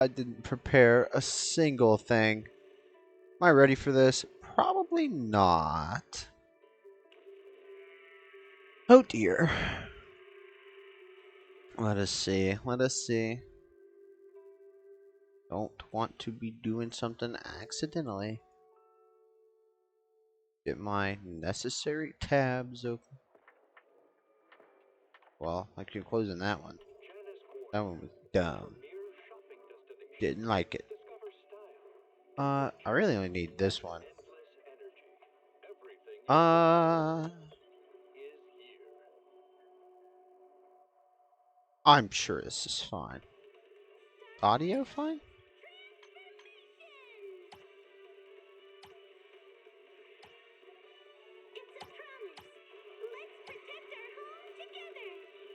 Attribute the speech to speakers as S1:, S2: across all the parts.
S1: I didn't prepare a single thing. Am I ready for this? Probably not. Oh dear. Let us see. Let us see. Don't want to be doing something accidentally. Get my necessary tabs open. Well, I keep closing that one. That one was dumb. Didn't like it. I really only need this one. I'm sure this is fine. Audio fine?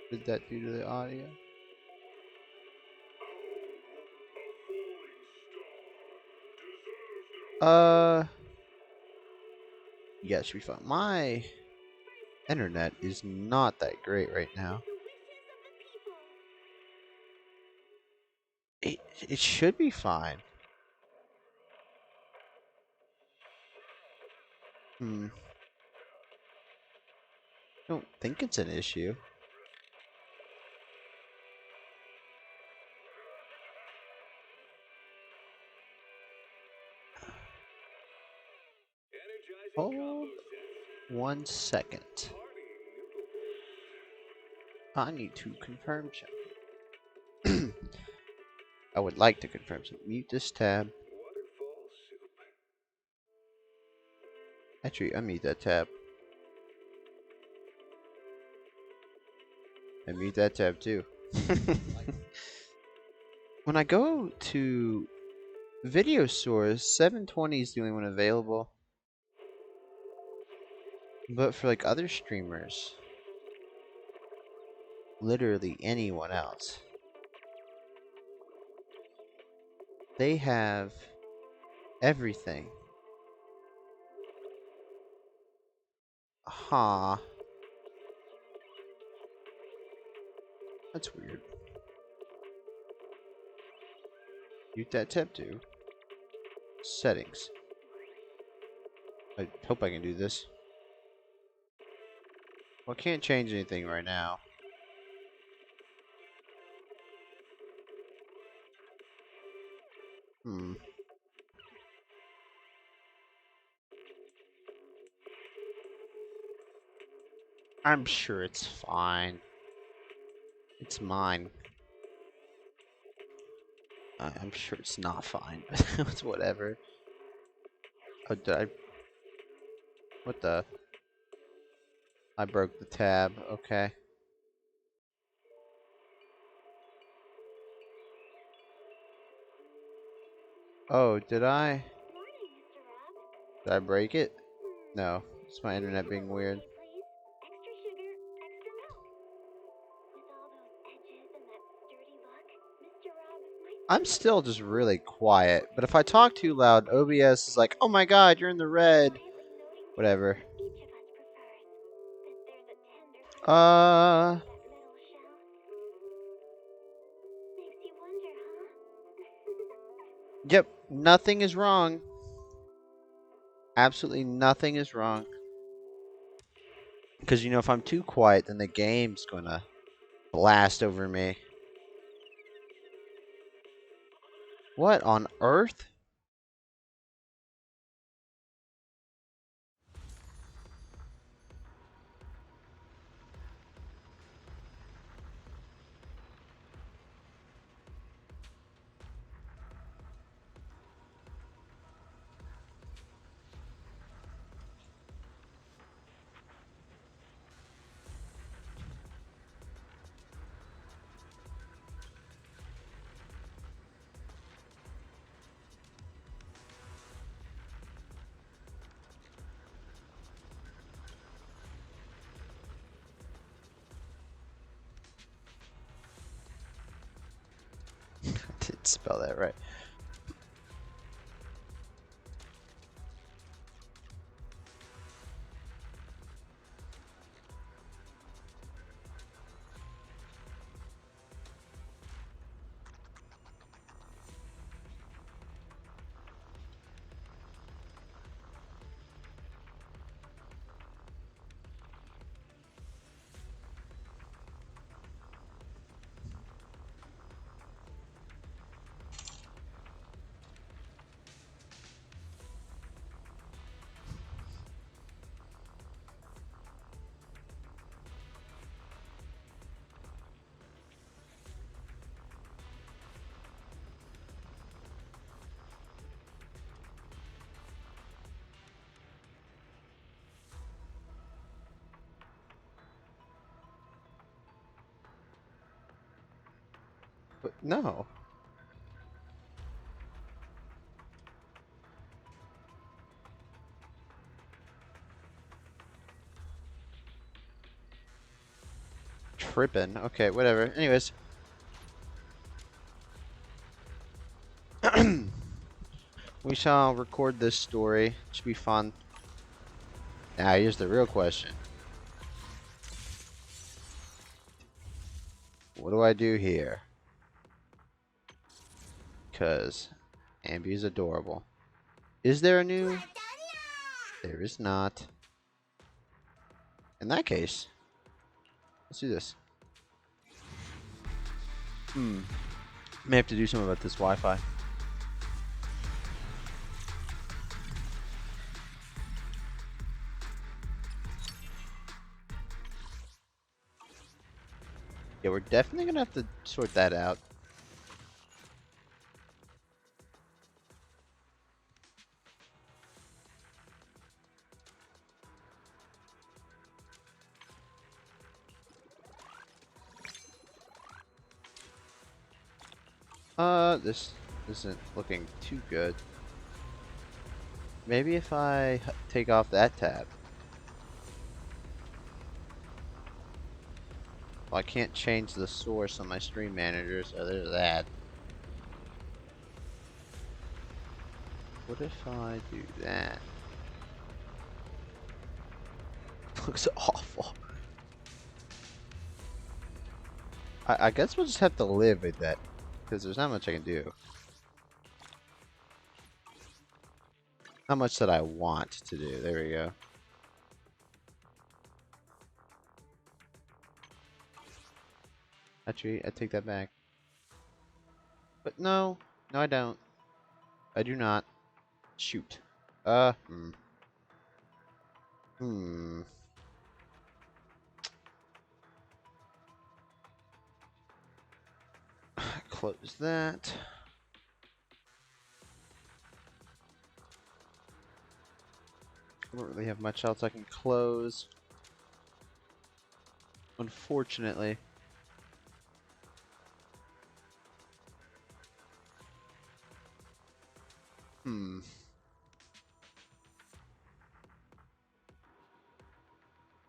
S1: What did that do to the audio? Yeah, it should be fine. My internet is not that great right now. It should be fine. Don't think it's an issue. Hold 1 second. I need to confirm something. I would like to confirm something. Mute this tab. Actually, unmute that tab. And mute that tab too. When I go to video source, 720 is the only one available. But for like other streamers, literally anyone else, they have everything. Huh. That's weird. Mute that tab too. Settings. I hope I can do this. Well, I can't change anything right now. I'm sure it's fine. It's mine. I'm sure it's not fine. It's whatever. Oh, did I? What the? I broke the tab. Okay. Oh, did I? Did I break it? No. It's my internet being weird. I'm still just really quiet, but if I talk too loud, OBS is like, oh my god, you're in the red. Whatever. Yep, nothing is wrong. Absolutely nothing is wrong. Because, you know, if I'm too quiet, then the game's gonna blast over me. What on earth? I didn't spell that right. But no. Tripping. Okay, whatever. Anyways. We shall record this story. Should be fun. Now, here's the real question. What do I do here? Because Ambi is adorable. Is there a new? There is not. In that case, let's do this. May have to do something about this Wi-Fi. Yeah, we're definitely gonna have to sort that out. This isn't looking too good. Maybe if I take off that tab. Well, I can't change the source on my stream manager, so there's that. What if I do that? Looks awful. I guess we'll just have to live with that, because there's not much I can do. How much that I want to do. There we go. Actually, I take that back. But no. No, I don't. I do not. Shoot. Hmm. Close that. I don't really have much else I can close. Unfortunately.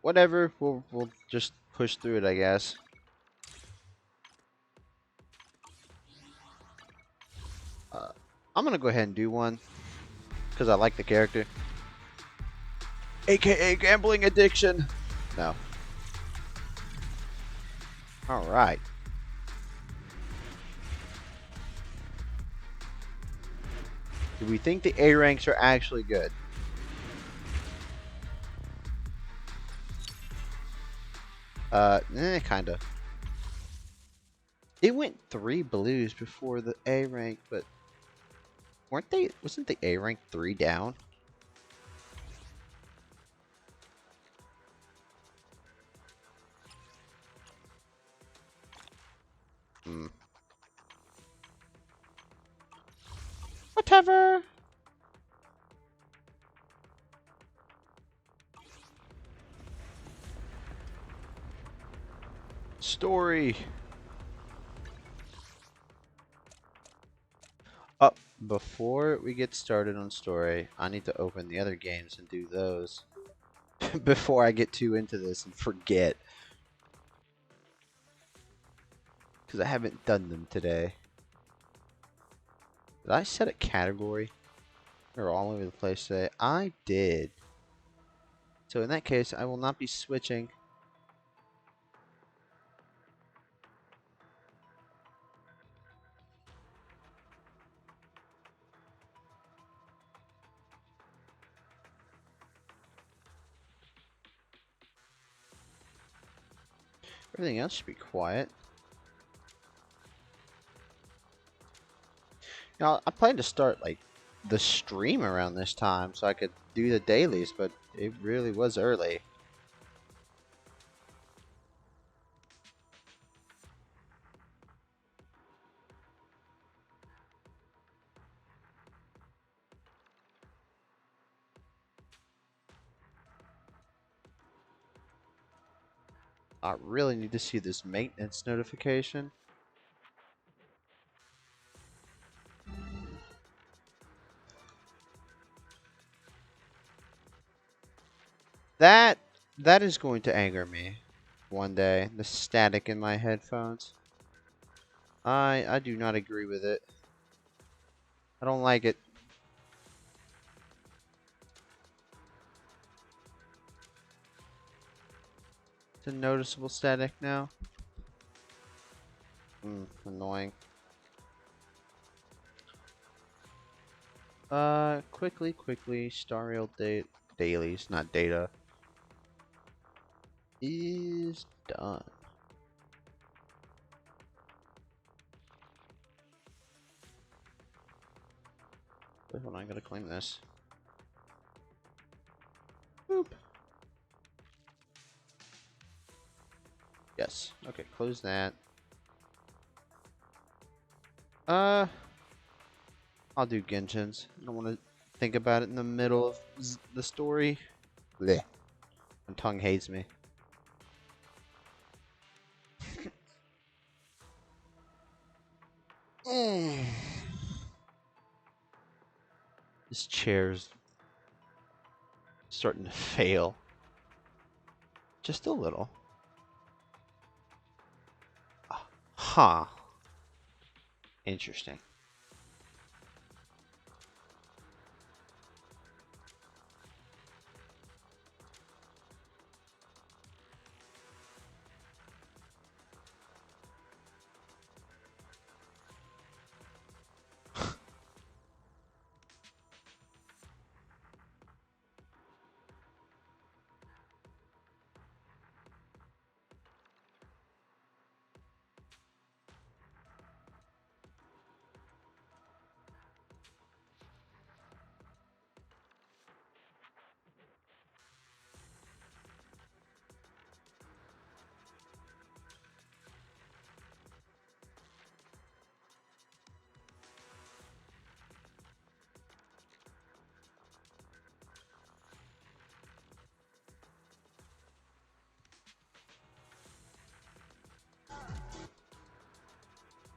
S1: Whatever. We'll just push through it, I guess. I'm gonna go ahead and do one because I like the character. AKA gambling addiction. No. Alright. Do we think the A ranks are actually good? Kinda. It went 3 blues before the A rank, but wasn't the A rank 3 down? Whatever. Story. Before we get started on story, I need to open the other games and do those before I get too into this and forget. Because I haven't done them today. Did I set a category? They're all over the place today. I did. So in that case, I will not be switching. Everything else should be quiet. Now, I plan to start like the stream around this time so I could do the dailies, but it really was early. I really need to see this maintenance notification. That that is going to anger me one day. The static in my headphones. I do not agree with it. I don't like it. It's a noticeable static now. Annoying. Quickly. Star Rail dailies, not data, is done. Wait, hold on, I gotta claim this. Boop. Yes. Okay, close that. I'll do Genshin's. I don't want to think about it in the middle of the story. Blech. My tongue hates me. This chair's starting to fail. Just a little. Huh. Interesting.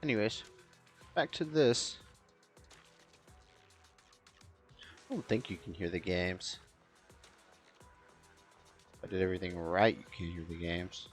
S1: Anyways, back to this. I don't think you can hear the games. If I did everything right, you can hear the games.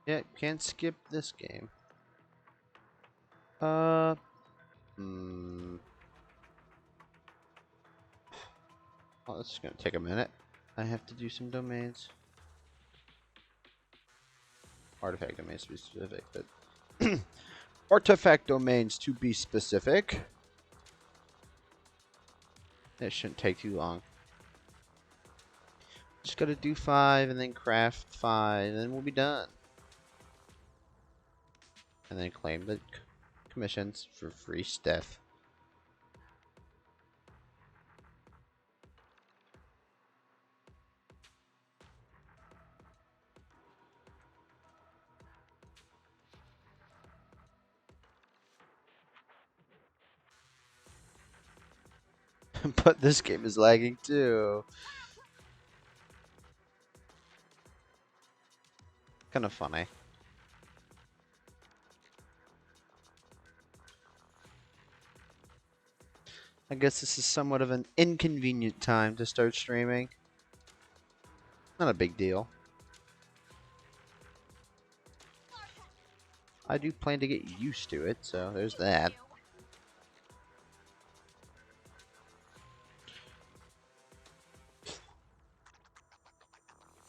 S1: Yeah, can't skip this game. Oh, this is gonna take a minute. I have to do some domains. Artifact domains to be specific, but artifact domains to be specific. It shouldn't take too long. Just gotta do 5 and then craft 5, and then we'll be done. And then claim the commissions for free stuff. But this game is lagging too. Kind of funny. I guess this is somewhat of an inconvenient time to start streaming. Not a big deal. I do plan to get used to it, so there's that.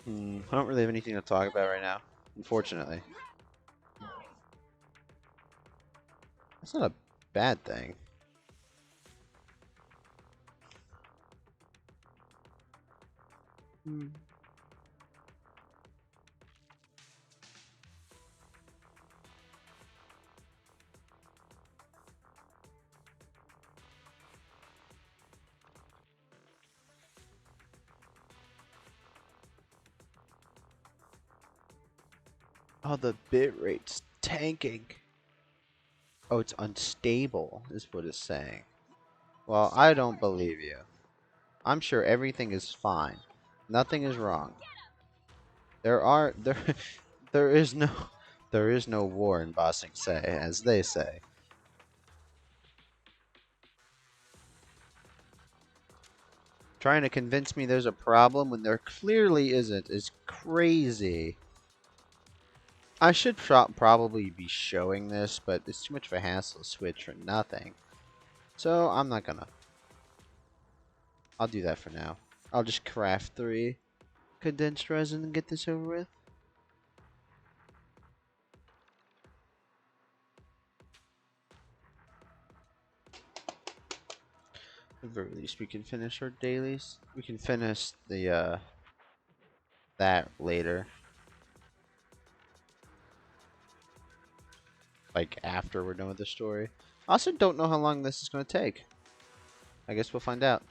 S1: I don't really have anything to talk about right now, unfortunately. That's not a bad thing. Oh, the bit rate's tanking. Oh, it's unstable, is what it's saying. Well, I don't believe you. I'm sure everything is fine. Nothing is wrong. There there is no there is no war in Ba Sing Se, as they say. Trying to convince me there's a problem when there clearly isn't is crazy. I should probably be showing this, but it's too much of a hassle to switch for nothing. So I'm not gonna. I'll do that for now. I'll just craft 3 condensed resin and get this over with. At the very least, we can finish our dailies. We can finish the that later, like after we're done with the story. I also don't know how long this is going to take. I guess we'll find out.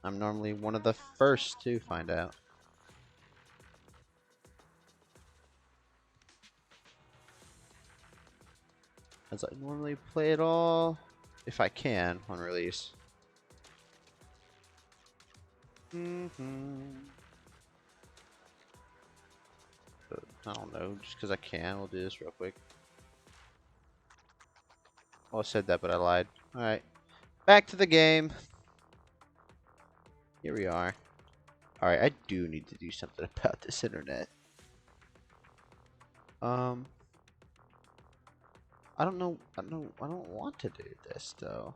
S1: I'm normally one of the first to find out. As I normally play it all, if I can, on release. But I don't know, just because I can, we'll do this real quick. Well, I said that, but I lied. Alright, back to the game. Here we are. Alright, I do need to do something about this internet. I don't know, I don't want to do this, though.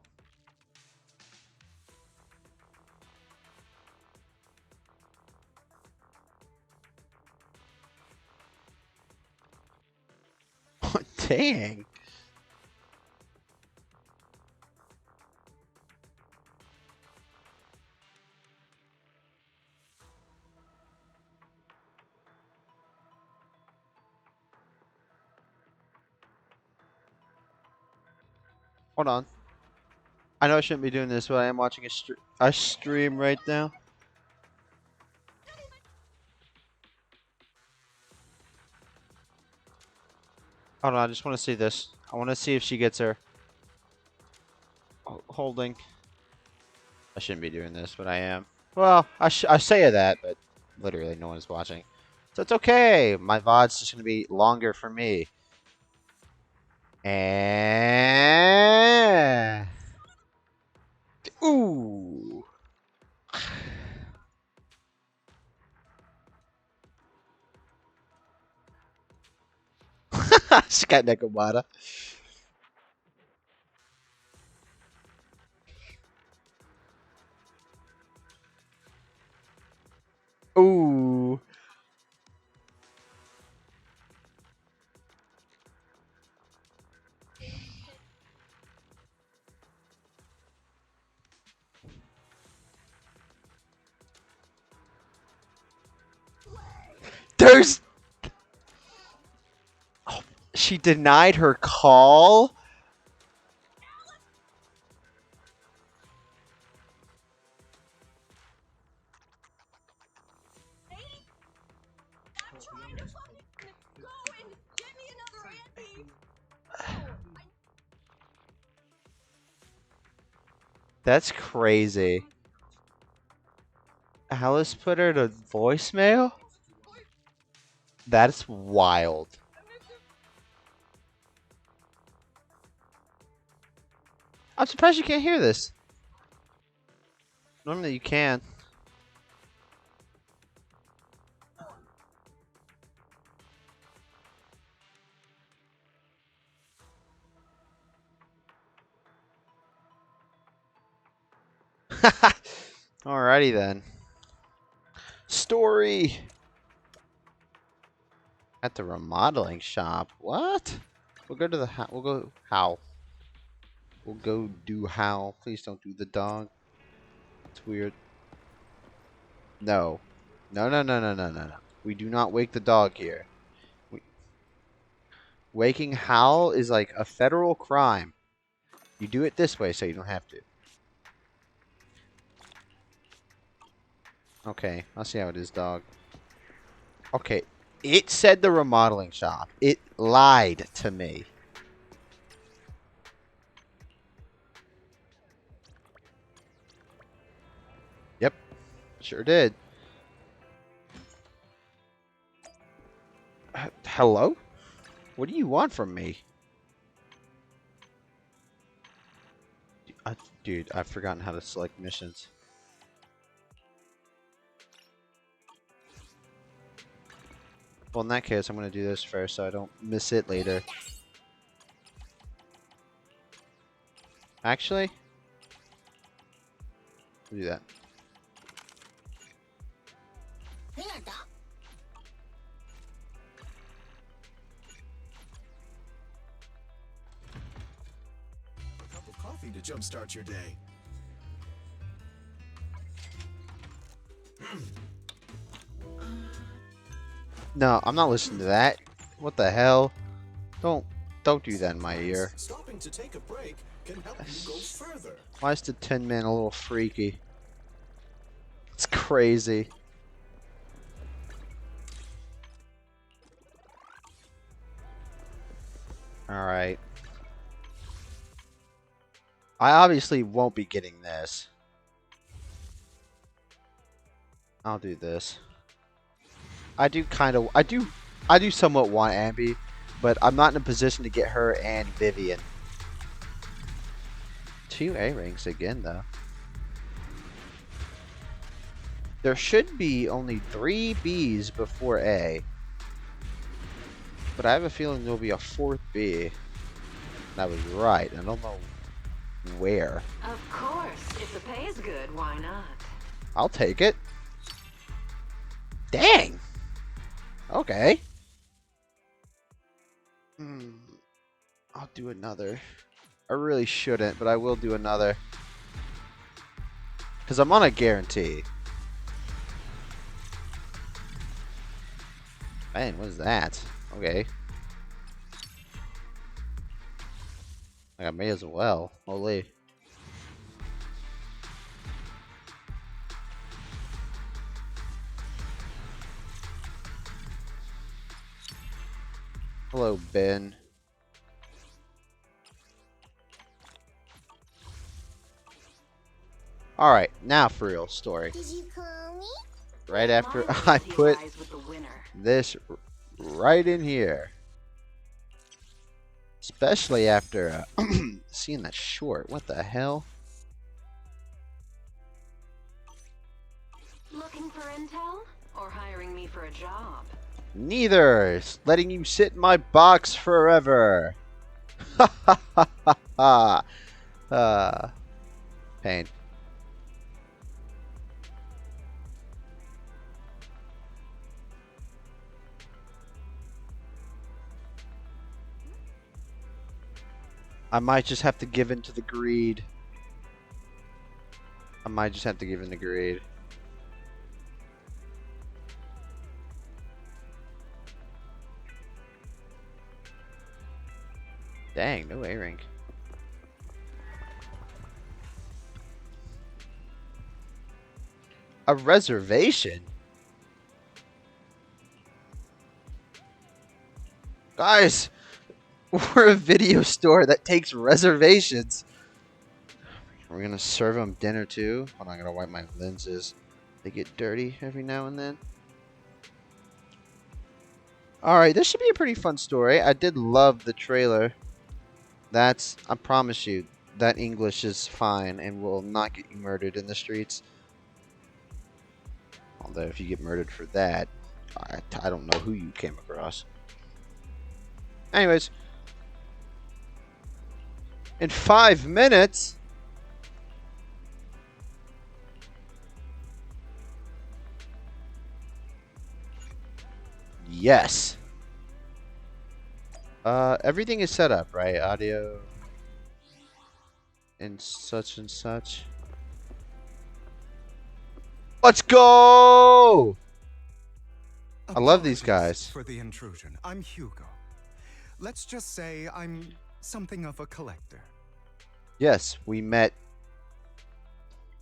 S1: Dang. Hold on. I know I shouldn't be doing this, but I am watching a stream right now. Hold on, I just want to see this. I want to see if she gets her. Holding. I shouldn't be doing this, but I am. Well, I say that, but literally no one's watching. So it's okay. My VOD's just going to be longer for me. And... Ooh. She got Nekomata. Ooh. There's... Oh, she denied her call? That's crazy. Alice put her to voicemail? That's wild. I'm surprised you can't hear this. Normally you can. Alrighty then. Story. At the remodeling shop. What? We'll go to the we'll go how? We'll go do how. Please don't do the dog. It's weird. No. No, no, no, no, no, no, no. We do not wake the dog here. Waking Hal is like a federal crime. You do it this way so you don't have to. Okay, I'll see how it is, dog. Okay, It said the remodeling shop. It lied to me. Yep, sure did. Hello? What do you want from me? Dude, I've forgotten how to select missions. Well, in that case, I'm going to do this first so I don't miss it later. Actually, I'll do that.
S2: A cup of coffee to jumpstart your day.
S1: No, I'm not listening to that. What the hell? Don't do that in my ear.
S2: Stopping to take a break can help you go further.
S1: Why is the Tin Man a little freaky? It's crazy. Alright. I obviously won't be getting this. I'll do this. I do somewhat want Ambi, but I'm not in a position to get her and Vivian. 2 A ranks again, though. There should be only 3 Bs before A. But I have a feeling there'll be a 4th B. And I was right. I don't know where.
S3: Of course. If the pay is good, why not?
S1: I'll take it. Dang! Okay. I'll do another. I really shouldn't, but I will do another. Because I'm on a guarantee. Man, what is that? Okay. I may as well. Holy. Hello, Ben. Alright, now for real story.
S4: Did you call me?
S1: Right after I put this right in here. Especially after seeing that short. What the hell?
S3: Looking for intel or hiring me for a job?
S1: Neither. It's letting you sit in my box forever. Ha ha ha ha ha. Pain. I might just have to give in to the greed. I might just have to give in to greed. Dang, no A rank. A reservation? Guys, we're a video store that takes reservations. We're gonna serve them dinner too. Hold on, I gotta wipe my lenses. They get dirty every now and then. Alright, this should be a pretty fun story. I did love the trailer. I promise you, that English is fine and will not get you murdered in the streets. Although if you get murdered for that, I don't know who you came across. Anyways. In 5 minutes... Yes. Everything is set up, right? Audio and such. Let's go! I love these guys.
S5: For the intrusion. I'm Hugo. Let's just say I'm something of a collector.
S1: Yes, we met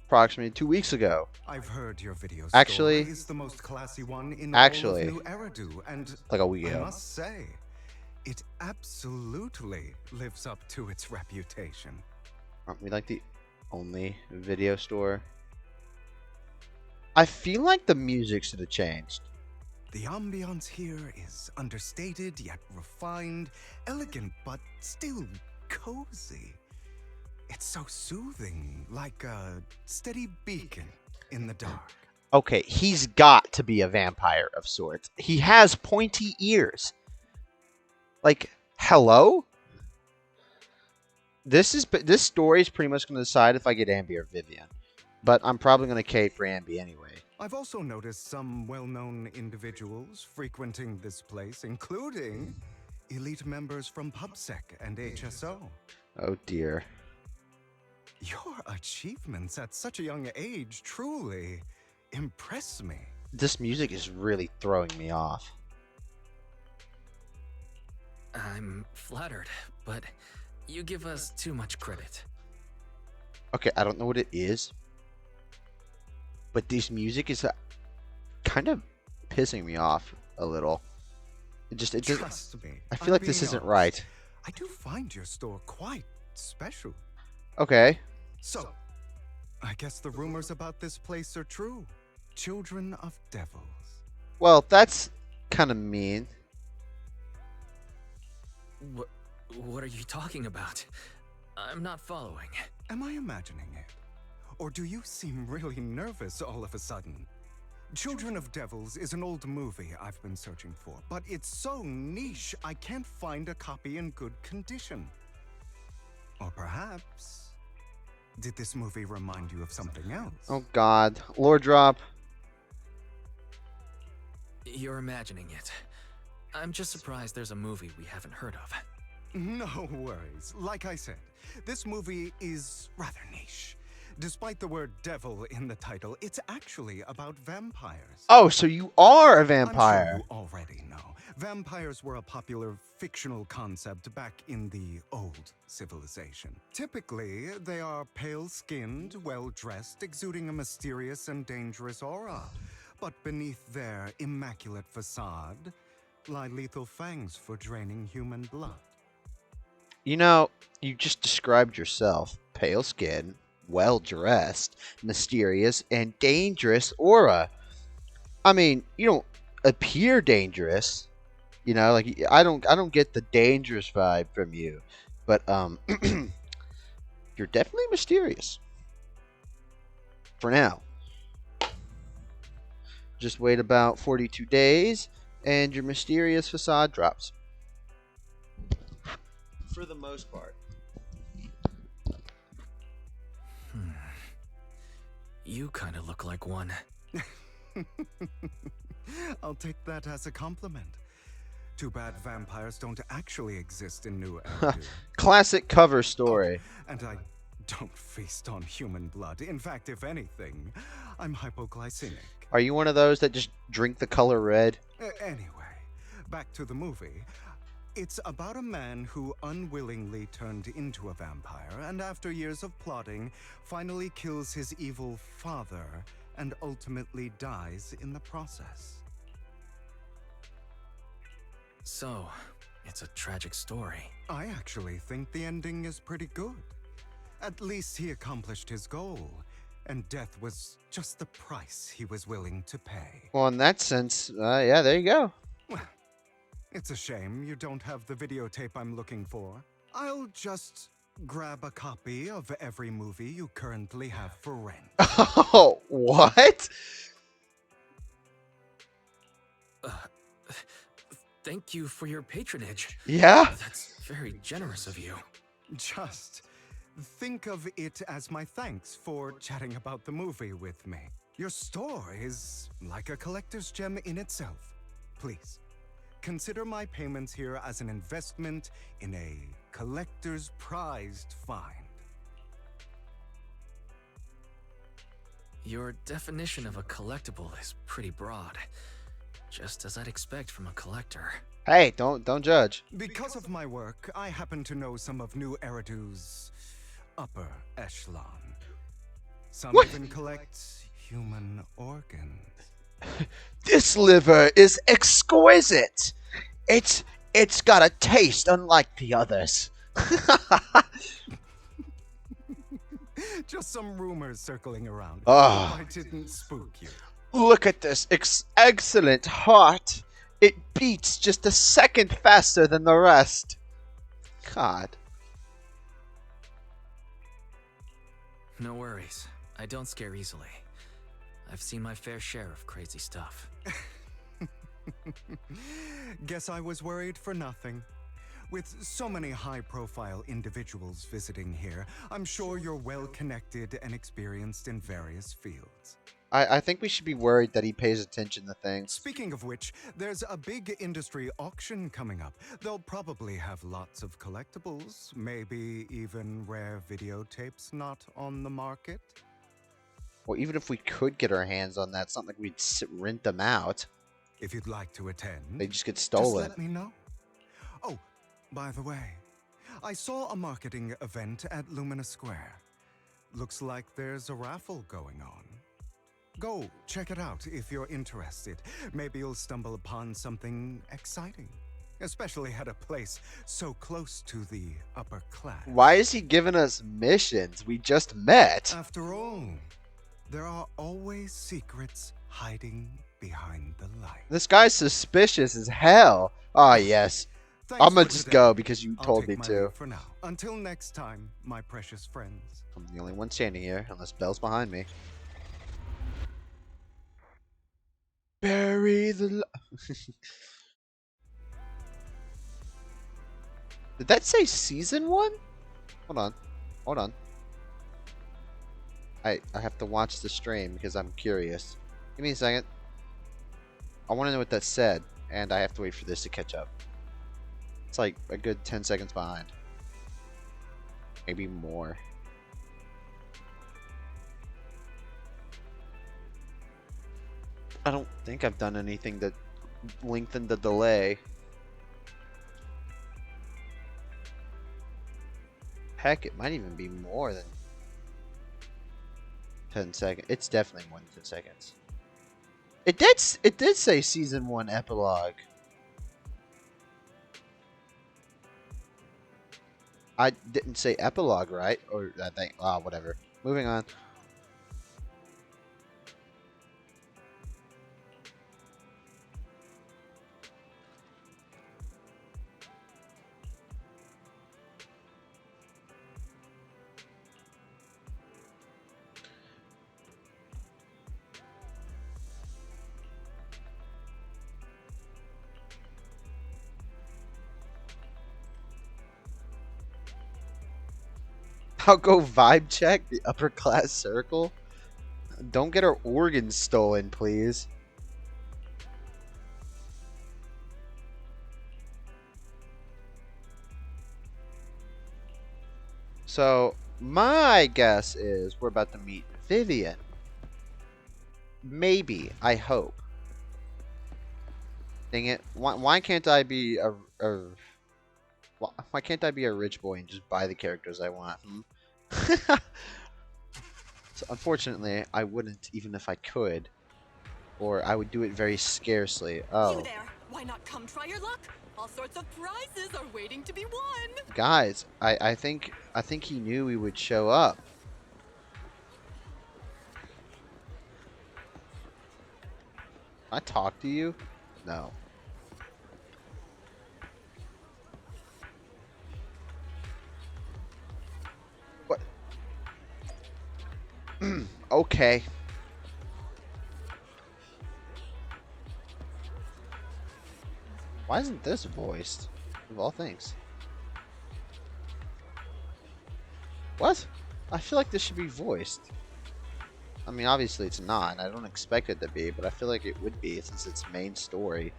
S1: approximately 2 weeks ago.
S5: I've heard your video
S1: Actually-
S5: store is the most classy one in
S1: actually,
S5: all of New Eridu, and
S1: like a week
S5: I
S1: ago.
S5: must say, it absolutely lives up to its reputation.
S1: Aren't we like the only video store? I feel like the music should have changed.
S5: The ambiance here is understated yet refined, elegant but still cozy. It's so soothing, like a steady beacon in the dark.
S1: Okay, he's got to be a vampire of sorts. He has pointy ears. Like, hello? This story is pretty much going to decide if I get Ambi or Vivian. But I'm probably going to cape for Ambi anyway.
S5: I've also noticed some well-known individuals frequenting this place, including elite members from PubSec and HSO.
S1: Oh dear.
S5: Your achievements at such a young age truly impress me.
S1: This music is really throwing me off.
S4: I'm flattered, but you give us too much credit.
S1: Okay, I don't know what it is, but this music is kind of pissing me off a little. It doesn't.
S5: Trust me.
S1: I feel
S5: I'm
S1: like this
S5: being
S1: isn't
S5: honest.
S1: right.
S5: I do find your store quite special.
S1: Okay.
S5: So, I guess the rumors about this place are true. Children of devils.
S1: Well, that's kind of mean.
S4: What are you talking about? I'm not following.
S5: Am I imagining it? Or do you seem really nervous all of a sudden? Children of Devils is an old movie I've been searching for, but it's so niche I can't find a copy in good condition. Or perhaps, did this movie remind you of something else?
S1: Oh God, lore drop.
S4: You're imagining it. I'm just surprised there's a movie we haven't heard of.
S5: No worries. Like I said, this movie is rather niche. Despite the word devil in the title, it's actually about vampires.
S1: Oh, so you are a
S5: I'm
S1: vampire.
S5: sure you already know. Vampires were a popular fictional concept back in the old civilization. Typically, they are pale-skinned, well-dressed, exuding a mysterious and dangerous aura. But beneath their immaculate facade lie lethal fangs for draining human blood.
S1: You know, you just described yourself. Pale skin, well-dressed, mysterious, and dangerous aura. I mean, you don't appear dangerous. You know, like I don't get the dangerous vibe from you. But you're definitely mysterious. For now. Just wait about 42 days and your mysterious facade drops. For the most part.
S4: You kind of look like one.
S5: I'll take that as a compliment. Too bad vampires don't actually exist in New Eridu.
S1: Classic cover story.
S5: And I don't feast on human blood. In fact, if anything, I'm hypoglycemic.
S1: Are you one of those that just drink the color red?
S5: Anyway, back to the movie. It's about a man who unwillingly turned into a vampire, and after years of plotting, finally kills his evil father and ultimately dies in the process.
S4: So, it's a tragic story.
S5: I actually think the ending is pretty good. At least he accomplished his goal, and death was just the price he was willing to pay.
S1: Well, in that sense, yeah, there you go.
S5: Well, it's a shame you don't have the videotape I'm looking for. I'll just grab a copy of every movie you currently have for rent.
S1: Oh, what?
S4: Thank you for your patronage.
S1: Yeah?
S4: That's very generous of you.
S5: Just think of it as my thanks for chatting about the movie with me. Your store is like a collector's gem in itself. Please, consider my payments here as an investment in a collector's prized find.
S4: Your definition of a collectible is pretty broad. Just as I'd expect from a collector.
S1: Hey, don't judge.
S5: Because of my work, I happen to know some of New Eridu's upper echelon. Some
S1: What?
S5: even collect human organs.
S1: This liver is exquisite. It's got a taste unlike the others.
S5: Just some rumors circling around.
S1: Ah.
S5: Hope I didn't spook you.
S1: Look at this excellent heart. It beats just a second faster than the rest. God.
S4: No worries. I don't scare easily. I've seen my fair share of crazy stuff.
S5: Guess I was worried for nothing. With so many high-profile individuals visiting here, I'm sure you're well-connected and experienced in various fields.
S1: I think we should be worried that he pays attention to things.
S5: Speaking of which, there's a big industry auction coming up. They'll probably have lots of collectibles, maybe even rare videotapes not on the market.
S1: Well, even if we could get our hands on that, it's not like we'd rent them out.
S5: If you'd like to attend,
S1: They just get
S5: just
S1: stolen.
S5: let me know. Oh, by the way, I saw a marketing event at Lumina Square. Looks like there's a raffle going on. Go check it out if you're interested. Maybe you'll stumble upon something exciting, especially at a place so close to the upper class.
S1: Why is he giving us missions? We just met.
S5: After all, there are always secrets hiding behind the light.
S1: This guy's suspicious as hell. Ah, yes.
S5: Thanks
S1: I'm gonna
S5: for
S1: just
S5: today.
S1: go because you
S5: I'll
S1: told
S5: take
S1: me
S5: my
S1: to.
S5: leave for now. Until next time, my precious friends.
S1: I'm the only one standing here, unless Belle's behind me. Bury the... Did that say season 1? Hold on. Hold on. I have to watch the stream because I'm curious. Give me a second. I want to know what that said, and I have to wait for this to catch up. It's like a good 10 seconds behind. Maybe more. I don't think I've done anything that lengthened the delay. Heck, it might even be more than 10 seconds. It's definitely more than 10 seconds. It did say season 1 epilogue. I didn't say epilogue, right? Or I think, whatever. Moving on. I'll go vibe check the upper class circle. Don't get our organs stolen, please. So, my guess is we're about to meet Vivian. Maybe. I hope. Dang it. Why can't I be why can't I be a rich boy and just buy the characters I want? So unfortunately, I wouldn't even if I could. Or I would do it very scarcely. Oh.
S6: You there! Why not come try your luck? All sorts of prizes are waiting to be won.
S1: Guys, I think he knew we would show up. Can I talk to you? No. What? Okay. Why isn't this voiced? Of all things. What? I feel like this should be voiced. I mean, obviously it's not. I don't expect it to be, but I feel like it would be since it's main story.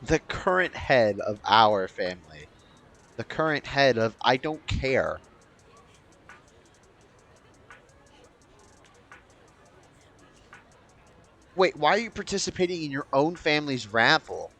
S1: The current head of our family. The current head of I don't care. Wait, why are you participating in your own family's raffle?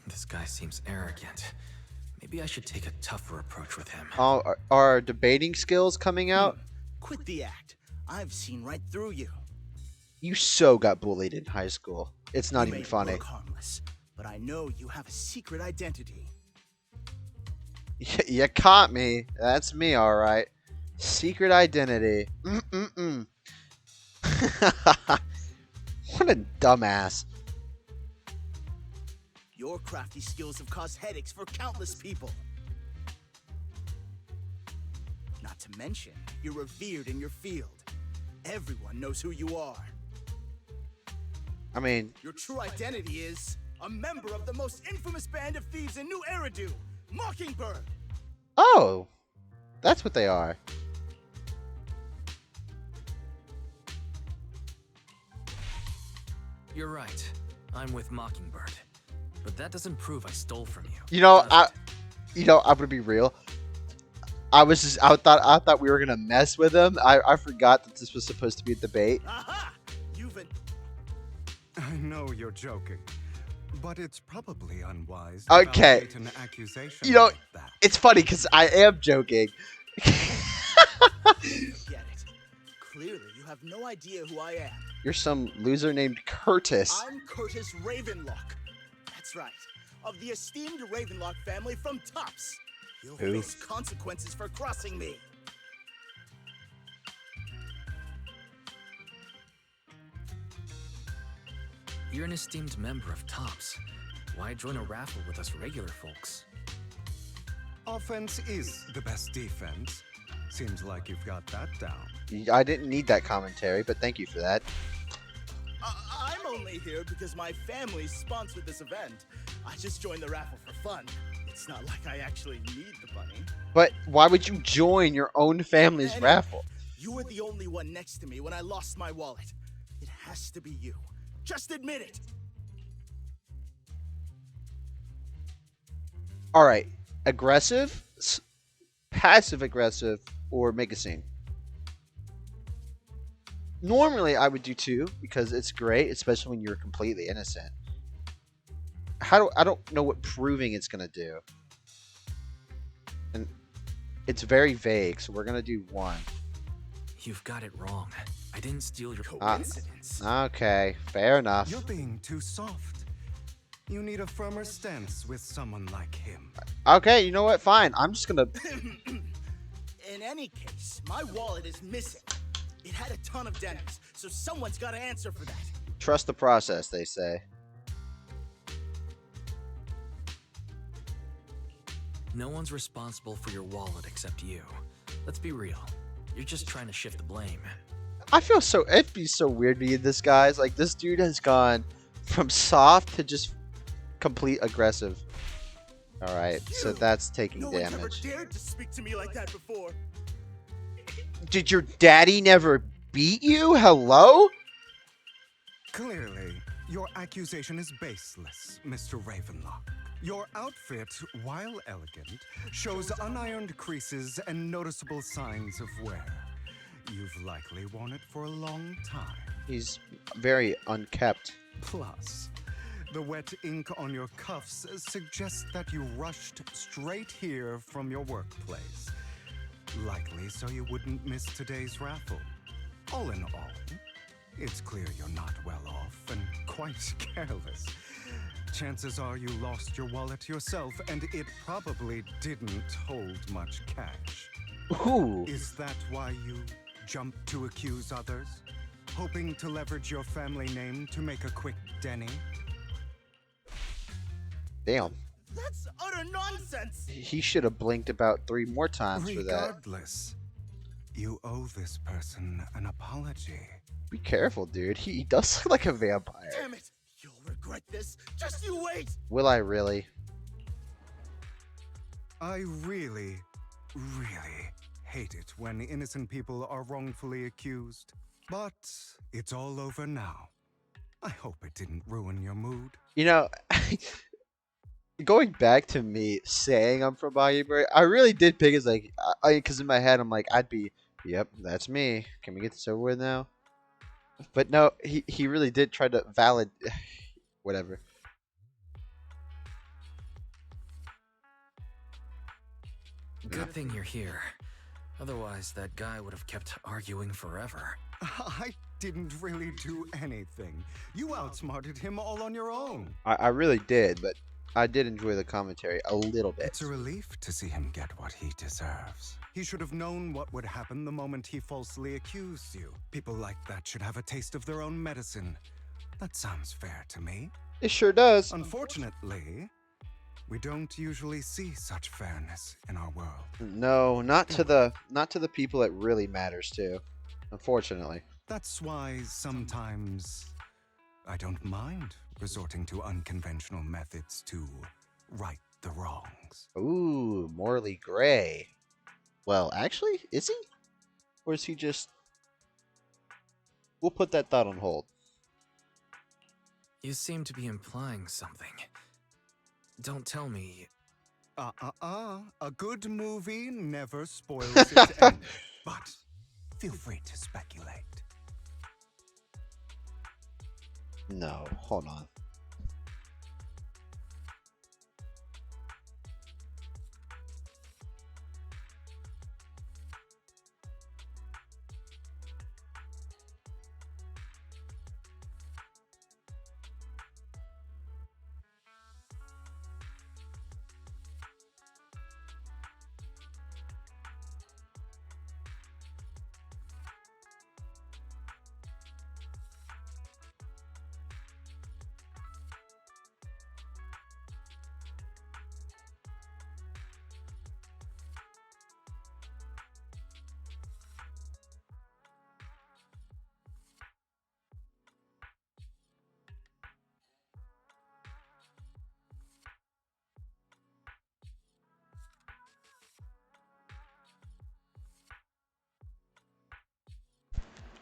S4: This guy seems arrogant. Maybe I should take a tougher approach with him.
S1: Oh, are debating skills coming out?
S7: Quit the act. I've seen right through you.
S1: You so got bullied in high school. It's not
S7: You
S1: even
S7: may
S1: funny.
S7: look harmless, but I know you have a secret identity.
S1: You caught me. That's me, all right. Secret identity. What a dumbass.
S7: Your crafty skills have caused headaches for countless people. Not to mention, you're revered in your field. Everyone knows who you are.
S1: I mean,
S7: Your true identity is a member of the most infamous band of thieves in New Eridu, Mockingbird.
S1: oh, that's what they are.
S4: You're right. I'm with Mockingbird. But that doesn't prove I stole from you.
S1: You know,
S4: Does it?
S1: I'm gonna be real. I thought we were gonna mess with him. I forgot that this was supposed to be a debate.
S7: Aha! You've been...
S5: I know you're joking, but it's probably unwise
S1: Okay.
S5: to validate an accusation
S1: You know,
S5: like that.
S1: It's funny because I am joking.
S7: Get it. Clearly, you have no idea who I am.
S1: You're some loser named Curtis.
S7: I'm Curtis Ravenlock. That's right. Of the esteemed Ravenlock family from Tops. You'll
S1: Who?
S7: face consequences for crossing me.
S4: You're an esteemed member of Tops. Why join a raffle with us regular folks?
S5: Offense is the best defense. Seems like you've got that down.
S1: I didn't need that commentary, but thank you for that.
S7: I'm only here because my family sponsored this event. I just joined the raffle for fun. It's not like I actually need the money.
S1: But why would you join your own family's
S7: Anyway,
S1: raffle?
S7: You were the only one next to me when I lost my wallet. It has to be you. Just admit it.
S1: All right, aggressive, passive aggressive, or make a scene. Normally, I would do two because it's great, especially when you're completely innocent. I don't know what proving it's gonna do, and it's very vague. So we're gonna do one.
S4: You've got it wrong. I didn't steal your
S7: Coincidence.
S1: Okay, fair enough.
S5: You're being too soft. You need a firmer stance with someone like him.
S1: Okay, you know what? Fine. I'm just gonna.
S7: In any case, my wallet is missing. It had a ton of denims, so someone's got to answer for that.
S1: Trust the process, they say.
S4: No one's responsible for your wallet except you. Let's be real. You're just trying to shift the blame.
S1: I feel so. It'd be so weird being this guy's. Like, this dude has gone from soft to just complete aggressive. All right, so that's taking
S7: No one's ever
S1: damage.
S7: dared to speak to me like that before.
S1: Did your daddy never beat you? Hello?
S5: Clearly, your accusation is baseless, Mr. Ravenlock. Your outfit, while elegant, shows unironed creases and noticeable signs of wear. You've likely worn it for a long time.
S1: He's very unkept.
S5: Plus, the wet ink on your cuffs suggests that you rushed straight here from your workplace. Likely so you wouldn't miss today's raffle. All in all, it's clear you're not well off and quite careless. Chances are you lost your wallet yourself, and it probably didn't hold much cash.
S1: Ooh.
S5: Is that why you jumped to accuse others? Hoping to leverage your family name to make a quick Denny?
S1: Damn.
S7: That's utter nonsense!
S1: He should have blinked about 3 more times for that.
S5: Regardless, you owe this person an apology.
S1: Be careful, dude. He does look like a vampire.
S7: Damn it! You'll regret this. Just you wait!
S1: Will I really?
S5: I really, really hate it when innocent people are wrongfully accused. But it's all over now. I hope it didn't ruin your mood.
S1: You know, going back to me saying I'm from Mockingbird, I really did pick as like, because in my head I'm like, I'd be, yep, that's me. Can we get this over with now? But no, he really did try to whatever.
S4: Good thing you're here. Otherwise, that guy would have kept arguing forever.
S5: I didn't really do anything. You outsmarted him all on your own.
S1: I really did, but I did enjoy the commentary a little bit.
S5: It's a relief to see him get what he deserves. He should have known what would happen the moment he falsely accused you. People like that should have a taste of their own medicine. That sounds fair to me.
S1: It sure does.
S5: Unfortunately, we don't usually see such fairness in our world.
S1: No, not to the people it really matters to. Unfortunately.
S5: That's why sometimes I don't mind resorting to unconventional methods to right the wrongs.
S1: Ooh, morally gray. Well, actually, is he? Or is he just... We'll put that thought on hold.
S4: You seem to be implying something. Don't tell me.
S5: A good movie never spoils its end. But feel free to speculate.
S1: No, hold on.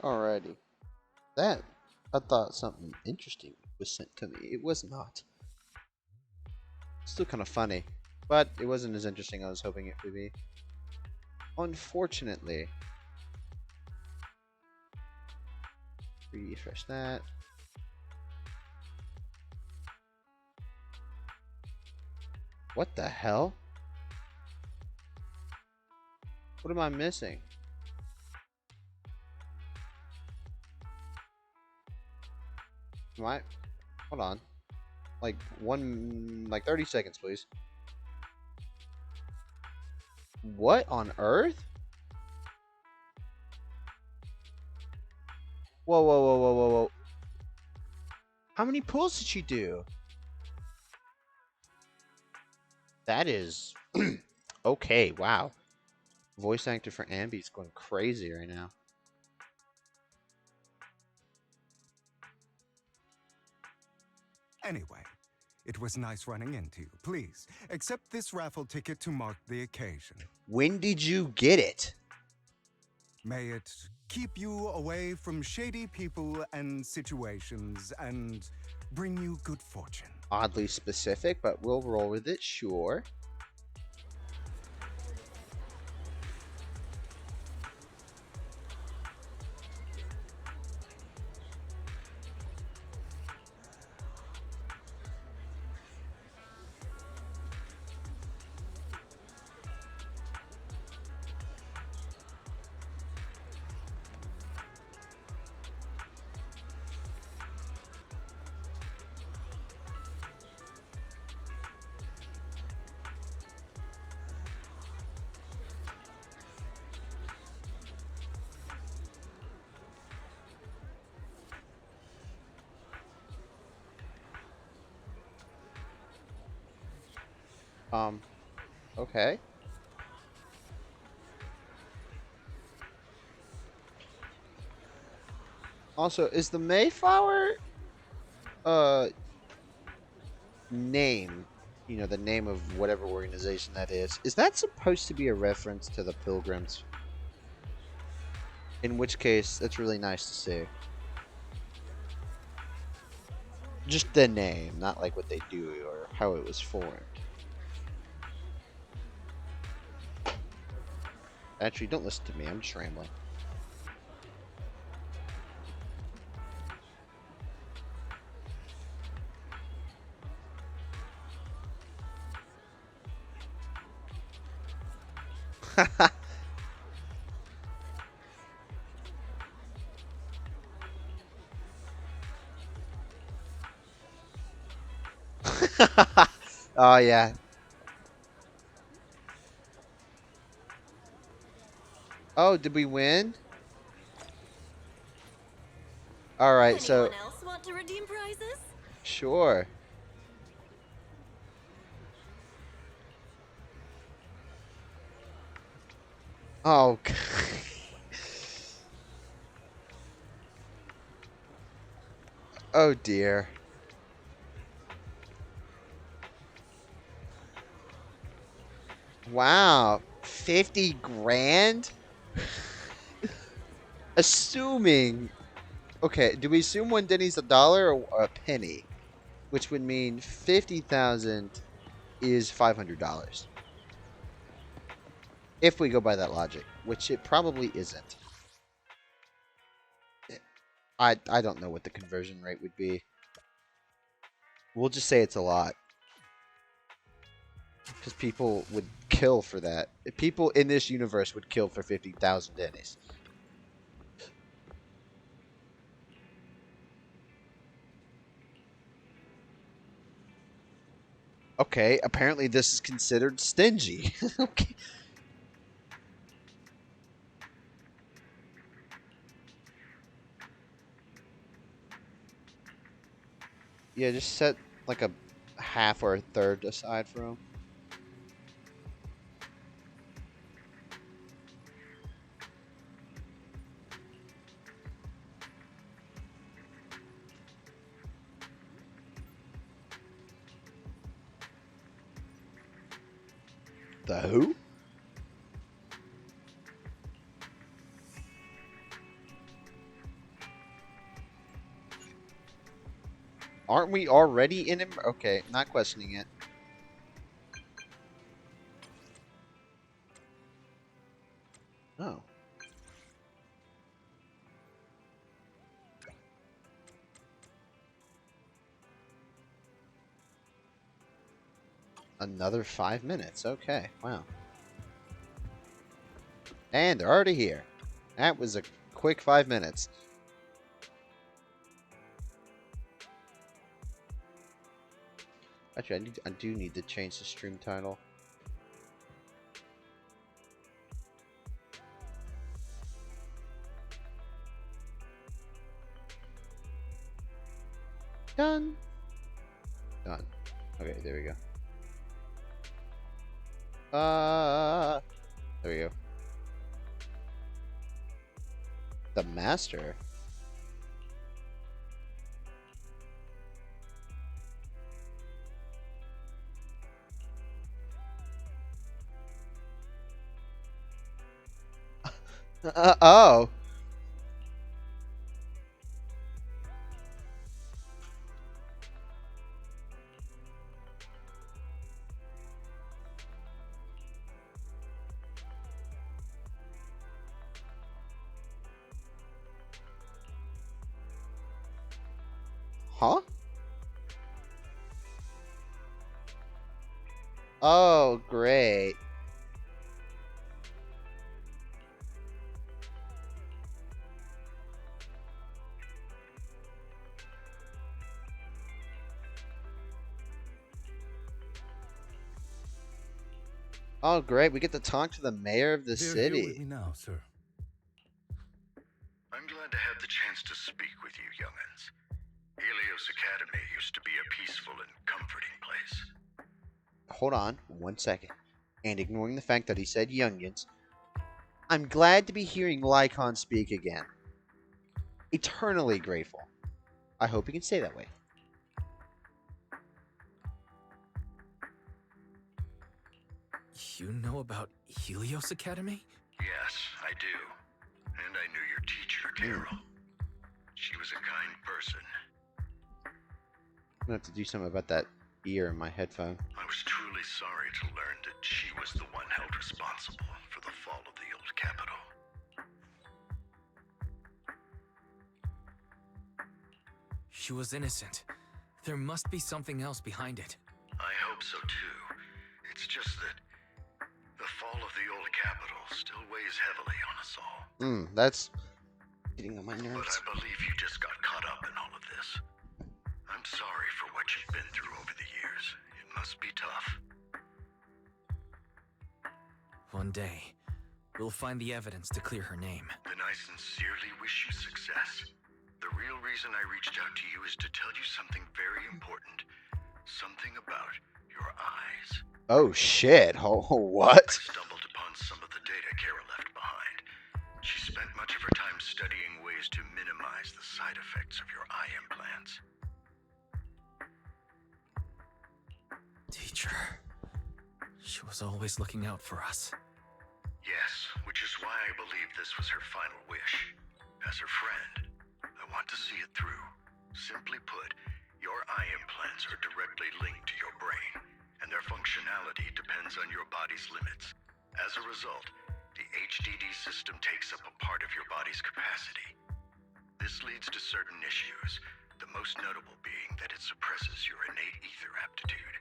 S1: Alrighty. That, I thought something interesting was sent to me. It was not. Still kind of funny, but it wasn't as interesting as I was hoping it would be. Unfortunately. Refresh that. What the hell? What am I missing? Hold on. Like 30 seconds, please. What on earth? Whoa, whoa, whoa, whoa, whoa, whoa. How many pulls did she do? That is... okay, wow. Voice actor for Ambi's going crazy right now.
S5: Anyway, it was nice running into you. Please, accept this raffle ticket to mark the occasion.
S1: When did you get it?
S5: May it keep you away from shady people and situations and bring you good fortune.
S1: Oddly specific, but we'll roll with it, sure. Okay. Also, is the Mayflower name, the name of whatever organization that is that supposed to be a reference to the Pilgrims? In which case, that's really nice to see. Just the name, not like what they do or how it was formed. Actually, don't listen to me. I'm just rambling. Oh yeah. Oh, did we win? All right, so
S6: Anyone else want to redeem prizes?
S1: sure. Oh. Oh dear. Wow. 50 grand? Assuming. Okay, do we assume one Denny's a dollar or a penny? Which would mean 50,000 is $500. If we go by that logic, which it probably isn't. I don't know what the conversion rate would be. We'll just say it's a lot. Because people would kill for that. People in this universe would kill for 50,000 Denny's. Okay, apparently this is considered stingy. Okay. Yeah, just set like a half or a third aside for him. The who? Aren't we already in him? Okay, not questioning it. Oh. Another 5 minutes. Okay, wow. And they're already here. That was a quick 5 minutes. Actually, I do need to change the stream title. Done. Done. Okay, there we go. There we go. The master. Oh. Huh? Oh, great. Oh, great. We get to talk to the mayor of the
S5: They're here with
S1: city.
S5: me now, sir.
S8: I'm glad to have the chance to speak with you, young'uns. Helios Academy used to be a peaceful and comforting place.
S1: hold on 1 second. And ignoring the fact that he said youngins, I'm glad to be hearing Lycon speak again. Eternally grateful. I hope he can stay that way.
S4: You know about Helios Academy?
S8: Yes, I do. And I knew your teacher, Carol. She was a kind person.
S1: I'm gonna have to do something about that ear in my headphone.
S8: I was truly sorry to learn that she was the one held responsible for the fall of the old capital.
S4: She was innocent. There must be something else behind it.
S8: I hope so too. It's just that the fall of the old capital still weighs heavily on us all.
S1: That's getting on my
S8: But
S1: nerves.
S8: I believe you just got caught up in all of this. I'm sorry for what you've been through over the years. It must be tough.
S4: One day, we'll find the evidence to clear her name.
S8: Then I sincerely wish you success. The real reason I reached out to you is to tell you something very important. Something about your eyes.
S1: Oh shit! Oh, what?
S8: I stumbled upon some of the data Kara left behind. She spent much of her time studying ways to minimize the side effects of your eye implants.
S4: Teacher. She was always looking out for us.
S8: Yes, which is why I believe this was her final wish. As her friend, I want to see it through. Simply put, your eye implants are directly linked to your brain, and their functionality depends on your body's limits. As a result, the HDD system takes up a part of your body's capacity. This leads to certain issues, the most notable being that it suppresses your innate ether aptitude.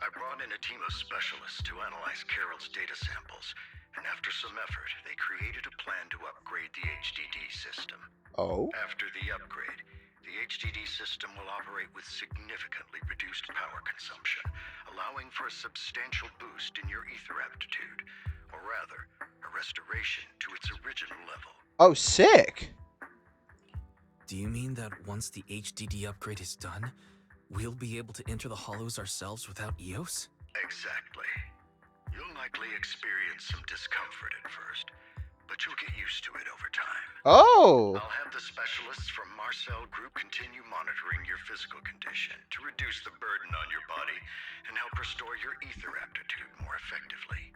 S8: I brought in a team of specialists to analyze Carol's data samples, and after some effort, they created a plan to upgrade the HDD system.
S1: Oh?
S8: After the upgrade, the HDD system will operate with significantly reduced power consumption, allowing for a substantial boost in your ether aptitude, or rather, a restoration to its original level.
S1: Oh, sick!
S4: Do you mean that once the HDD upgrade is done, we'll be able to enter the hollows ourselves without EOS?
S8: Exactly. You'll likely experience some discomfort at first, but you'll get used to it over time.
S1: Oh!
S8: I'll have the specialists from Marcel Group continue monitoring your physical condition to reduce the burden on your body and help restore your ether aptitude more effectively.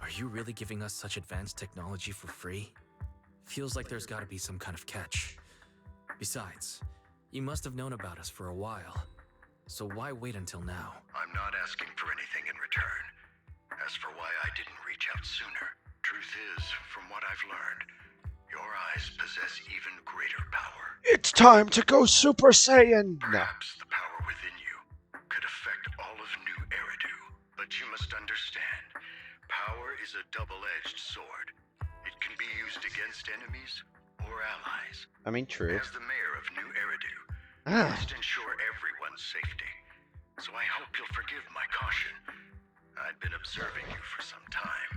S4: Are you really giving us such advanced technology for free? Feels like there's gotta be some kind of catch. Besides, you must have known about us for a while. So why wait until now?
S8: I'm not asking for anything in return. As for why I didn't reach out sooner, truth is, from what I've learned, your eyes possess even greater power.
S1: It's time to go Super Saiyan! No.
S8: Perhaps the power within you could affect all of New Eridu. But you must understand, power is a double-edged sword. It can be used against enemies or allies.
S1: I mean, true.
S8: As the mayor of New Eridu, I
S1: Ah.
S8: must ensure everyone's safety. So I hope you'll forgive my caution. I'd been observing you for some time.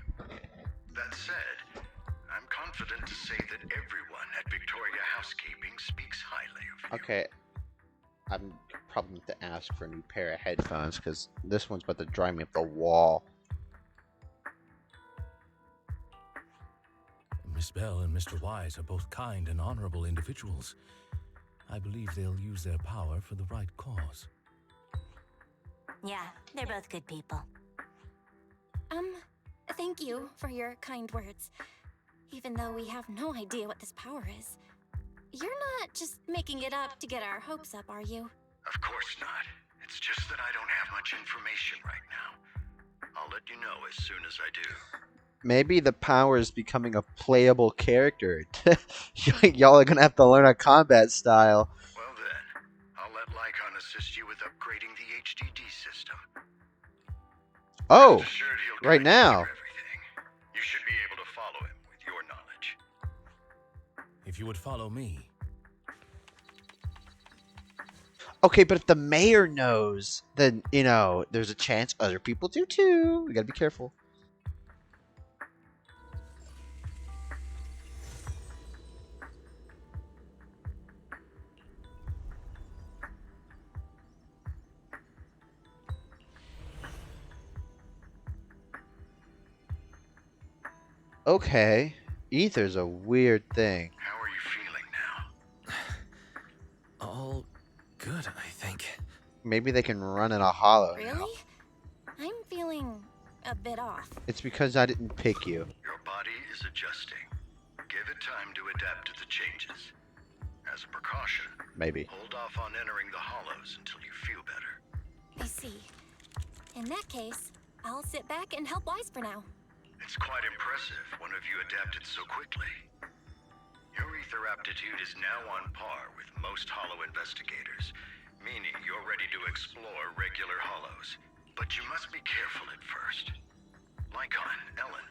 S8: That said, I'm confident to say that everyone at Victoria Housekeeping speaks highly of you.
S1: Okay. I'm probably going to ask for a new pair of headphones, because this one's about to drive me up the wall.
S9: Miss Bell and Mr. Wise are both kind and honorable individuals. I believe they'll use their power for the right cause.
S10: Yeah, they're both good people.
S11: Thank you for your kind words. Even though we have no idea what this power is. You're not just making it up to get our hopes up, are you?
S8: Of course not. It's just that I don't have much information right now. I'll let you know as soon as I do.
S1: Maybe the power is becoming a playable character. Y'all are going to have to learn a combat style.
S8: Well then, I'll let Lycon assist you with upgrading the HDD system.
S1: Oh,
S8: Rest assured he'll
S1: right
S8: guide you
S1: now.
S8: through everything. You should be able to follow him with your knowledge.
S9: If you would follow me.
S1: Okay, but if the mayor knows, then, you know, there's a chance other people do too. We gotta be careful. Okay. Ether's a weird thing.
S8: How are you feeling now?
S4: All good, I think.
S1: Maybe they can run in a hollow now.
S11: Really? I'm feeling a bit off.
S1: It's because I didn't pick you.
S8: Your body is adjusting. Give it time to adapt to the changes. As a precaution,
S1: Maybe.
S8: hold off on entering the hollows until you feel better.
S11: I see. In that case, I'll sit back and help Wise for now.
S8: It's quite impressive one of you adapted so quickly. Your ether aptitude is now on par with most hollow investigators, meaning you're ready to explore regular hollows. But you must be careful at first. Lycon, Ellen,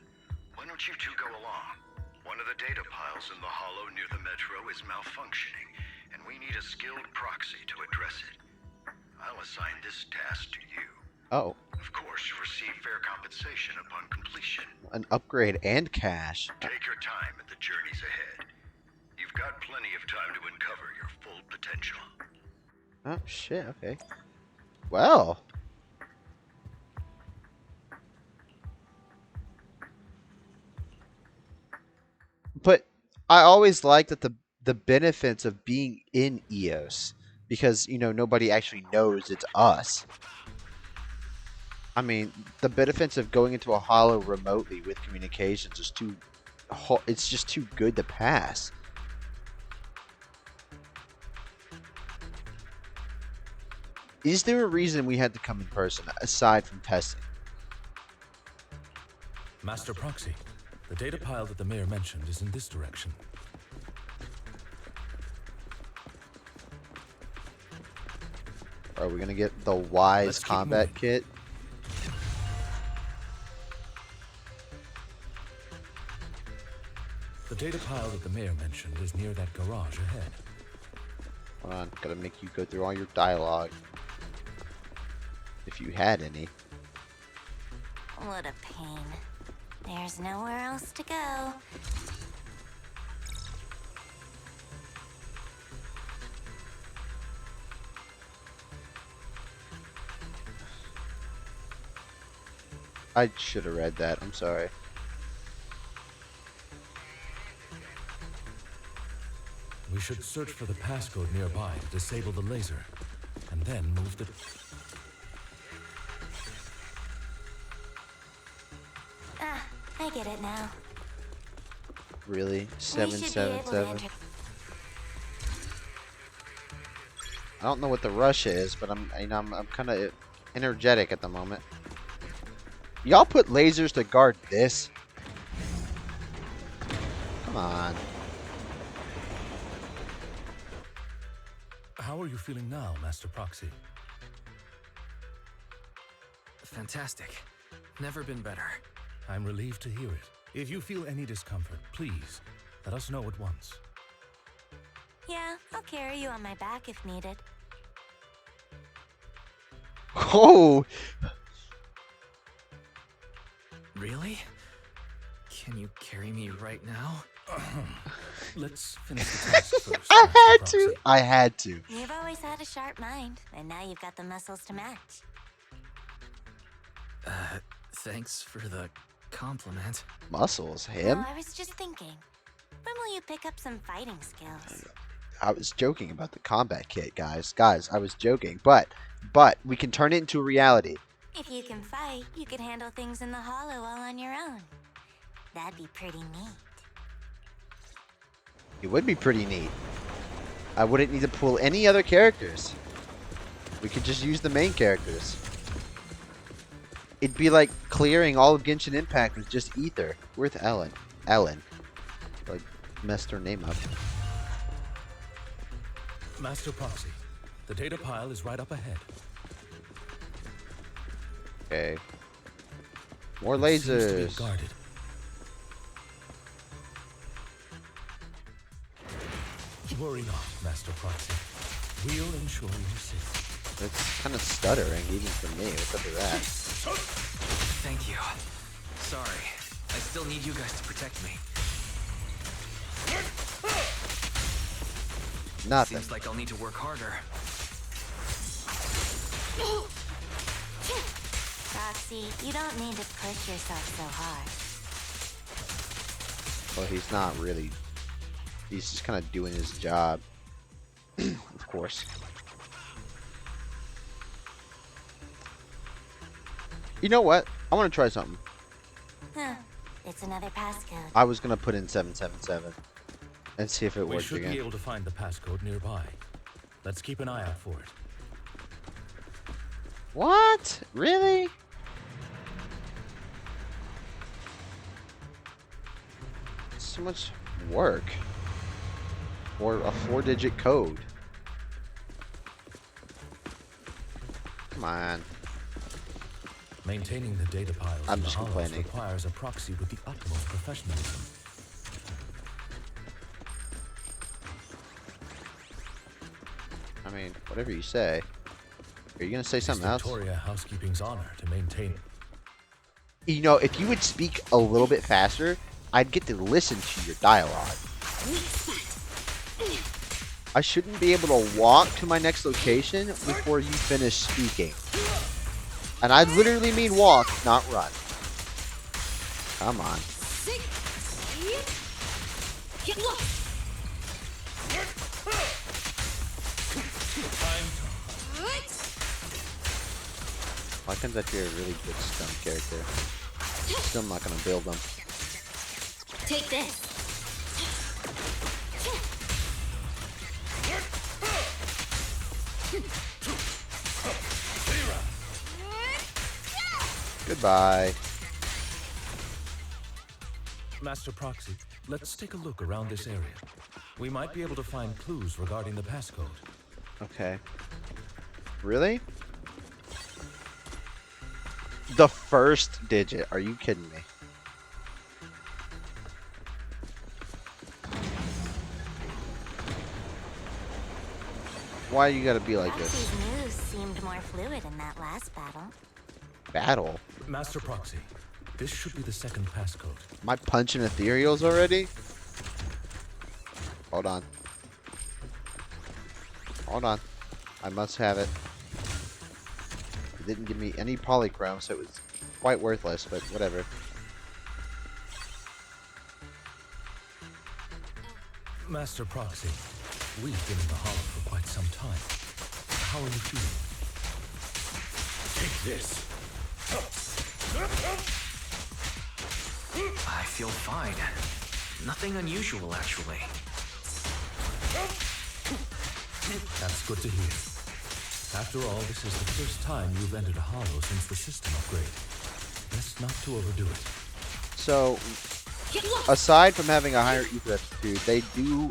S8: why don't you two go along? One of the data piles in the hollow near the metro is malfunctioning, and we need a skilled proxy to address it. I'll assign this task to you.
S1: Oh.
S8: Of course, you receive fair compensation upon completion.
S1: An upgrade and cash.
S8: Take your time at the journeys ahead. You've got plenty of time to uncover your full potential.
S1: Oh, shit. Okay. Well. But I always liked that the benefits of being in EOS, because, you know, nobody actually knows it's us. I mean, the benefits of going into a hollow remotely with communications is it's just too good to pass. Is there a reason we had to come in person, aside from testing?
S9: Master Proxy, the data pile that the mayor mentioned is in this direction.
S1: Are we gonna get the Wise
S9: Let's keep
S1: combat
S9: moving.
S1: kit?
S9: The data pile that the mayor mentioned is near that garage ahead.
S1: Hold on, gotta make you go through all your dialogue. If you had any.
S10: What a pain. There's nowhere else to go.
S1: I should have read that, I'm sorry.
S9: We should search for the passcode nearby to disable the laser, and then move the...
S10: Ah, I get it now.
S1: Really?
S10: We should be able to
S1: 777?
S10: enter.
S1: I don't know what the rush is, but I'm kind of energetic at the moment. Y'all put lasers to guard this? Come on.
S9: How are you feeling now, Master Proxy?
S4: Fantastic. Never been better.
S9: I'm relieved to hear it. If you feel any discomfort, please let us know at once.
S10: Yeah, I'll carry you on my back if needed.
S1: Oh!
S4: Really? Can you carry me right now?
S9: Let's finish the task first.
S1: I
S9: Master
S1: had
S9: Proxy.
S1: to! I had to.
S10: You've always had a sharp mind, and now you've got the muscles to match.
S4: Thanks for the compliment.
S1: Muscles? Him?
S10: Well, I was just thinking, when will you pick up some fighting skills?
S1: I was joking about the combat kit, guys. Guys, I was joking. But we can turn it into a reality.
S10: If you can fight, you could handle things in the hollow all on your own. That'd be pretty neat.
S1: It would be pretty neat. I wouldn't need to pull any other characters. We could just use the main characters. It'd be like clearing all of Genshin Impact with just Ether. Where's Ellen? Ellen. Like, messed her name up.
S9: Master Proxy, the data pile is right up ahead.
S1: Okay. More
S9: It seems to be
S1: lasers.
S9: guarded. Worry not, Master Proxy. We'll ensure you're safe.
S1: It's kind of stuttering, even for me. What's up with that?
S4: Thank you. Sorry. I still need you guys to protect me.
S1: Nothing.
S4: Seems like I'll need to work harder.
S10: Roxy, you don't need to push yourself so hard.
S1: Well, he's not really. He's just kind of doing his job. Of course. You know what? I want to try something.
S10: Huh. It's another passcode.
S1: I was gonna put in 777 and see if it
S9: We
S1: works
S9: should
S1: again.
S9: be able to find the passcode nearby. Let's keep an eye out for it.
S1: What? Really? So much work for a 4-digit code. Come on.
S9: Maintaining the data piles
S1: I'm
S9: in the
S1: just
S9: hollows
S1: complaining.
S9: requires a proxy with the utmost professionalism.
S1: I mean, whatever you say. Are you gonna say
S9: It's
S1: something else?
S9: Victoria Housekeeping's honor to maintain.
S1: You know, if you would speak a little bit faster, I'd get to listen to your dialogue. I shouldn't be able to walk to my next location before you finish speaking. And I literally mean walk, not run. Come on. Why can't that be a really good stun character? Still not gonna build them.
S10: Take this.
S1: Goodbye.
S9: Master Proxy, let's take a look around this area. We might be able to find clues regarding the passcode.
S1: Okay. Really? The first digit? Are you kidding me? Why you gotta be like this?
S10: Proxy's moves seemed more fluid in that last battle.
S1: Battle?
S9: Master Proxy, this should be the second passcode.
S1: Am I punching ethereals already? Hold on. Hold on. I must have it. It didn't give me any polychrome, so it was quite worthless, but whatever.
S9: Master Proxy, we've been in the hollow for quite some time. How are you feeling?
S4: Take this. I feel fine. Nothing unusual, actually.
S9: That's good to hear. After all, this is the first time you've entered a hollow since the system upgrade. Best not to overdo it.
S1: So, aside from having a higher ether aptitude, they do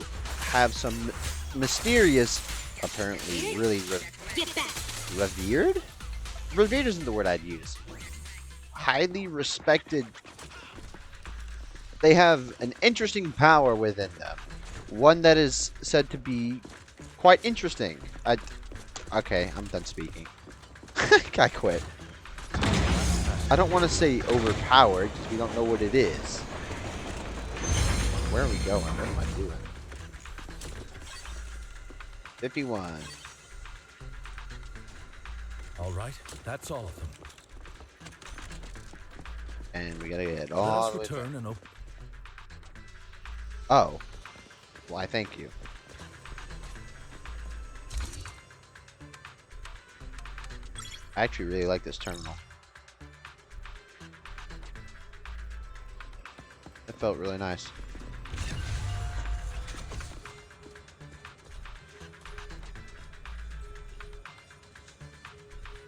S1: have some mysterious, apparently really revered? Revered isn't the word I'd use. Highly respected. They have an interesting power within them. One that is said to be quite interesting. Okay, I'm done speaking. I quit. I don't want to say overpowered because we don't know what it is. Where are we going? What am I doing? 51.
S9: All right, that's all of them.
S1: And we gotta get
S9: Let
S1: all
S9: us
S1: the way
S9: return
S1: back.
S9: and open.
S1: Oh. Why, thank you. I actually really like this terminal. It felt really nice.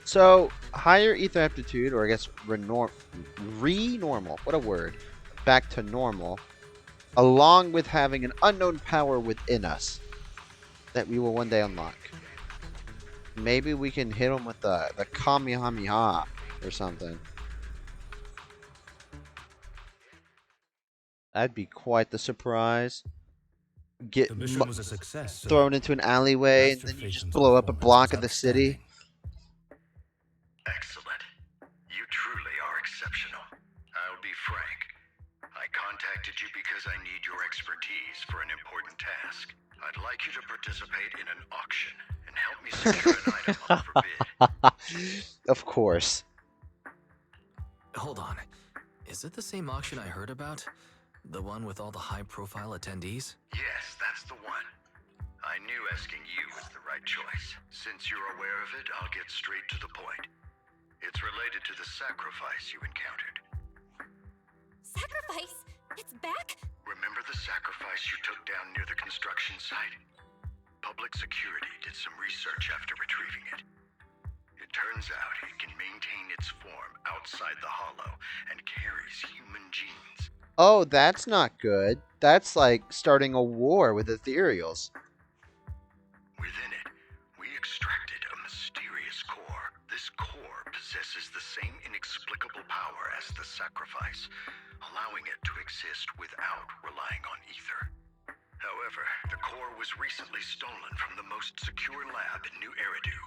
S1: So, higher ether aptitude, or I guess re-normal, what a word, back to normal, along with having an unknown power within us that we will one day unlock. Maybe we can hit him with the Kamehameha or something. That'd be quite the surprise. Get
S9: The mission was a success, sir.
S1: thrown into an alleyway and then you just blow up a block of the city.
S8: Excellent. You truly are exceptional. I'll be frank. I contacted you because I need your expertise for an important task. I'd like you to participate in an auction and help me secure an item up for bid.
S1: Of course.
S4: Hold on. Is it the same auction I heard about? The one with all the high-profile attendees?
S8: Yes, that's the one. I knew asking you was the right choice. Since you're aware of it, I'll get straight to the point. It's related to the sacrifice you encountered.
S11: Sacrifice? It's back?
S8: Remember the sacrifice you took down near the construction site? Public security did some research after retrieving it. It turns out it can maintain its form outside the hollow and carries human genes.
S1: Oh, that's not good. That's like starting a war with ethereals.
S8: Within it, we extracted a mysterious core. This core possesses the same inexplicable power as the sacrifice, allowing it to exist without relying on ether. However, the core was recently stolen from the most secure lab in New Eridu.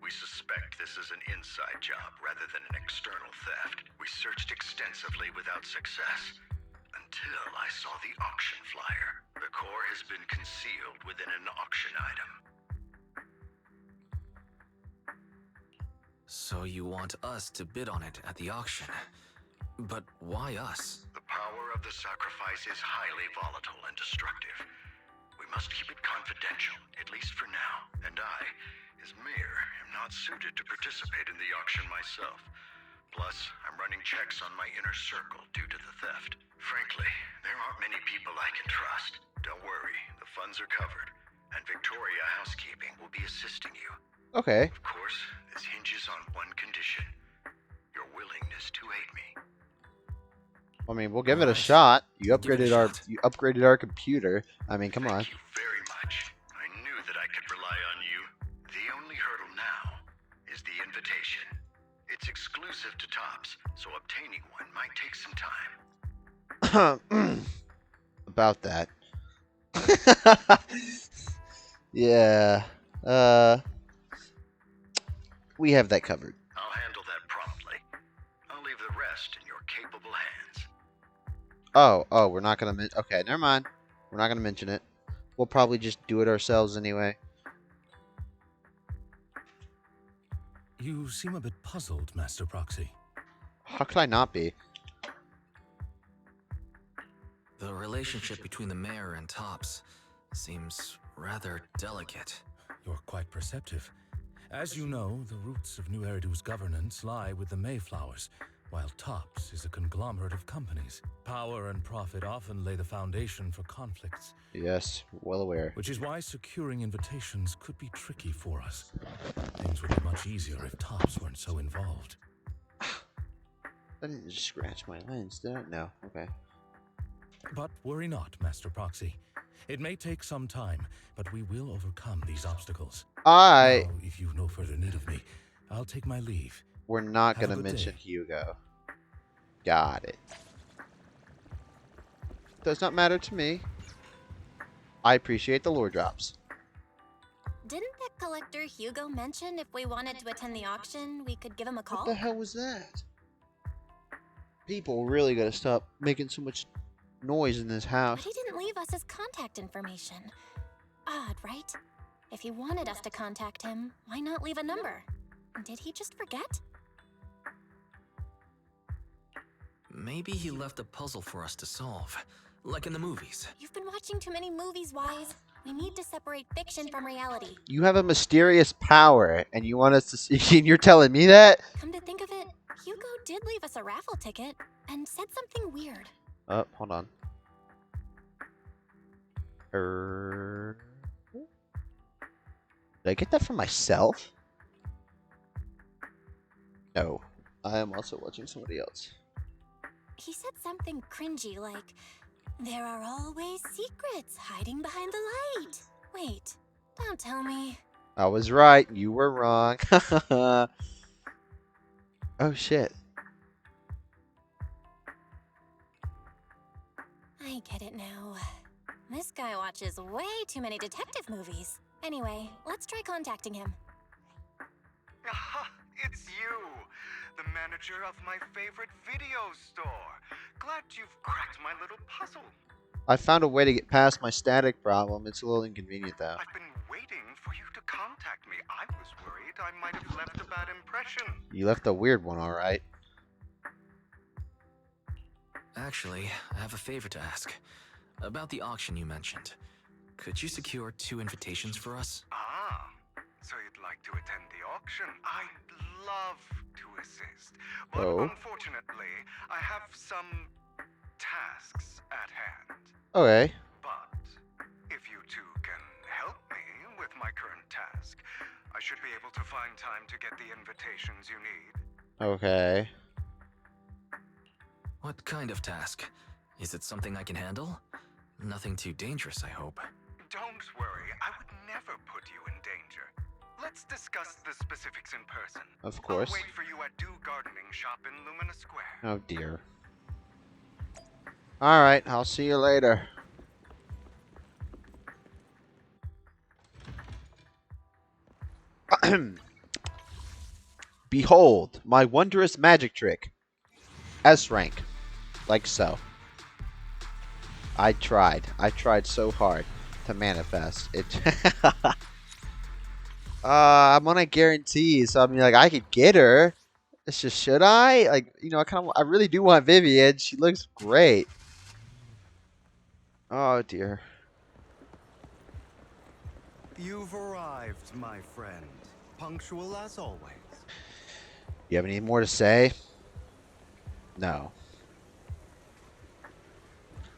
S8: We suspect this is an inside job rather than an external theft. We searched extensively without success, until I saw the auction flyer. The core has been concealed within an auction item.
S4: So you want us to bid on it at the auction. But why us?
S8: The power of the sacrifice is highly volatile and destructive. We must keep it confidential, at least for now. And I, as mayor, am not suited to participate in the auction myself. Plus, I'm running checks on my inner circle due to the theft. Frankly, there aren't many people I can trust. Don't worry, the funds are covered, and Victoria Housekeeping will be assisting you.
S1: Okay.
S8: Of course, this hinges on one condition: your willingness to aid me.
S1: I mean, we'll give it a
S4: Alright.
S1: shot. You
S4: Give it a
S1: upgraded
S4: shot.
S1: you upgraded our computer. I mean, come on.
S8: Thank you very much. I knew that I could rely on you. The only hurdle now is the invitation. It's exclusive to Tops, so obtaining one might take some time.
S1: About that. Yeah. We have that covered.
S8: I'll handle that promptly. I'll leave the rest in your capable hands.
S1: Oh, we're not gonna okay, never mind. We're not gonna mention it. We'll probably just do it ourselves anyway.
S9: You seem a bit puzzled, Master Proxy.
S1: How could I not be?
S4: The relationship between the mayor and Tops seems rather delicate.
S9: You're quite perceptive. As you know, the roots of New Eridu's governance lie with the Mayflowers, while Tops is a conglomerate of companies. Power and profit often lay the foundation for conflicts.
S1: Yes, well aware.
S9: Which is why securing invitations could be tricky for us. Things would be much easier if Tops weren't so involved.
S1: I didn't just scratch my lens, did I? No, okay.
S9: But worry not, Master Proxy. It may take some time, but we will overcome these obstacles. Now, if you've no further need of me, I'll take my leave.
S1: We're not
S9: Have a
S1: gonna
S9: good
S1: mention
S9: day.
S1: Hugo. Got it. Does not matter to me. I appreciate the lore drops.
S11: Didn't that collector Hugo mention if we wanted to attend the auction, we could give him a call?
S1: What the hell was that? People really gotta stop making so much noise in this
S11: But
S1: house.
S11: he didn't leave us his contact information. Odd, right? If he wanted us to contact him, why not leave a number? Did he just forget?
S4: Maybe he left a puzzle for us to solve, like in the movies.
S11: You've been watching too many movies, Wise. We need to separate fiction from reality.
S1: You have a mysterious power, and you want us to see, and you're telling me that?
S11: Come to think of it, Hugo did leave us a raffle ticket and said something weird.
S1: Oh, hold on. Did I get that for myself? No. I am also watching somebody else.
S11: He said something cringy like, "There are always secrets hiding behind the light." Wait, don't tell me.
S1: I was right. You were wrong. Oh, shit.
S11: I get it now. This guy watches way too many detective movies. Anyway, let's try contacting him.
S5: Aha, it's you, the manager of my favorite video store. Glad you've cracked my little puzzle.
S1: I found a way to get past my static problem. It's a little inconvenient, though.
S5: I've been waiting for you to contact me. I was worried I might have left a bad impression.
S1: You left a weird one, alright.
S4: Actually, I have a favor to ask. About the auction you mentioned. Could you secure 2 invitations for us?
S5: Ah, so you'd like to attend the auction? I'd love to assist, but
S1: Oh.
S5: unfortunately, I have some tasks at hand.
S1: Okay.
S5: But if you two can help me with my current task, I should be able to find time to get the invitations you need.
S1: Okay.
S4: What kind of task? Is it something I can handle? Nothing too dangerous, I hope.
S5: Don't worry, I would never put you in danger. Let's discuss the specifics in person.
S1: Of course.
S5: I'll wait for you at Dew Gardening Shop in Lumina Square.
S1: Oh dear. Alright, I'll see you later. Behold, my wondrous magic trick. S rank. Like so. I tried. I tried so hard to manifest it. I'm on a guarantee, so I mean, like, I could get her. It's just, should I? Like, you know, I really do want Vivian. She looks great. Oh dear.
S5: You've arrived, my friend. Punctual as always.
S1: You have any more to say? No.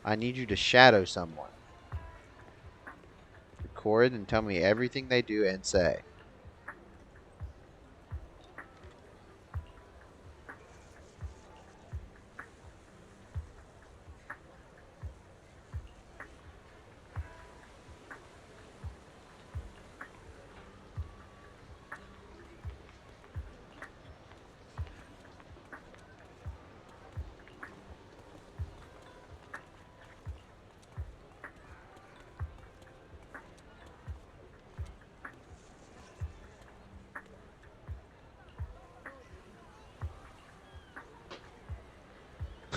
S1: I need you to shadow someone. Record and tell me everything they do and say.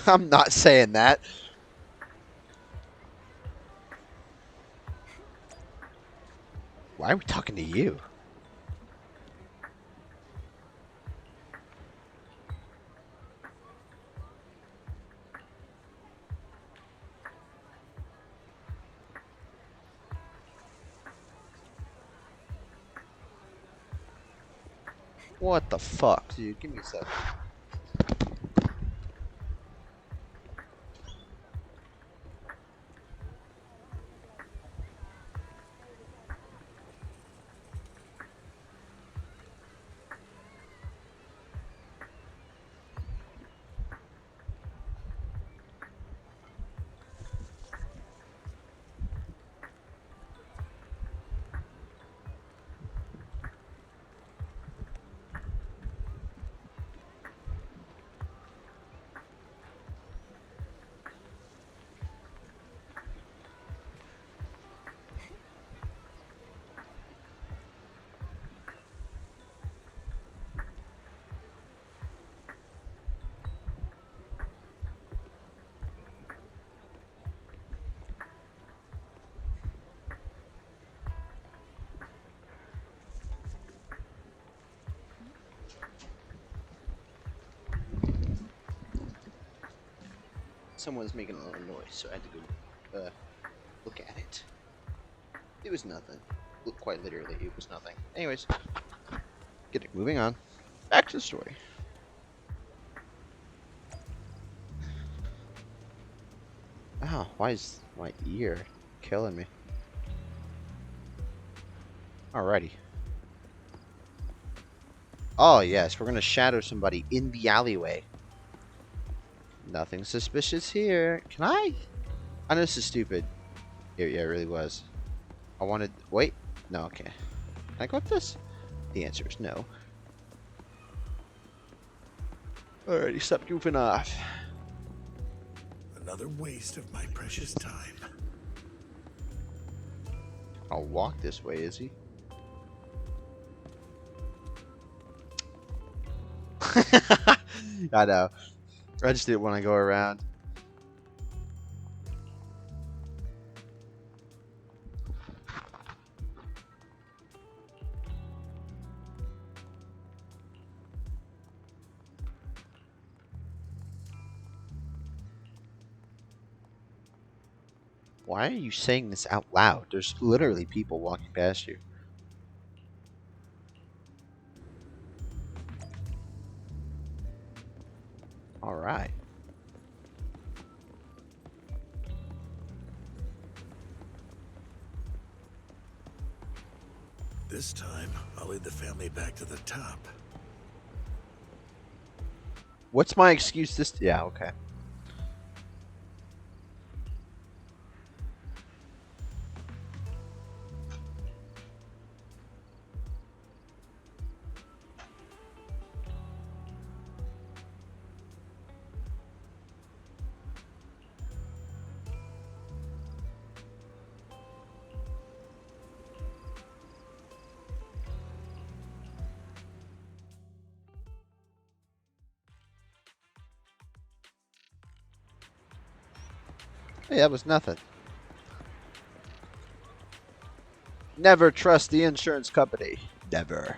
S1: I'm not saying that. Why are we talking to you? What the fuck, dude? Give me a sec. Someone's making a lot of noise, so I had to go look at it. It was nothing. Quite literally, it was nothing. Anyways, moving on. Back to the story. Oh, why is my ear killing me? Alrighty. Oh yes, we're gonna shadow somebody in the alleyway. Nothing suspicious here. Can I? I know this is stupid. Yeah, it really was. I wanted. Wait. No, okay. Can I go up this? The answer is no. Alrighty, stop goofing off.
S2: Another waste of my precious time.
S1: I'll walk this way, is he? I know. I just didn't want to go around. Why are you saying this out loud? There's literally people walking past you. Alright.
S2: This time, I'll lead the family back to the top.
S1: What's my excuse this... Yeah, okay. Hey, that was nothing. Never trust the insurance company. Never.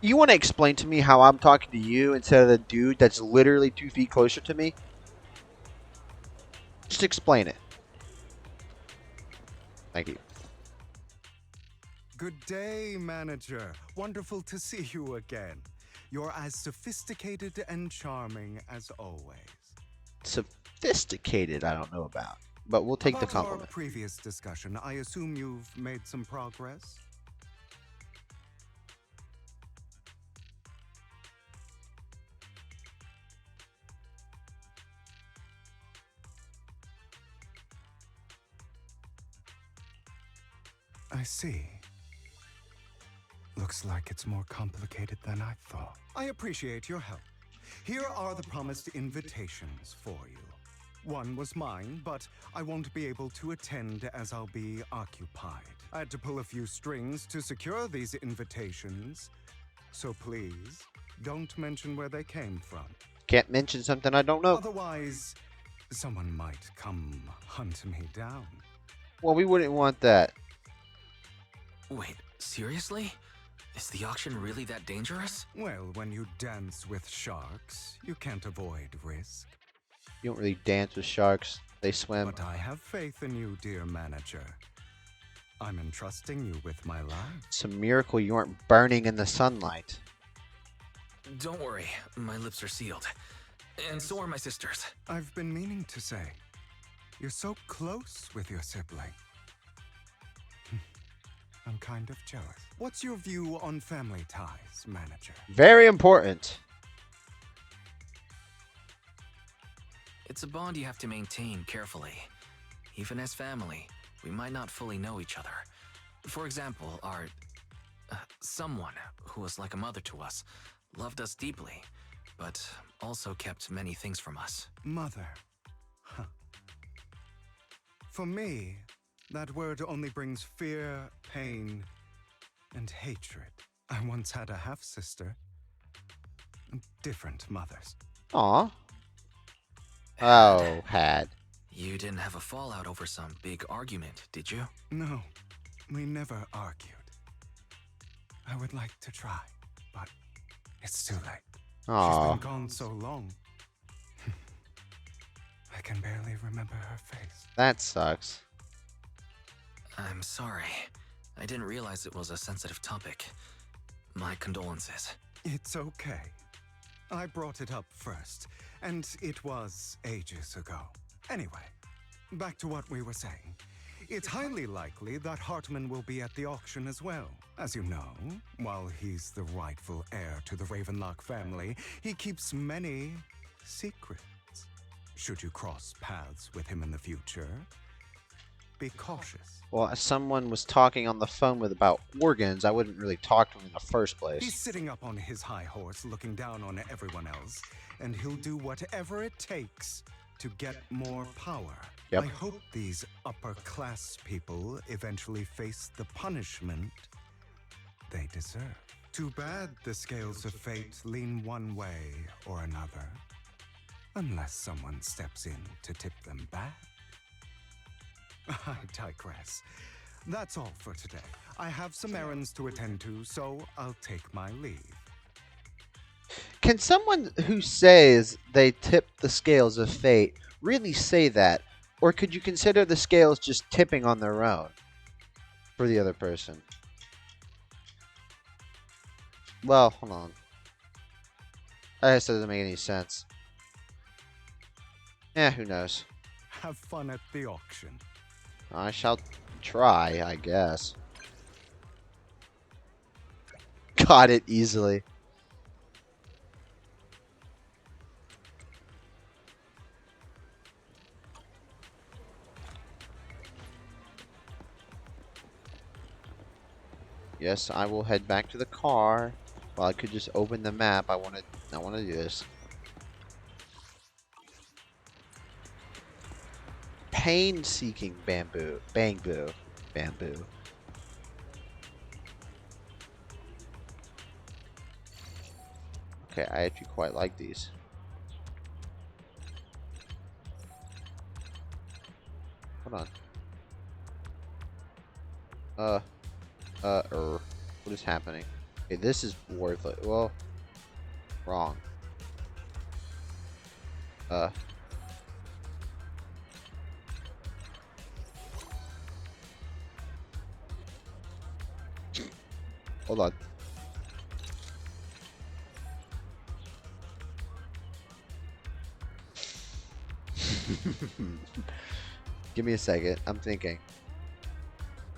S1: You want to explain to me how I'm talking to you instead of the dude that's literally 2 feet closer to me? Just explain it. Thank you.
S5: Good day, manager. Wonderful to see you again. You're as sophisticated and charming as always.
S1: Sophisticated, I don't know about. But we'll take the
S5: About our
S1: compliment.
S5: previous discussion, I assume you've made some progress? I see. Looks like it's more complicated than I thought. I appreciate your help. Here are the promised invitations for you. One was mine, but I won't be able to attend as I'll be occupied. I had to pull a few strings to secure these invitations, so please don't mention where they came from.
S1: Can't mention something I don't know.
S5: Otherwise, someone might come hunt me down.
S1: Well, we wouldn't want that.
S4: Wait, seriously? Is the auction really that dangerous?
S5: Well, when you dance with sharks, you can't avoid risk.
S1: You don't really dance with sharks. They swim.
S5: But I have faith in you, dear manager. I'm entrusting you with my life.
S1: It's a miracle you aren't burning in the sunlight.
S4: Don't worry, my lips are sealed. And so are my sisters.
S5: I've been meaning to say, you're so close with your sibling. I'm kind of jealous. What's your view on family ties, manager?
S1: Very important.
S4: It's a bond you have to maintain carefully. Even as family, we might not fully know each other. For example, our... someone who was like a mother to us, loved us deeply, but also kept many things from us.
S5: Mother. Huh. For me, that word only brings fear, pain, and hatred. I once had a half-sister. Different mothers.
S1: Aw. Oh, had.
S4: You didn't have a fallout over some big argument, did you?
S5: No, we never argued. I would like to try, but it's too late.
S1: Aw.
S5: She's been gone so long. I can barely remember her face.
S1: That sucks.
S4: I'm sorry. I didn't realize it was a sensitive topic. My condolences.
S5: It's okay. I brought it up first, and it was ages ago. Anyway, back to what we were saying. It's highly likely that Hartman will be at the auction as well. As you know, while he's the rightful heir to the Ravenlock family, he keeps many secrets. Should you cross paths with him in the future, be cautious.
S1: Well, as someone was talking on the phone with about organs, I wouldn't really talk to him in the first place.
S5: He's sitting up on his high horse, looking down on everyone else, and he'll do whatever it takes to get more power.
S1: Yep.
S5: I hope these upper-class people eventually face the punishment they deserve. Too bad the scales of fate lean one way or another, unless someone steps in to tip them back. I digress. That's all for today. I have some errands to attend to, so I'll take my leave.
S1: Can someone who says they tip the scales of fate really say that? Or could you consider the scales just tipping on their own for the other person? Well, hold on. I guess that doesn't make any sense. Yeah, who knows?
S5: Have fun at the auction.
S1: I shall try, I guess. Got it easily. Yes, I will head back to the car. Well, I could just open the map. I want to do this. Pain-seeking bamboo. Bamboo. Bamboo. Okay, I actually quite like these. Hold on. What is happening? Okay, this is worthless. Well, wrong. Hold on. Give me a second. I'm thinking.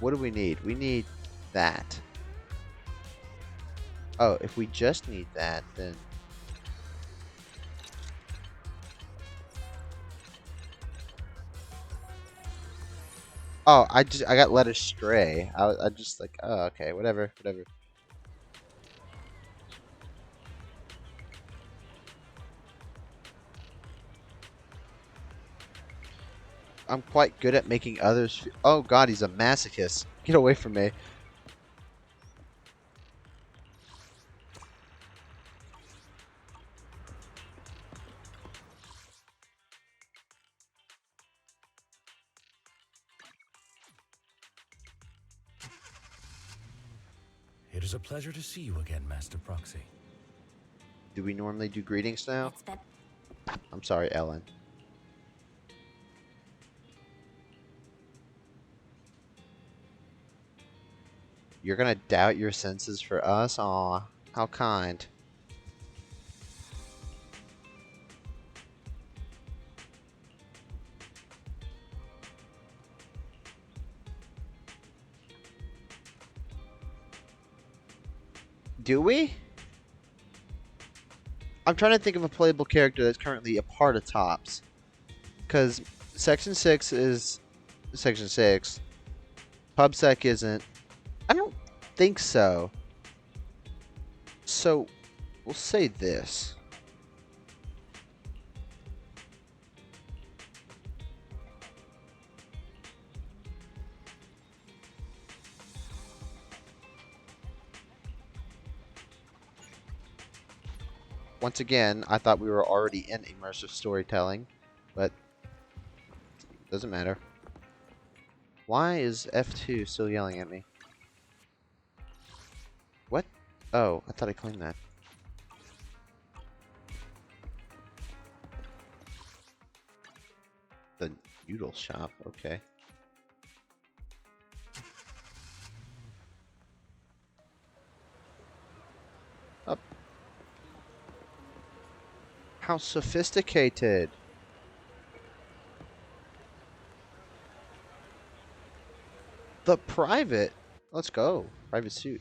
S1: What do we need? We need that. Oh, if we just need that, then... Oh, I got led astray. I just like, oh, okay, whatever. I'm quite good at making others. Oh God, he's a masochist. Get away from me.
S9: It is a pleasure to see you again, Master Proxy.
S1: Do we normally do greetings now? I'm sorry, Ellen. You're gonna doubt your senses for us? Aw, how kind. Do we? I'm trying to think of a playable character that's currently a part of Tops. Because Section 6 is Section 6. PubSec isn't. I don't think so. So, we'll say this. Once again, I thought we were already in immersive storytelling, but doesn't matter. Why is F2 still yelling at me? What? Oh, I thought I claimed that. The noodle shop, okay. Up. How sophisticated. The private. Let's go. Private suit.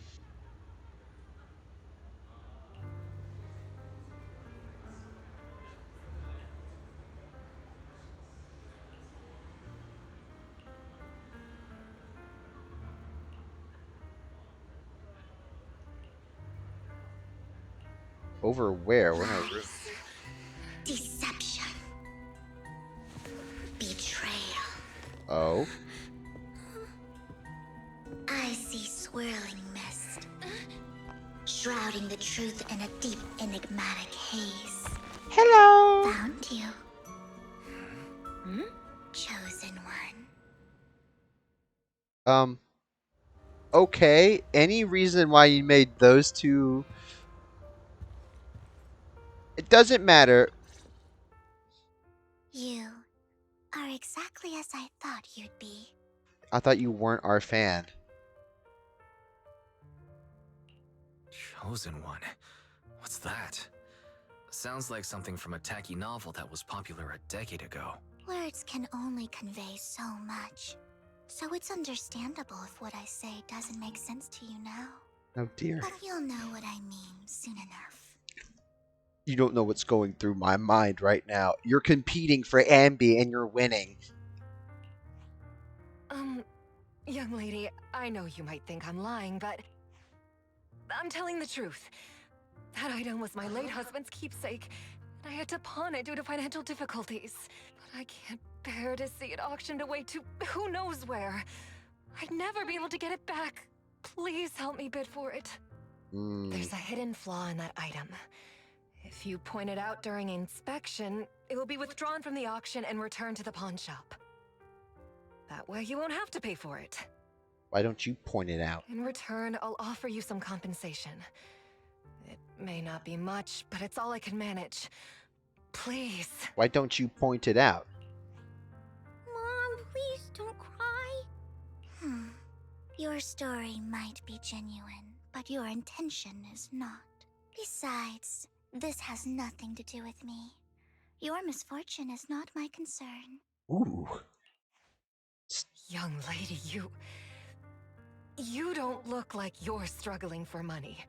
S1: Over where? We're in a room.
S10: Deception. Betrayal.
S1: Oh.
S10: I see swirling mist, shrouding the truth in a deep, enigmatic haze.
S1: Hello.
S10: Found you. Chosen one.
S1: Okay. Any reason why you made those two? It doesn't matter.
S10: You are exactly as I thought you'd be.
S1: I thought you weren't our fan.
S4: Chosen One? What's that? Sounds like something from a tacky novel that was popular a decade ago.
S10: Words can only convey so much. So it's understandable if what I say doesn't make sense to you now.
S1: Oh dear.
S10: But you'll know what I mean soon enough.
S1: You don't know what's going through my mind right now. You're competing for Ambi and you're winning.
S6: Young lady, I know you might think I'm lying, but I'm telling the truth. That item was my late husband's keepsake, and I had to pawn it due to financial difficulties. But I can't bear to see it auctioned away to who knows where. I'd never be able to get it back. Please help me bid for it. There's a hidden flaw in that item. If you point it out during inspection, it will be withdrawn from the auction and returned to the pawn shop. That way you won't have to pay for it.
S1: Why don't you point it out?
S6: In return, I'll offer you some compensation. It may not be much, but it's all I can manage. Please.
S1: Why don't you point it out?
S10: Mom, please don't cry. Your story might be genuine, but your intention is not. Besides, this has nothing to do with me. Your misfortune is not my concern.
S1: Ooh.
S6: Young lady, you don't look like you're struggling for money.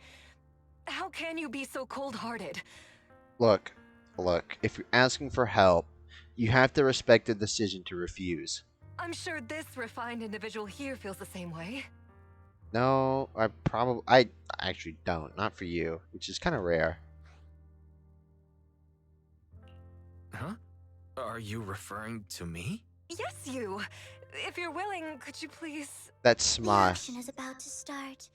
S6: How can you be so cold-hearted?
S1: Look, if you're asking for help, you have to respect the decision to refuse.
S6: I'm sure this refined individual here feels the same way.
S1: No, I actually don't. Not for you, which is kind of rare.
S4: Huh? Are you referring to me?
S6: Yes, you. If you're willing, could you please...
S1: That's
S10: The
S1: smart.
S10: auction is about to start.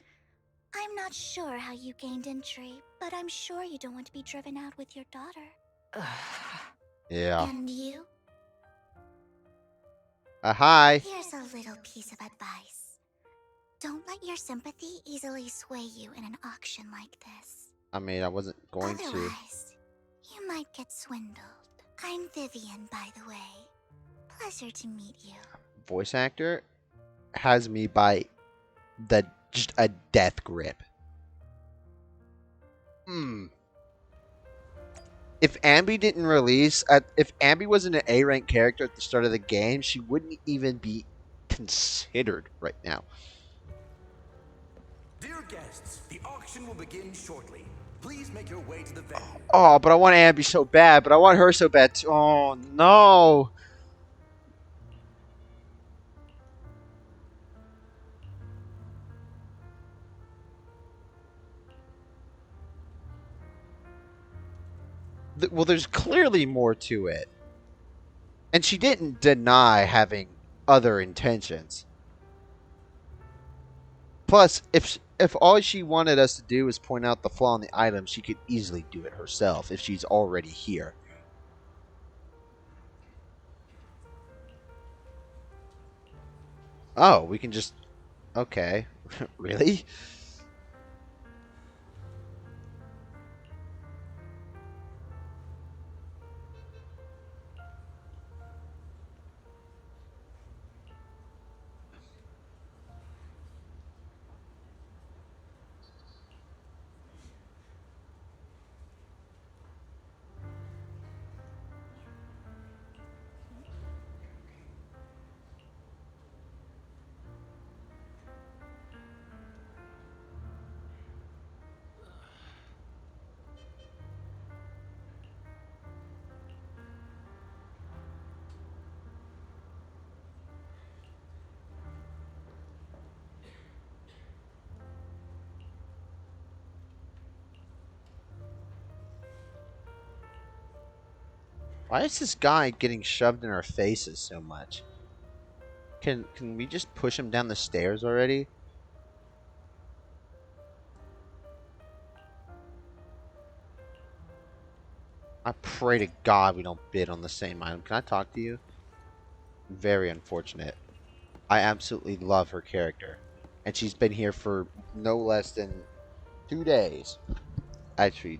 S10: I'm not sure how you gained entry, but I'm sure you don't want to be driven out with your daughter.
S1: Yeah.
S10: And you?
S1: Hi.
S10: Here's a little piece of advice. Don't let your sympathy easily sway you in an auction like this.
S1: I mean, I wasn't going to.
S10: Otherwise, you might get swindled. I'm Vivian, by the way. Pleasure to meet you.
S1: Voice actor has me by just a death grip. If Ambi didn't release, if Ambi wasn't an A rank character at the start of the game, she wouldn't even be considered right now.
S12: Dear guests, the auction will begin shortly. Please make your way to the venue.
S1: Oh, but I want Ambi so bad, but I want her so bad too. Oh no. Well, there's clearly more to it. And she didn't deny having other intentions. Plus, if all she wanted us to do was point out the flaw in the item, she could easily do it herself if she's already here. Oh, we can just... Okay. Really? Why is this guy getting shoved in our faces so much? Can we just push him down the stairs already? I pray to God we don't bid on the same item. Can I talk to you? Very unfortunate. I absolutely love her character. And she's been here for no less than 2 days. Actually,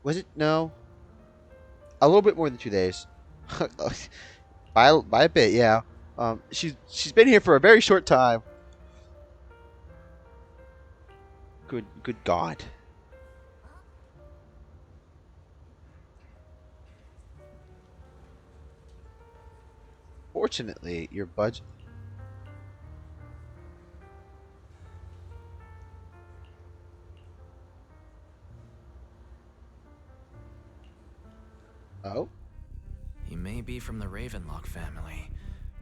S1: was it? No. A little bit more than 2 days. By a bit, yeah. She's been here for a very short time. Good God. Fortunately, your budget. Oh?
S4: He may be from the Ravenlock family,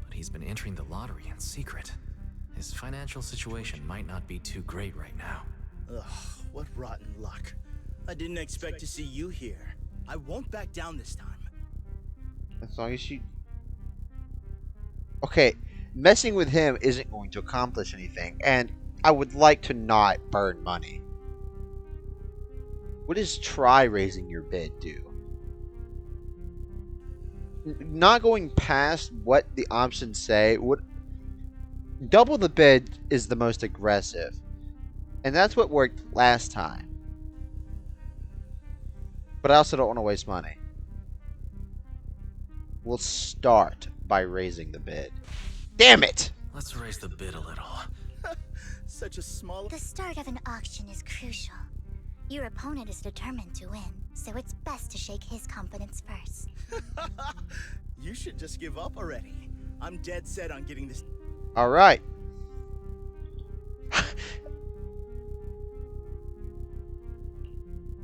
S4: but he's been entering the lottery in secret. His financial situation might not be too great right now.
S7: Ugh, what rotten luck. I didn't expect to see you here. I won't back down this time.
S1: As long as you... Okay, messing with him isn't going to accomplish anything, and I would like to not burn money. What does try raising your bid do? Not going past what the options say, what double the bid is the most aggressive. And that's what worked last time. But I also don't want to waste money. We'll start by raising the bid. Damn it!
S4: Let's raise the bid a little.
S7: Such a small...
S10: The start of an auction is crucial. Your opponent is determined to win, so it's best to shake his confidence first.
S7: You should just give up already. I'm dead set on getting this...
S1: Alright.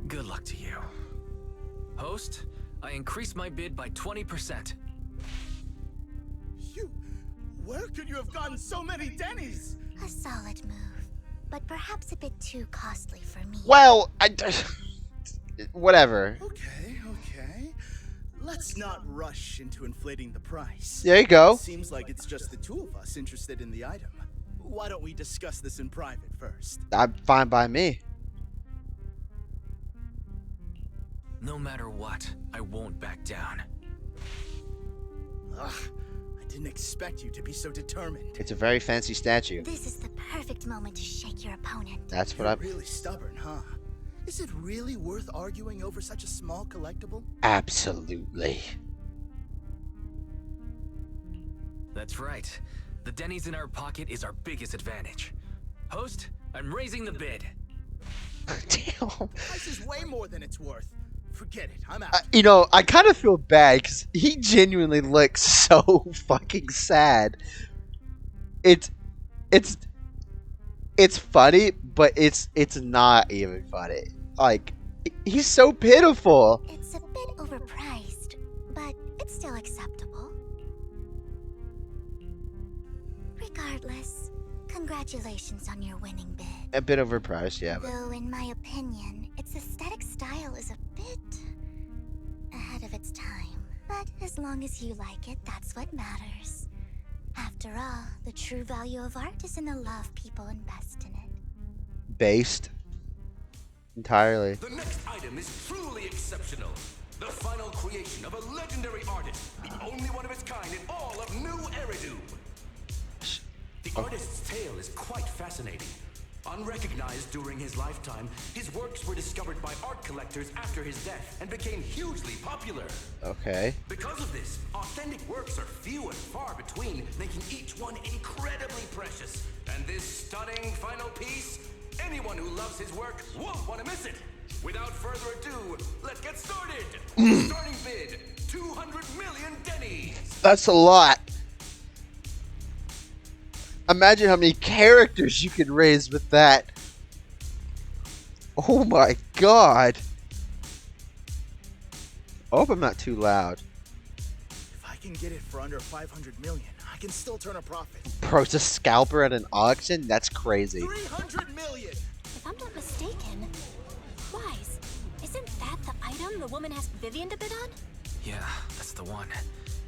S4: Good luck to you. Host, I increase my bid by 20%.
S7: You... Where could you have gotten so many Denny's?
S10: A solid move, but perhaps a bit too costly for me.
S1: Well, whatever.
S7: Okay. Let's not rush into inflating the price.
S1: There you go.
S7: It seems like it's just the two of us interested in the item. Why don't we discuss this in private first?
S1: I'm fine by me.
S4: No matter what, I won't back down.
S7: Ugh, I didn't expect you to be so determined.
S1: It's a very fancy statue.
S10: This is the perfect moment to shake your opponent.
S1: That's what
S7: You're
S1: I'm...
S7: really stubborn, huh? Is it really worth arguing over such a small collectible?
S1: Absolutely.
S4: That's right. The Denny's in our pocket is our biggest advantage. Host, I'm raising the bid.
S1: Damn.
S7: Price is way more than it's worth. Forget it, I'm out.
S1: You know, I kind of feel bad because he genuinely looks so fucking sad. It's funny, but it's not even funny. Like, he's so pitiful.
S10: It's a bit overpriced, but it's still acceptable. Regardless, congratulations on your winning bid.
S1: A bit overpriced, yeah. But...
S10: Though, in my opinion, its aesthetic style is a bit ahead of its time. But as long as you like it, that's what matters. After all, the true value of art is in the love people invest in it.
S1: Based. Entirely.
S12: The next item is truly exceptional. The final creation of a legendary artist, the only one of its kind in all of New Eridu. The artist's tale is quite fascinating. Unrecognized during his lifetime, his works were discovered by art collectors after his death and became hugely popular.
S1: Okay.
S12: Because of this, authentic works are few and far between, making each one incredibly precious. And this stunning final piece, anyone who loves his work won't want to miss it. Without further ado, let's get started. Starting bid, 200 million Denny's.
S1: That's a lot. Imagine how many characters you could raise with that. Oh my god. I hope I'm not too loud.
S7: If I can get it for under 500 million, I can still turn a profit.
S1: Bro's a scalper at an auction? That's crazy.
S7: 300 million!
S11: If I'm not mistaken, Wise, isn't that the item the woman asked Vivian to bid on?
S4: Yeah, that's the one.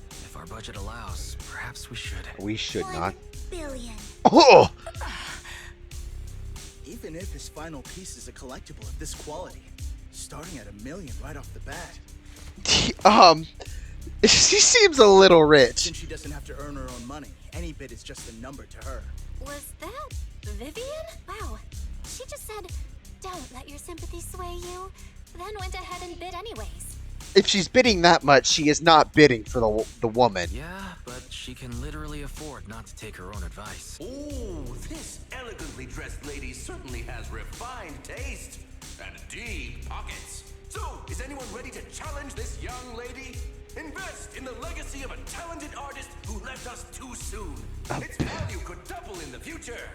S4: If our budget allows, perhaps we should.
S1: We should not.
S10: 1 billion.
S1: Oh!
S7: Even if his final piece is a collectible of this quality, starting at $1 million right off the bat.
S1: She seems a little rich.
S7: Since she doesn't have to earn her own money, any bid is just a number to her.
S11: Was that Vivian? Wow. She just said, don't let your sympathy sway you, then went ahead and bid anyways.
S1: If she's bidding that much, she is not bidding for the woman.
S4: Yeah, but she can literally afford not to take her own advice.
S12: Ooh, this elegantly dressed lady certainly has refined taste and deep pockets. So, is anyone ready to challenge this young lady? Invest in the legacy of a talented artist who left us too soon. Its value could double in the future.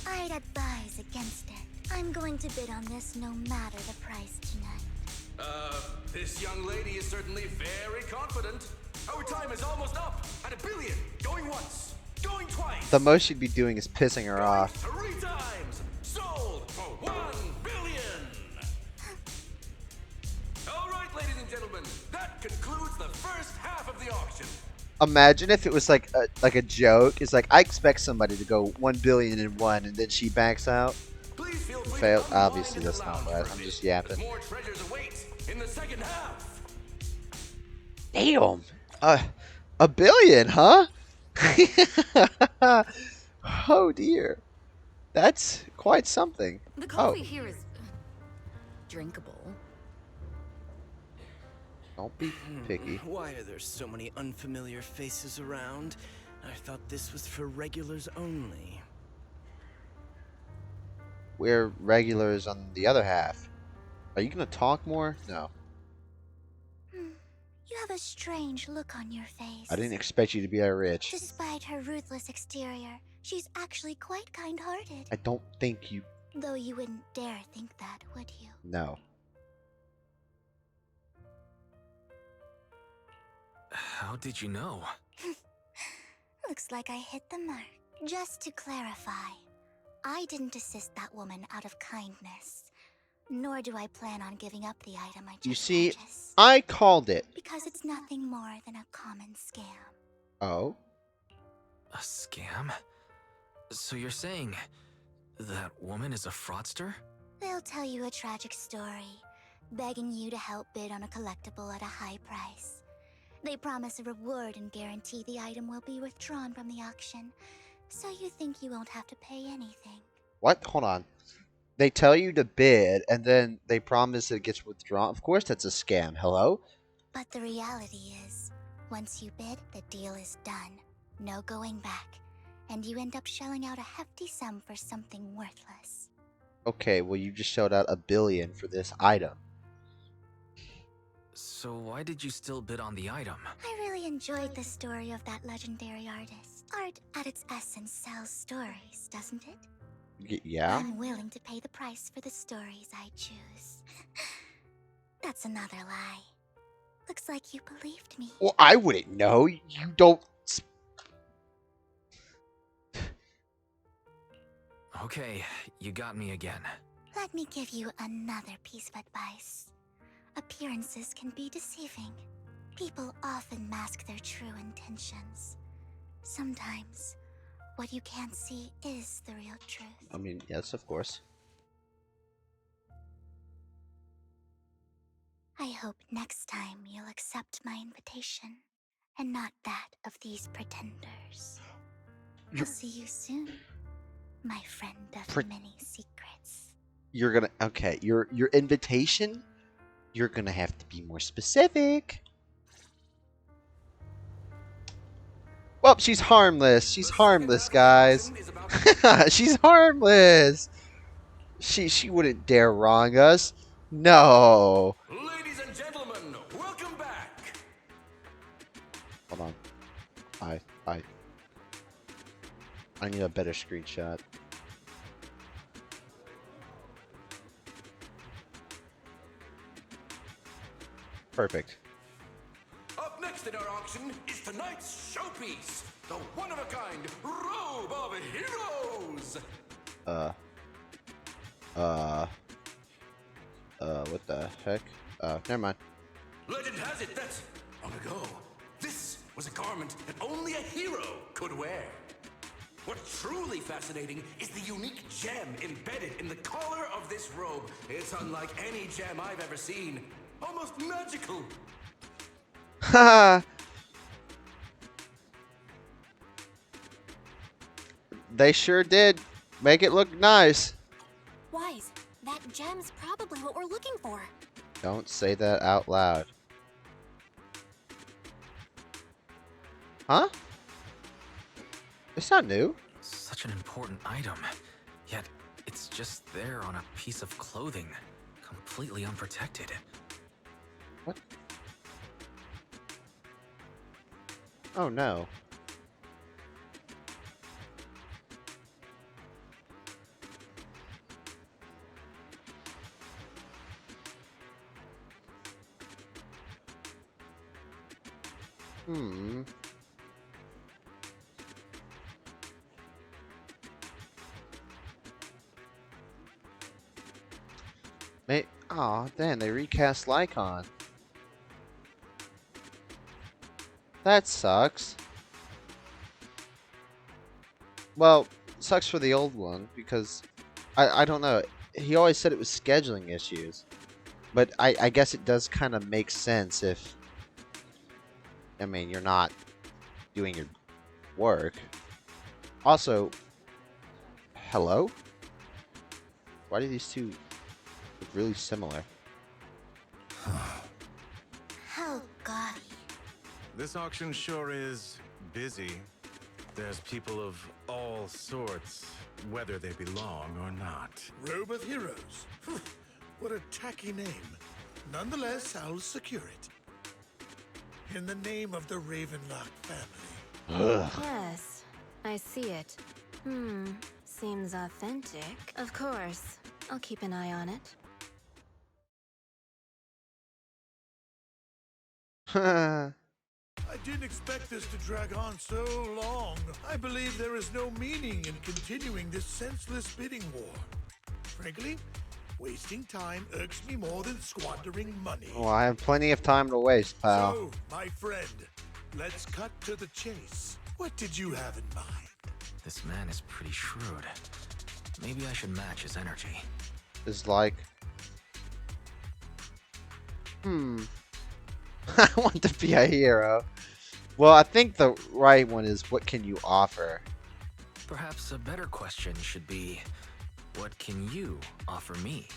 S10: I'd advise against it. I'm going to bid on this no matter the price tonight.
S12: This young lady is certainly very confident. Our time is almost up at $1 billion. Going once, going twice.
S1: The most she'd be doing is pissing her off.
S12: 3 times. Sold for $1 billion. All right, ladies and gentlemen, that concludes the first half of the auction.
S1: Imagine if it was like a joke. It's like, I expect somebody to go 1 billion in one, and then she backs out.
S12: Please feel free
S1: Failed.
S12: to
S1: Obviously,
S12: unwind in
S1: that's
S12: the
S1: not
S12: lounge
S1: right.
S12: for a
S1: I'm
S12: bit,
S1: just yapping.
S12: as more treasures await in the second half.
S1: Damn. $1 billion, huh? Oh dear. That's quite something.
S6: The coffee here is drinkable.
S1: Don't be picky.
S7: Why are there so many unfamiliar faces around? I thought this was for regulars only.
S1: We're regulars on the other half. Are you gonna talk more? No.
S10: You have a strange look on your face.
S1: I didn't expect you to be that rich.
S10: Despite her ruthless exterior, she's actually quite kind-hearted.
S1: I don't think you...
S10: Though you wouldn't dare think that, would you?
S1: No.
S4: How did you know?
S10: Looks like I hit the mark. Just to clarify, I didn't assist that woman out of kindness. Nor do I plan on giving up the item I just
S1: You see,
S10: purchased.
S1: I called it.
S10: Because it's nothing more than a common scam.
S1: Oh?
S4: A scam? So you're saying that woman is a fraudster?
S10: They'll tell you a tragic story, begging you to help bid on a collectible at a high price. They promise a reward and guarantee the item will be withdrawn from the auction, so you think you won't have to pay anything.
S1: What? Hold on. They tell you to bid, and then they promise it gets withdrawn. Of course that's a scam. Hello?
S10: But the reality is, once you bid, the deal is done. No going back. And you end up shelling out a hefty sum for something worthless.
S1: Okay, well you just shelled out $1 billion for this item.
S4: So why did you still bid on the item?
S10: I really enjoyed the story of that legendary artist. Art, at its essence, sells stories, doesn't it?
S1: Yeah?
S10: I'm willing to pay the price for the stories I choose. That's another lie. Looks like you believed me.
S1: Well, I wouldn't know. You don't...
S4: Okay, you got me again.
S10: Let me give you another piece of advice. Appearances can be deceiving. People often mask their true intentions. Sometimes, what you can't see is the real truth.
S1: I mean, yes, of course.
S10: I hope next time you'll accept my invitation, and not that of these pretenders. I'll see you soon, my friend of many secrets.
S1: You're gonna... Okay, your invitation? You're gonna have to be more specific. Well, she's harmless. She's harmless, guys. She's harmless. She wouldn't dare wrong us. No.
S12: Ladies and gentlemen, welcome back.
S1: Hold on. I need a better screenshot. Perfect.
S12: Up next in our auction is tonight's showpiece, the one-of-a-kind Robe of Heroes.
S1: What the heck? Never mind.
S12: Legend has it that, long ago, this was a garment that only a hero could wear. What's truly fascinating is the unique gem embedded in the collar of this robe. It's unlike any gem I've ever seen. Almost magical.
S1: Haha. They sure did make it look nice.
S11: Wise, that gem's probably what we're looking for.
S1: Don't say that out loud. Huh? It's not new.
S4: Such an important item, yet it's just there on a piece of clothing, completely unprotected.
S1: What? Oh no. Hmm. Aw, damn, they recast Lycon. That sucks. Well, sucks for the old one, because I don't know. He always said it was scheduling issues. But I guess it does kind of make sense if, I mean, you're not doing your work. Also, hello? Why do these two look really similar?
S10: Oh, gaudy.
S5: This auction sure is busy. There's people of all sorts, whether they belong or not.
S2: Robe of Heroes. What a tacky name. Nonetheless, I'll secure it. In the name of the Ravenlock family.
S1: Ugh.
S11: Yes, I see it. Seems authentic. Of course. I'll keep an eye on it.
S2: I didn't expect this to drag on so long. I believe there is no meaning in continuing this senseless bidding war. Frankly, wasting time irks me more than squandering money.
S1: Well, I have plenty of time to waste, pal.
S2: So, my friend, let's cut to the chase. What did you have in mind?
S4: This man is pretty shrewd. Maybe I should match his energy.
S1: Is like... I want to be a hero. Well, I think the right one is, what can you offer?
S4: Perhaps a better question should be, what can you offer me?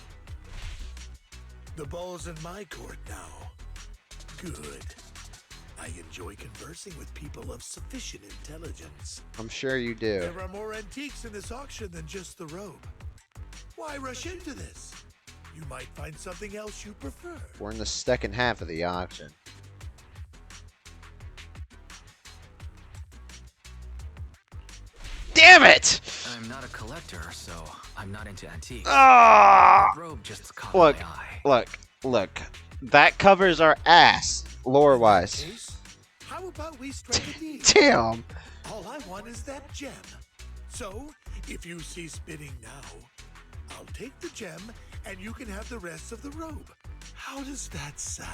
S2: The ball's in my court now. Good. I enjoy conversing with people of sufficient intelligence.
S1: I'm sure you do.
S2: There are more antiques in this auction than just the robe. Why rush into this? You might find something else you prefer.
S1: We're in the second half of the auction. Damn it!
S4: I'm not a collector, so I'm not into antiques.
S1: Ah!
S4: The robe just caught
S1: Look,
S4: my eye.
S1: look. That covers our ass, lore-wise.
S2: Case, how about we strike a deal?
S1: Damn!
S2: All I want is that gem. So, if you cease bidding now, I'll take the gem and you can have the rest of the robe. How does that sound?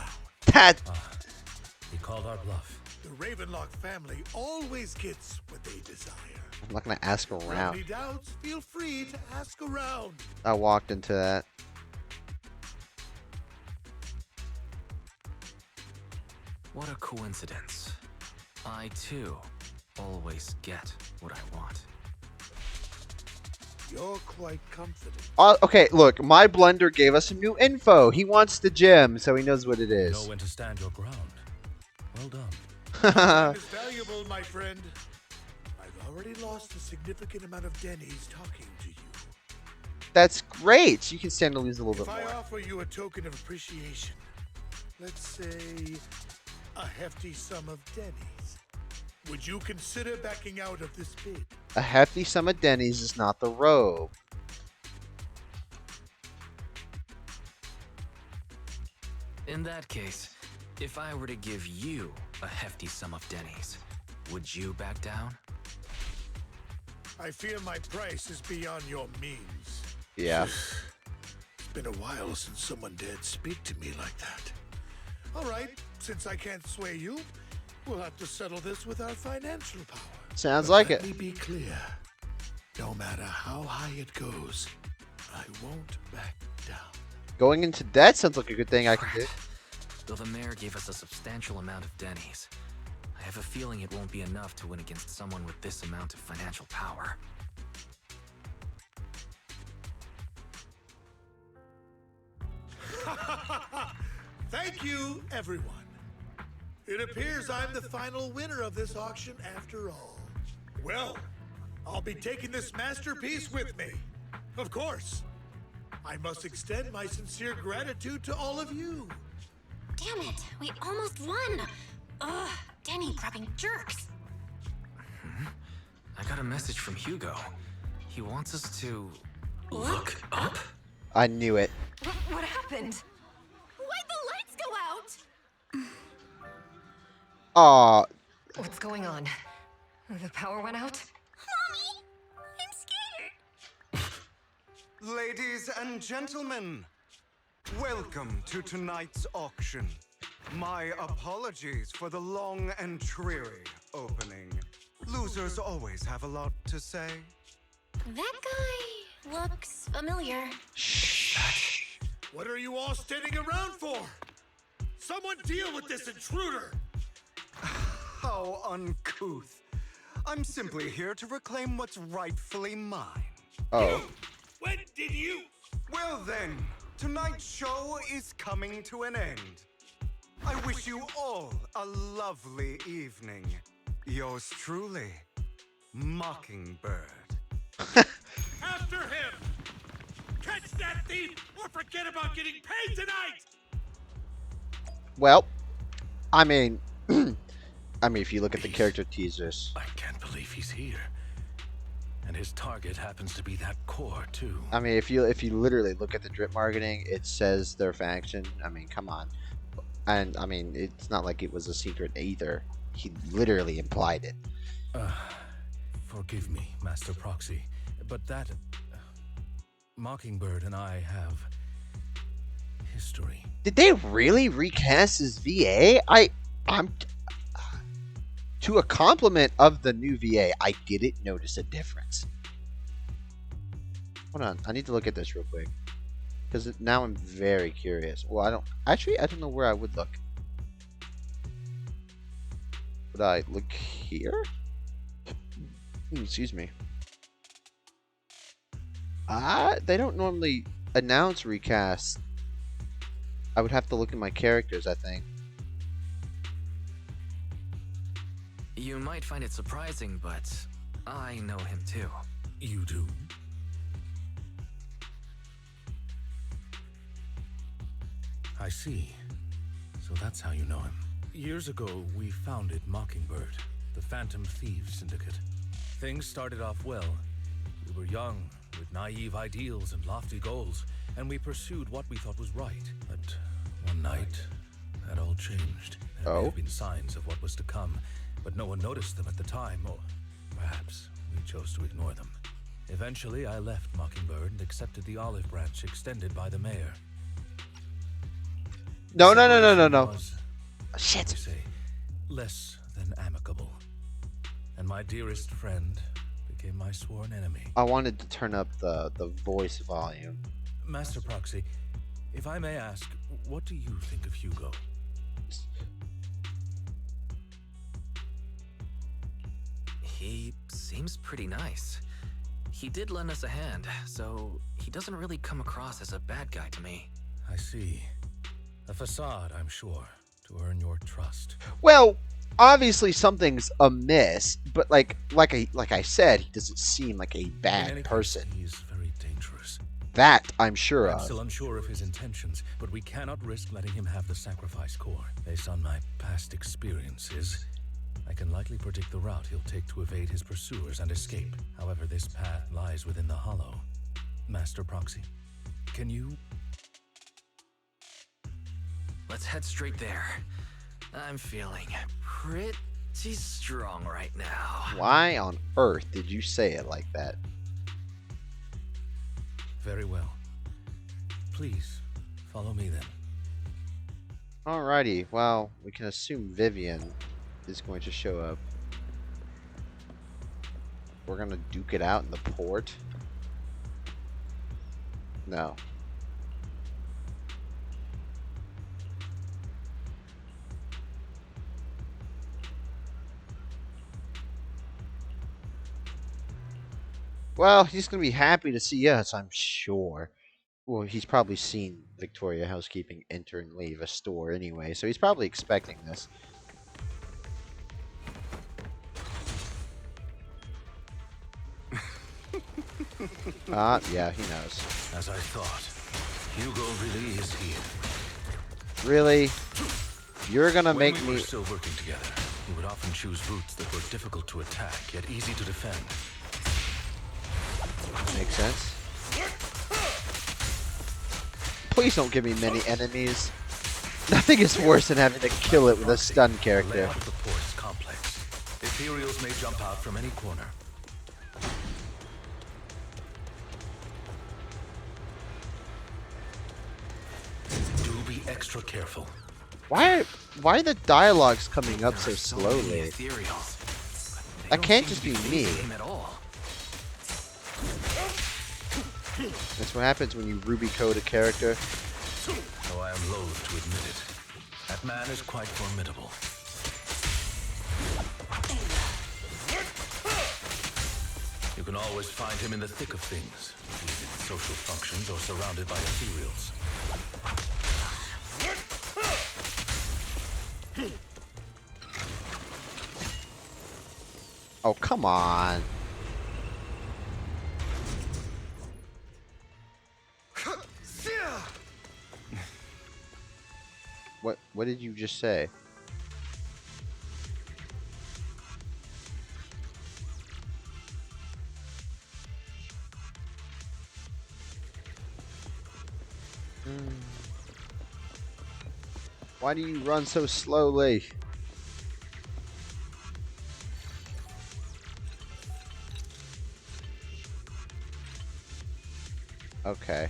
S1: That...
S9: He called our bluff.
S2: The Ravenlock family always gets what they desire.
S1: I'm not gonna ask
S2: If you have
S1: around.
S2: any doubts, feel free to ask around.
S1: I walked into that.
S4: What a coincidence. I, too, always get what I want.
S2: You're quite confident.
S1: Okay, look, my blender gave us some new info. He wants the gem, so he knows what it
S9: You
S1: is.
S9: know when to stand your ground. Well done.
S2: Time is valuable, my friend. I've already lost a significant amount of Denny's talking to you.
S1: That's great. You can stand to lose a little
S2: If
S1: bit
S2: I
S1: more.
S2: offer you a token of appreciation, let's say a hefty sum of Denny's, would you consider backing out of this bid?
S1: A hefty sum of Denny's is not the robe.
S4: In that case, if I were to give you a hefty sum of Denny's, would you back down?
S2: I fear my price is beyond your means.
S1: Yeah.
S2: It's been a while since someone dared speak to me like that. All right, since I can't sway you, we'll have to settle this with our financial power.
S1: Sounds
S2: But
S1: like
S2: let
S1: it.
S2: me be clear. No matter how high it goes, I won't back down.
S1: Going into debt sounds like a good thing I can do.
S4: Though the mayor gave us a substantial amount of Denny's, I have a feeling it won't be enough to win against someone with this amount of financial power.
S2: Thank you, everyone. It appears I'm the final winner of this auction after all. Well, I'll be taking this masterpiece with me. Of course. I must extend my sincere gratitude to all of you.
S11: Damn it, we almost won. Ugh, Denny grabbing jerks.
S4: I got a message from Hugo. He wants us to look up?
S1: I knew it.
S6: What happened?
S11: Why'd the lights go out?
S1: Aw,
S6: What's going on? The power went out?
S11: Mommy, I'm scared.
S5: Ladies and gentlemen, welcome to tonight's auction. My apologies for the long and dreary opening. Losers always have a lot to say.
S11: That guy looks familiar.
S2: What are you all standing around for? Someone deal with this intruder!
S5: How uncouth. I'm simply here to reclaim what's rightfully mine.
S1: oh.
S2: When did you?
S5: Well then, tonight's show is coming to an end. I wish you all a lovely evening. Yours truly, Mockingbird.
S2: After him! Catch that thief or forget about getting paid tonight!
S1: Well, I mean, if you look at the character teasers,
S9: I can't believe he's here. And his target happens to be that core, too.
S1: I mean, if you literally look at the drip marketing, it says their faction. I mean, come on. And I mean, it's not like it was a secret either. He literally implied it.
S9: Forgive me, Master Proxy, but that Mockingbird and I have history.
S1: Did they really recast his VA? I'm to a compliment of the new VA, I didn't notice a difference. Hold on, I need to look at this real quick because now I'm very curious. Well, I don't know where I would look. Would I look here? Excuse me. They don't normally announce recast. I would have to look at my characters, I think.
S4: You might find it surprising, but I know him too.
S9: You do? I see. So that's how you know him. Years ago, we founded Mockingbird, the Phantom Thieves Syndicate. Things started off well. We were young, with naive ideals and lofty goals, and we pursued what we thought was right. But one night, that all changed. There may have been signs of what was to come, but no one noticed them at the time, or perhaps we chose to ignore them. Eventually, I left Mockingbird and accepted the olive branch extended by the mayor.
S1: No.
S9: Was,
S1: Shit.
S9: I say, less than amicable. And my dearest friend became my sworn enemy.
S1: I wanted to turn up the voice volume.
S9: Master Proxy, if I may ask, what do you think of Hugo?
S4: He seems pretty nice. He did lend us a hand, so he doesn't really come across as a bad guy to me.
S9: I see. A facade, I'm sure, to earn your trust.
S1: Well, obviously something's amiss, but like I said, he doesn't seem like a bad person.
S9: He's very dangerous.
S1: That I'm sure
S9: I'm
S1: of.
S9: still unsure of his intentions, but we cannot risk letting him have the sacrifice core. Based on my past experiences, I can likely predict the route he'll take to evade his pursuers and escape. However, this path lies within the hollow. Master Proxy, can you...
S4: Let's head straight there. I'm feeling pretty strong right now.
S1: Why on earth did you say it like that?
S9: Very well. Please, follow me then.
S1: Alrighty, well, we can assume Vivian is going to show up. We're gonna duke it out in the port. No. Well, he's gonna be happy to see us, I'm sure. Well, he's probably seen Victoria Housekeeping enter and leave a store anyway, so he's probably expecting this. Yeah, he knows.
S9: As I thought, Hugo really is here.
S1: Really? You're gonna
S9: When
S1: make
S9: we were
S1: me...
S9: still working together, he would often choose routes that were difficult to attack, yet easy to defend.
S1: Makes sense. Please don't give me many enemies. Nothing is worse than having to kill it with a stun
S9: The
S1: character.
S9: layout of the port is complex. Ethereals may jump out from any corner. Do be extra careful.
S1: Why are the dialogues coming up so slowly?
S4: Ethereals.
S1: That can't just be me.
S4: Him at all.
S1: That's what happens when you Ruby code a character.
S9: Though I am loath to admit it, that man is quite formidable. You can always find him in the thick of things, be it in social functions or surrounded by ethereals.
S1: Oh, come on. What did you just say? Why do you run so slowly? Okay.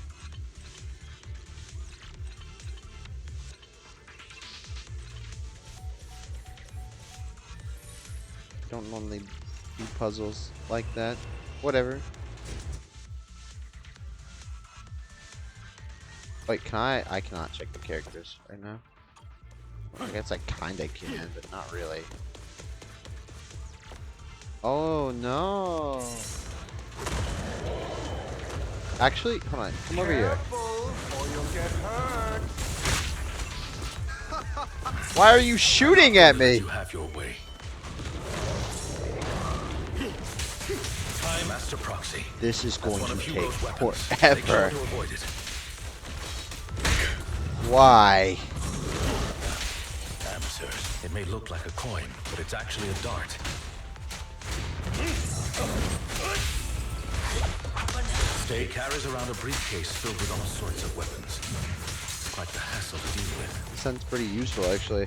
S1: Don't normally do puzzles like that. Whatever. Wait, can I cannot check the characters right now. I guess I kinda can, but not really. Oh no. Actually, hold on. Come over here.
S5: Or you'll get hurt.
S1: Why are you shooting at me?
S9: You have your way. Time Master Proxy.
S1: This is going
S9: One
S1: to
S9: of
S1: take
S9: Hugo's weapons. Make sure
S1: forever.
S9: to avoid it.
S1: Why?
S9: Damn, sirs. It may look like a coin, but it's actually a dart. Stay carries around a briefcase filled with all sorts of weapons. It's quite the hassle to deal with.
S1: This sounds pretty useful, actually.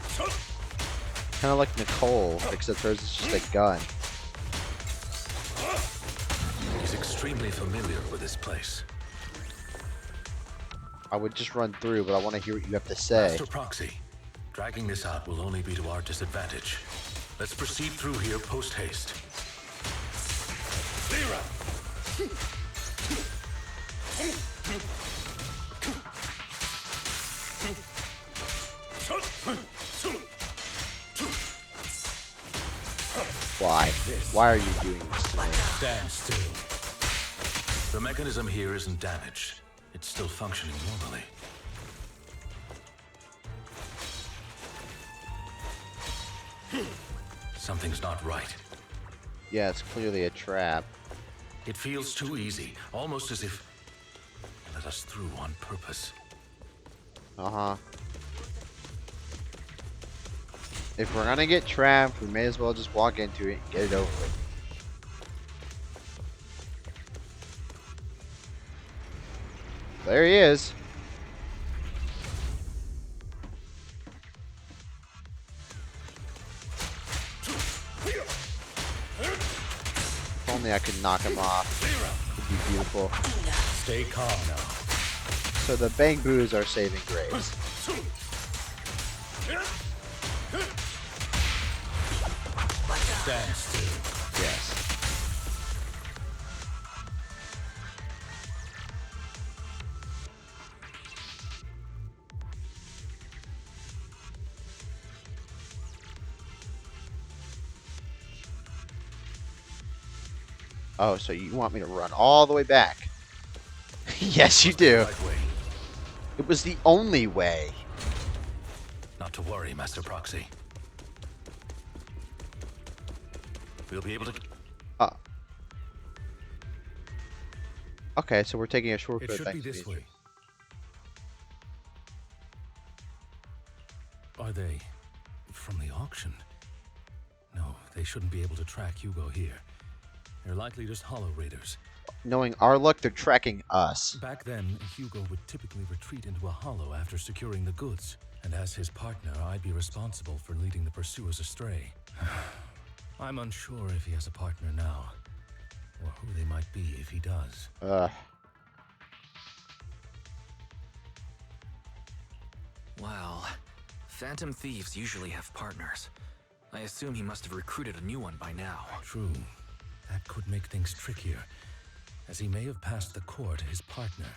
S1: Kind of like Nicole, except hers is just a gun.
S9: He's extremely familiar with this place.
S1: I would just run through, but I want to hear what you have to say.
S9: Master Proxy, dragging this out will only be to our disadvantage. Let's proceed through here post-haste.
S1: Why? Why are you doing this to me?
S9: Stand still. The mechanism here isn't damaged. It's still functioning normally. Something's not right.
S1: Yeah, it's clearly a trap.
S9: It feels too easy, almost as if they let us through on purpose.
S1: Uh-huh. If we're gonna get trapped, we may as well just walk into it and get it over with. There he is. If only I could knock him off. It'd be beautiful.
S9: Stay calm now.
S1: So the Bang Boos are saving graves.
S9: Stand still.
S1: Yes. Oh, so you want me to run all the way back? Yes, you do.
S9: Right way.
S1: It was the only way.
S9: Not to worry, Master Proxy. We'll be able to...
S1: Okay, so we're taking a
S9: It
S1: shortcut
S9: should
S1: back
S9: be
S1: to
S9: this
S1: the
S9: way. Are they from the auction? No, they shouldn't be able to track Hugo here. They're likely just hollow raiders.
S1: Knowing our luck, they're tracking us.
S9: Back then, Hugo would typically retreat into a hollow after securing the goods. And as his partner, I'd be responsible for leading the pursuers astray. I'm unsure if he has a partner now, or who they might be if he does.
S4: Well, phantom thieves usually have partners. I assume he must have recruited a new one by now.
S9: True. That could make things trickier, as he may have passed the court his partner.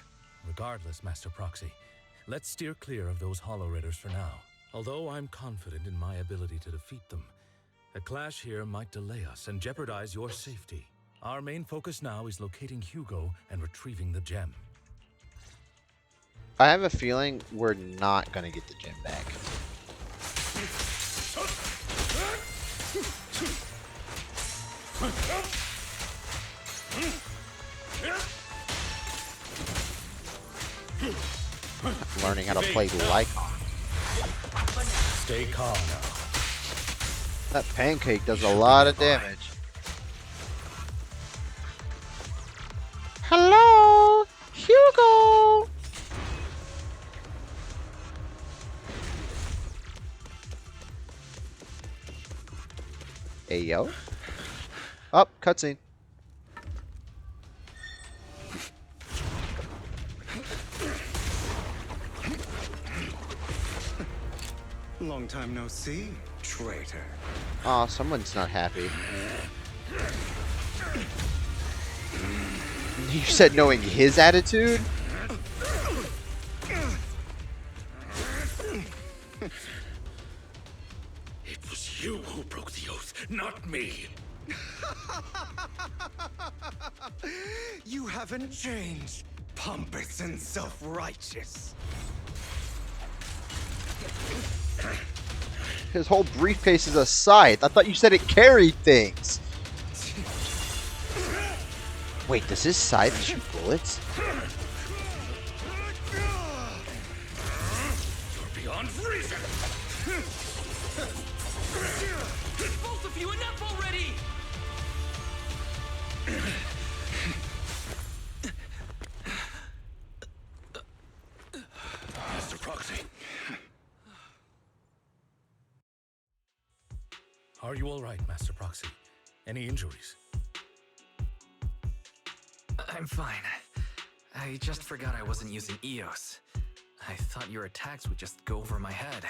S9: Regardless, Master Proxy, let's steer clear of those hollow raiders for now. Although I'm confident in my ability to defeat them, a clash here might delay us and jeopardize your safety. Our main focus now is locating Hugo and retrieving the gem.
S1: I have a feeling we're not gonna get the gem back. Learning how to play Lycon.
S9: Stay calm now.
S1: That pancake does a lot of damage. Hello, Hugo. Hey yo. Up, cutscene.
S5: Long time no see, traitor.
S1: Aw, someone's not happy. You said knowing his attitude?
S12: It was you who broke the oath, not me.
S5: You haven't changed, pompous and self-righteous.
S1: His whole briefcase is a scythe. I thought you said it carried things. Wait, does his scythe shoot bullets?
S12: You're beyond reason.
S4: Both of you, enough already!
S12: Master Proxy.
S9: Are you all right, Master Proxy? Any injuries?
S4: I'm fine. I just forgot I wasn't using EOS. I thought your attacks would just go over my head.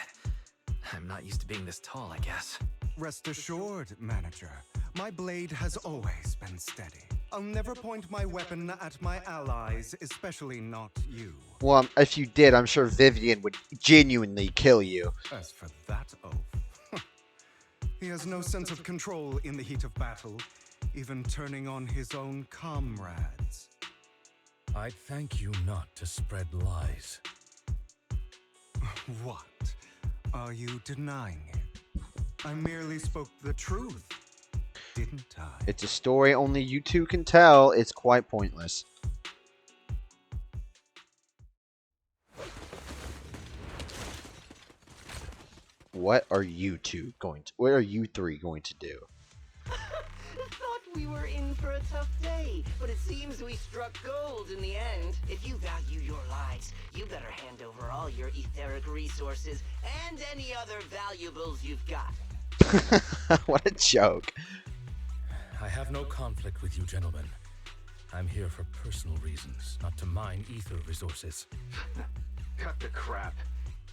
S4: I'm not used to being this tall, I guess.
S5: Rest assured, manager, my blade has always been steady. I'll never point my weapon at my allies, especially not you.
S1: Well, if you did, I'm sure Vivian would genuinely kill you.
S5: As for that oath, he has no sense of control in the heat of battle, even turning on his own comrades.
S9: I'd thank you not to spread lies.
S5: What? Are you denying it? I merely spoke the truth, didn't I?
S1: It's a story only you two can tell. It's quite pointless. What are you two going to? What are you three going to do?
S13: Thought we were in for a tough day, but it seems we struck gold in the end. If you value your lives, you better hand over all your etheric resources and any other valuables you've got.
S1: What a joke.
S9: I have no conflict with you, gentlemen. I'm here for personal reasons, not to mine ether resources.
S8: Cut the crap.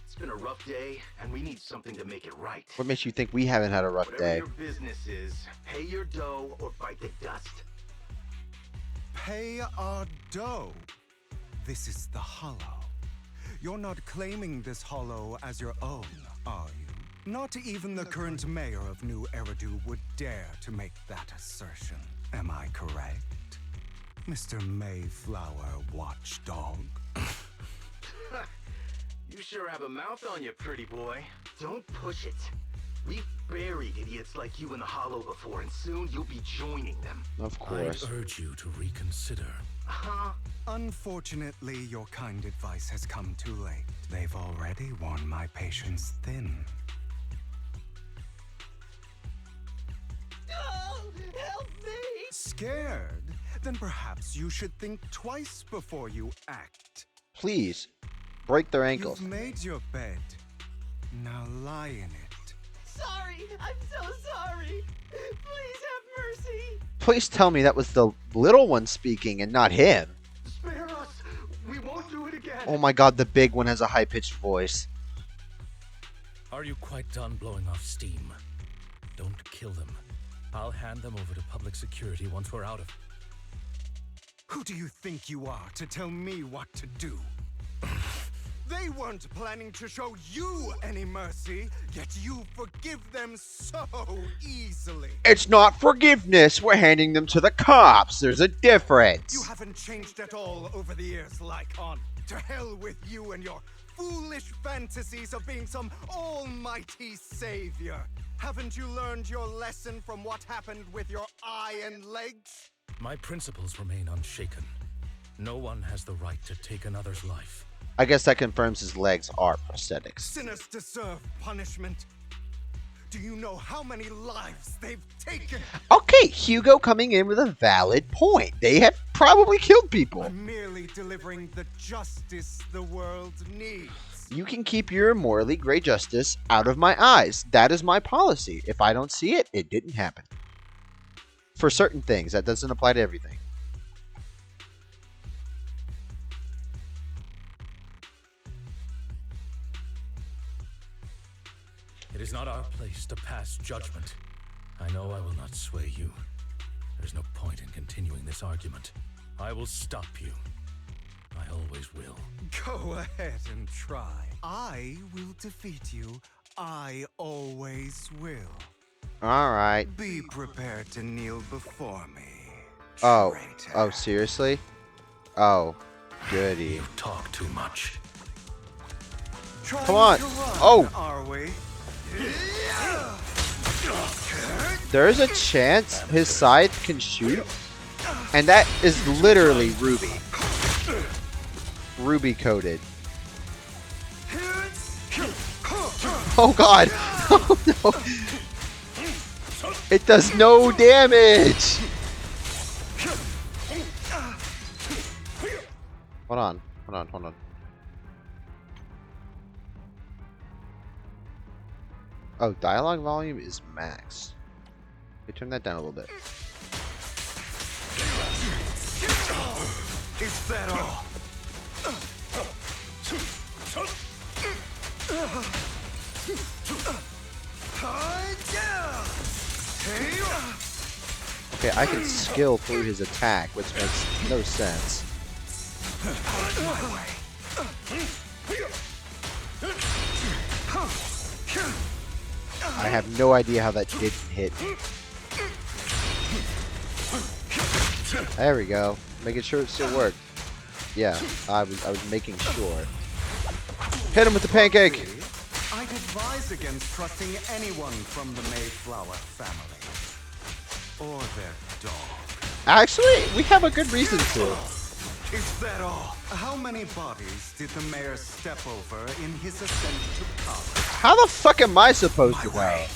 S8: It's been a rough day, and we need something to make it right.
S1: What makes you think we haven't had a rough
S8: Whatever
S1: day?
S8: your business is, pay your dough or bite the dust.
S5: Pay our dough. This is the Hollow. You're not claiming this Hollow as your own, are you? Not even the current mayor of New Eridu would dare to make that assertion. Am I correct, Mr. Mayflower Watchdog?
S8: You sure have a mouth on you, pretty boy. Don't push it. We've buried idiots
S12: idiots like you in the Hollow before, and soon you'll be joining them.
S1: Of course.
S9: I'd urge you to reconsider.
S12: Huh?
S5: Unfortunately, your kind advice has come too late. They've already worn my patience thin.
S13: Oh, help me!
S5: Scared? Then perhaps you should think twice before you act.
S1: Please, break their ankles.
S5: You've made your bed. Now lie in it.
S13: Sorry, I'm so sorry. Please have mercy.
S1: Please tell me that was the little one speaking and not him.
S12: Spare us! We won't do it again!
S1: Oh my god, the big one has a high-pitched voice.
S9: Are you quite done blowing off steam? Don't kill them. I'll hand them over to public security once we're out of.
S5: Who do you think you are to tell me what to do? They weren't planning to show you any mercy, yet you forgive them so easily.
S1: It's not forgiveness. We're handing them to the cops. There's a difference.
S5: You haven't changed at all over the years, Lycon. To hell with you and your foolish fantasies of being some almighty savior. Haven't you learned your lesson from what happened with your eye and legs?
S9: My principles remain unshaken. No one has the right to take another's life.
S1: I guess that confirms his legs are prosthetics.
S5: Sinners deserve punishment. Do you know how many lives they've taken?
S1: Okay, Hugo coming in with a valid point. They have probably killed people.
S5: I'm merely delivering the justice the world needs.
S1: You can keep your morally gray justice out of my eyes. That is my policy. If I don't see it, it didn't happen. For certain things, that doesn't apply to everything.
S9: It is not our place to pass judgment. I know I will not sway you. There's no point in continuing this argument. I will stop you. I always will.
S5: Go ahead and try. I will defeat you. I always will.
S1: Alright.
S5: Be prepared to kneel before me.
S1: Oh.
S5: Traitor.
S1: Oh, seriously? Oh. Goody.
S9: You talk too much.
S5: Trying
S1: Come on.
S5: to run,
S1: Oh.
S5: Are we?
S1: There's a chance his scythe can shoot. And that is literally Ruby. Ruby coded. Oh god. Oh no. It does no damage. Hold on. Hold on. Hold on. Oh, dialogue volume is max. Let me turn that down a little bit.
S5: Is that all?
S1: Okay, I can skill through his attack, which makes no sense. I have no idea how that didn't hit me. There we go. Making sure it still worked. Yeah, I was making sure. Hit him with the pancake!
S5: I'd advise against trusting anyone from the Mayflower family. Or their dog.
S1: Actually, we have a good reason to.
S5: Is that all? How many bodies did the mayor step over in his ascent to power?
S1: How the fuck am I supposed to know?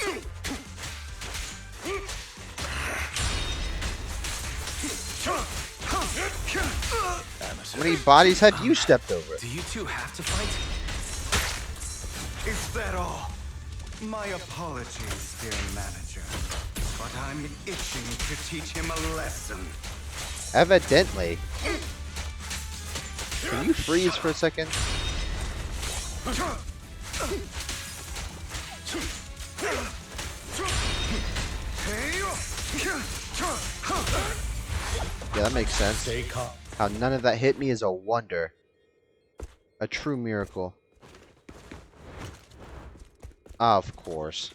S1: How many bodies have you stepped over?
S7: Do you two have to fight?
S5: Is that all? My apologies, dear manager. But I'm itching to teach him a lesson.
S1: Evidently. Can you freeze for a second? Yeah, that makes sense. How none of that hit me is a wonder. A true miracle. Of course.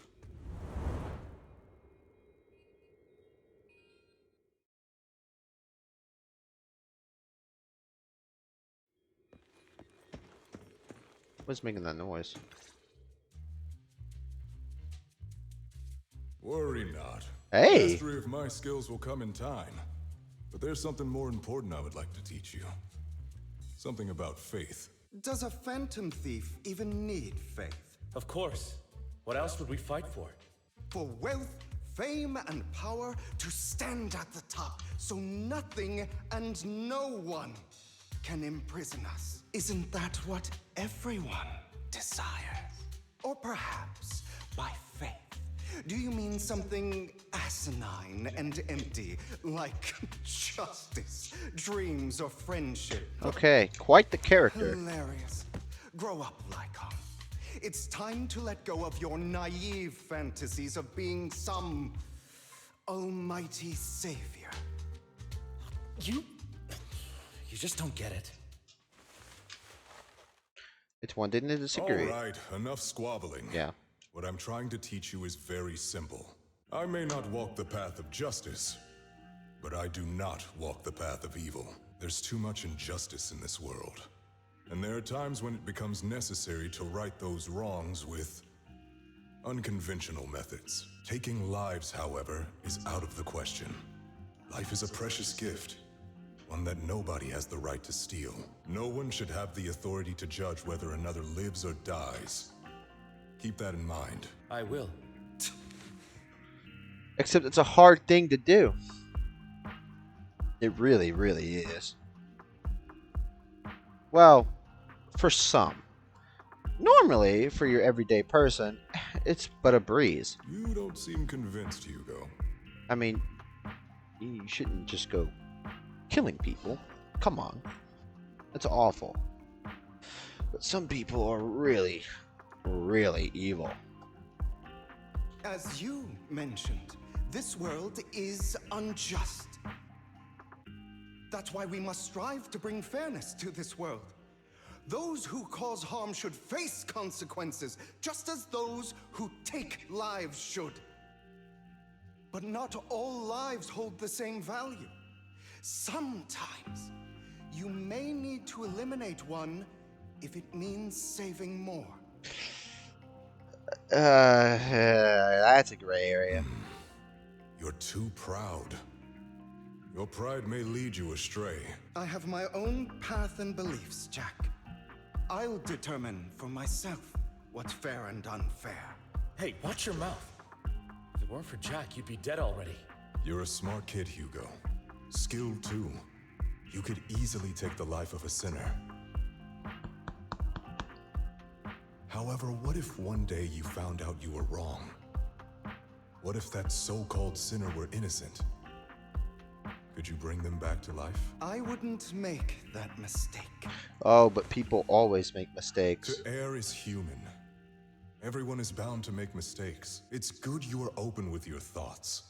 S1: What's making that noise?
S14: Worry not.
S1: Hey!
S14: Mastery of my skills will come in time. But there's something more important I would like to teach you. Something about faith.
S5: Does a phantom thief even need faith?
S9: Of course. What else would we fight for?
S5: For wealth, fame, and power to stand at the top so nothing and no one can imprison us. Isn't that what everyone desires? Or perhaps by faith, do you mean something asinine and empty, like justice, dreams, or friendship?
S1: Okay, quite the character.
S5: Hilarious. Grow up, Lycon. It's time to let go of your naive fantasies of being some almighty savior.
S9: You just don't get it.
S1: It's one didn't disagree.
S14: All right, enough squabbling.
S1: Yeah.
S14: What I'm trying to teach you is very simple. I may not walk the path of justice, but I do not walk the path of evil. There's too much injustice in this world. And there are times when it becomes necessary to right those wrongs with unconventional methods. Taking lives, however, is out of the question. Life is a precious gift, one that nobody has the right to steal. No one should have the authority to judge whether another lives or dies. Keep that in mind.
S9: I will.
S1: Except it's a hard thing to do. It really, really is. Well, for some. Normally, for your everyday person, it's but a breeze.
S14: You don't seem convinced, Hugo.
S1: I mean, you shouldn't just go killing people. Come on. That's awful. But some people are really, really evil.
S5: As you mentioned, this world is unjust. That's why we must strive to bring fairness to this world. Those who cause harm should face consequences, just as those who take lives should. But not all lives hold the same value. Sometimes, you may need to eliminate one if it means saving more.
S1: That's a gray area.
S14: You're too proud. Your pride may lead you astray.
S5: I have my own path and beliefs, Jack. I'll determine for myself what's fair and unfair.
S9: Hey, watch your mouth. If it weren't for Jack, you'd be dead already.
S14: You're a smart kid, Hugo. Skilled too. You could easily take the life of a sinner. However, what if one day you found out you were wrong? What if that so-called sinner were innocent? Could you bring them back to life?
S5: I wouldn't make that mistake.
S1: Oh, but people always make mistakes.
S14: To err is human. Everyone is bound to make mistakes. It's good you are open with your thoughts.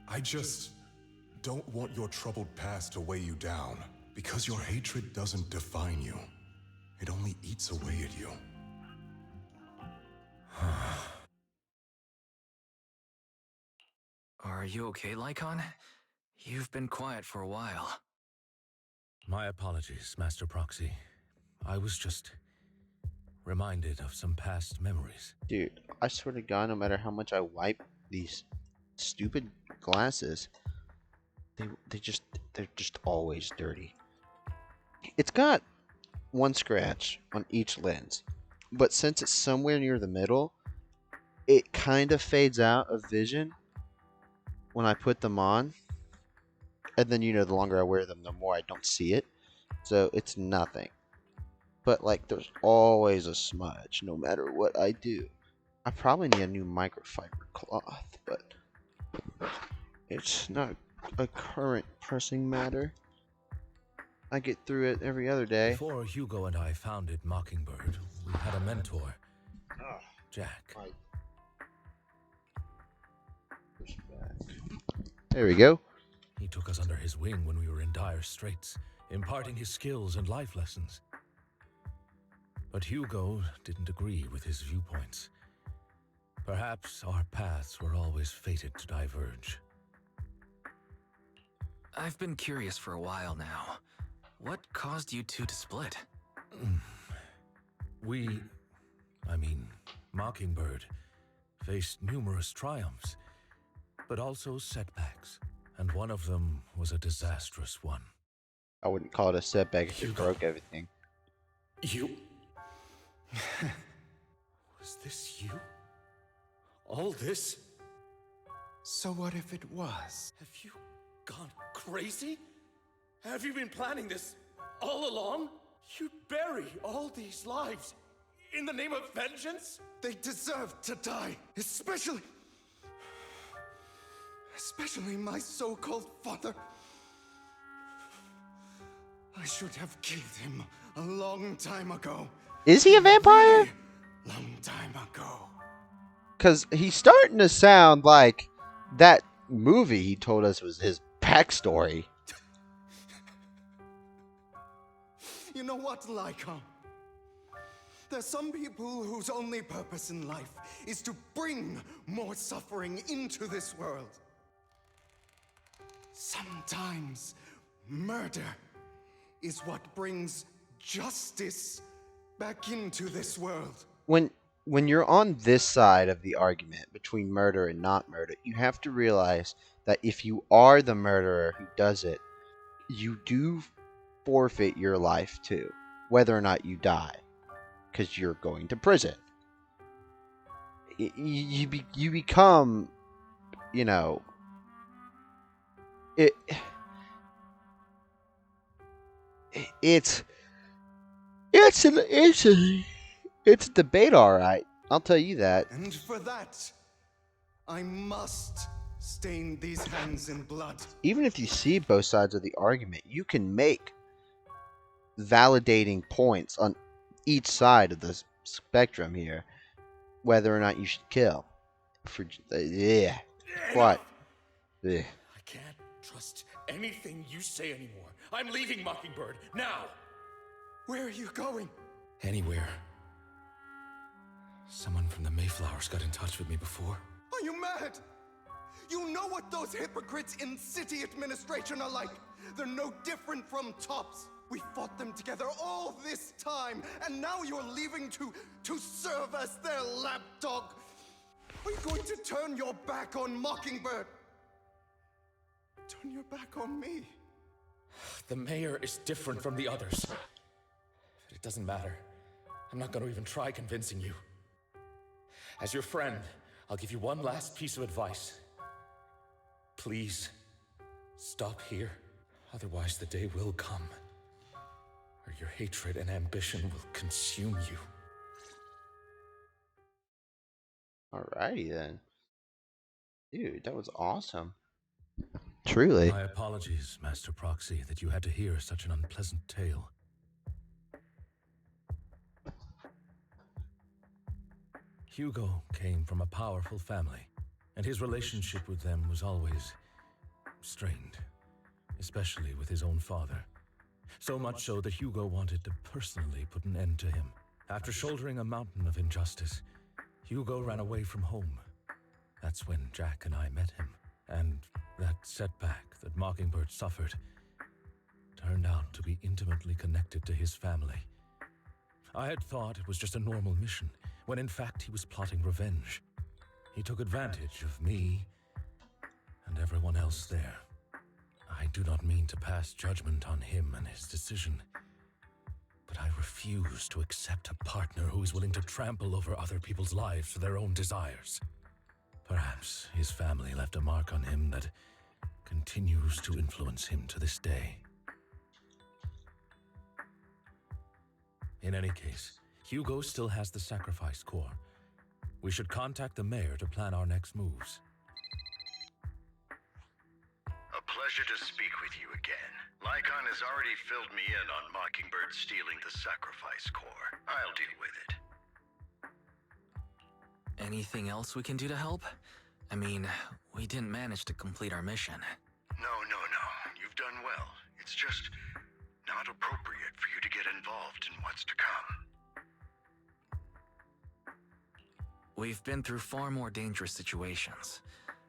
S14: I just don't want your troubled past to weigh you down. Because your hatred doesn't define you. It only eats away at you.
S4: Are you okay, Lycon? You've been quiet for a while.
S9: My apologies, Master Proxy. I was just reminded of some past memories.
S1: Dude, I swear to God, no matter how much I wipe these stupid glasses, they're just always dirty. It's got one scratch on each lens, but since it's somewhere near the middle, it kind of fades out of vision when I put them on. And then, you know, the longer I wear them, the more I don't see it. So it's nothing. But, like, there's always a smudge, no matter what I do. I probably need a new microfiber cloth, but it's not a current pressing matter. I get through it every other day.
S9: Before Hugo and I founded Mockingbird, we had a mentor, Jack.
S1: There we go.
S9: He took us under his wing when we were in dire straits, imparting his skills and life lessons. But Hugo didn't agree with his viewpoints. Perhaps our paths were always fated to diverge.
S4: I've been curious for a while now. What caused you two to split?
S9: Mockingbird, faced numerous triumphs, but also setbacks, and one of them was a disastrous one.
S1: I wouldn't call it a setback if it
S12: Hugo.
S1: broke everything.
S12: You... Was this you? All this?
S5: So what if it was?
S12: Have you gone crazy? Have you been planning this all along? You'd bury all these lives in the name of vengeance?
S5: They deserve to die, especially my so-called father. I should have killed him a long time ago.
S1: Is he a vampire?
S5: Long time ago.
S1: Because he's starting to sound like that movie he told us was his backstory.
S5: You know what, Lycon? There's some people whose only purpose in life is to bring more suffering into this world. Sometimes murder is what brings justice back into this world.
S1: When you're on this side of the argument between murder and not murder, you have to realize that if you are the murderer who does it, you do forfeit your life too, whether or not you die, because you're going to prison. You become, you know, it's a debate, all right. I'll tell you that.
S5: And for that, I must stain these hands in blood.
S1: Even if you see both sides of the argument, you can make validating points on each side of the spectrum here, whether or not you should kill. Yeah. What? Yeah.
S12: I can't trust anything you say anymore. I'm leaving Mockingbird, now!
S5: Where are you going?
S9: Anywhere. Someone from the Mayflowers got in touch with me before.
S5: Are you mad? You know what those hypocrites in city administration are like. They're no different from tops. We fought them together all this time, and now you're leaving to serve as their lapdog. Are you going to turn your back on Mockingbird? Turn your back on me.
S12: The mayor is different from the others. But it doesn't matter. I'm not going to even try convincing you. As your friend, I'll give you one last piece of advice. Please, stop here. Otherwise, the day will come where your hatred and ambition will consume you.
S1: Alrighty then. Dude, that was awesome. Truly.
S9: My apologies, Master Proxy, that you had to hear such an unpleasant tale. Hugo came from a powerful family, and his relationship with them was always strained, especially with his own father. So much so that Hugo wanted to personally put an end to him. After shouldering a mountain of injustice, Hugo ran away from home. That's when Jack and I met him, and that setback that Mockingbird suffered turned out to be intimately connected to his family. I had thought it was just a normal mission, when in fact he was plotting revenge. He took advantage of me and everyone else there. I do not mean to pass judgment on him and his decision, but I refuse to accept a partner who is willing to trample over other people's lives for their own desires. Perhaps his family left a mark on him that continues to influence him to this day. In any case, Hugo still has the sacrifice core. We should contact the mayor to plan our next moves.
S8: A pleasure to speak with you again. Lycon has already filled me in on Mockingbird stealing the sacrifice core. I'll deal with it.
S4: Anything else we can do to help? I mean, we didn't manage to complete our mission.
S8: No. You've done well. It's just not appropriate for you to get involved in what's to come.
S4: We've been through far more dangerous situations.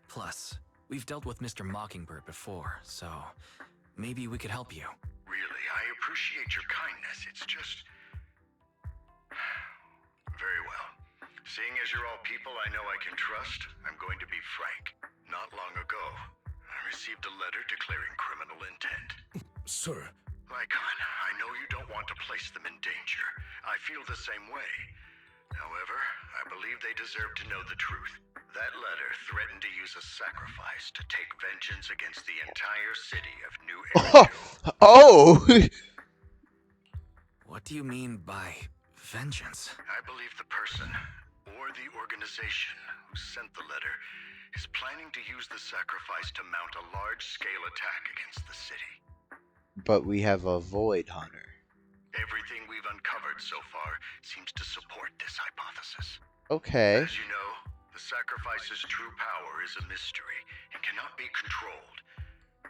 S4: Plus, we've dealt with Mr. Mockingbird before, so maybe we could help you.
S8: Really, I appreciate your kindness. It's just... Very well. Seeing as you're all people I know I can trust, I'm going to be frank. Not long received a letter declaring criminal intent.
S9: Sir.
S8: Lycon, I know you don't want to place them in danger. I feel the same way. However, I believe they deserve to know the truth. That letter threatened to use a sacrifice to take vengeance against the entire city of New Eridu.
S1: Oh!
S4: What do you mean by vengeance?
S8: I believe the person, or the organization, who sent the letter is planning to use the sacrifice to mount a large-scale attack against the city.
S1: But we have a Void Hunter.
S8: Everything we've uncovered so far seems to support this hypothesis.
S1: Okay.
S8: As you know, the sacrifice's true power is a mystery and cannot be controlled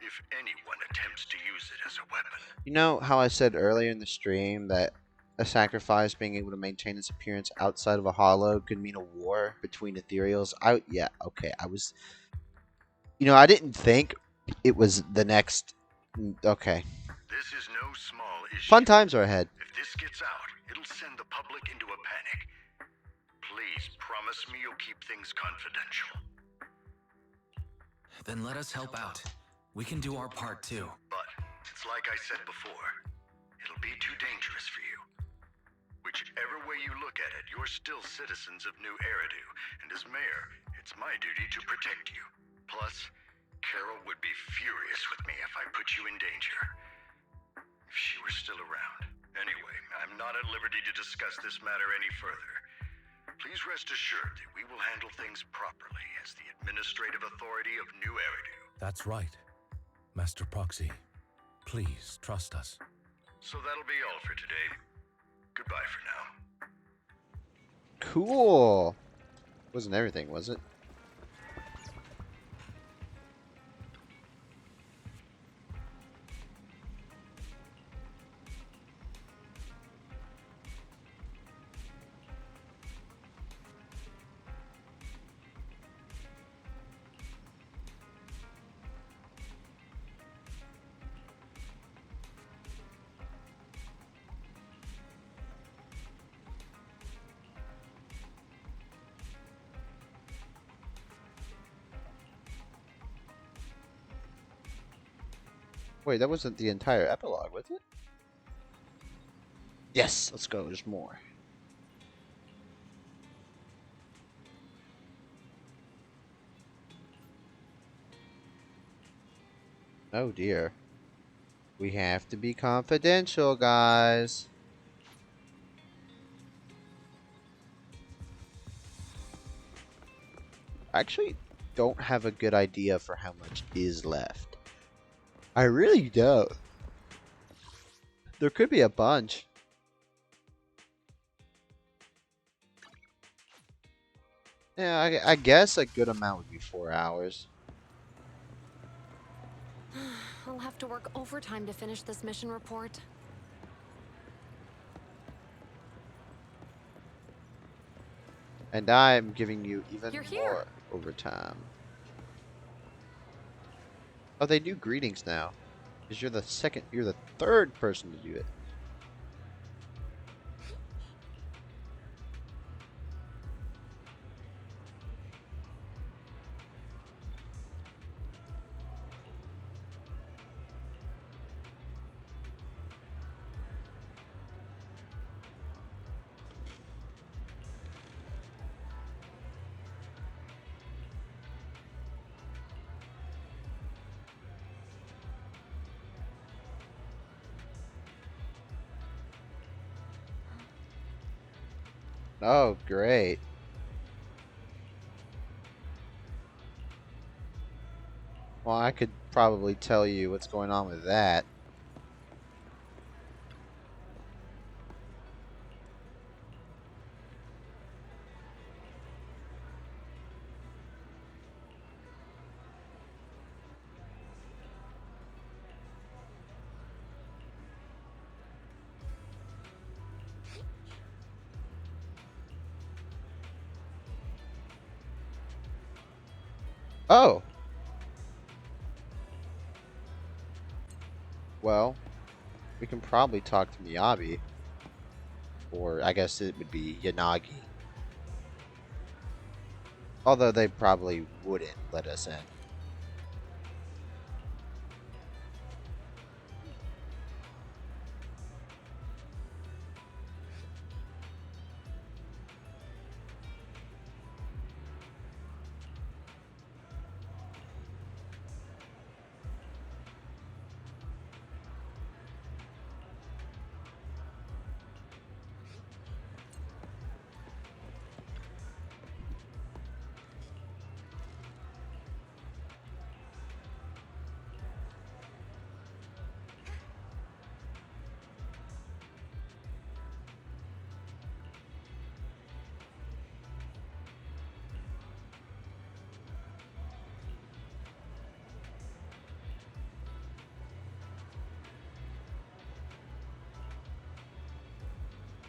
S8: if anyone attempts to use it as a weapon.
S1: You know how I said earlier in the stream that a sacrifice being able to maintain its appearance outside of a hollow could mean a war between ethereals? Yeah, okay. I didn't think it was the next. Okay.
S8: This is no small issue.
S1: Fun times are ahead.
S8: If this gets out, it'll send the public into a panic. Please promise me you'll keep things confidential.
S4: Then let us help out. We can do our part too.
S8: But it's like I said before, it'll be too dangerous for you. Whichever way you look at it, you're still citizens of New Eridu, and as mayor, it's my duty to protect you. Plus, Carol would be furious with me if I put you in danger. If she were still around. Anyway, I'm not at liberty to discuss this matter any further. Please rest assured that we will handle things properly as the administrative authority of New Eridu.
S9: That's right. Master Proxy, please trust us.
S8: So that'll be all for today. Goodbye for now.
S1: Cool. Wasn't everything, was it? Wait, that wasn't the entire epilogue, was it? Yes, let's go. There's more. Oh dear. We have to be confidential, guys. I actually don't have a good idea for how much is left. I really don't. There could be a bunch. Yeah, I guess a good amount would be 4 hours.
S15: I'll have to work overtime to finish this mission report.
S1: And I'm giving you even
S15: You're here.
S1: more overtime. Oh, they do greetings now. Because you're the third person to do it. Oh, great. Well, I could probably tell you what's going on with that. Oh. Well, we can probably talk to Miyabi. Or I guess it would be Yanagi. Although they probably wouldn't let us in.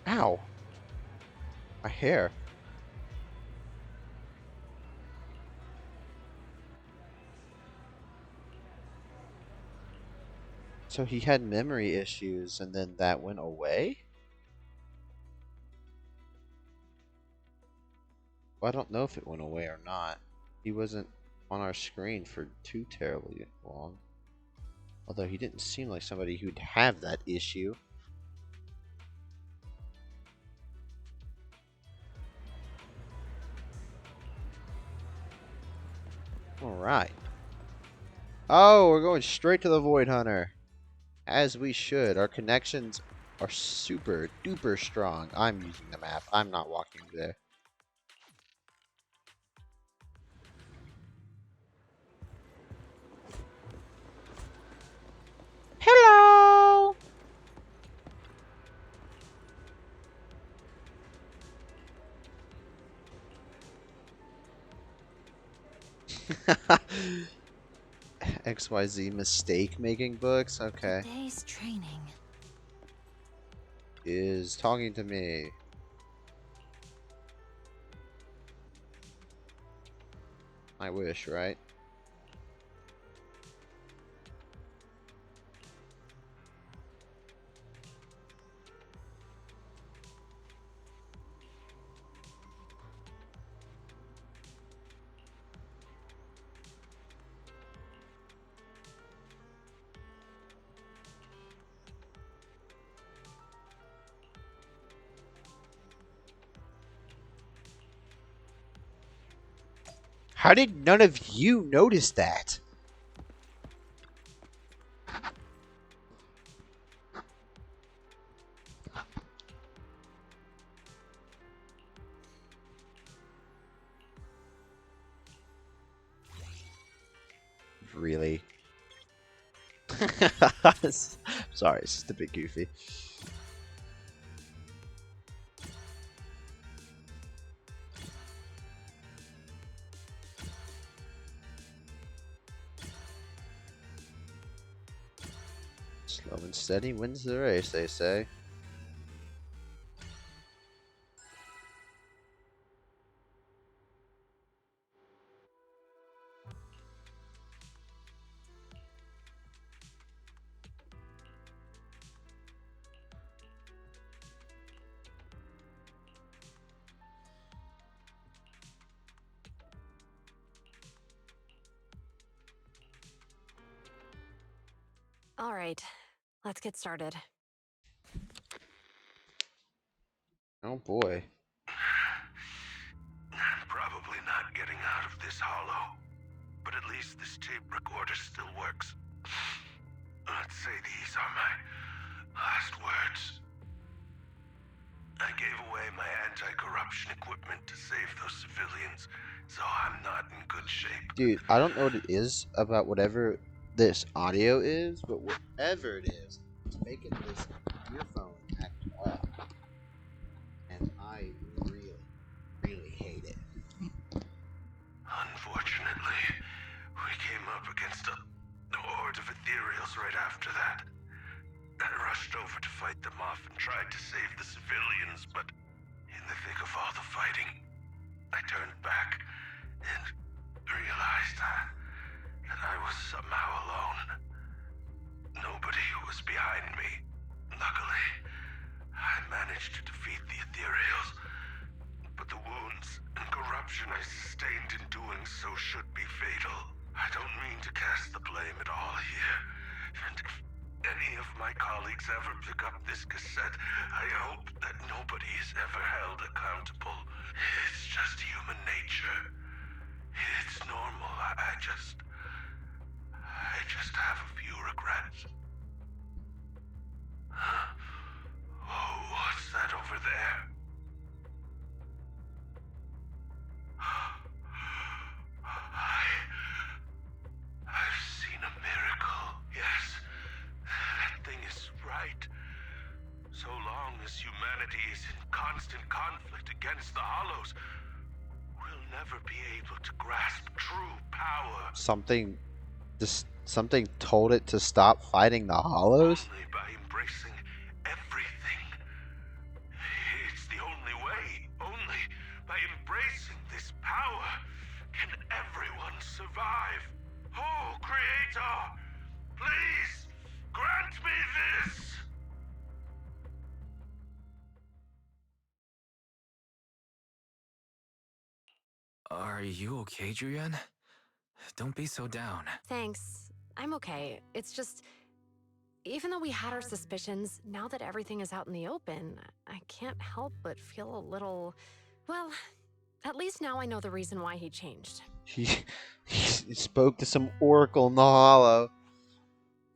S1: Ow. My hair. So he had memory issues and then that went away? Well, I don't know if it went away or not. He wasn't on our screen for too terribly long. Although he didn't seem like somebody who'd have that issue. Alright. Oh, we're going straight to the Void Hunter. As we should. Our connections are super duper strong. I'm using the map. I'm not walking there. Hello! XYZ mistake making books? Okay.
S6: Today's training
S1: is talking to me. I wish, right? How did none of you notice that? Really? Sorry, it's just a bit goofy. Slow and steady wins the race, they say.
S15: All right, let's get started.
S1: Oh boy.
S8: I'm probably not getting out of this hollow, but at least this tape recorder still works. Let's say these are my last words. I gave away my anti-corruption equipment to save those civilians, so I'm not in good shape.
S1: Dude, I don't know what it is about whatever this audio is, but whatever it is, it's making this earphone act off. And I really, really hate it.
S8: Unfortunately, we came up against a horde of ethereals right after that. I rushed over to fight them off and tried to save the civilians, but in the thick of all the fighting, I turned back and realized that I was somehow alone. Nobody was behind me. Luckily, I managed to defeat the ethereals, but the wounds and corruption I sustained in doing so should be fatal. I don't mean to cast the blame at all here, and if any of my colleagues ever pick up this cassette, I hope that nobody is ever held accountable. It's just human nature. It's normal. I just have a few regrets. Oh, what's that over there? I've seen a miracle. Yes, that thing is right. So long as humanity is in constant conflict against the Hollows, we'll never be able to grasp true power.
S1: Something told it to stop fighting the Hollows?
S8: Only by embracing everything.
S2: Creator, please grant me this.
S4: Are you okay, Julian? Don't be so down.
S15: Thanks. I'm okay. It's just, even though we had our suspicions, now that everything is out in the open, I can't help but feel a little... Well, at least now I know the reason why he changed.
S1: He spoke to some oracle in the hollow.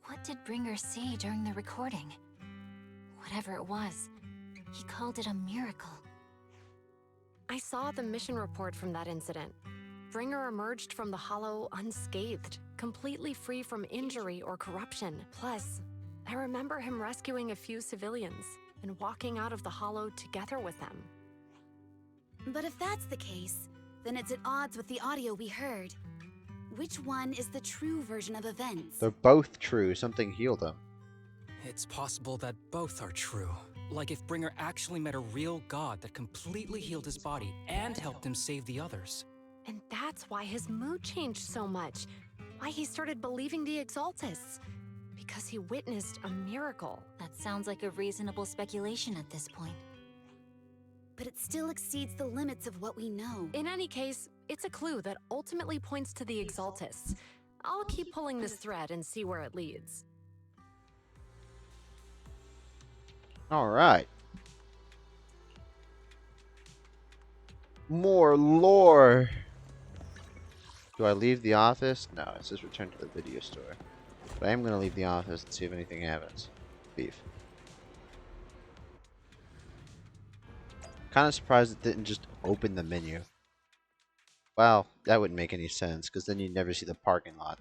S10: What did Bringer see during the recording? Whatever it was, he called it a miracle.
S15: I saw the mission report from that incident. Bringer emerged from the hollow unscathed, completely free from injury or corruption. Plus, I remember him rescuing a few civilians and walking out of the hollow together with them.
S16: But if that's the case, then it's at odds with the audio we heard. Which one is the true version of events?
S1: They're both true. Something healed him.
S17: It's possible that both are true. Like if Bringer actually met a real god that completely healed his body and helped him save the others.
S15: And that's why his mood changed so much. Why he started believing the Exaltists. Because he witnessed a miracle.
S10: That sounds like a reasonable speculation at this point.
S16: But it still exceeds the limits of what we know.
S15: In any case, it's a clue that ultimately points to the Exaltists. I'll keep pulling this thread and see where it leads.
S1: Alright. More lore. Do I leave the office? No, it says return to the video store. But I am going to leave the office and see if anything happens. Beef. Kind of surprised it didn't just open the menu. Well, that wouldn't make any sense, because then you'd never see the parking lot.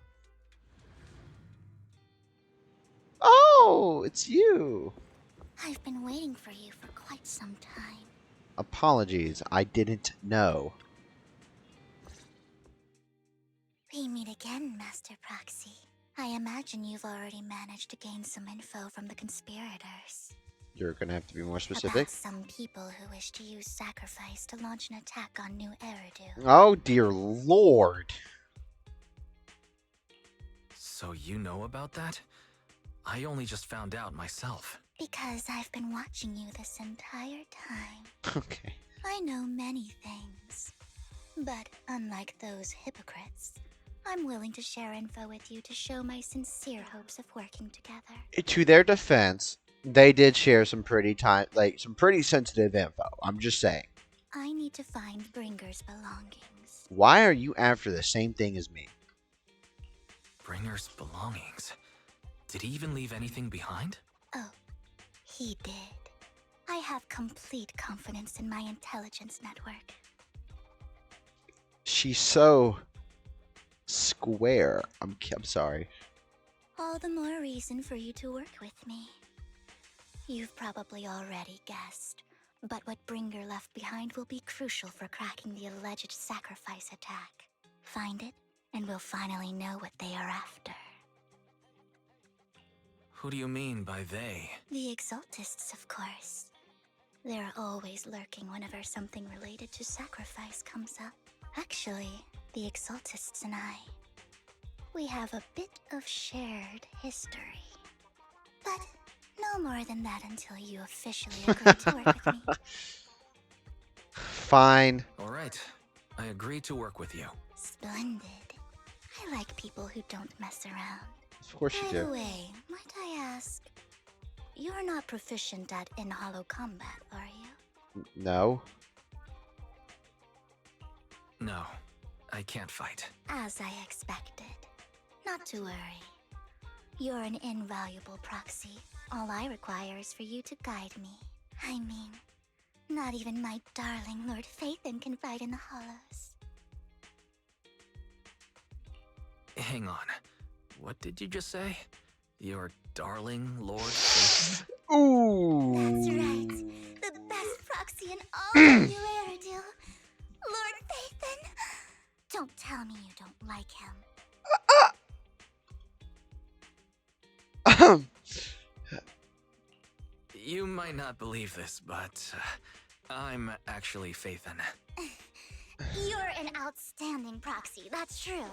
S1: Oh, it's you!
S10: I've been waiting for you for quite some time.
S1: Apologies, I didn't know.
S10: We meet again, Master Proxy. I imagine you've already managed to gain some info from the conspirators.
S1: You're gonna have to be more specific.
S10: About some people who wish to use sacrifice to launch an attack on New Eridu.
S1: Oh dear lord.
S4: So you know about that? I only just found out myself.
S10: Because I've been watching you this entire time.
S1: Okay.
S10: I know many things. But unlike those hypocrites, I'm willing to share info with you to show my sincere hopes of working together.
S1: To their defense, they did share some pretty sensitive info. I'm just saying.
S10: I need to find Bringer's belongings.
S1: Why are you after the same thing as me?
S4: Bringer's belongings? Did he even leave anything behind?
S10: Oh, he did. I have complete confidence in my intelligence network.
S1: She's so square. I'm sorry.
S10: All the more reason for you to work with me. You've probably already guessed, but what Bringer left behind will be crucial for cracking the alleged sacrifice attack. Find it, and we'll finally know what they are after.
S4: Who do you mean by they?
S10: The Exaltists, of course. They're always lurking whenever something related to sacrifice comes up. Actually, the Exaltists and I, we have a bit of shared history. But no more than that until you officially agree to work with me.
S1: Fine.
S4: Alright, I agree to work with you.
S10: Splendid. I like people who don't mess around.
S1: Of course you do.
S10: By the way, might I ask, you're not proficient at in-hollow combat, are you?
S1: No.
S4: No, I can't fight.
S10: As I expected. Not to worry. You're an invaluable proxy. All I require is for you to guide me. I mean, not even my darling Lord Phaethon can fight in the hollows.
S4: Hang on. What did you just say? Your darling Lord Phaethon?
S1: Ooh.
S10: That's right. The best proxy in all of New Eridu. Lord Phaethon. Don't tell me you don't like him.
S4: You might not believe this, but I'm actually Phaethon.
S10: You're an outstanding proxy, that's true.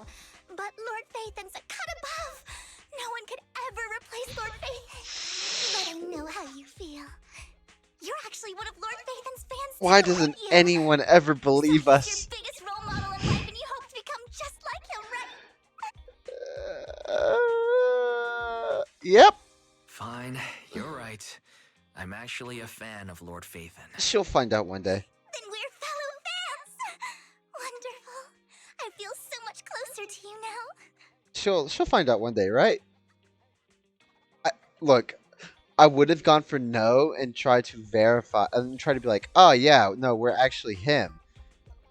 S10: But Lord Phaethon's a cut above. actually one of Lord Phaethon's fans
S1: Why
S10: too,
S1: doesn't
S10: aren't you?
S1: anyone ever believe
S10: He's
S1: us?
S10: your biggest role model in life, and you hope to become just like him, right?
S1: Yep.
S4: Fine, you're right. I'm actually a fan of Lord Phaethon.
S1: She'll find out one day.
S10: Then we're fellow fans. Wonderful. I feel so much closer to you now.
S1: She'll find out one day, right? Look, I would have gone for no and tried to verify and try to be like, oh yeah, no, we're actually him,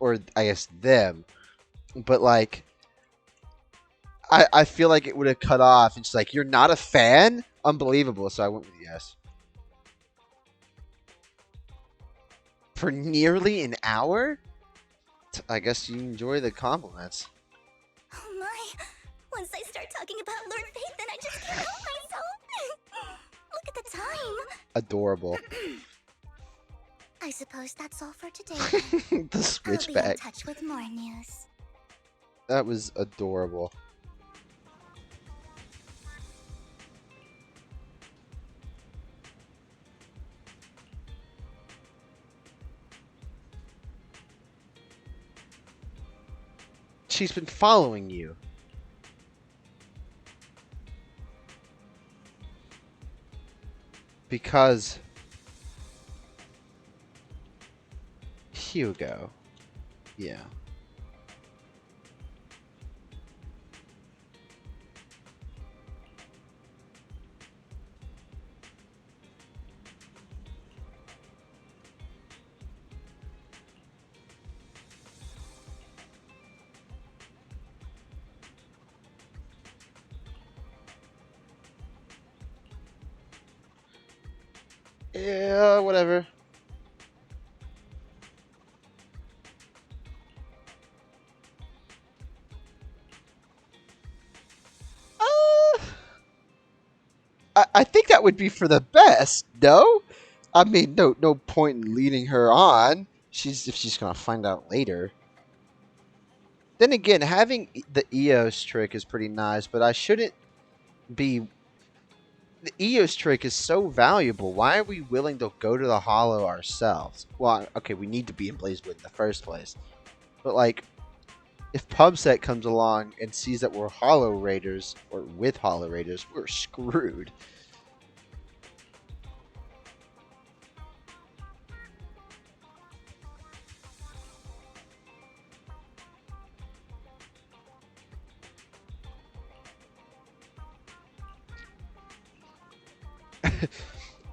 S1: or I guess them. But like, I feel like it would have cut off. It's like, you're not a fan? Unbelievable. So I went with yes. For nearly an hour? I guess you enjoy the compliments.
S10: Oh my. Once I start talking about Lord Phaethon, I just can't help myself. Look at the time.
S1: Adorable.
S10: I suppose that's all for today.
S1: The
S10: I'll
S1: switchback.
S10: be in touch with more news.
S1: That was adorable. She's been following you. Because Hugo. Yeah. Yeah, whatever. I think that would be for the best, no? I mean, no point in leading her on. If she's gonna find out later. Then again, having the EOS trick is pretty nice, but I shouldn't be. The EOS trick is so valuable. Why are we willing to go to the Hollow ourselves? Well, okay, we need to be in Blazewood in the first place, but like, if PubSec comes along and sees that we're Hollow Raiders or with Hollow Raiders, we're screwed.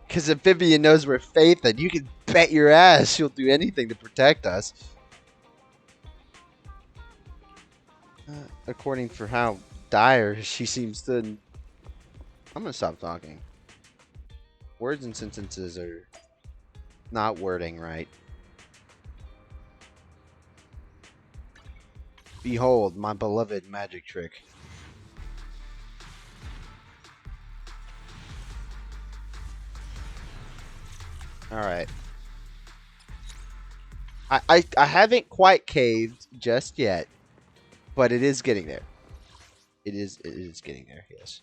S1: Because if Vivian knows we're Faith, then you can bet your ass she'll do anything to protect us. According for how dire she seems to. I'm gonna stop talking. Words and sentences are not wording right. Behold my beloved magic trick. Alright. I haven't quite caved just yet, but it is getting there. It is getting there, yes.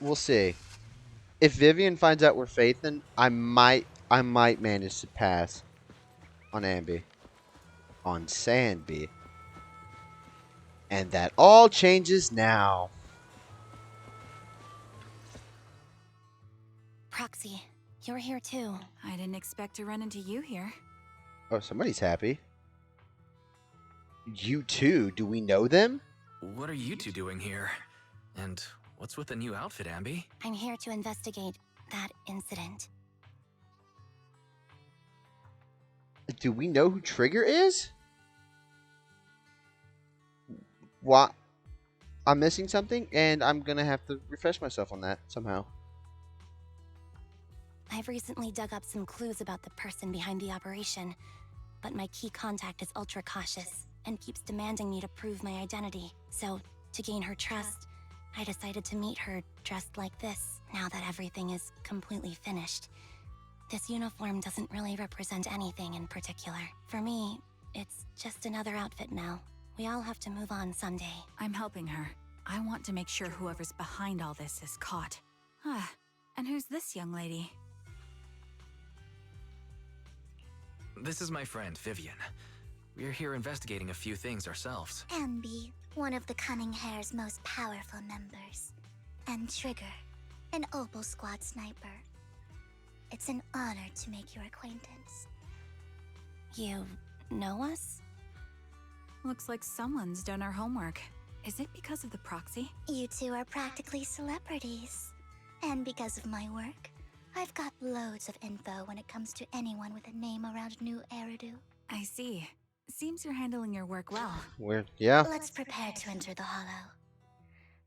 S1: We'll see. If Vivian finds out we're Phaethon, I might manage to pass on Ambi. On Sandby. And that all changes now.
S16: Proxy, you're here too. I didn't expect to run into you here.
S1: Oh, somebody's happy. You too? Do we know them?
S4: What are you two doing here? And what's with the new outfit, Ambi?
S16: I'm here to investigate that incident.
S1: Do we know who Trigger is? What? I'm missing something, and I'm gonna have to refresh myself on that somehow.
S16: I've recently dug up some clues about the person behind the operation, but my key contact is ultra cautious and keeps demanding me to prove my identity. So, to gain her trust, I decided to meet her dressed like this, now that everything is completely finished. This uniform doesn't really represent anything in particular. For me, it's just another outfit now. We all have to move on someday.
S18: I'm helping her. I want to make sure whoever's behind all this is caught. Ah, and who's this young lady?
S4: This is my friend, Vivian. We're here investigating a few things ourselves.
S10: Ambi, one of the Cunning Hair's most powerful members. And Trigger, an Opal Squad sniper. It's an honor to make your acquaintance.
S16: You know us?
S18: Looks like someone's done our homework. Is it because of the proxy?
S10: You two are practically celebrities. And because of my work, I've got loads of info when it comes to anyone with a name around New Eridu.
S18: I see. Seems you're handling your work well.
S1: Yeah.
S10: Let's prepare to enter the Hollow.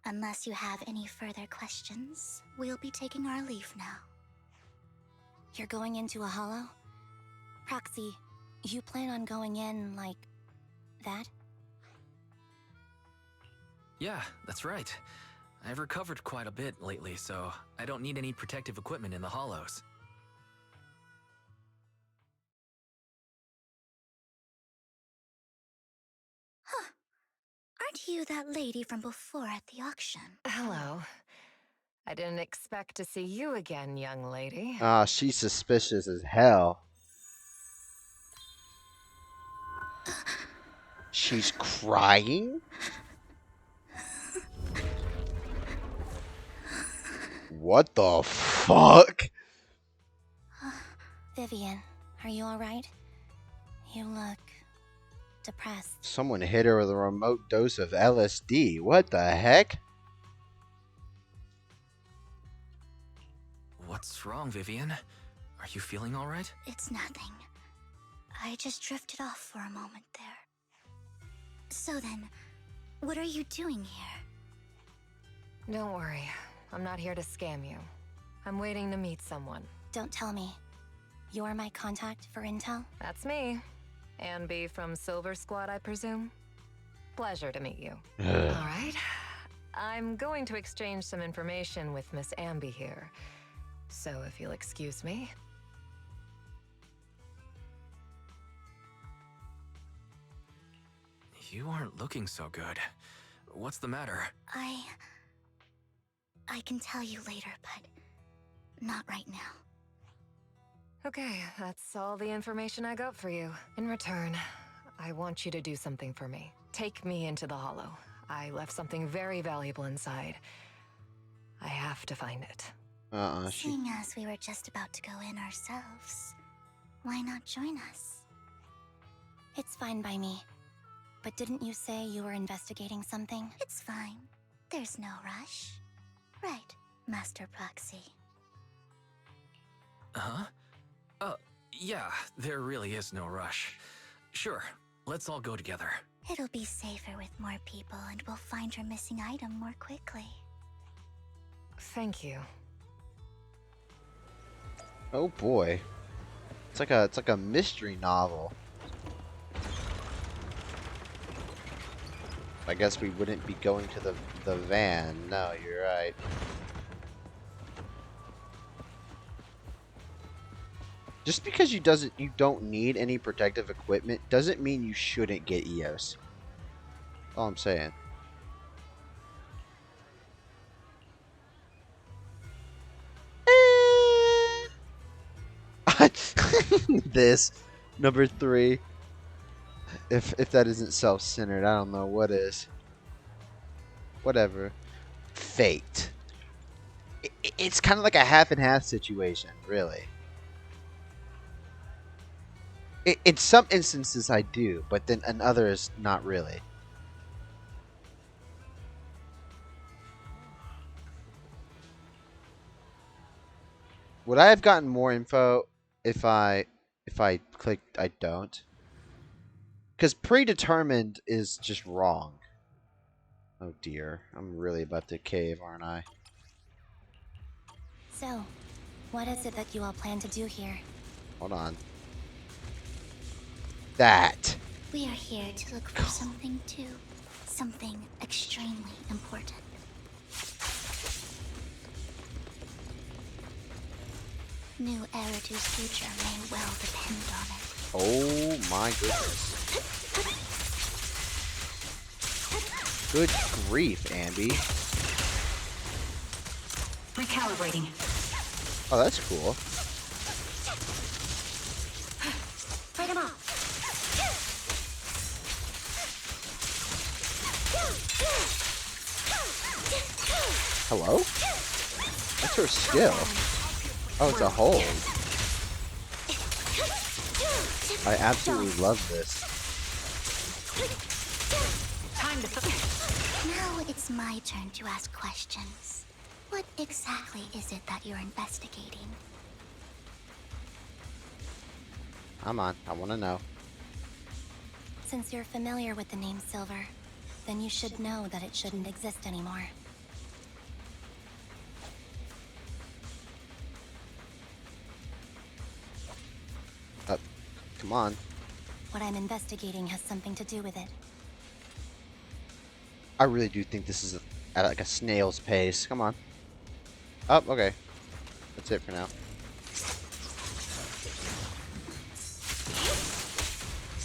S10: Unless you have any further questions, we'll be taking our leave now.
S16: You're going into a hollow? Proxy, you plan on going in like that?
S4: Yeah, that's right. I've recovered quite a bit lately, so I don't need any protective equipment in the hollows.
S10: Huh. Aren't you that lady from before at the auction?
S6: Hello. I didn't expect to see you again, young lady.
S1: Ah, she's suspicious as hell. She's crying? What the fuck?
S16: Vivian, are you alright? You look depressed.
S1: Someone hit her with a remote dose of LSD. What the heck?
S4: What's wrong, Vivian? Are you feeling all right?
S10: It's nothing. I just drifted off for a moment there. So then, what are you doing here?
S6: Don't worry. I'm not here to scam you. I'm waiting to meet someone.
S16: Don't tell me. You're my contact for intel?
S6: That's me. Ambi from Silver Squad, I presume? Pleasure to meet you.
S1: Ugh.
S6: All right. I'm going to exchange some information with Miss Ambi here. So if you'll excuse me.
S4: You aren't looking so good. What's the matter?
S10: I can tell you later, but not right now.
S6: Okay, that's all the information I got for you. In return, I want you to do something for me. Take me into the Hollow. I left something very valuable inside. I have to find it.
S10: Seeing as we were just about to go in ourselves, why not join us?
S16: It's fine by me. But didn't you say you were investigating something?
S10: It's fine. There's no rush. Right, Master Proxy.
S4: Huh? Yeah, there really is no rush. Sure, let's all go together.
S10: It'll be safer with more people, and we'll find your missing item more quickly.
S6: Thank you.
S1: Oh boy. It's like a mystery novel. I guess we wouldn't be going to the van. No, you're right. Just because you don't need any protective equipment doesn't mean you shouldn't get EOS. That's all I'm saying. This number 3. If that isn't self-centered, I don't know what is. Whatever. Fate. It's kind of like a half and half situation, really. In some instances I do, but then in others not really. Would I have gotten more info if I clicked I don't? Because predetermined is just wrong. Oh dear. I'm really about to cave, aren't I?
S16: So, what is it that you all plan to do here?
S1: Hold on. That.
S10: We are here to look for something too. Something extremely important. New Eridu's future may well depend on it.
S1: Oh my goodness. Good grief, Ambi.
S18: Recalibrating.
S1: Oh, that's cool.
S10: Right
S1: Hello? What's her skill? Oh, it's a hold. I absolutely love this.
S10: Now it's my turn to ask questions. What exactly is it that you're investigating?
S1: Come on, I want to know.
S16: Since you're familiar with the name Silver, then you should know that it shouldn't exist anymore.
S1: Come on.
S16: What I'm investigating has something to do with it.
S1: I really do think this is at like a snail's pace. Come on. Oh, okay. That's it for now.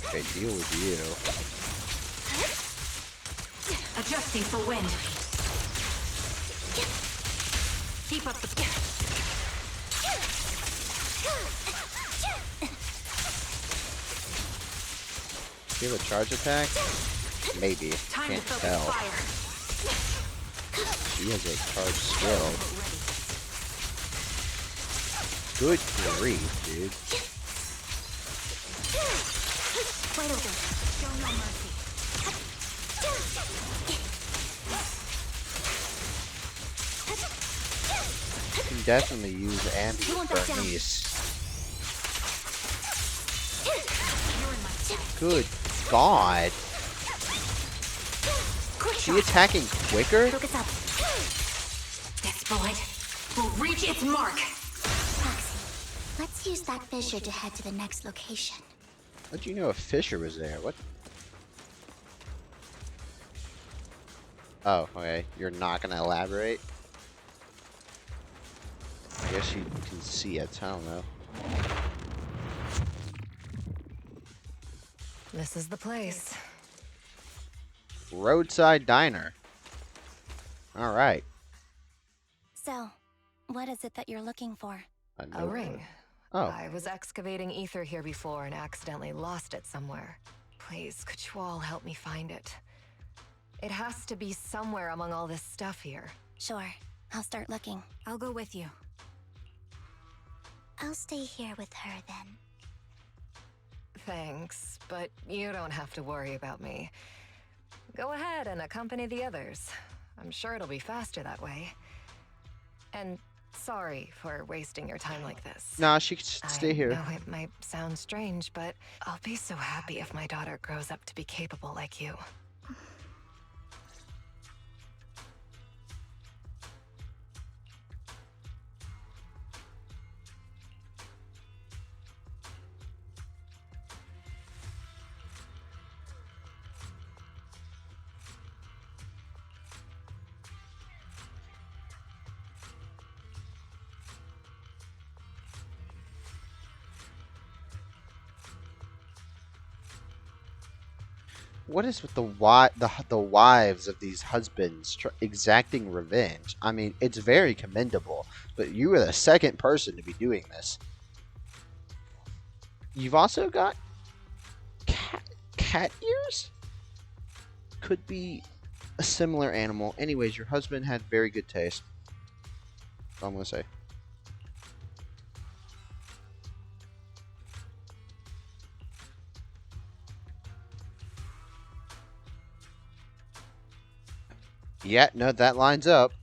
S1: Okay, deal with you.
S3: Adjusting for wind. Keep up the...
S1: Do you have a charge attack? Maybe.
S3: Time
S1: Can't
S3: to
S1: tell.
S3: fire.
S1: She has a charge skill. Good grief, dude.
S3: Right over. Show no mercy.
S1: You can definitely use ambient Bernice. Good God. Is she attacking quicker?
S3: This bullet will reach its mark.
S10: Foxy, let's use that fissure to head to the next location.
S1: How'd you know a Fisher was there? What? Oh, okay. You're not gonna elaborate? I guess you can see it. I don't know.
S6: This is the place.
S1: Roadside diner. All right.
S16: So, what is it that you're looking for?
S6: A ring.
S1: Oh.
S6: I was excavating ether here before and accidentally lost it somewhere. Please, could you all help me find it? It has to be somewhere among all this stuff here.
S16: Sure, I'll start looking.
S18: I'll go with you.
S10: I'll stay here with her then.
S6: Thanks, but you don't have to worry about me. Go ahead and accompany the others. I'm sure it'll be faster that way. And sorry for wasting your time like this.
S1: Nah, she can stay here.
S6: I know it might sound strange, but I'll be so happy if my daughter grows up to be capable like you.
S1: What is with the wives of these husbands exacting revenge? I mean, it's very commendable, but you are the second person to be doing this. You've also got cat ears? Could be a similar animal. Anyways, your husband had very good taste. That's all I'm going to say. Yeah, no, that lines up.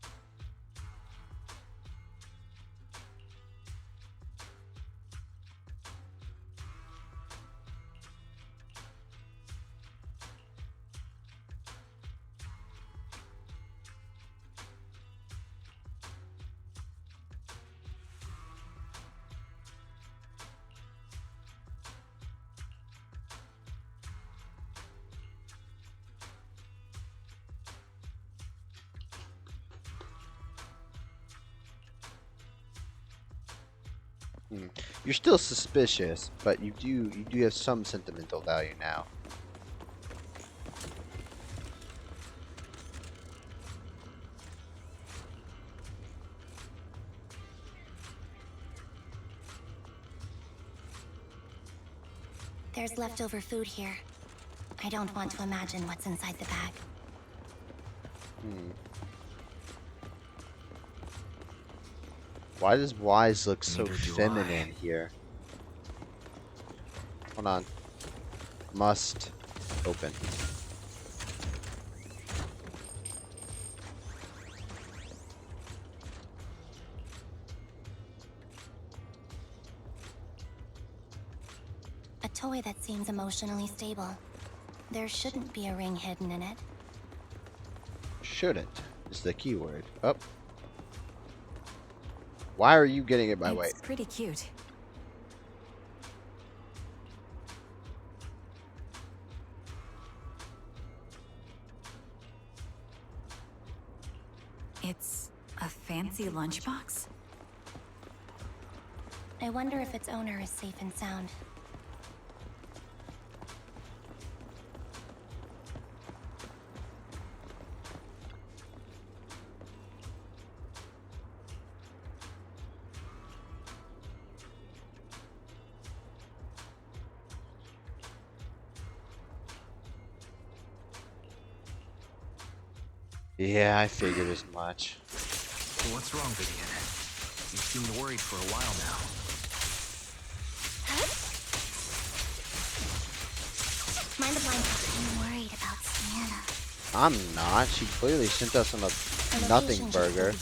S1: You're still suspicious, but you do have some sentimental value now.
S16: There's leftover food here. I don't want to imagine what's inside the bag.
S1: Why does Wise look so
S4: Neither do
S1: feminine
S4: I.
S1: here? Hold on. Must open.
S16: A toy that seems emotionally stable. There shouldn't be a ring hidden in it.
S1: Shouldn't is the key word. Up. Why are you getting it my way?
S18: It's pretty cute. It's a fancy lunchbox?
S16: I wonder if its owner is safe and sound.
S1: Yeah, I figured as much.
S4: What's wrong, Vivian? You seemed worried for a while now.
S16: Mind the blind spot. I'm worried about Sienna.
S1: I'm not. She clearly sent us on a nothing burger.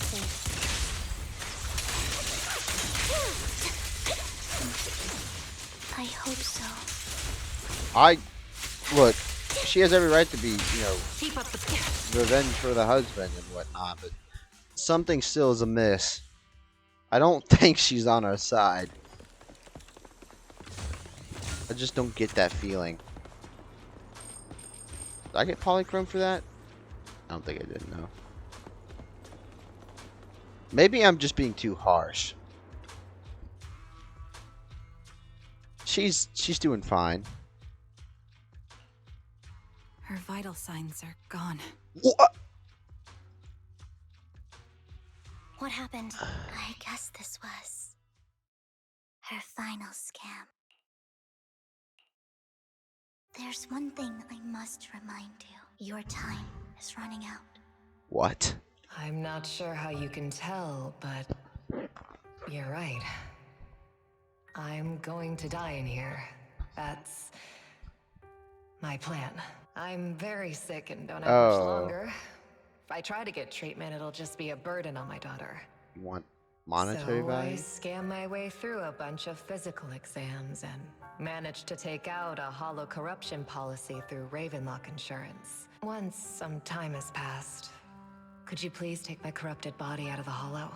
S10: I hope so.
S1: Look, she has every right to be,
S15: Keep up the
S1: revenge for the husband and whatnot, but something still is amiss. I don't think she's on our side. I just don't get that feeling. Did I get polychrome for that? I don't think I did, no. Maybe I'm just being too harsh. She's doing fine.
S18: Her vital signs are gone.
S1: What?
S16: What happened?
S10: I guess this was her final scam. There's one thing I must remind you. Your time is running out.
S1: What?
S6: I'm not sure how you can tell, but you're right. I'm going to die in here. That's my plan. I'm very sick and don't have much longer. If I try to get treatment, it'll just be a burden on my daughter.
S1: You want monetary
S6: so
S1: value?
S6: I scam my way through a bunch of physical exams and managed to take out a hollow corruption policy through Ravenlock Insurance. Once some time has passed, could you please take my corrupted body out of the hollow?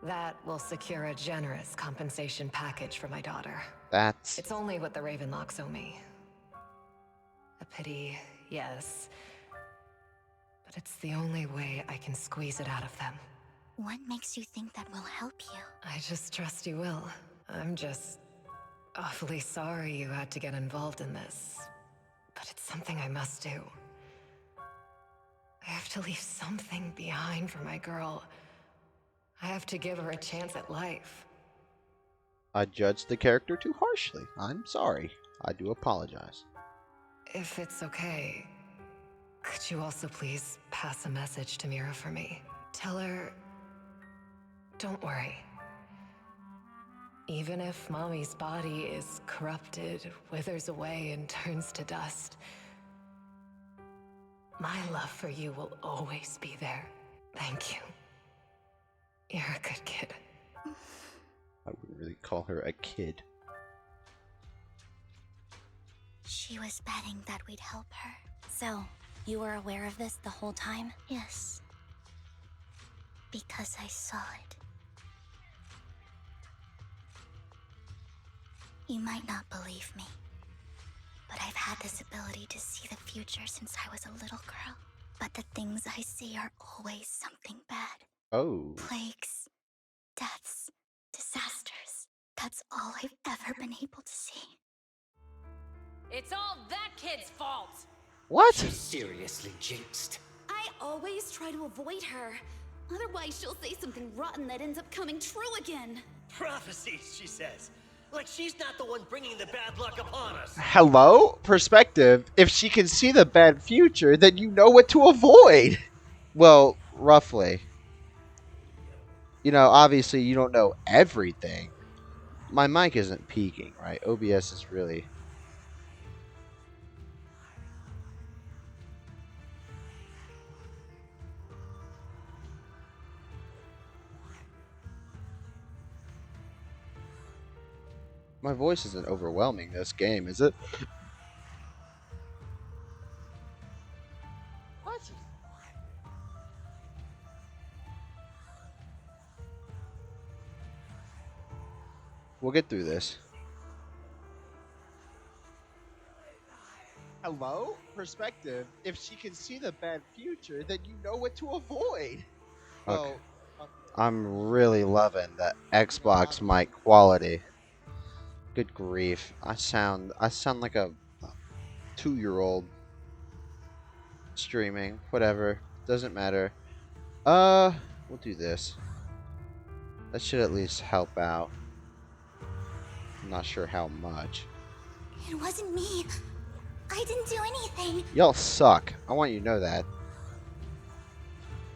S6: That will secure a generous compensation package for my daughter. It's only what the Ravenlocks owe me. A pity, yes. But it's the only way I can squeeze it out of them.
S10: What makes you think that will help you?
S6: I just trust you will. I'm just awfully sorry you had to get involved in this. But it's something I must do. I have to leave something behind for my girl. I have to give her a chance at life.
S1: I judged the character too harshly. I'm sorry. I do apologize.
S6: If it's okay, could you also please pass a message to Mira for me? Tell her, don't worry. Even if Mommy's body is corrupted, withers away, and turns to dust, my love for you will always be there. Thank you. You're a good kid.
S1: I wouldn't really call her a kid.
S10: She was betting that we'd help her.
S16: So, you were aware of this the whole time?
S10: Yes. Because I saw it. You might not believe me, but I've had this ability to see the future since I was a little girl. But the things I see are always something bad.
S1: Oh.
S10: Plagues, deaths, disasters. That's all I've ever been able to see.
S15: It's all that kid's fault!
S1: What?
S12: She's seriously jinxed.
S19: I always try to avoid her. Otherwise, she'll say something rotten that ends up coming true again.
S13: Prophecies, she says. Like she's not the one bringing the bad luck upon us.
S1: Hello? Perspective. If she can see the bad future, then you know what to avoid. Well, roughly. You know, obviously you don't know everything. My mic isn't peaking, right? OBS is really... My voice isn't overwhelming this game, is it? What? We'll get through this. Hello? Perspective. If she can see the bad future, then you know what to avoid. Okay. I'm really loving the Xbox mic quality. Good grief. I sound like a 2-year-old streaming. Whatever. Doesn't matter. We'll do this. That should at least help out. I'm not sure how much.
S10: It wasn't me. I didn't do anything.
S1: Y'all suck. I want you to know that.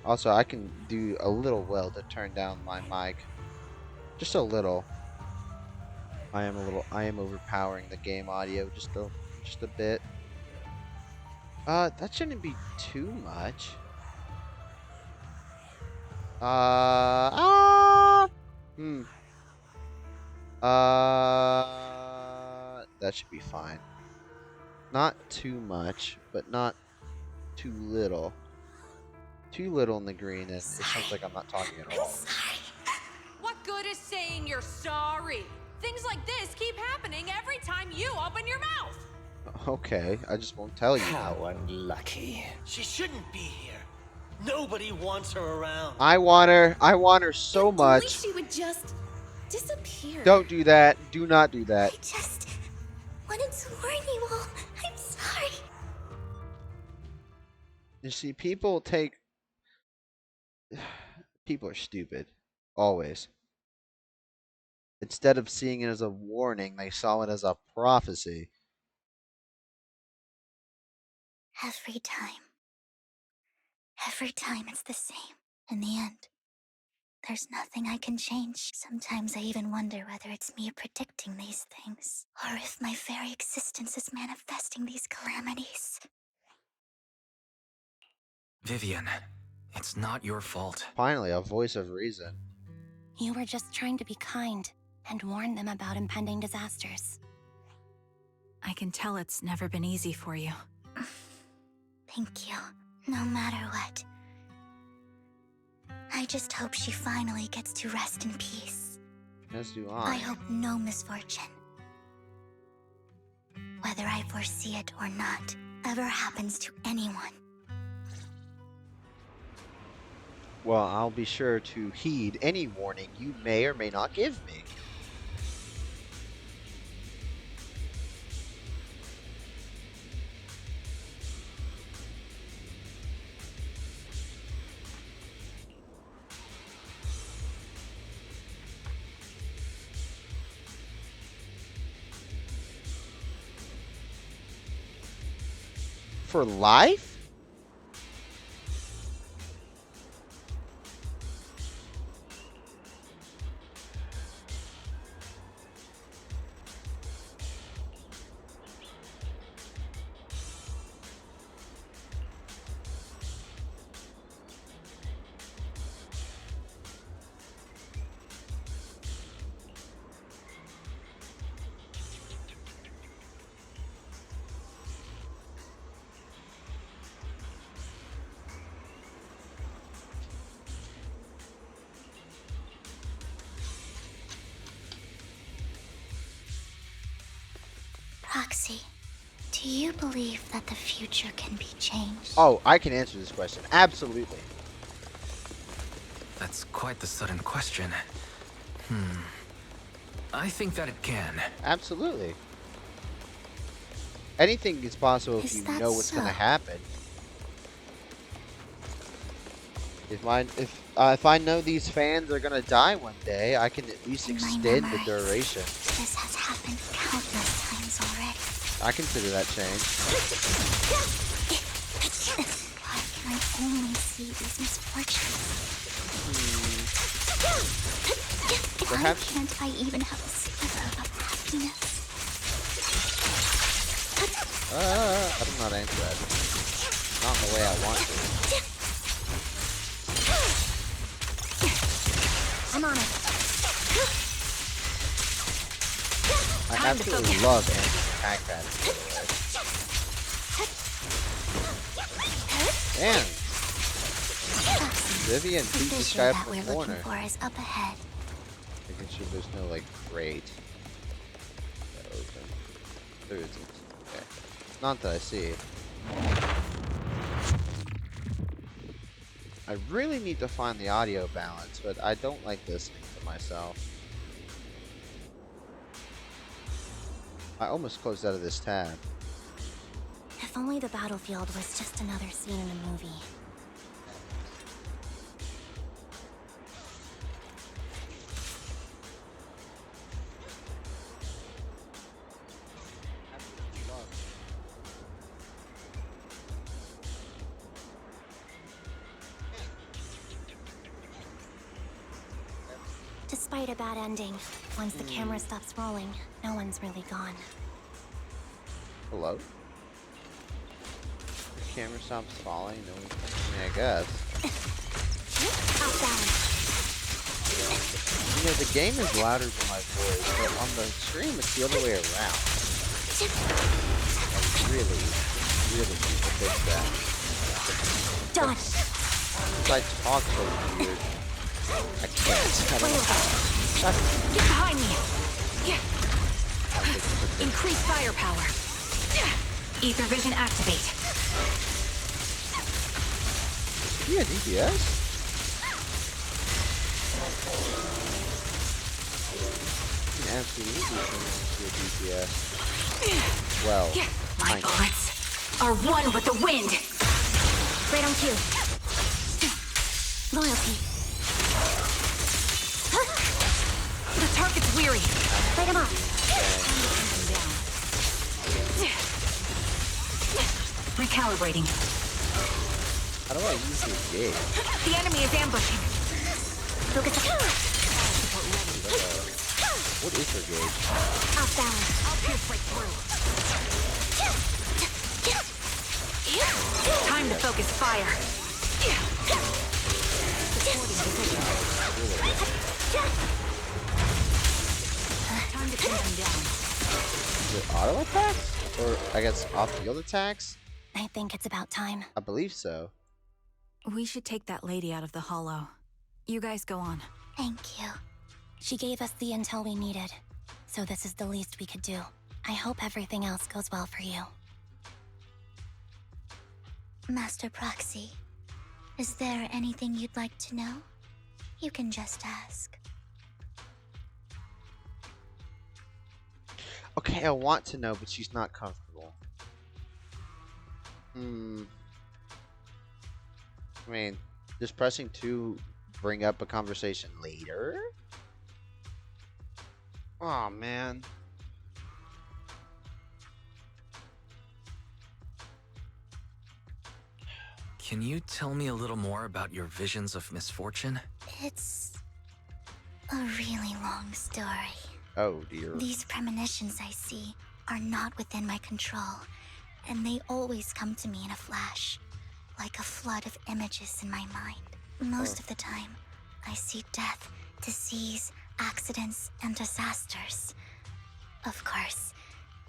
S1: Also, I can do a little well to turn down my mic. Just a little. I am overpowering the game audio just a bit. That shouldn't be too much. That should be fine. Not too much, but not too little. Too little in the green, and it sounds like I'm not talking at all.
S20: What good is saying you're sorry? Things like this keep happening every time you open your mouth.
S1: Okay, I just won't tell you.
S13: How unlucky. She shouldn't be here. Nobody wants her around.
S1: I want her so much.
S19: At least she would just disappear.
S1: Don't do that. Do not do that.
S10: I just wanted to warn you all. I'm sorry.
S1: You see, people are stupid. Always. Instead of seeing it as a warning, they saw it as a prophecy.
S10: Every time it's the same. In the end, there's nothing I can change. Sometimes I even wonder whether it's me predicting these things, or if my very existence is manifesting these calamities.
S4: Vivian, it's not your fault.
S1: Finally, a voice of reason.
S16: You were just trying to be kind and warn them about impending disasters.
S18: I can tell it's never been easy for you.
S10: Thank you. No matter what. I just hope she finally gets to rest in peace.
S1: As do I.
S10: I hope no misfortune, whether I foresee it or not, ever happens to anyone.
S1: Well, I'll be sure to heed any warning you may or may not give me. For life?
S10: Proxy, do you believe that the future can be changed?
S1: Oh, I can answer this question. Absolutely.
S4: That's quite the sudden question. I think that it can.
S1: Absolutely. Anything is possible if you know what's going to happen. If I know these fans are going to die one day, I can at least extend the duration.
S10: This has happened countless times already.
S1: I consider that change.
S10: Why can I only see see these misfortunes?
S1: Perhaps.
S10: Why can't I even have a sliver of happiness?
S1: I'm not interested. Not in the way I want to.
S16: I'm on it.
S1: I absolutely love Andy's attack patterns, by the way. And Vivian beat this guy up
S10: that
S1: in
S10: we're
S1: the corner.
S10: looking for is up ahead.
S1: Making sure there's no like crate. Open. There isn't. Okay. Not that I see. I really need to find the audio balance, but I don't like listening to myself. I almost closed out of this tab.
S16: If only the battlefield was just another scene in a movie. Despite a bad ending, once the camera stops rolling, no one's really gone.
S1: Hello? The camera stops falling. No one's, I mean, I guess. You know, the game is louder than my voice, but on the stream it's the other way around. I really need to fix that.
S16: Done.
S1: I talk so weird. I can't. I don't know how.
S6: Get behind me! Increase firepower. Ether vision activate.
S1: Yeah, DPS? You can absolutely do DPS. Well,
S6: My bullets are one with the wind.
S16: Right on cue. Loyalty.
S6: The target's weary.
S16: Light him up.
S6: Recalibrating.
S1: How do I use this gauge?
S6: The enemy is ambushing.
S16: Focus.
S1: What is her gauge?
S16: Off balance.
S6: I'll pierce right through. Time to focus fire. Time to pin them down.
S1: Is it auto attacks? Or, I guess, off-field attacks?
S16: I think it's about time.
S1: I believe so.
S18: We should take that lady out of the hollow. You guys go on.
S10: Thank you.
S16: She gave us the intel we needed, so this is the least we could do. I hope everything else goes well for you.
S10: Master Proxy, is there anything you'd like to know? You can just ask.
S1: Okay, I want to know, but she's not comfortable. I mean, just pressing 2 bring up a conversation later? Oh man.
S4: Can you tell me a little more about your visions of misfortune?
S10: It's a really long story.
S1: Oh dear.
S10: These premonitions I see are not within my control, and they always come to me in a flash, like a flood of images in my mind. Most of the time, I see death, disease, accidents, and disasters. Of course,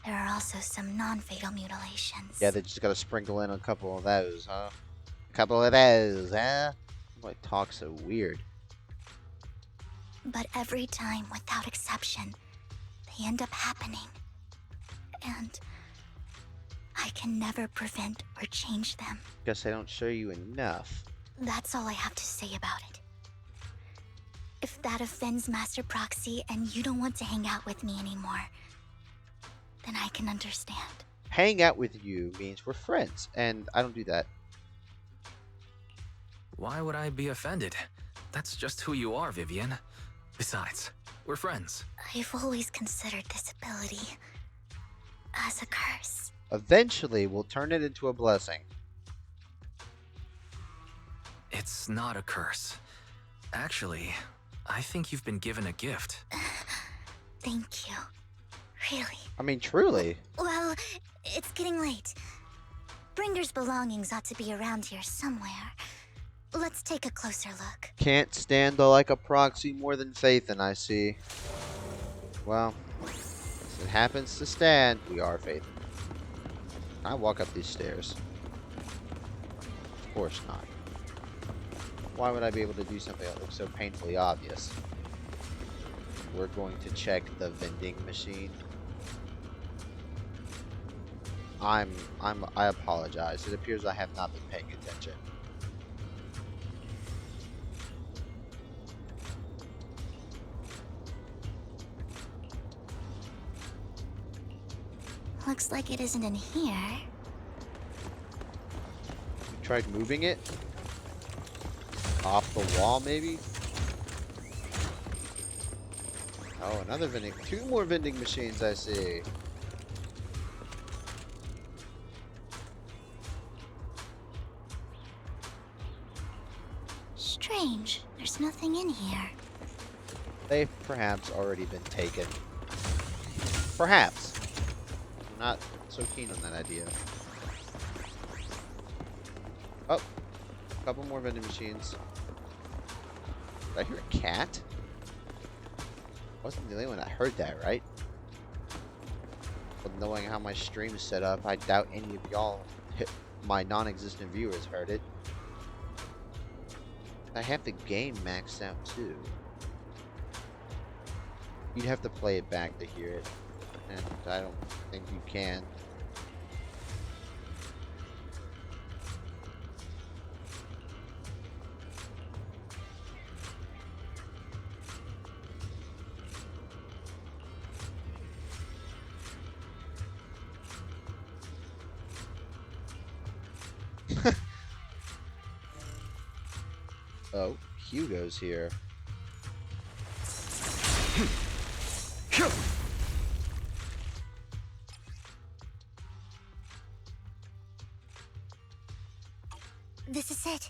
S10: there are also some non-fatal mutilations.
S1: Yeah, they just gotta sprinkle in a couple of those, huh? A couple of those, huh? Why talk so weird?
S10: But every time, without exception, they end up happening. And I can never prevent or change them.
S1: Guess I don't show you enough.
S10: That's all I have to say about it. If that offends Master Proxy and you don't want to hang out with me anymore, then I can understand.
S1: Hang out with you means we're friends, and I don't do that.
S4: Why would I be offended? That's just who you are, Vivian. Besides, we're friends.
S10: I've always considered this ability as a curse.
S1: Eventually, we'll turn it into a blessing.
S4: It's not a curse. Actually, I think you've been given a gift.
S10: Thank you. Really.
S1: I mean, truly.
S10: Well, it's getting late. Bringer's belongings ought to be around here somewhere. Let's take a closer look.
S1: Can't stand the like a proxy more than faith, and I see. Well, if it happens to stand, we are faith. I walk up these stairs. Of course not. Why would I be able to do something that looks so painfully obvious? We're going to check the vending machine. I apologize. It appears I have not been paying attention.
S10: Looks like it isn't in here.
S1: You tried moving it? Off the wall, maybe? Oh, another vending. 2 more vending machines, I see.
S10: Strange. There's nothing in here.
S1: They've perhaps already been taken. Perhaps. I'm not so keen on that idea. Oh. A couple more vending machines. Did I hear a cat? Wasn't the only one that heard that, right? But knowing how my stream is set up, I doubt any of y'all, my non-existent viewers, heard it. I have the game maxed out too. You'd have to play it back to hear it, and I don't think you can. Oh, Hugo's here.
S10: This is it.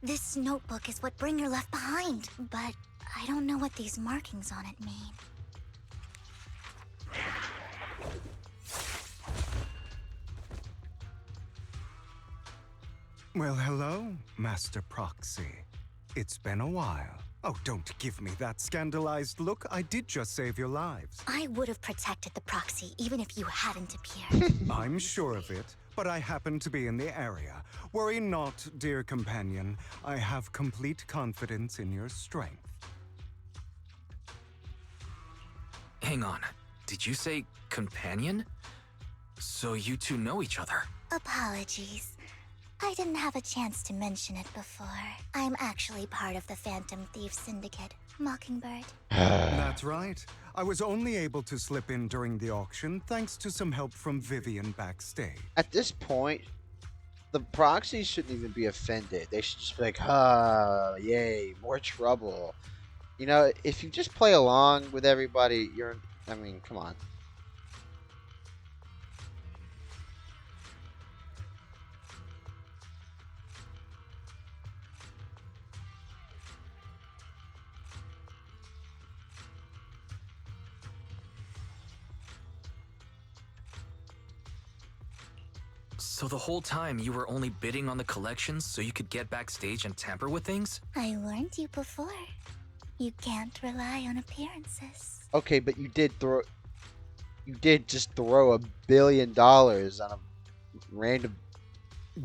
S10: This notebook is what Bringer left behind, but I don't know what these markings on it mean.
S5: Well, hello, Master Proxy. It's been a while. Oh, don't give me that scandalized look. I did just save your lives.
S10: I would have protected the proxy even if you hadn't appeared.
S5: I'm sure of it, but I happen to be in the area. Worry not, dear companion. I have complete confidence in your strength.
S4: Hang on. Did you say companion? So you two know each other?
S10: Apologies. I didn't have a chance to mention it before. I'm actually part of the Phantom Thief Syndicate, Mockingbird.
S5: That's right. I was only able to slip in during the auction thanks to some help from Vivian backstage.
S1: At this point, the proxies shouldn't even be offended. They should just be like, ah, yay, more trouble. You know, if you just play along with everybody, I mean, come on.
S4: So the whole time you were only bidding on the collections so you could get backstage and tamper with things?
S10: I warned you before. You can't rely on appearances.
S1: Okay, but you did just throw $1 billion on a random...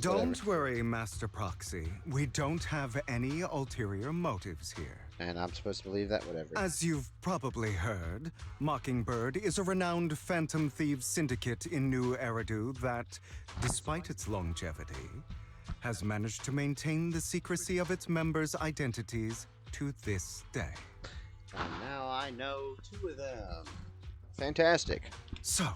S5: Don't worry, Master Proxy. We don't have any ulterior motives here.
S1: And I'm supposed to believe that? Whatever.
S5: As you've probably heard, Mockingbird is a renowned Phantom Thieves syndicate in New Eridu that, despite its longevity, has managed to maintain the secrecy of its members' identities to this day.
S1: And now I know 2 of them. Fantastic.
S5: So,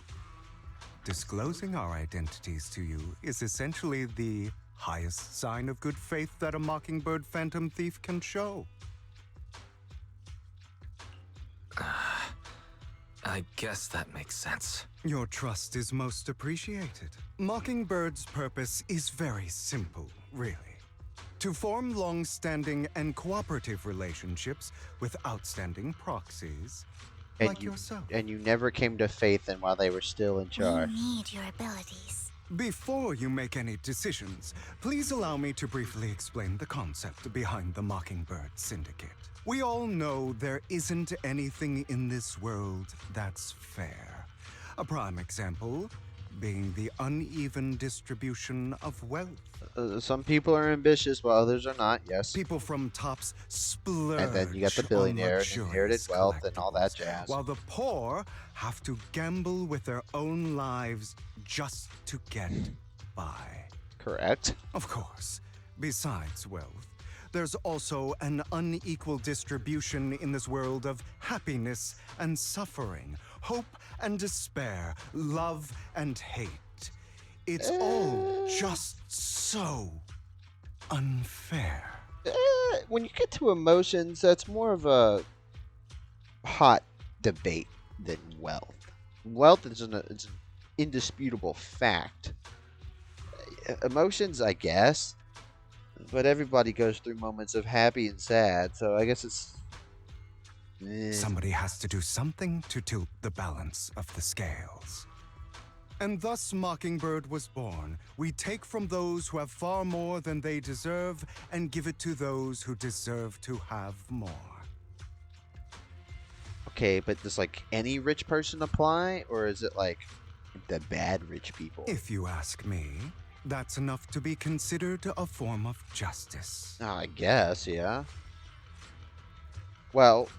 S5: disclosing our identities to you is essentially the highest sign of good faith that a Mockingbird Phantom Thief can show.
S4: I guess that makes sense.
S5: Your trust is most appreciated. Mockingbird's purpose is very simple, really. to form long-standing and cooperative relationships with outstanding proxies like yourself.
S1: And you never came to faith in while they were still in
S10: We
S1: charge.
S10: need your abilities.
S5: Before you make any decisions, please allow me to briefly explain the concept behind the Mockingbird Syndicate. We all know there isn't anything in this world that's fair. A prime example being the uneven distribution of wealth.
S1: Some people are ambitious while others are not, yes.
S5: People from tops splurge
S1: And then you got the billionaire and inherited wealth and all that jazz.
S5: while the poor have to gamble with their own lives just to get by.
S1: Correct.
S5: Of course, besides wealth, there's also an unequal distribution in this world of happiness and suffering, hope and despair, love and hate. It's all just so unfair.
S1: When you get to emotions, that's more of a hot debate than wealth. Wealth is it's an indisputable fact. Emotions, I guess, but everybody goes through moments of happy and sad, so I guess it's...
S5: Somebody has to do something to tilt the balance of the scales. And thus Mockingbird was born. We take from those who have far more than they deserve and give it to those who deserve to have more.
S1: Okay, but does like any rich person apply, or is it like the bad rich people?
S5: If you ask me, that's enough to be considered a form of justice.
S1: I guess, yeah. Well,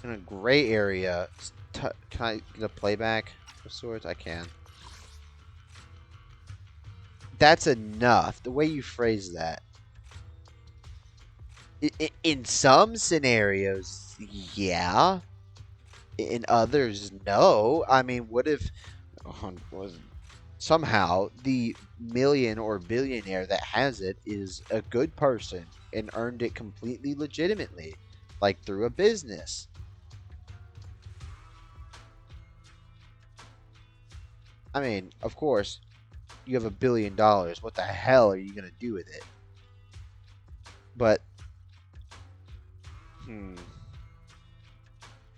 S1: in a gray area, can I get a playback of sorts? I can. That's enough. The way you phrase that. In some scenarios, yeah. In others, no. I mean, what if somehow the million or billionaire that has it is a good person and earned it completely legitimately, like through a business? I mean, of course, you have $1 billion. What the hell are you going to do with it? But,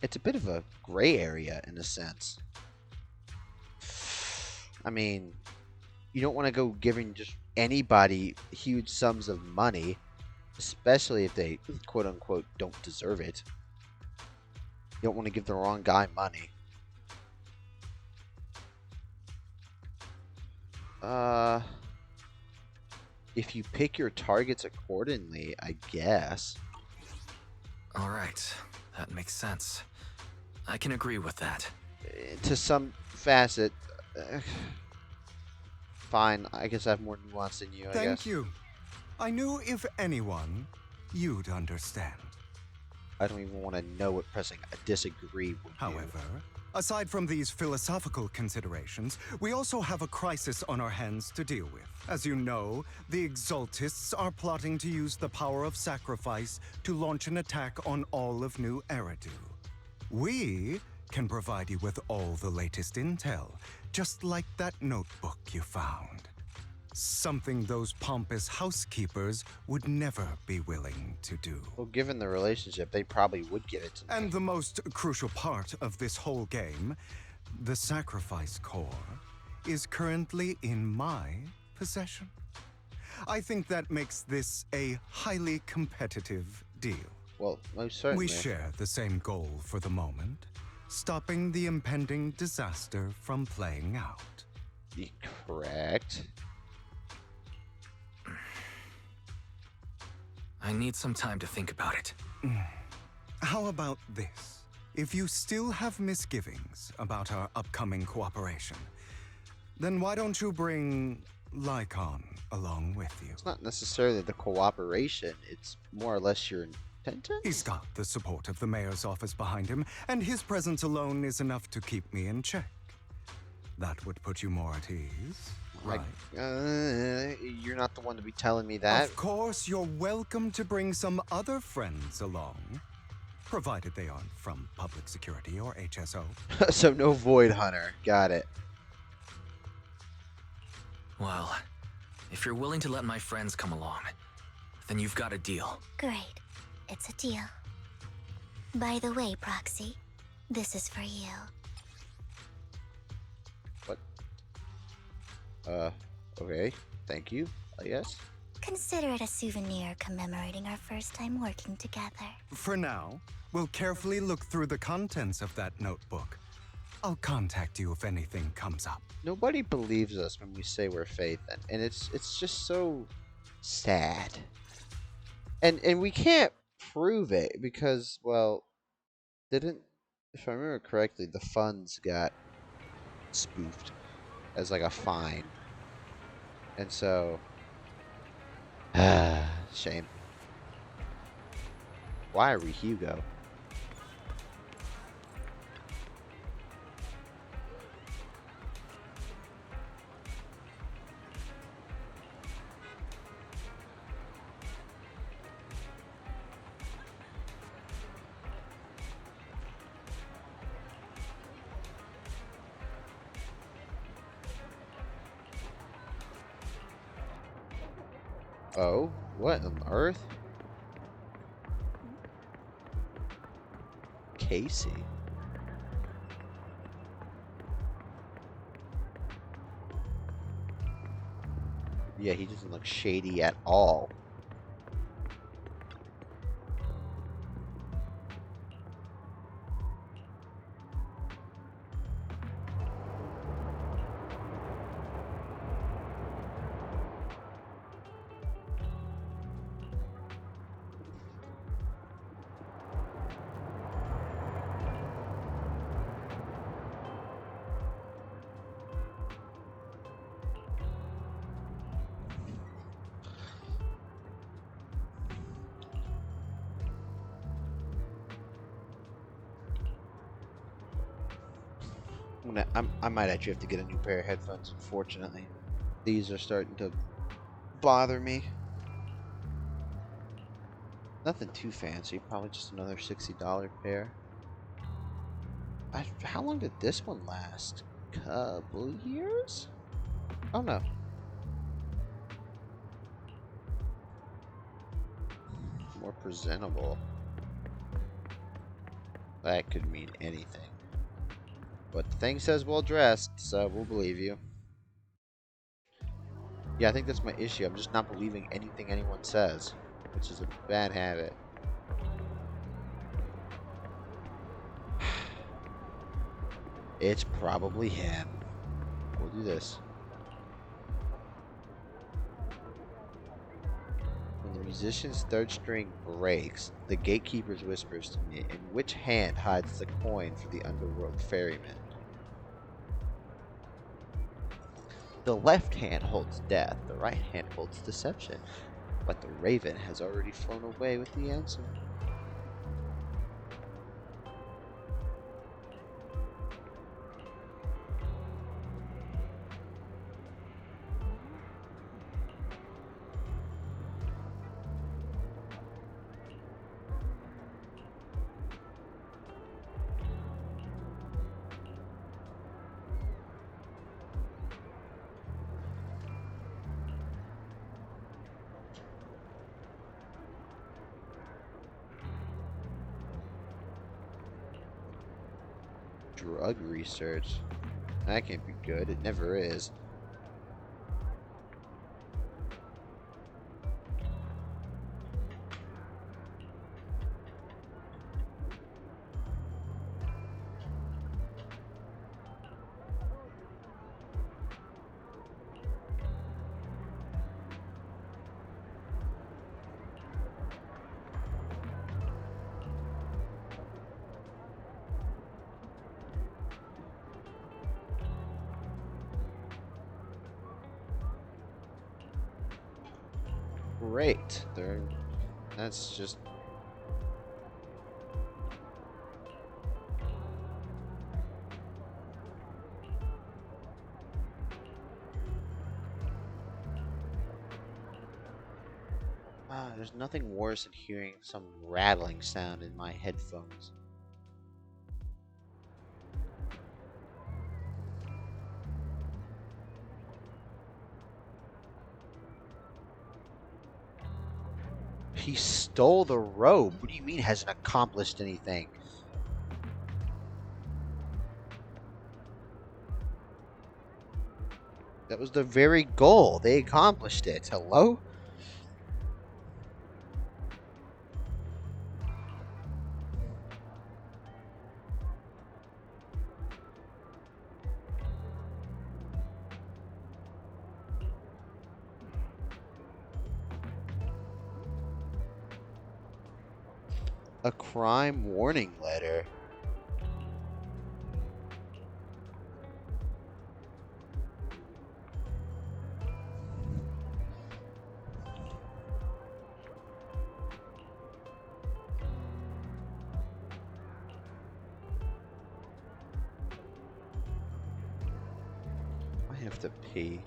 S1: it's a bit of a gray area in a sense. I mean, you don't want to go giving just anybody huge sums of money, especially if they, quote unquote, don't deserve it. You don't want to give the wrong guy money. If you pick your targets accordingly, I guess.
S4: Alright, that makes sense. I can agree with that.
S1: To some facet. Fine, I guess I have more nuance than you, I guess.
S5: Thank you. I knew if anyone, you'd understand.
S1: I don't even want to know what pressing a disagree would do.
S5: However, aside from these philosophical considerations, we also have a crisis on our hands to deal with. As you know, the Exaltists are plotting to use the power of sacrifice to launch an attack on all of New Eridu. We can provide you with all the latest intel, just like that notebook you found. Something those pompous housekeepers would never be willing to do.
S1: Well, given the relationship, they probably would give it to me.
S5: And the most crucial part of this whole game, the sacrifice core, is currently in my possession. I think that makes this a highly competitive deal.
S1: Well, most certainly.
S5: We share the same goal for the moment, stopping the impending disaster from playing out.
S1: Correct.
S4: I need some time to think about it.
S5: How about this? If you still have misgivings about our upcoming cooperation, then why don't you bring Lycon along with you?
S1: It's not necessarily the cooperation, it's more or less your intention.
S5: He's got the support of the mayor's office behind him, and his presence alone is enough to keep me in check. That would put you more at ease, right?
S1: You're not the one to be telling me that.
S5: Of course, you're welcome to bring some other friends along, provided they aren't from public security or HSO.
S1: So no Void Hunter. Got it.
S4: Well, If you're willing to let my friends come along, then you've got a deal.
S10: Great. It's a deal. By the way, Proxy, this is for you.
S1: What? Okay. Thank you, I guess.
S10: Consider it a souvenir commemorating our first time working together.
S5: For now, we'll carefully look through the contents of that notebook. I'll contact you if anything comes up.
S1: Nobody believes us when we say we're Faith, and it's just so sad. And we can't prove it because, well, didn't, if I remember correctly, the funds got spoofed as like a fine. And so, shame. Why are we Hugo? Oh, what on earth? Casey. Yeah, he doesn't look shady at all. I might actually have to get a new pair of headphones, unfortunately. These are starting to bother me. Nothing too fancy, probably just another $60 pair. How long did this one last? Couple years? Oh no. More presentable. That could mean anything. But the thing says well dressed, so we'll believe you. Yeah, I think that's my issue. I'm just not believing anything anyone says, which is a bad habit. It's probably him. We'll do this. When the musician's third string breaks, the gatekeeper whispers to me, in which hand hides the coin for the underworld ferryman? The left hand holds death, the right hand holds deception, but the raven has already flown away with the answer. Drug research. That can't be good. It never is. Great. That's just... there's nothing worse than hearing some rattling sound in my headphones. he stole the robe. What do you mean hasn't accomplished anything? That was the very goal. They accomplished it. Hello? A crime warning letter. I have to pee.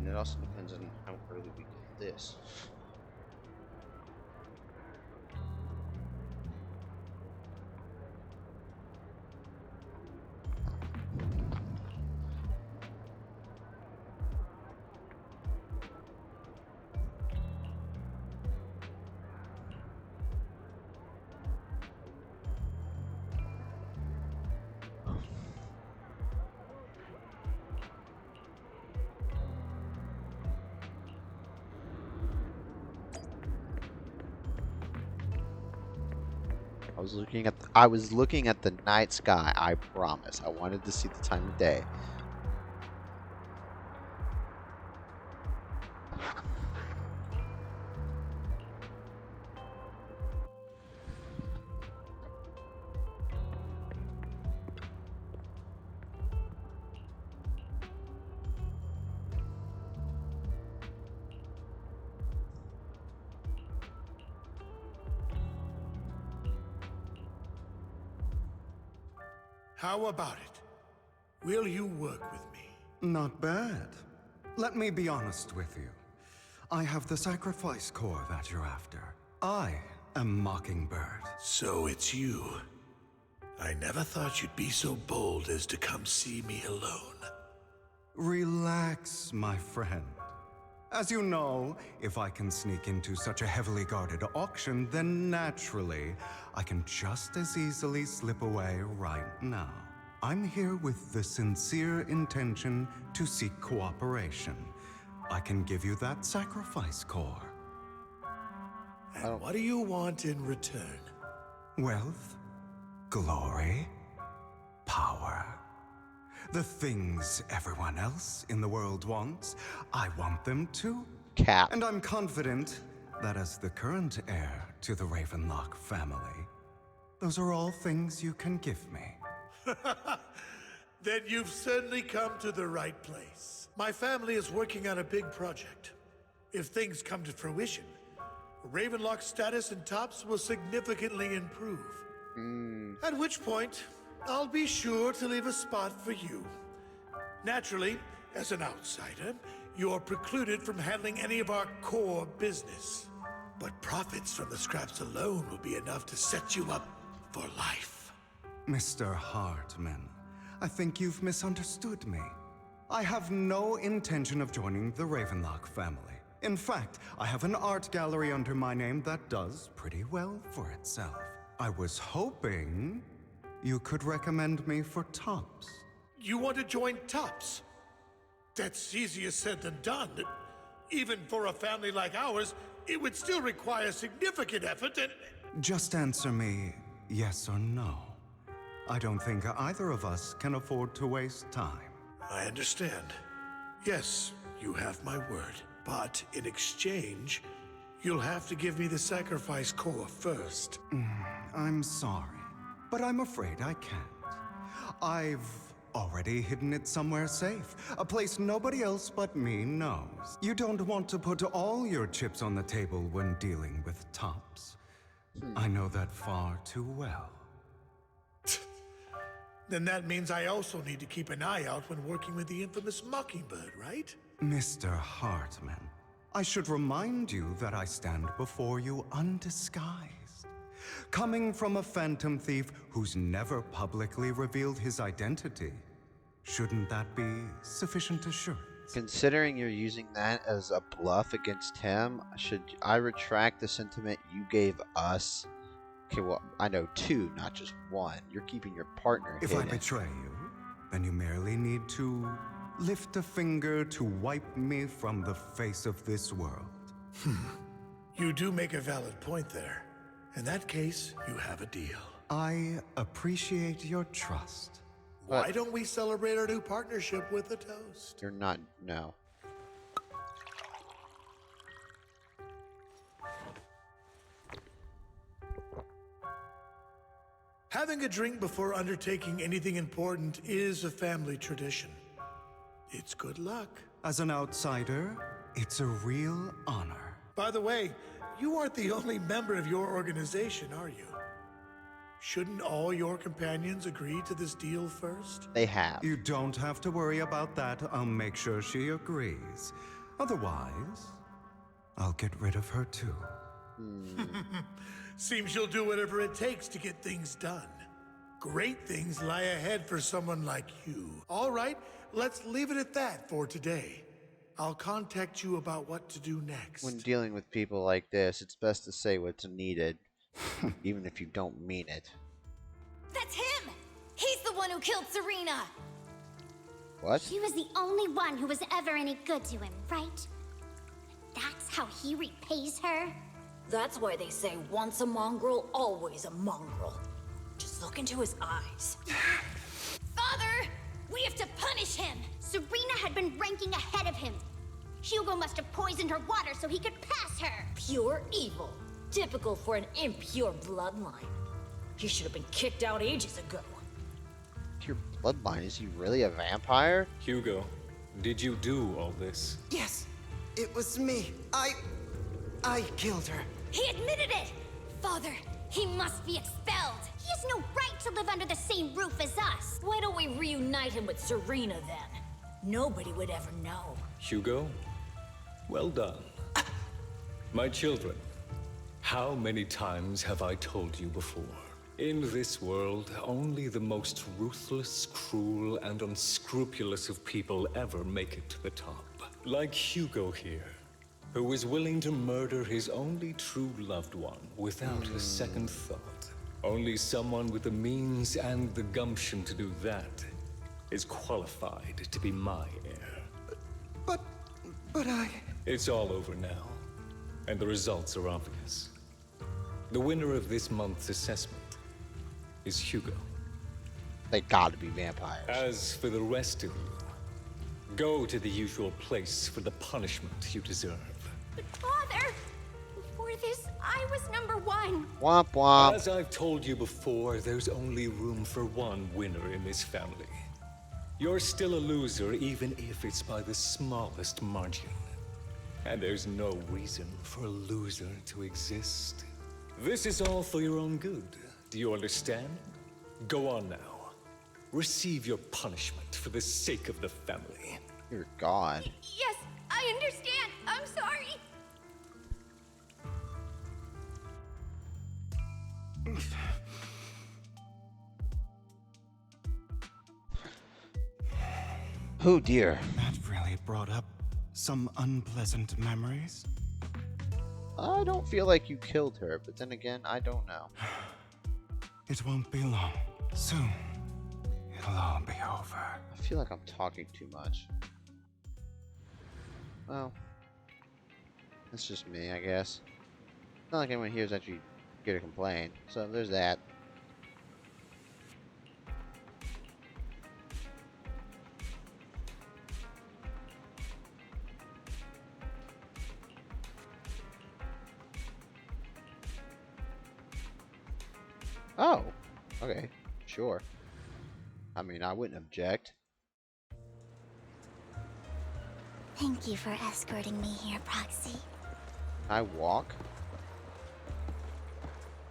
S1: And it also depends on how early we get this. I was looking at the night sky, I promise. I wanted to see the time of day.
S2: How about it? Will you work with me?
S5: Not bad. Let me be honest with you. I have the sacrifice core that you're after. I am Mockingbird.
S2: So it's you. I never thought you'd be so bold as to come see me alone.
S5: Relax, my friend. As you know, if I can sneak into such a heavily guarded auction, then naturally, I can just as easily slip away right now. I'm here with the sincere intention to seek cooperation. I can give you that sacrifice core.
S2: And what do you want in return?
S5: Wealth, glory, power. The things everyone else in the world wants, I want them too.
S1: Cap.
S5: And I'm confident that as the current heir to the Ravenlock family, those are all things you can give me.
S2: Then you've certainly come to the right place. My family is working on a big project. If things come to fruition, Ravenlock's status in Tops will significantly improve. At which point, I'll be sure to leave a spot for you. Naturally, as an outsider, you're precluded from handling any of our core business. But profits from the scraps alone will be enough to set you up for life.
S5: Mr. Hartman, I think you've misunderstood me. I have no intention of joining the Ravenlock family. In fact, I have an art gallery under my name that does pretty well for itself. I was hoping you could recommend me for Tops.
S2: You want to join Tops? That's easier said than done. Even for a family like ours, it would still require significant effort and...
S5: Just answer me yes or no. I don't think either of us can afford to waste time.
S2: I understand. Yes, you have my word. But in exchange, you'll have to give me the sacrifice core first.
S5: I'm sorry, but I'm afraid I can't. I've already hidden it somewhere safe, a place nobody else but me knows. You don't want to put all your chips on the table when dealing with Tops. I know that far too well.
S2: Then that means I also need to keep an eye out when working with the infamous Mockingbird, right?
S5: Mr. Hartman, I should remind you that I stand before you undisguised. Coming from a phantom thief who's never publicly revealed his identity, shouldn't that be sufficient assurance?
S1: Considering you're using that as a bluff against him, should I retract the sentiment you gave us? Okay, well, I know 2, not just 1. You're keeping your partner
S5: If
S1: hidden.
S5: I betray you, then you merely need to lift a finger to wipe me from the face of this world.
S2: You do make a valid point there. In that case, you have a deal.
S5: I appreciate your trust.
S2: Why don't we celebrate our new partnership with a toast?
S1: You're not, no.
S2: Having a drink before undertaking anything important is a family tradition. It's good luck.
S5: As an outsider, it's a real honor.
S2: By the way, you aren't the only member of your organization, are you? Shouldn't all your companions agree to this deal first?
S1: They have.
S5: You don't have to worry about that. I'll make sure she agrees. Otherwise, I'll get rid of her too.
S2: Seems you'll do whatever it takes to get things done. Great things lie ahead for someone like you. All right, let's leave it at that for today. I'll contact you about what to do next.
S1: When dealing with people like this, it's best to say what's needed, even if you don't mean it.
S10: That's him! He's the one who killed Serena!
S1: What?
S10: She was the only one who was ever any good to him, right? That's how he repays her?
S21: That's why they say once a mongrel, always a mongrel. Just look into his eyes.
S10: Father! We have to punish him! Serena had been ranking ahead of him. Hugo must have poisoned her water so he could pass her.
S21: Pure evil. Typical for an impure bloodline. He should have been kicked out ages ago.
S1: Your bloodline, is he really a vampire?
S22: Hugo, did you do all this?
S23: Yes, it was me. I killed her.
S10: He admitted it! Father, he must be expelled. He has no right to live under the same roof as us.
S21: Why don't we reunite him with Serena then? Nobody would ever know.
S22: Hugo, well done. My children, how many times have I told you before? In this world, only the most ruthless, cruel, and unscrupulous of people ever make it to the top. Like Hugo here, who is willing to murder his only true loved one without a second thought. Only someone with the means and the gumption to do that is qualified to be my heir.
S23: But I...
S22: It's all over now, and the results are obvious. The winner of this month's assessment is Hugo.
S1: They gotta be vampires.
S22: As for the rest of you, go to the usual place for the punishment you deserve.
S10: But Father, before this, I was number 1.
S1: Womp womp.
S22: As I've told you before, there's only room for one winner in this family. You're still a loser, even if it's by the smallest margin. And there's no reason for a loser to exist. This is all for your own good. Do you understand? Go on now. Receive your punishment for the sake of the family.
S1: Dear God.
S10: Yes, I understand. I'm sorry.
S1: Oh dear.
S5: That really brought up some unpleasant memories.
S1: I don't feel like you killed her, but then again, I don't know.
S5: It won't be long. Soon, it'll all be over.
S1: I feel like I'm talking too much. Well, that's just me, I guess. Not like anyone here is actually here to complain, so there's that. Oh, okay, sure. I mean, I wouldn't object.
S10: Thank you for escorting me here, Proxy.
S1: I walk?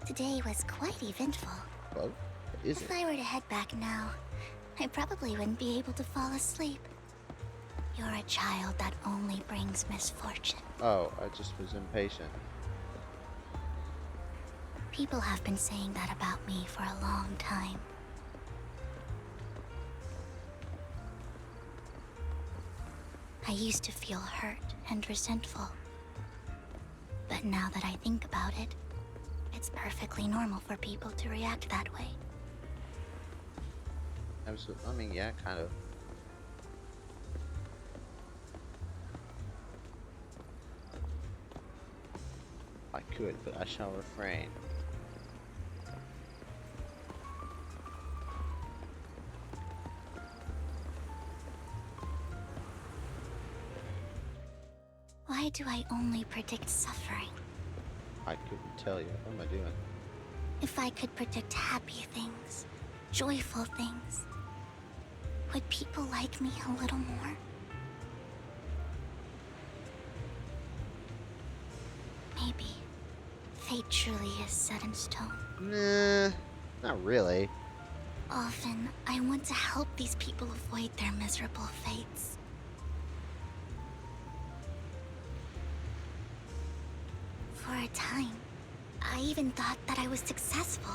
S10: Today was quite eventful.
S1: Well, is it?
S10: If I were to head back now, I probably wouldn't be able to fall asleep. You're a child that only brings misfortune.
S1: Oh, I just was impatient.
S10: People have been saying that about me for a long time. I used to feel hurt and resentful. But now that I think about it, it's perfectly normal for people to react that way.
S1: Absolutely. I mean, yeah, kind of. I could, but I shall refrain.
S10: Why do I only predict suffering?
S1: I couldn't tell you. What am I doing?
S10: If I could predict happy things, joyful things, would people like me a little more? Maybe fate truly is set in stone.
S1: Nah, not really.
S10: Often, I want to help these people avoid their miserable fates. For a time, I even thought that I was successful,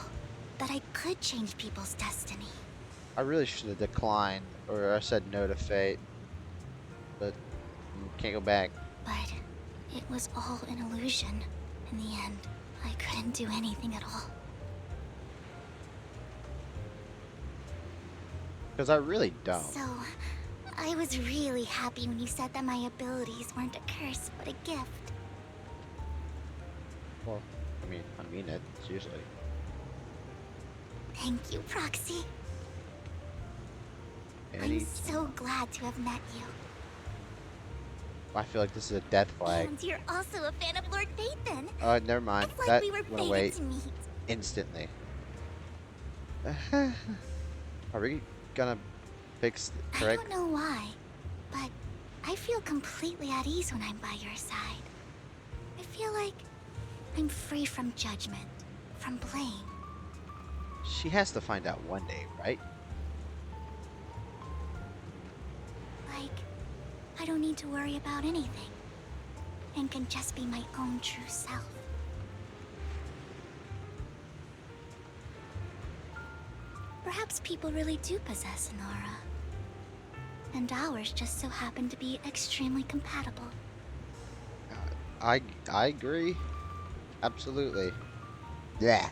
S10: that I could change people's destiny.
S1: I really should have declined, or I said no to fate. But can't go back.
S10: But it was all an illusion. In the end, I couldn't do anything at all.
S1: Because I really don't.
S10: So, I was really happy when you said that my abilities weren't a curse, but a gift.
S1: Well, I mean it, seriously.
S10: Thank you, Proxy. I'm so glad to have met you.
S1: I feel like this is a death flag.
S10: And you're also a fan of Lord Nathan.
S1: Oh, never mind.
S10: It's like
S1: That
S10: we were
S1: went
S10: fated
S1: away
S10: to meet.
S1: instantly. Are we gonna fix the
S10: I
S1: correct?
S10: don't know why, but I feel completely at ease when I'm by your side. I feel like I'm free from judgment, from blame.
S1: She has to find out one day, right?
S10: Like, I don't need to worry about anything, and can just be my own true self. Perhaps people really do possess an aura, and ours just so happen to be extremely compatible.
S1: I agree. Absolutely. Yeah.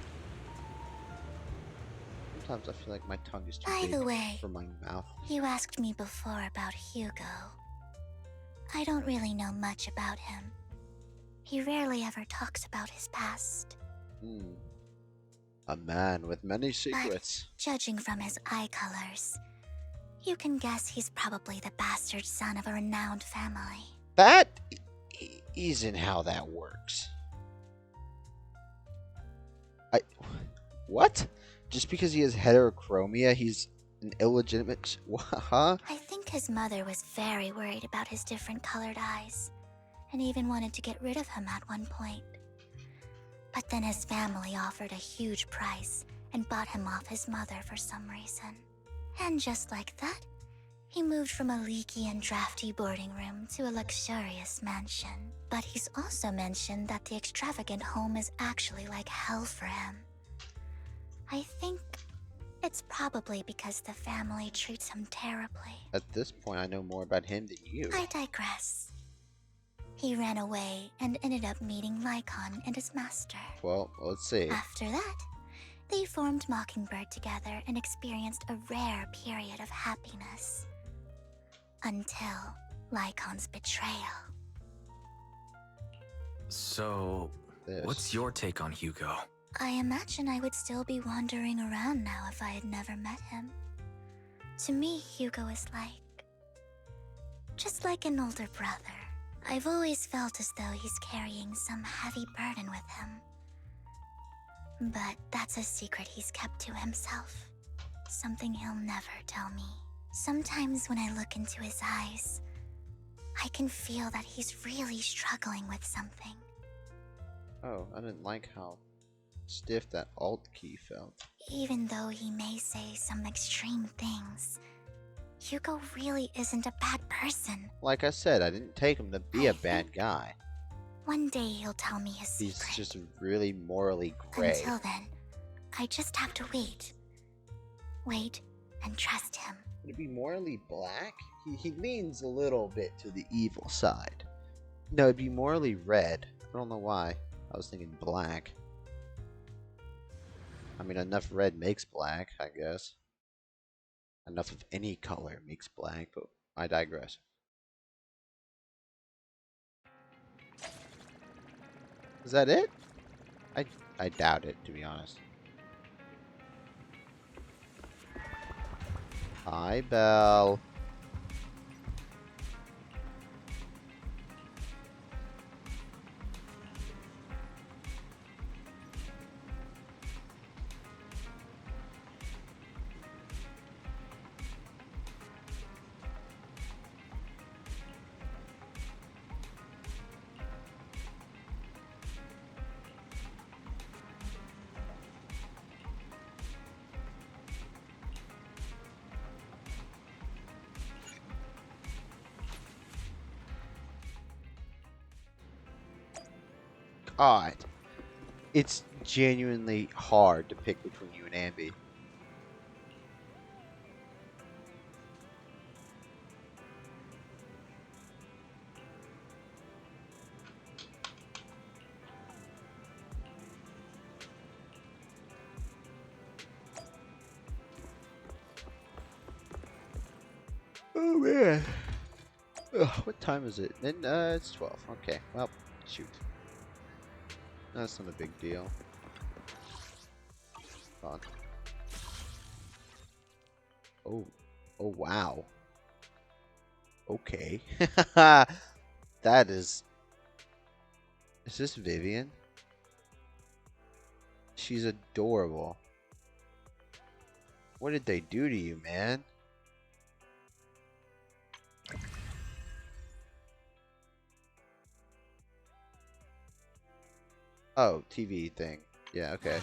S1: Sometimes I feel like my tongue is too
S10: By
S1: big
S10: the way,
S1: for my mouth.
S10: you asked me before about Hugo. I don't really know much about him. He rarely ever talks about his past.
S1: A man with many secrets.
S10: But judging from his eye colors, you can guess he's probably the bastard son of a renowned family.
S1: That isn't how that works. What? Just because he has heterochromia, he's an illegitimate... Huh?
S10: I think his mother was very worried about his different colored eyes, and even wanted to get rid of him at one point. But then his family offered a huge price and bought him off his mother for some reason. And just like that, he moved from a leaky and drafty boarding room to a luxurious mansion. But he's also mentioned that the extravagant home is actually like hell for him. I think It's probably because the family treats him terribly.
S1: At this point, I know more about him than you.
S10: I digress. He ran away and ended up meeting Lycon and his master.
S1: Well, let's see.
S10: After that, they formed Mockingbird together and experienced a rare period of happiness. Until Lycon's betrayal.
S4: So, what's your take on Hugo?
S10: I imagine I would still be wandering around now if I had never met him. To me, Hugo is just like an older brother. I've always felt as though he's carrying some heavy burden with him. But that's a secret he's kept to himself. Something he'll never tell me. Sometimes when I look into his eyes, I can feel that he's really struggling with something.
S1: Oh, I didn't like how stiff that Alt key felt.
S10: Even though he may say some extreme things, Hugo really isn't a bad person.
S1: Like I said, I didn't take him to be a bad guy.
S10: One day he'll tell me his secret.
S1: He's just really morally gray.
S10: Until then, I just have to wait. Wait and trust him.
S1: Would it be morally black? He leans a little bit to the evil side. No, it'd be morally red. I don't know why. I was thinking black. I mean, enough red makes black, I guess. Enough of any color makes black, but I digress. Is that it? I doubt it, to be honest. Hi, Belle. God, it's genuinely hard to pick between you and Ambi. Oh man. Ugh, what time is it? It's 12. Okay, well, shoot. That's not a big deal. Hold on. Oh. Oh, wow. Okay. That is... Is this Vivian? She's adorable. What did they do to you, man? Oh, TV thing. Yeah, okay.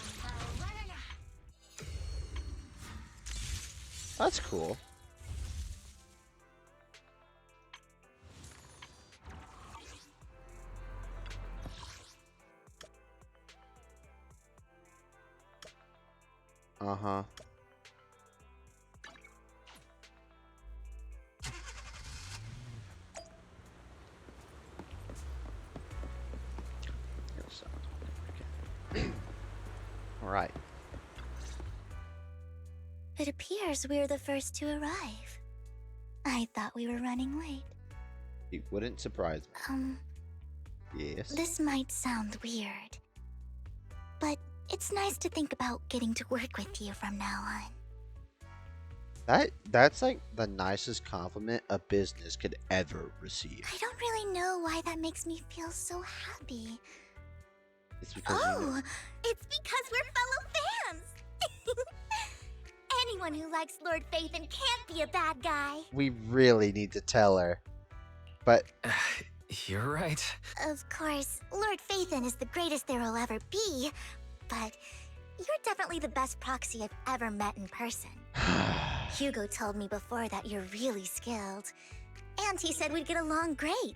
S1: That's cool. Uh-huh. Alright.
S10: It appears we're the first to arrive. I thought we were running late.
S1: It wouldn't surprise me. Yes?
S10: This might sound weird, but it's nice to think about getting to work with you from now on.
S1: That's like the nicest compliment a business could ever receive.
S10: I don't really know why that makes me feel so happy.
S1: It's because you know.
S10: It's because we're fellow fans! Anyone who likes Lord Phaethon can't be a bad guy.
S1: We really need to tell her. But
S4: you're right.
S10: Of course, Lord Phaethon is the greatest there will ever be, but you're definitely the best proxy I've ever met in person. Hugo told me before that you're really skilled, and he said we'd get along great.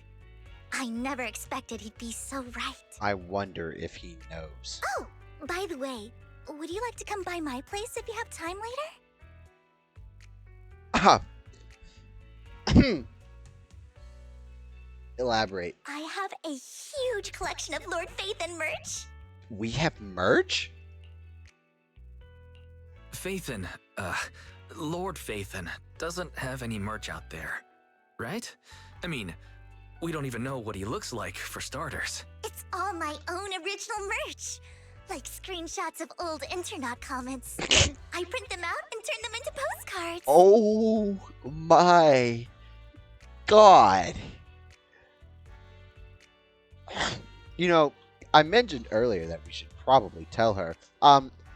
S10: I never expected he'd be so right.
S1: I wonder if he knows.
S10: Oh, by the way, would you like to come by my place if you have time later?
S1: Elaborate.
S10: I have a huge collection of Lord Phaethon merch.
S1: We have merch?
S4: Phaethon, Lord Phaethon doesn't have any merch out there, right? I mean, we don't even know what he looks like, for starters.
S10: It's all my own original merch. Like screenshots of old Internet comments. I print them out and turn them into postcards.
S1: Oh my god. You know, I mentioned earlier that we should probably tell her.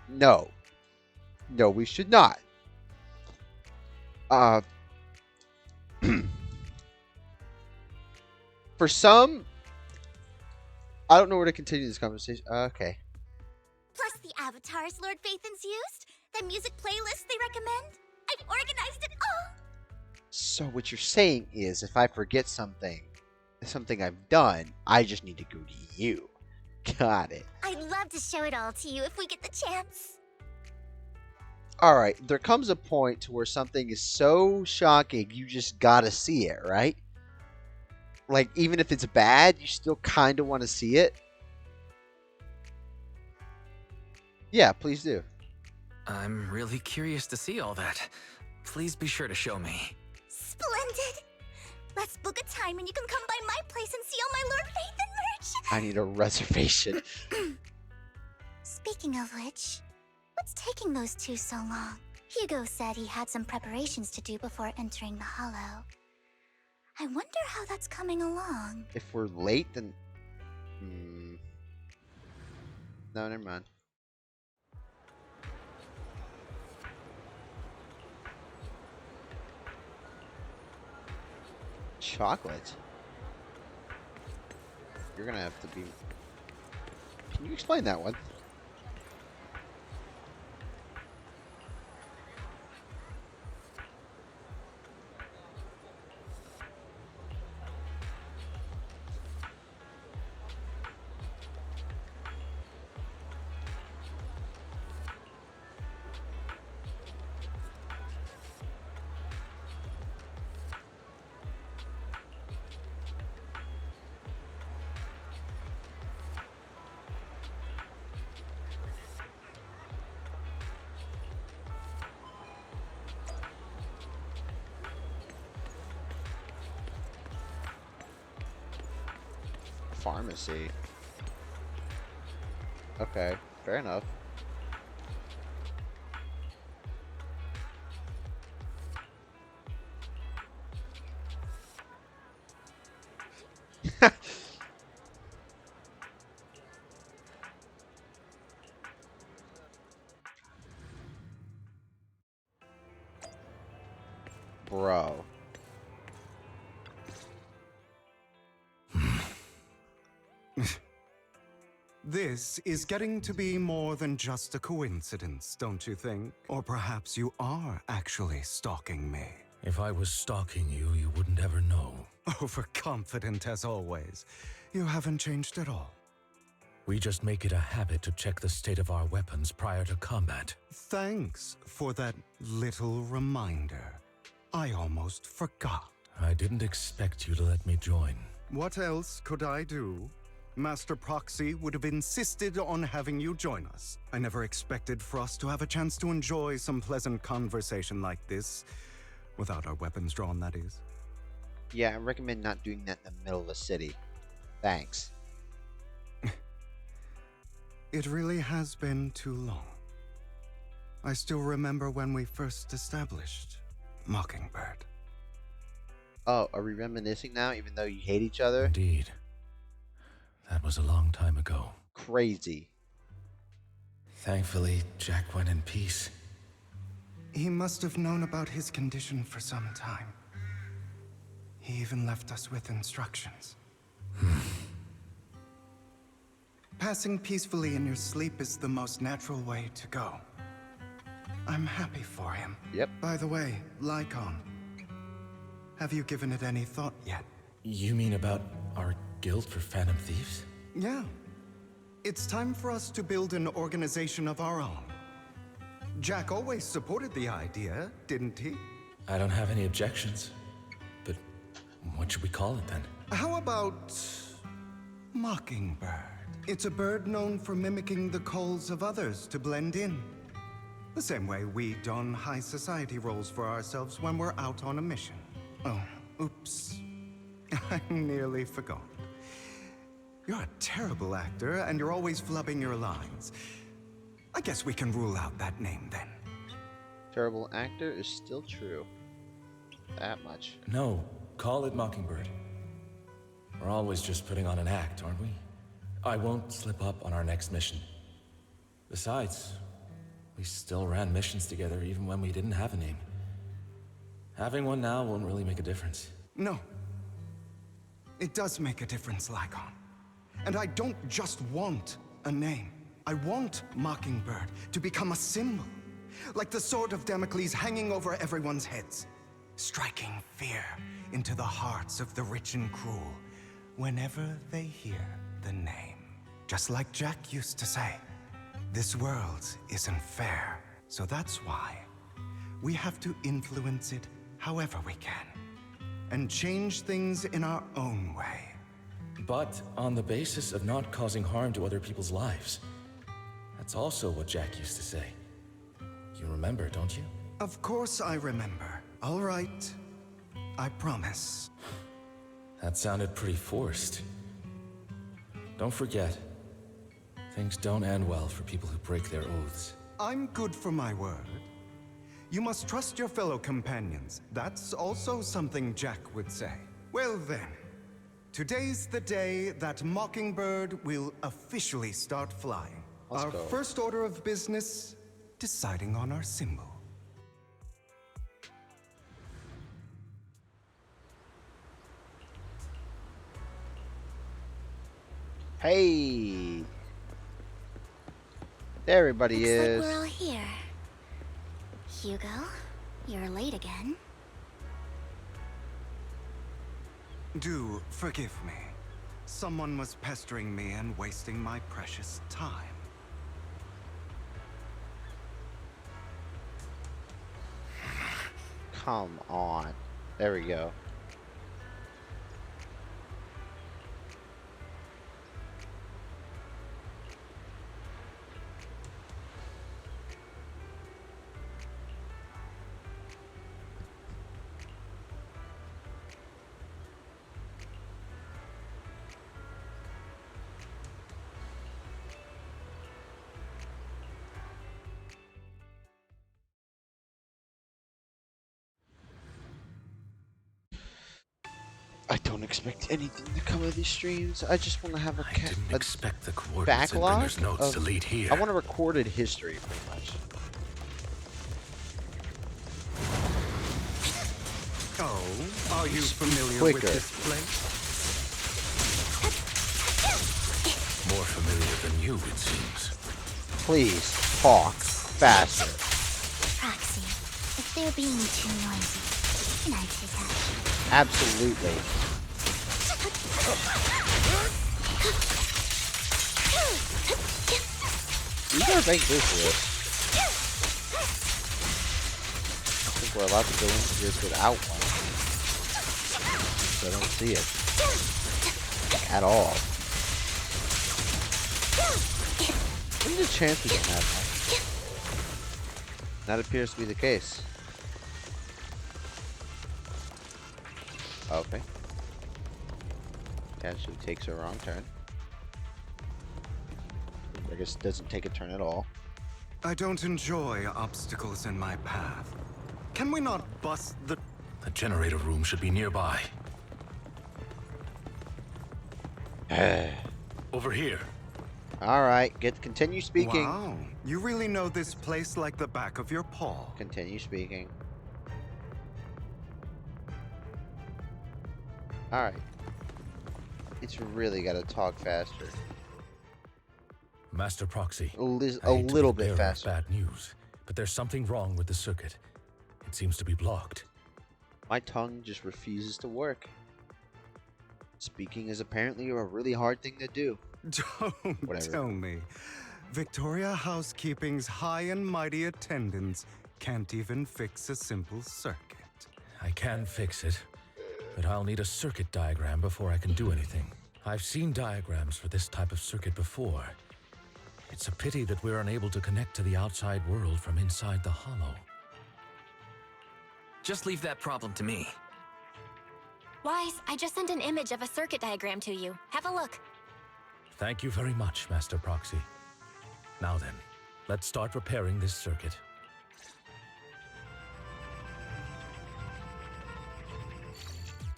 S1: No. No, we should not. For some, I don't know where to continue this conversation. Okay.
S10: Plus the avatars Lord Phaethon's used, the music playlists they recommend. I've organized it all.
S1: So what you're saying is, if I forget something I've done, I just need to go to you. Got it.
S10: I'd love to show it all to you if we get the chance.
S1: Alright, there comes a point to where something is so shocking, you just gotta see it, right? Like, even if it's bad, you still kind of want to see it. Yeah, please do.
S4: I'm really curious to see all that. Please be sure to show me.
S10: Splendid. Let's book a time and you can come by my place and see all my Lord Phaethon merch.
S1: I need a reservation.
S10: Speaking of which, what's taking those two so long? Hugo said he had some preparations to do before entering the Hollow. I wonder how that's coming along.
S1: If we're late, then... No, never mind. Chocolate? You're gonna have to be... Can you explain that one? Pharmacy. Okay, fair enough. Bro.
S5: This is getting to be more than just a coincidence, don't you think? Or perhaps you are actually stalking me.
S9: If I was stalking you, you wouldn't ever know.
S5: Overconfident as always. You haven't changed at all.
S9: We just make it a habit to check the state of our weapons prior to combat.
S5: Thanks for that little reminder. I almost forgot.
S9: I didn't expect you to let me join.
S5: What else could I do? Master Proxy would have insisted on having you join us. I never expected for us to have a chance to enjoy some pleasant conversation like this. Without our weapons drawn, that is.
S1: Yeah, I recommend not doing that in the middle of the city. Thanks.
S5: It really has been too long. I still remember when we first established Mockingbird.
S1: Oh, are we reminiscing now, even though you hate each other?
S9: Indeed. That was a long time ago.
S1: Crazy.
S9: Thankfully, Jack went in peace.
S5: He must have known about his condition for some time. He even left us with instructions. Passing peacefully in your sleep is the most natural way to go. I'm happy for him.
S1: Yep.
S5: By the way, Lycon, have you given it any thought yet?
S9: You mean about our guild for Phantom Thieves?
S5: Yeah. It's time for us to build an organization of our own. Jack always supported the idea, didn't he?
S9: I don't have any objections. But what should we call it then?
S5: How about Mockingbird? It's a bird known for mimicking the calls of others to blend in. The same way we don high society roles for ourselves when we're out on a mission. Oh, oops. I nearly forgot. You're a terrible actor, and you're always flubbing your lines. I guess we can rule out that name then.
S1: Terrible actor is still true. That much.
S9: No, call it Mockingbird. We're always just putting on an act, aren't we? I won't slip up on our next mission. Besides, we still ran missions together even when we didn't have a name. Having one now won't really make a difference.
S5: No. It does make a difference, Lycon. And I don't just want a name. I want Mockingbird to become a symbol. Like the sword of Damocles hanging over everyone's heads. Striking fear into the hearts of the rich and cruel whenever they hear the name. Just like Jack used to say, this world isn't fair. So that's why we have to influence it however we can. And change things in our own way.
S9: But on the basis of not causing harm to other people's lives. That's also what Jack used to say. You remember, don't you?
S5: Of course I remember. All right. I promise.
S9: That sounded pretty forced. Don't forget, things don't end well for people who break their oaths.
S5: I'm good for my word. You must trust your fellow companions. That's also something Jack would say. Well then, today's the day that Mockingbird will officially start flying.
S1: Let's
S5: Our
S1: go.
S5: first order of business, deciding on our symbol.
S1: Hey! There everybody
S10: Looks
S1: is.
S10: like we're all here. Hugo, you're late again.
S5: Do forgive me. Someone was pestering me and wasting my precious time.
S1: Come on. There we go. I don't expect anything to come of these streams. I just want to have a
S9: Expect the coordinates in
S1: backlog
S9: Bringer's notes
S1: of,
S9: to lead here.
S1: I want a recorded history, pretty much.
S5: Oh, are you familiar
S1: Quicker.
S5: with this place?
S9: More familiar than you, it seems.
S1: Please, talk faster.
S10: Proxy, if they're being too noisy, can I take action?
S1: Absolutely. You gotta thank this for this. I think we're allowed to go into this without one. So I don't see it. At all. There's a chance we don't have one. That appears to be the case. Okay. Actually takes a wrong turn. I guess it doesn't take a turn at all.
S5: I don't enjoy obstacles in my path. Can we not bust the...
S9: The generator room should be nearby. Over here.
S1: Alright, continue speaking.
S5: Wow, you really know this place like the back of your paw.
S1: Continue speaking. Alright. It's really gotta talk faster.
S9: Master Proxy.
S1: A
S9: I hate to
S1: little
S9: be
S1: bit
S9: the bearer of
S1: faster.
S9: Bad news, but there's something wrong with the circuit. It seems to be blocked.
S1: My tongue just refuses to work. Speaking is apparently a really hard thing to do.
S5: Don't
S1: Whatever.
S5: tell me. Victoria Housekeeping's high and mighty attendants can't even fix a simple circuit.
S9: I can fix it, but I'll need a circuit diagram before I can do anything. I've seen diagrams for this type of circuit before. It's a pity that we're unable to connect to the outside world from inside the hollow.
S4: Just leave that problem to me.
S16: Wise, I just sent an image of a circuit diagram to you. Have a look.
S9: Thank you very much, Master Proxy. Now then, let's start repairing this circuit.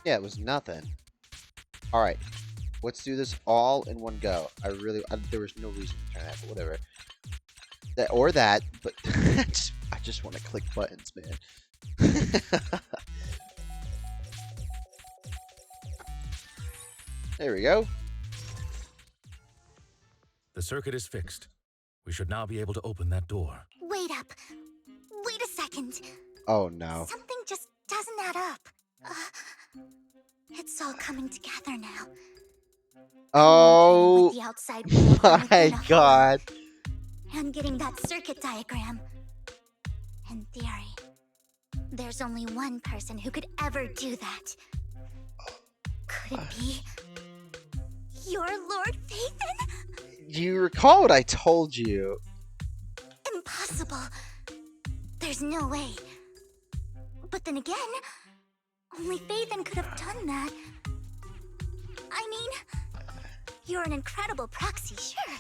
S1: Yeah, it was nothing. Alright. Let's do this all in one go. There was no reason to turn that, but whatever. That or that, but I just want to click buttons, man. There we go.
S9: The circuit is fixed. We should now be able to open that door.
S10: Wait up. Wait a second.
S1: Oh no.
S10: Something just doesn't add up. It's all coming together now.
S1: Oh
S10: the outside world from
S1: my
S10: within a
S1: god.
S10: I'm getting that circuit diagram. In theory, there's only one person who could ever do that. Could it be your Lord Phaethon?
S1: Do you recall what I told you?
S10: Impossible. There's no way. But then again, only Phaethon could have done that. I mean, you're an incredible proxy, sure.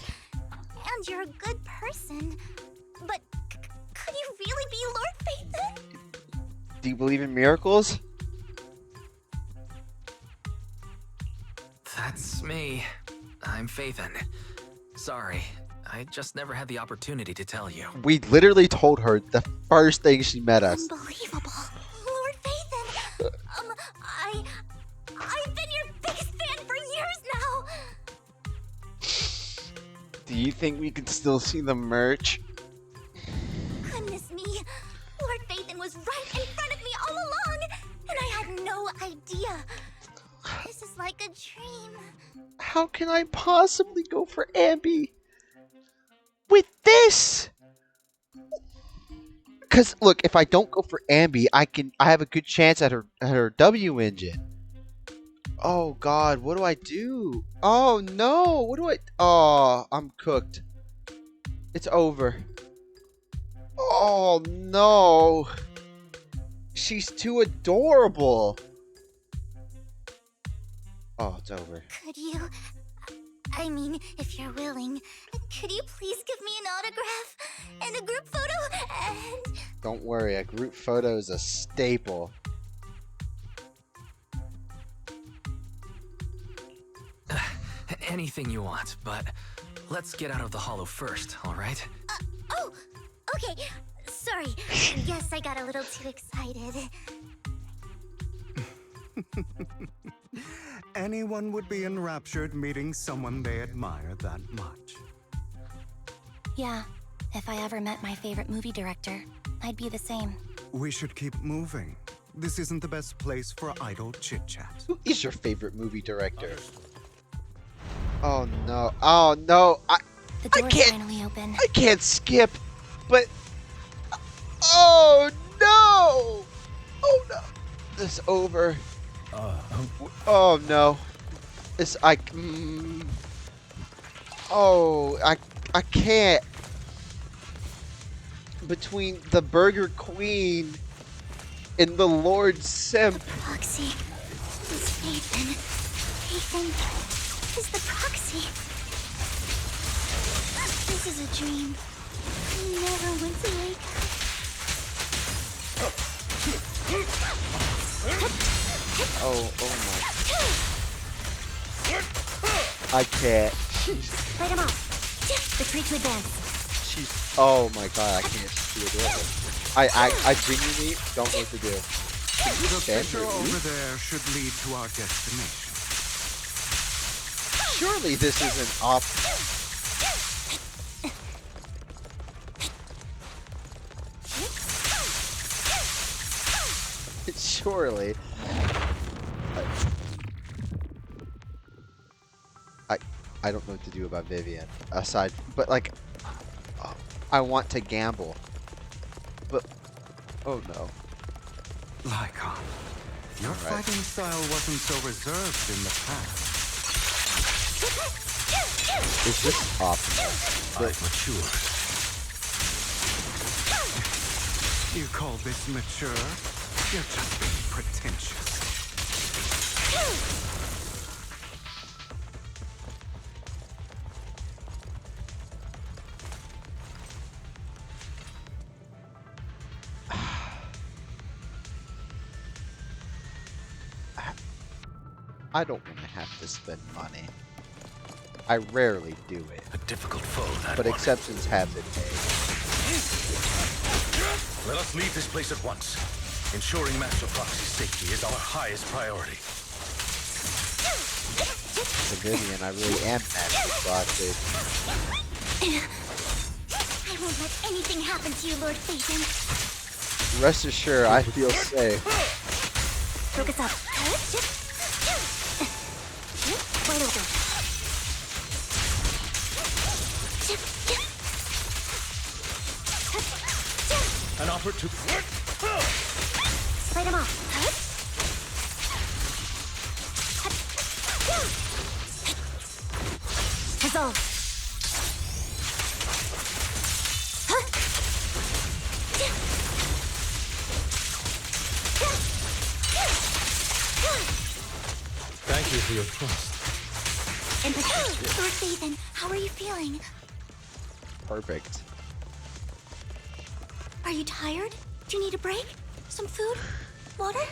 S10: And you're a good person. But could you really be Lord Phaethon?
S1: Do you believe in miracles?
S4: That's me. I'm Phaethon. Sorry, I just never had the opportunity to tell you.
S1: We literally told her the first thing she met us.
S10: Unbelievable. Lord Phaethon! I've been your biggest fan for years now!
S1: Do you think we can still see the merch?
S10: Goodness me! Lord Phaethon was right in front of me all along! And I had no idea! This is like a dream.
S1: How can I possibly go for Ambi with this? Because look, if I don't go for Ambi, I have a good chance at her W engine. Oh God, what do I do? Oh no, what do I? Oh, I'm cooked. It's over. Oh no, she's too adorable. Oh, it's over.
S10: Could you... I mean, if you're willing, could you please give me an autograph and a group photo and...
S1: Don't worry, a group photo is a staple.
S4: Anything you want, but let's get out of the hollow first, alright?
S10: Oh, okay. Sorry. Guess I got a little too excited.
S5: Anyone would be enraptured meeting someone they admire that much.
S16: Yeah, if I ever met my favorite movie director, I'd be the same.
S5: We should keep moving. This isn't the best place for idle chit-chat.
S1: Who is your favorite movie director? Oh no! Oh no!
S16: The door's finally open.
S1: I can't skip, but oh no! Oh no! This is over. Oh no! This Oh, I can't. Between the Burger Queen and the Lord Simp.
S10: Proxy is Phaethon. Phaethon is the proxy. This is a dream. I never went to wake
S1: Oh my. I can't.
S16: Fight him off. Retreat to advance.
S1: She's. Oh my god, I can't. She's too adorable. I genuinely don't know what to do. Can you
S5: The
S1: stand
S5: fissure
S1: here,
S5: over
S1: please?
S5: there should lead to our destination.
S1: Surely this isn't off. Surely. I don't know what to do about Vivian. Aside, but like, I want to gamble. But, oh no.
S5: Lycon, your fighting style wasn't so reserved in the past.
S1: Is this optimal?
S9: I've matured.
S5: You call this mature? You're just being pretentious.
S1: I don't want to have to spend money. I rarely do it.
S9: A difficult foe, that
S1: but
S9: one.
S1: exceptions have been made.
S9: Let us leave this place at once. Ensuring Master Proxy's safety is our highest priority.
S1: For Vivian, I really am Master Proxy.
S10: I won't let anything happen to you, Lord Phaeton.
S1: Rest assured, I feel safe.
S10: Focus up. Wide open.
S9: An opportunity.
S10: Fight him off. Dissolve.
S9: Thank you for your trust.
S10: And Lord Phaeton, how are you feeling?
S1: Perfect.
S10: Are you tired? Do you need a break? Some food? Water?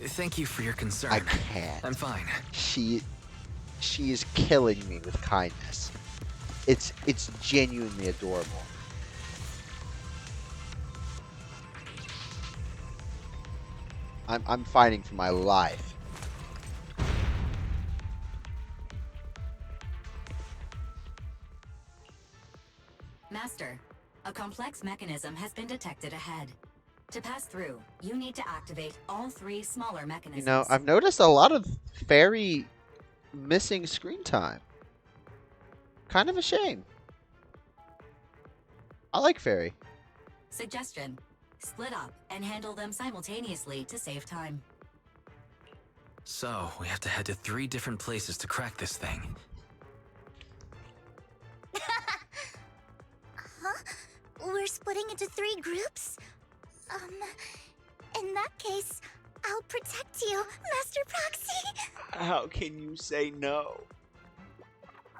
S4: Thank you for your concern.
S1: I can't.
S4: I'm fine.
S1: She is killing me with kindness. It's genuinely adorable. I'm fighting for my life.
S7: Master, a complex mechanism has been detected ahead. To pass through, you need to activate all 3 smaller mechanisms.
S1: You know, I've noticed a lot of Fairy missing screen time. Kind of a shame. I like Fairy.
S7: Suggestion: split up and handle them simultaneously to save time.
S4: So, we have to head to 3 different places to crack this thing.
S10: Huh? We're splitting into 3 groups? In that case, I'll protect you, Master Proxy.
S1: How can you say no?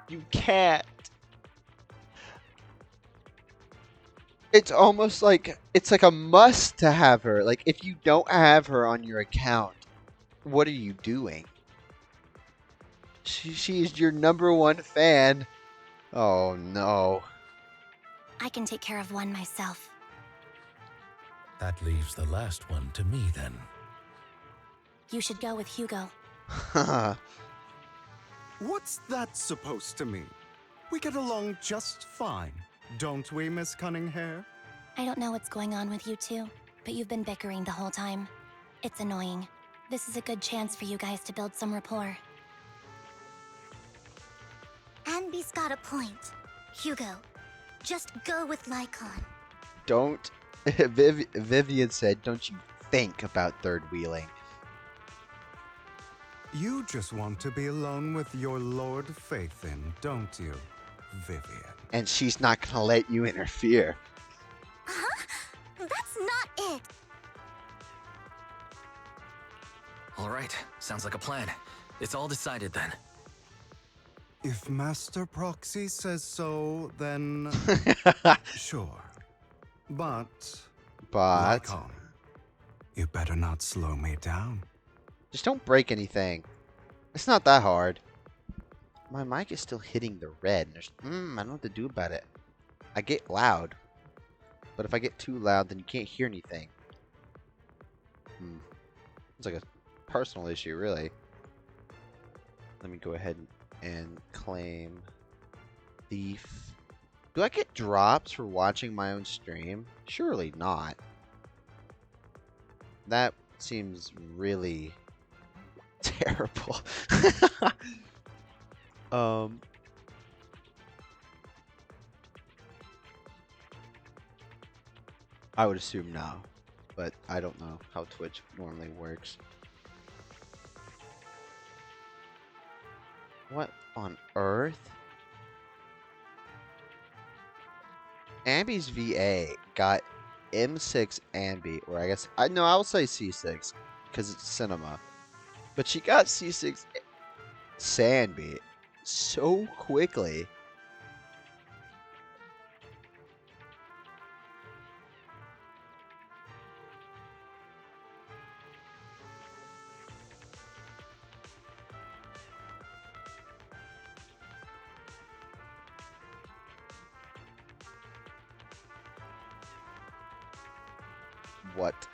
S1: You can't. It's almost like it's like a must to have her. Like if you don't have her on your account, what are you doing? She is your #1 fan. Oh no.
S16: I can take care of one myself.
S9: That leaves the last one to me, then.
S16: You should go with Hugo.
S5: What's that supposed to mean? We get along just fine, don't we, Miss Cunninghair?
S16: I don't know what's going on with you two, but you've been bickering the whole time. It's annoying. This is a good chance for you guys to build some rapport.
S10: Anby's got a point. Hugo, just go with Lycon.
S1: Don't. Vivian said, don't you think about third wheeling.
S5: You just want to be alone with your Lord Phaeton, don't you, Vivian?
S1: And she's not gonna let you interfere.
S10: Huh? That's not it.
S4: Alright, sounds like a plan. It's all decided then.
S5: If Master Proxy says so, then sure. But Lycon, you better not slow me down.
S1: Just don't break anything. It's not that hard. My mic is still hitting the red. There's, I don't know what to do about it. I get loud. But if I get too loud, then you can't hear anything. It's like a personal issue, really. Let me go ahead and claim Thief. Do I get drops for watching my own stream? Surely not. That seems really terrible. um, I would assume no, but I don't know how Twitch normally works. What on earth? Ambi's VA got M6 Ambi, or I guess I will say C6 because it's cinema. But she got C6 Sanby so quickly. What?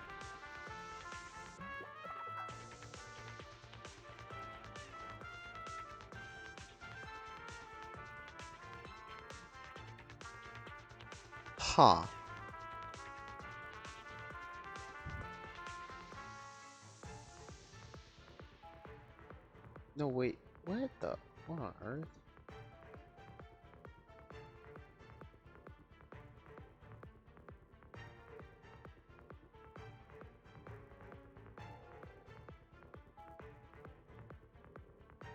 S1: Huh. No, wait. What on earth?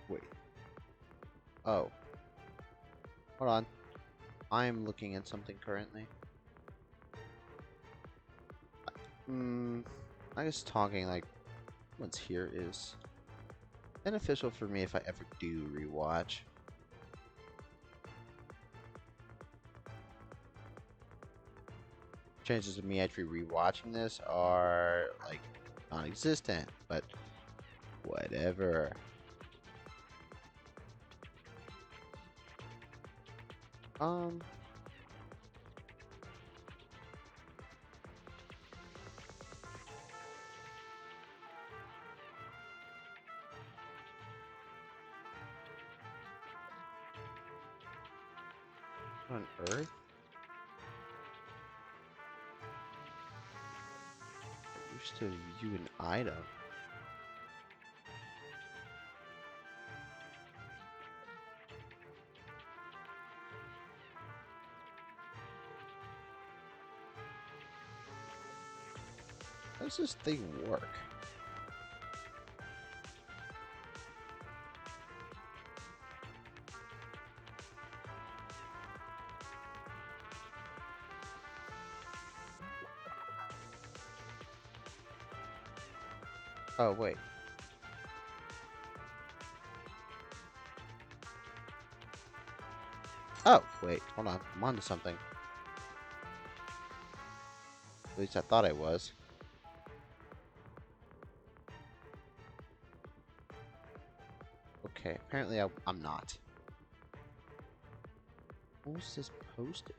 S1: Wait. Oh. Hold on. I'm looking at something currently. I guess talking like once here is beneficial for me if I ever do rewatch. Chances of me actually rewatching this are like non-existent, but whatever. What on earth? I used to view an item. How does this thing work? Oh, wait. Oh, wait. Hold on. I'm onto something. At least I thought I was. Okay, apparently I'm not. What was this posted?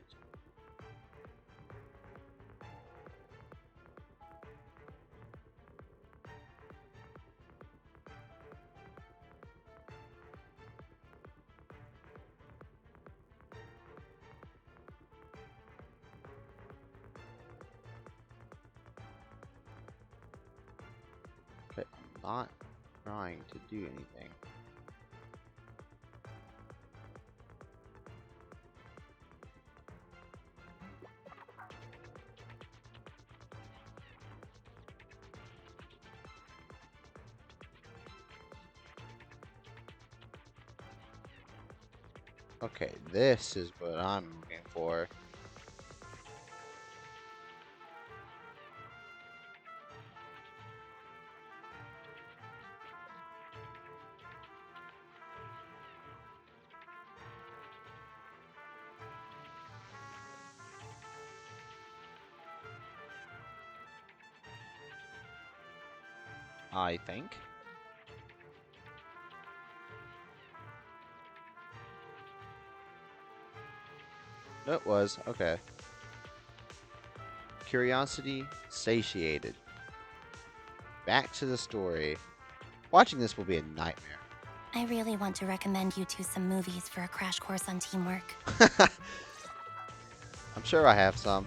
S1: Okay, I'm not trying to do anything. Okay, this is what I'm looking for. I think. No, it was. Okay. Curiosity satiated. Back to the story. Watching this will be a nightmare.
S16: I really want to recommend you two some movies for a crash course on teamwork.
S1: I'm sure I have some.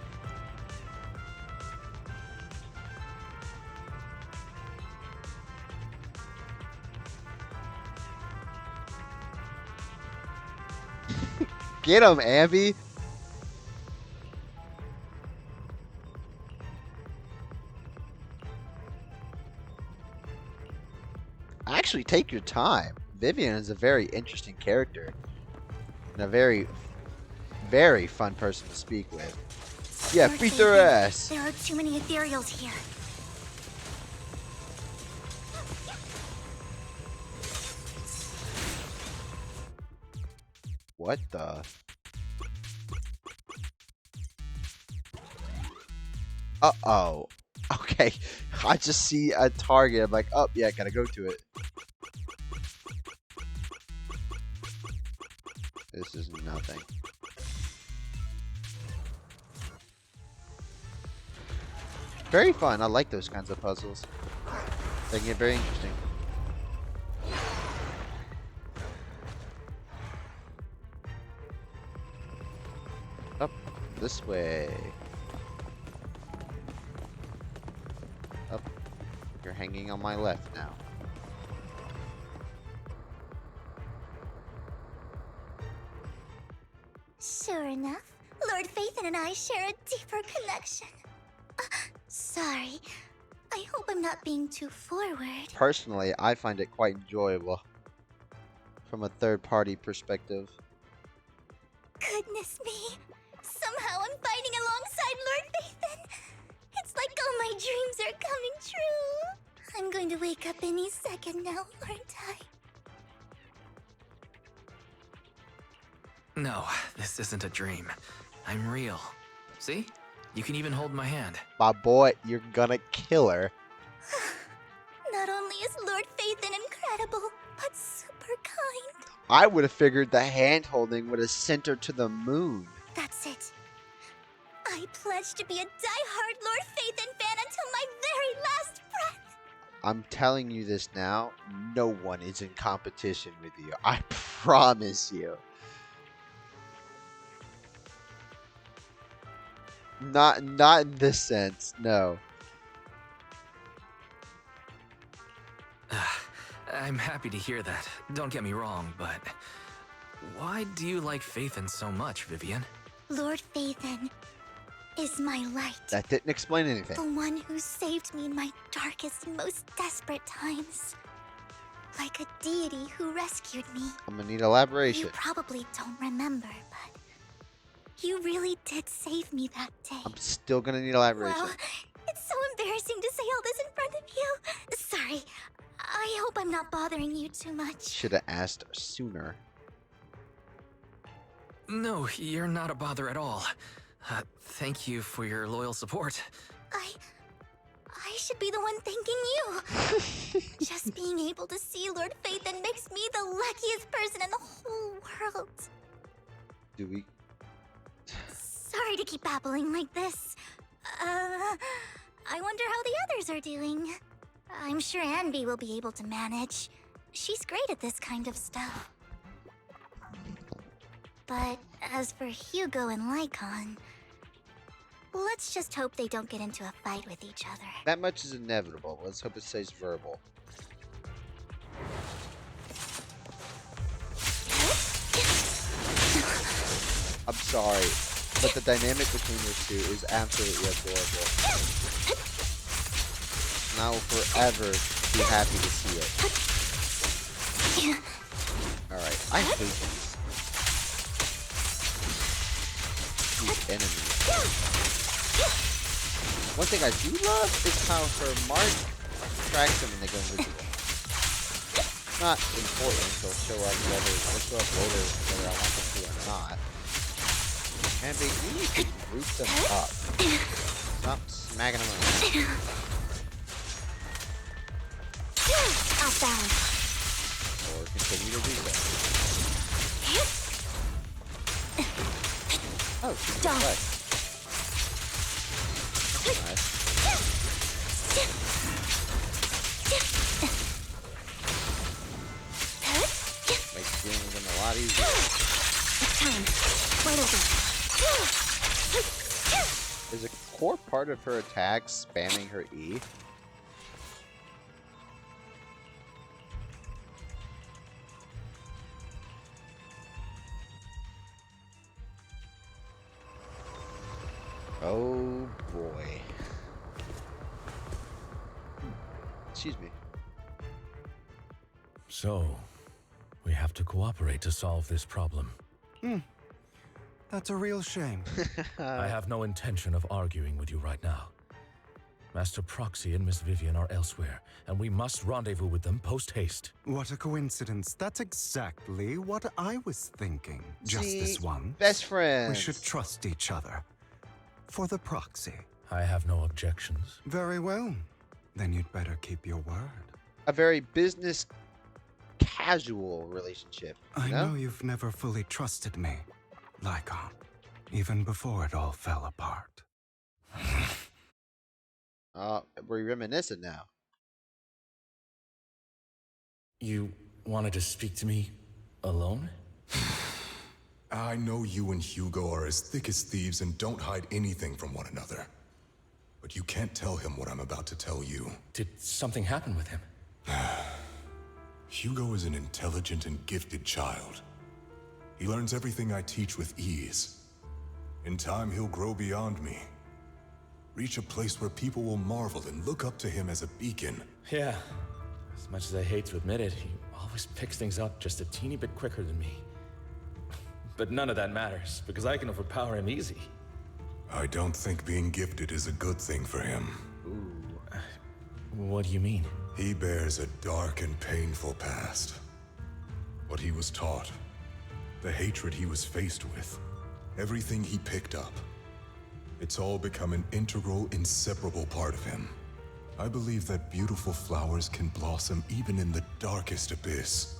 S1: Get him, Abby. Actually, take your time. Vivian is a very interesting character and a very, very fun person to speak with. Yeah,
S10: Lord
S1: beat their
S10: Nathan,
S1: ass.
S10: There are too many ethereals here.
S1: What the? Uh-oh. Okay. I just see a target. I'm like, oh, yeah, gotta go to it. This is nothing. Very fun. I like those kinds of puzzles. They can get very interesting. Up this way. Up. You're hanging on my left now.
S10: Sure enough, Lord Phaethon and I share a deeper connection. Sorry. I hope I'm not being too forward.
S1: Personally, I find it quite enjoyable from a third-party perspective.
S10: Goodness me. Somehow I'm fighting alongside Lord Phaethon. It's like all my dreams are coming true. I'm going to wake up any second now, aren't I?
S4: No, this isn't a dream. I'm real. See? You can even hold my hand.
S1: My boy, you're gonna kill her.
S10: Not only is Lord Phaethon incredible, but super kind.
S1: I would have figured the hand-holding would have sent her to the moon.
S10: That's it. I pledge to be a die-hard Lord Phaethon fan until my very last breath.
S1: I'm telling you this now, no one is in competition with you. I promise you. Not in this sense, no.
S4: I'm happy to hear that. Don't get me wrong, but why do you like Phaethon so much, Vivian?
S10: Lord Phaethon is my light.
S1: That didn't explain anything.
S10: The one who saved me in my darkest, most desperate times. Like a deity who rescued me.
S1: I'm gonna need elaboration.
S10: You probably don't remember, but you really did save me that day.
S1: I'm still gonna need elaboration.
S10: Well, it's so embarrassing to say all this in front of you. Sorry. I hope I'm not bothering you too much.
S1: Should have asked sooner.
S4: No, you're not a bother at all. Thank you for your loyal support.
S10: I should be the one thanking you. Just being able to see Lord Phaethon makes me the luckiest person in the whole world.
S1: Do we?
S10: Sorry to keep babbling like this. I wonder how the others are doing. I'm sure Anby will be able to manage. She's great at this kind of stuff. But as for Hugo and Lycon, let's just hope they don't get into a fight with each other.
S1: That much is inevitable. Let's hope it stays verbal. I'm sorry, but the dynamic between those two is absolutely adorable. And I will forever be happy to see it. Alright, I hate these enemies. One thing I do love is how her mark tracks them when they go invisible. Not important, they'll show up later, whether I want them to or not. And they need to group them up. Stop smacking them around.
S10: Outbound.
S1: Or continue to do so. Oh, she's
S10: Done.
S1: nice. Nice. Makes dealing with them a lot easier.
S10: It's time. Wide open.
S1: Is a core part of her attack spamming her E? Oh boy. Excuse me.
S9: So, we have to cooperate to solve this problem.
S5: That's a real shame.
S9: I have no intention of arguing with you right now. Master Proxy and Miss Vivian are elsewhere, and we must rendezvous with them post-haste.
S5: What a coincidence. That's exactly what I was thinking. Just
S1: See,
S5: this one.
S1: best friends.
S5: We should trust each other. For the proxy.
S9: I have no objections.
S5: Very well. Then you'd better keep your word.
S1: A very business casual relationship.
S5: I know you've never fully trusted me, Lycon, even before it all fell apart.
S1: We're reminiscent now.
S9: You wanted to speak to me alone?
S8: I know you and Hugo are as thick as thieves and don't hide anything from one another. But you can't tell him what I'm about to tell you.
S9: Did something happen with him?
S8: Hugo is an intelligent and gifted child. He learns everything I teach with ease. In time, he'll grow beyond me. Reach a place where people will marvel and look up to him as a beacon.
S9: Yeah. As much as I hate to admit it, he always picks things up just a teeny bit quicker than me. But none of that matters, because I can overpower him easy.
S8: I don't think being gifted is a good thing for him.
S9: Ooh. What do you mean?
S8: He bears a dark and painful past. What he was taught, the hatred he was faced with, everything he picked up. It's all become an integral, inseparable part of him. I believe that beautiful flowers can blossom even in the darkest abyss.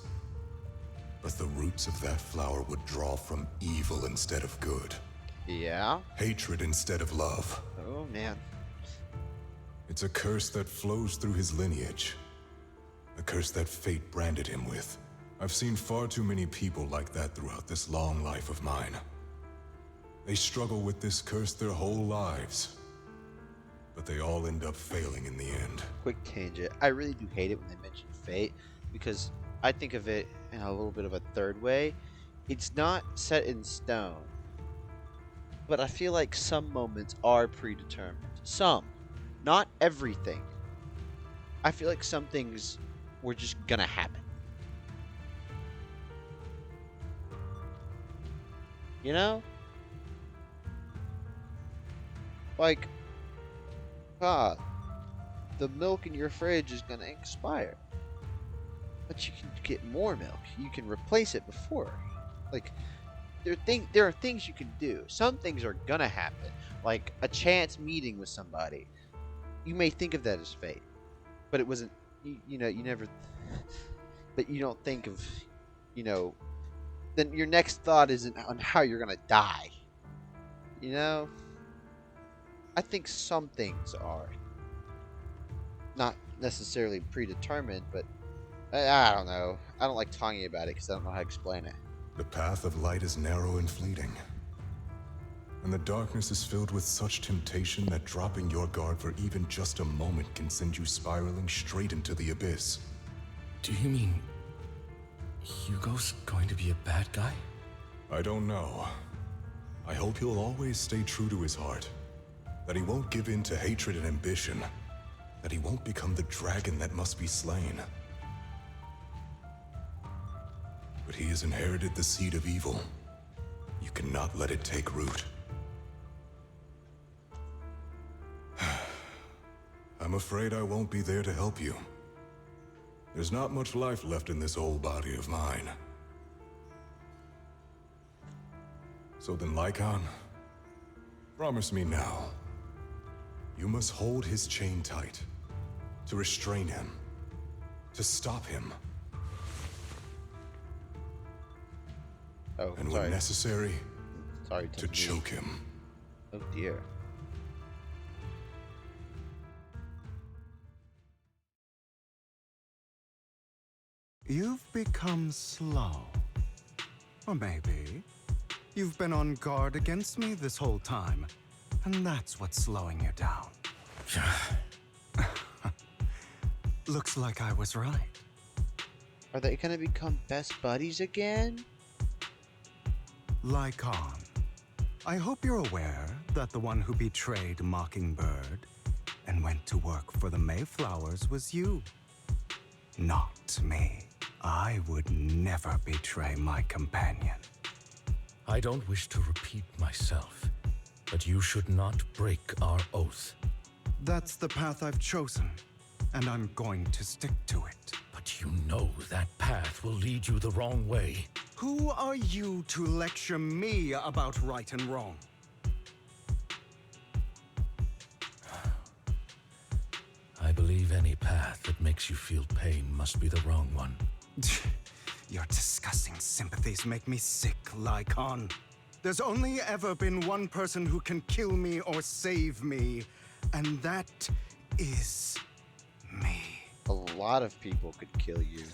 S8: But the roots of that flower would draw from evil instead of good.
S1: Yeah?
S8: Hatred instead of love.
S1: Oh, man.
S8: It's a curse that flows through his lineage. A curse that fate branded him with. I've seen far too many people like that throughout this long life of mine. They struggle with this curse their whole lives. But they all end up failing in the end.
S1: Quick tangent. I really do hate it when they mention fate, because I think of it in a little bit of a third way. It's not set in stone, but I feel like some moments are predetermined. Some. Not everything. I feel like some things were just gonna happen. You know? Like, the milk in your fridge is gonna expire. But you can get more milk. You can replace it before. Like, there are things you can do. Some things are gonna happen. Like a chance meeting with somebody. You may think of that as fate, but it wasn't. You never. But you don't think of, then your next thought isn't on how you're gonna die. You know. I think some things are not necessarily predetermined, but I don't know. I don't like talking about it because I don't know how to explain it.
S8: The path of light is narrow and fleeting. And the darkness is filled with such temptation that dropping your guard for even just a moment can send you spiraling straight into the abyss.
S9: Do you mean Hugo's going to be a bad guy?
S8: I don't know. I hope he'll always stay true to his heart. That he won't give in to hatred and ambition. That he won't become the dragon that must be slain. But he has inherited the seed of evil. You cannot let it take root. I'm afraid I won't be there to help you. There's not much life left in this old body of mine. So then, Lycon, promise me now. You must hold his chain tight. To restrain him. To stop him.
S1: Oh,
S8: and
S1: sorry.
S8: when necessary,
S1: Sorry
S8: to choke him.
S1: Oh dear.
S5: You've become slow. Or maybe you've been on guard against me this whole time, and that's what's slowing you down. Looks like I was right.
S1: Are they gonna become best buddies again?
S5: Lycon, I hope you're aware that the one who betrayed Mockingbird and went to work for the Mayflowers was you. Not me. I would never betray my companion.
S9: I don't wish to repeat myself, but you should not break our oath.
S5: That's the path I've chosen, and I'm going to stick to it.
S9: But you know that path will lead you the wrong way.
S5: Who are you to lecture me about right and wrong?
S9: I believe any path that makes you feel pain must be the wrong one.
S5: Your disgusting sympathies make me sick, Lycon. There's only ever been one person who can kill me or save me, and that is me.
S1: A lot of people could kill you.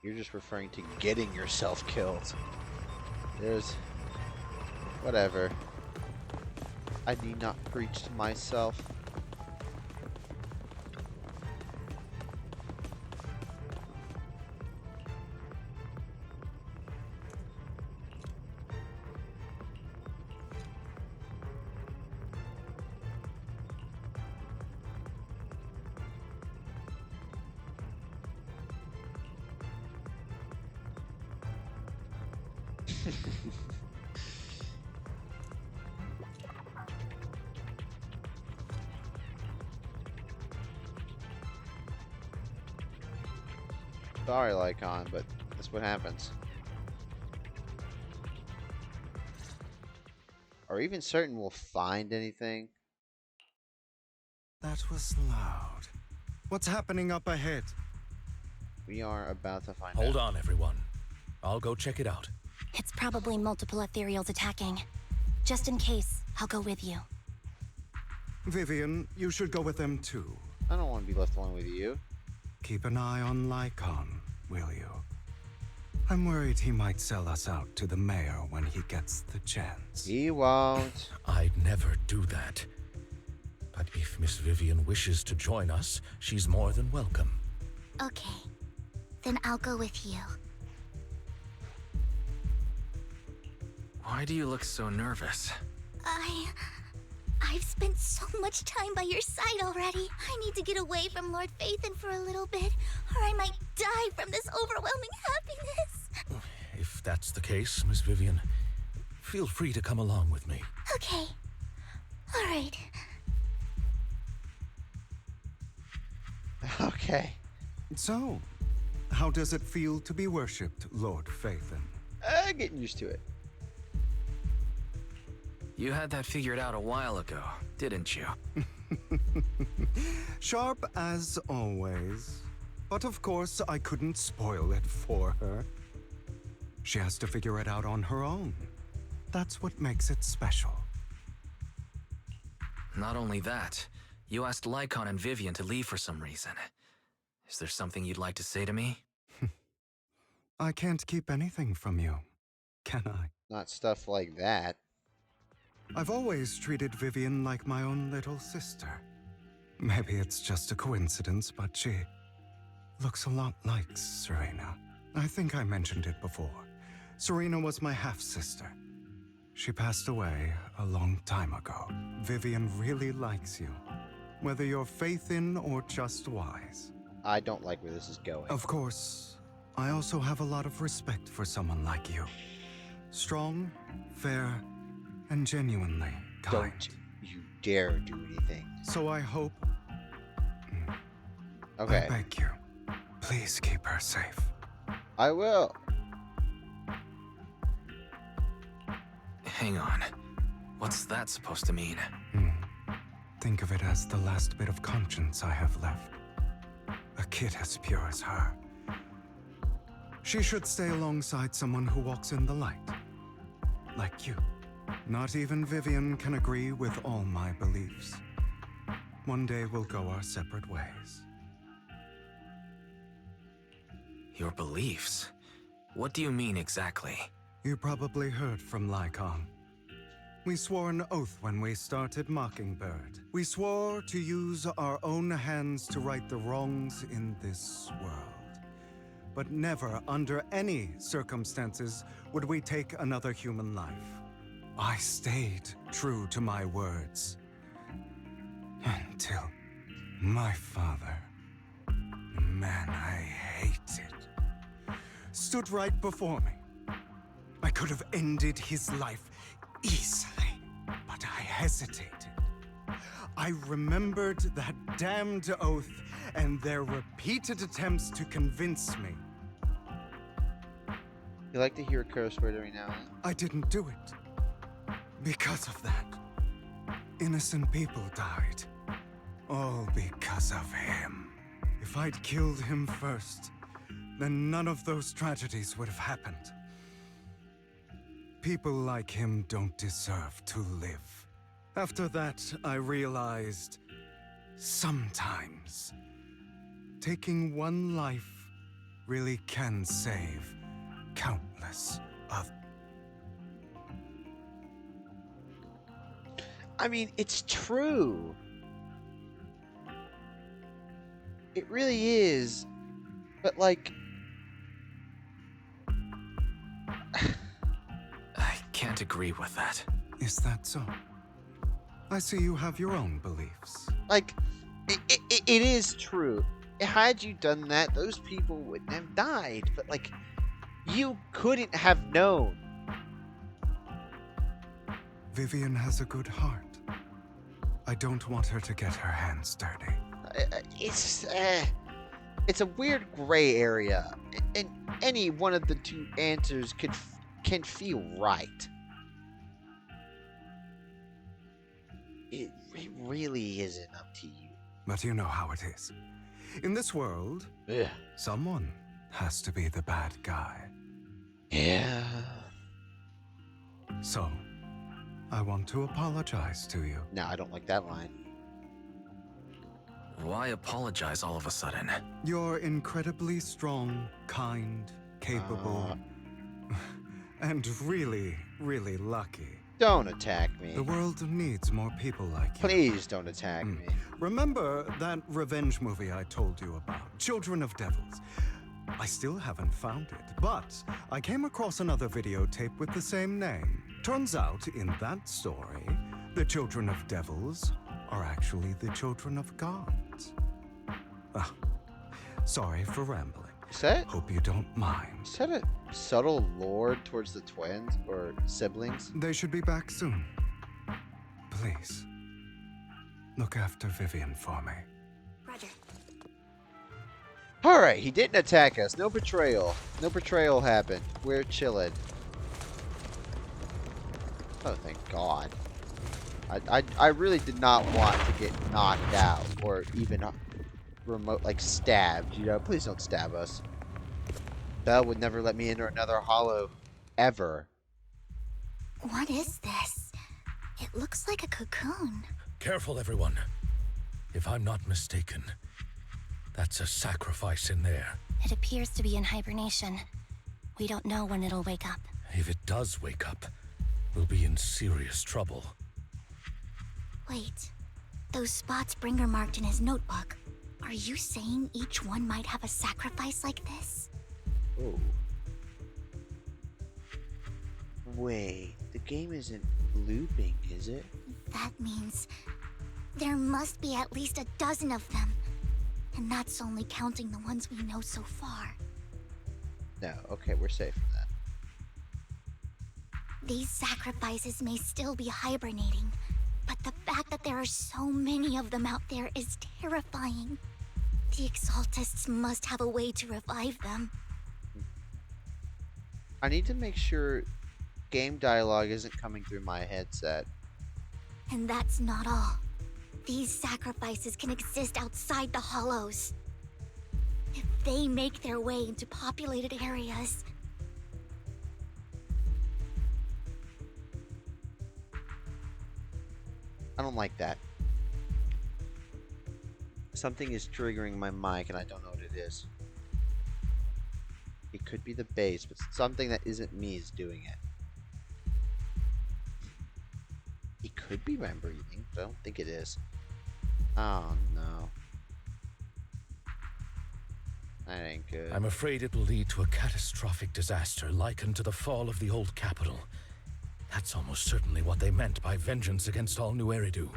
S1: You're just referring to getting yourself killed. There's... whatever. I need not preach to myself. Sorry, Lycon, but that's what happens. Are we even certain we'll find anything?
S5: That was loud. What's happening up ahead?
S1: We are about to find out.
S9: Hold on, everyone. I'll go check it out.
S16: It's probably multiple ethereals attacking. Just in case, I'll go with you.
S5: Vivian, you should go with them too.
S1: I don't want to be left alone with you.
S5: Keep an eye on Lycon, will you? I'm worried he might sell us out to the mayor when he gets the chance.
S1: He won't.
S9: I'd never do that. But if Miss Vivian wishes to join us, she's more than welcome.
S10: Okay. Then I'll go with you.
S4: Why do you look so nervous?
S10: I've spent so much time by your side already. I need to get away from Lord Phaethon for a little bit, or I might die from this overwhelming happiness.
S9: If that's the case, Miss Vivian, feel free to come along with me.
S10: Okay. All right.
S1: Okay.
S5: So, how does it feel to be worshipped, Lord Phaethon?
S1: Getting used to it.
S4: You had that figured out a while ago, didn't you?
S5: Sharp as always. But of course, I couldn't spoil it for her. She has to figure it out on her own. That's what makes it special.
S4: Not only that, you asked Lycon and Vivian to leave for some reason. Is there something you'd like to say to me?
S5: I can't keep anything from you, can I?
S1: Not stuff like that.
S5: I've always treated Vivian like my own little sister. Maybe it's just a coincidence, but she looks a lot like Serena. I think I mentioned it before. Serena was my half-sister. She passed away a long time ago. Vivian really likes you, whether you're faith-in or just wise.
S1: I don't like where this is going.
S5: Of course, I also have a lot of respect for someone like you. Strong, fair, and genuinely kind.
S1: Don't you dare do anything.
S5: So I hope...
S1: Okay.
S5: I beg you, please keep her safe.
S1: I will.
S4: Hang on. What's that supposed to mean?
S5: Think of it as the last bit of conscience I have left. A kid as pure as her. She should stay alongside someone who walks in the light. Like you. Not even Vivian can agree with all my beliefs. One day we'll go our separate ways.
S4: Your beliefs? What do you mean exactly?
S5: You probably heard from Lycon. We swore an oath when we started Mockingbird. We swore to use our own hands to right the wrongs in this world. but never under any circumstances would we take another human life. I stayed true to my words. Until my father, the man I hated, stood right before me. I could have ended his life easily, but I hesitated. I remembered that damned oath and their repeated attempts to convince me.
S1: You like to hear a curse word every now and then?
S5: I didn't do it. Because of that, innocent people died. All because of him. If I'd killed him first, then none of those tragedies would have happened. People like him don't deserve to live. After that, I realized sometimes taking one life really can save countless others.
S1: I mean, it's true. It really is. But, like...
S4: I can't agree with that.
S5: Is that so? I see you have your own beliefs.
S1: Like, it is true. Had you done that, those people wouldn't have died. But, like, you couldn't have known.
S5: Vivian has a good heart. I don't want her to get her hands dirty.
S1: It's a weird gray area, and any one of the two answers can feel right. It really isn't up to you.
S5: But you know how it is. In this world, someone has to be the bad guy.
S1: Yeah.
S5: So, I want to apologize to you.
S1: No, I don't like that line.
S4: Why apologize all of a sudden?
S5: You're incredibly strong, kind, capable, and really, really lucky.
S1: Don't attack me.
S5: The world needs more people like you.
S1: Please don't attack me.
S5: Remember that revenge movie I told you about, Children of Devils? I still haven't found it, but I came across another videotape with the same name. Turns out, in that story, the Children of Devils are actually the children of gods. Ah, sorry for rambling. Hope you don't mind.
S1: Is that a subtle lure towards the twins or siblings?
S5: They should be back soon. Please, look after Vivian for me.
S10: Roger.
S1: Alright, he didn't attack us. No betrayal. No betrayal happened. We're chilling. Oh, thank God. I really did not want to get knocked out or even remote, like, stabbed, you know? Please don't stab us. Belle would never let me enter another hollow. Ever.
S10: What is this? It looks like a cocoon.
S9: Careful, everyone. If I'm not mistaken, that's a sacrifice in there.
S16: It appears to be in hibernation. We don't know when it'll wake up.
S9: If it does wake up, we'll be in serious trouble.
S10: Wait. Those spots Bringer marked in his notebook. Are you saying each one might have a sacrifice like this?
S1: Oh. Wait, the game isn't looping, is it?
S10: That means there must be at least a dozen of them. And that's only counting the ones we know so far.
S1: No, okay, we're safe from that.
S10: These sacrifices may still be hibernating, but the fact that there are so many of them out there is terrifying. The Exaltists must have a way to revive them.
S1: I need to make sure game dialogue isn't coming through my headset.
S10: And that's not all. These sacrifices can exist outside the hollows. If they make their way into populated areas,
S1: I don't like that. Something is triggering my mic and I don't know what it is. It could be the bass, but something that isn't me is doing it. It could be my breathing, but I don't think it is. Oh no. That ain't good.
S9: I'm afraid it will lead to a catastrophic disaster likened to the fall of the old capital. That's almost certainly what they meant by vengeance against all New Eridu.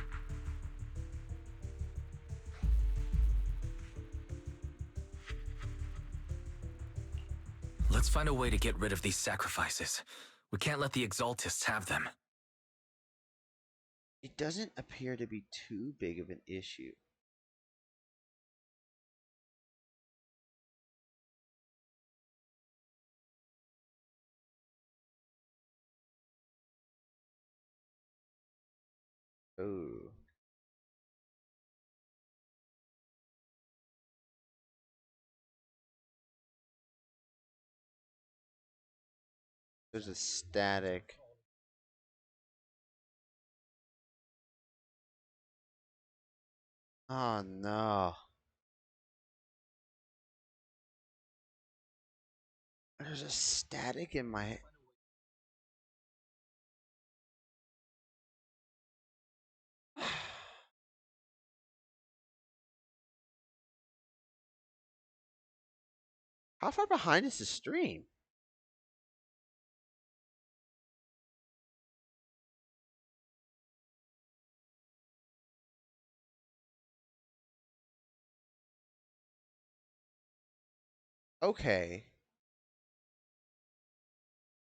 S4: Let's find a way to get rid of these sacrifices. We can't let the Exaltists have them.
S1: It doesn't appear to be too big of an issue. Oh. There's a static. Oh no. There's a static in my... How far behind is the stream? Okay.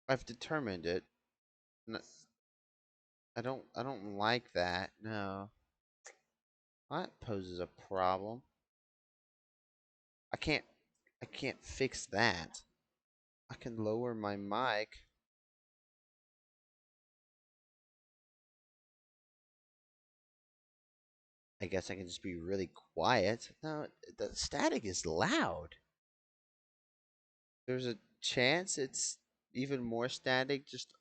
S1: I've determined it. I don't like that. No. That poses a problem. I can't fix that. I can lower my mic. I guess I can just be really quiet. No, the static is loud. There's a chance it's even more static just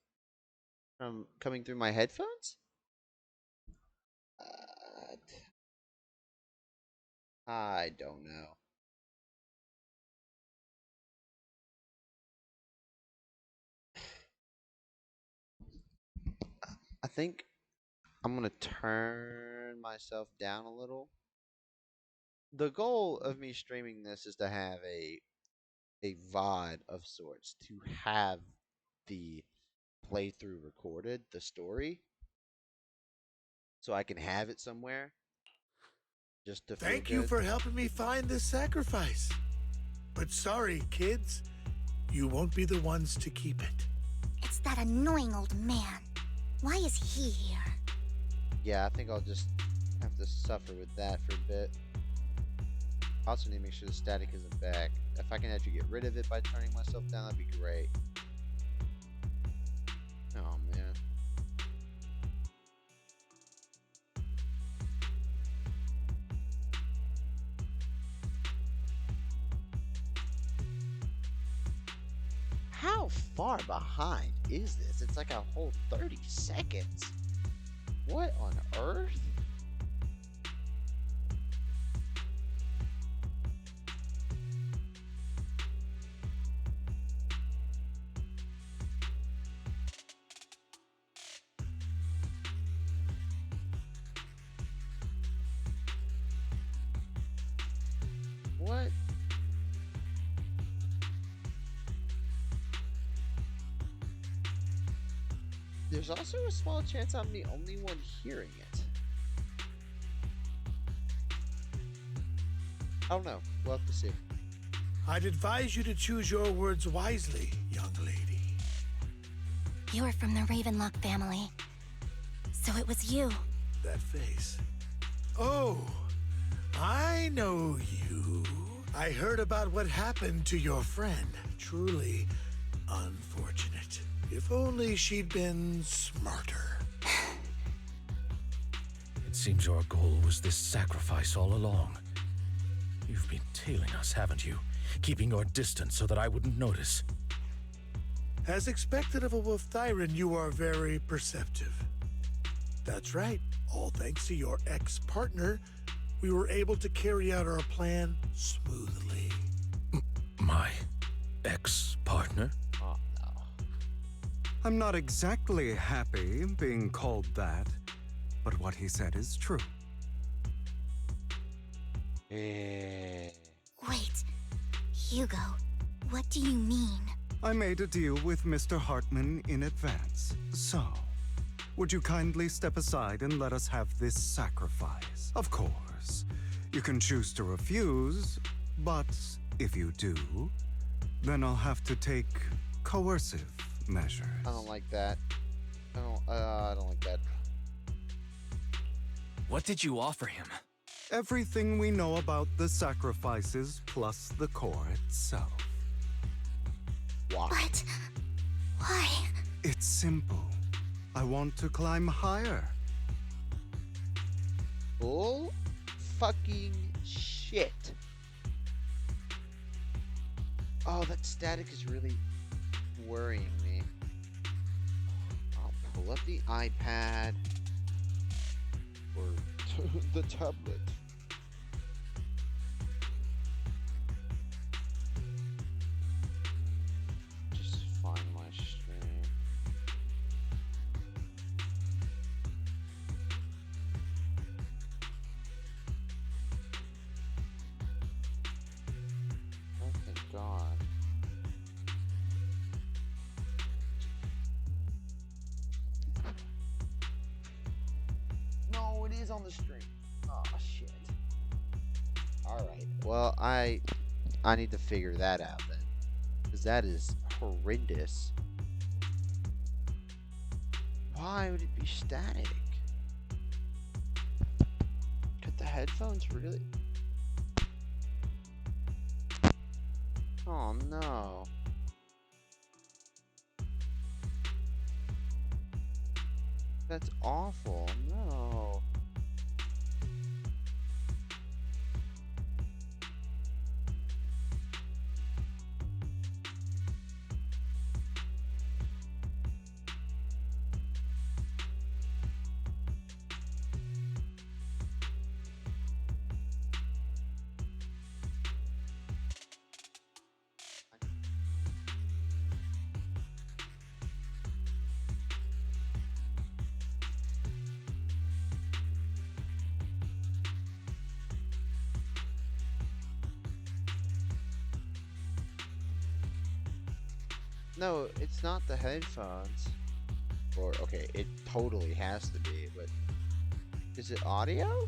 S1: from coming through my headphones? I don't know. I think I'm gonna turn myself down a little. The goal of me streaming this is to have a VOD of sorts, to have the playthrough recorded, the story, so I can have it somewhere just to feel
S2: Thank you
S1: good.
S2: for helping me find this sacrifice. But sorry, kids, you won't be the ones to keep it.
S10: It's that annoying old man. Why is he here?
S1: Yeah, I think I'll just have to suffer with that for a bit. I also need to make sure the static isn't back. If I can actually get rid of it by turning myself down, that'd be great. Oh, man. How far behind is this? It's like a whole 30 seconds. What on earth? What? There's also a small chance I'm the only one hearing it. I don't know. We'll have to see.
S2: I'd advise you to choose your words wisely, young lady.
S16: You are from the Ravenlock family. So it was you.
S2: That face. Oh, I know you. I heard about what happened to your friend. Truly unfortunate. If only she'd been smarter.
S9: It seems your goal was this sacrifice all along. You've been tailing us, haven't you? Keeping your distance so that I wouldn't notice.
S2: As expected of a Wolf Thyran, you are very perceptive. That's right. All thanks to your ex-partner, we were able to carry out our plan smoothly.
S9: My ex-partner?
S1: Oh, no.
S5: I'm not exactly happy being called that, but what he said is true.
S1: Eh.
S10: Wait, Hugo, what do you mean?
S5: I made a deal with Mr. Hartman in advance. So, would you kindly step aside and let us have this sacrifice? Of course, you can choose to refuse, but if you do, then I'll have to take coercive measures.
S1: I don't like that. I don't like that.
S4: What did you offer him?
S5: Everything we know about the sacrifices plus the core itself.
S1: Why?
S10: But why?
S5: It's simple. I want to climb higher.
S1: Bull fucking shit. Oh, that static is really worrying me. I'll pull up the iPad or the tablet. Just find my stream. Oh, thank God. No, it is on the stream. Oh shit. Alright. Well, I need to figure that out then. Because that is horrendous. Why would it be static? Could the headphones really? Oh no. That's awful. No. No, it's not the headphones. Or, okay, it totally has to be, but is it audio?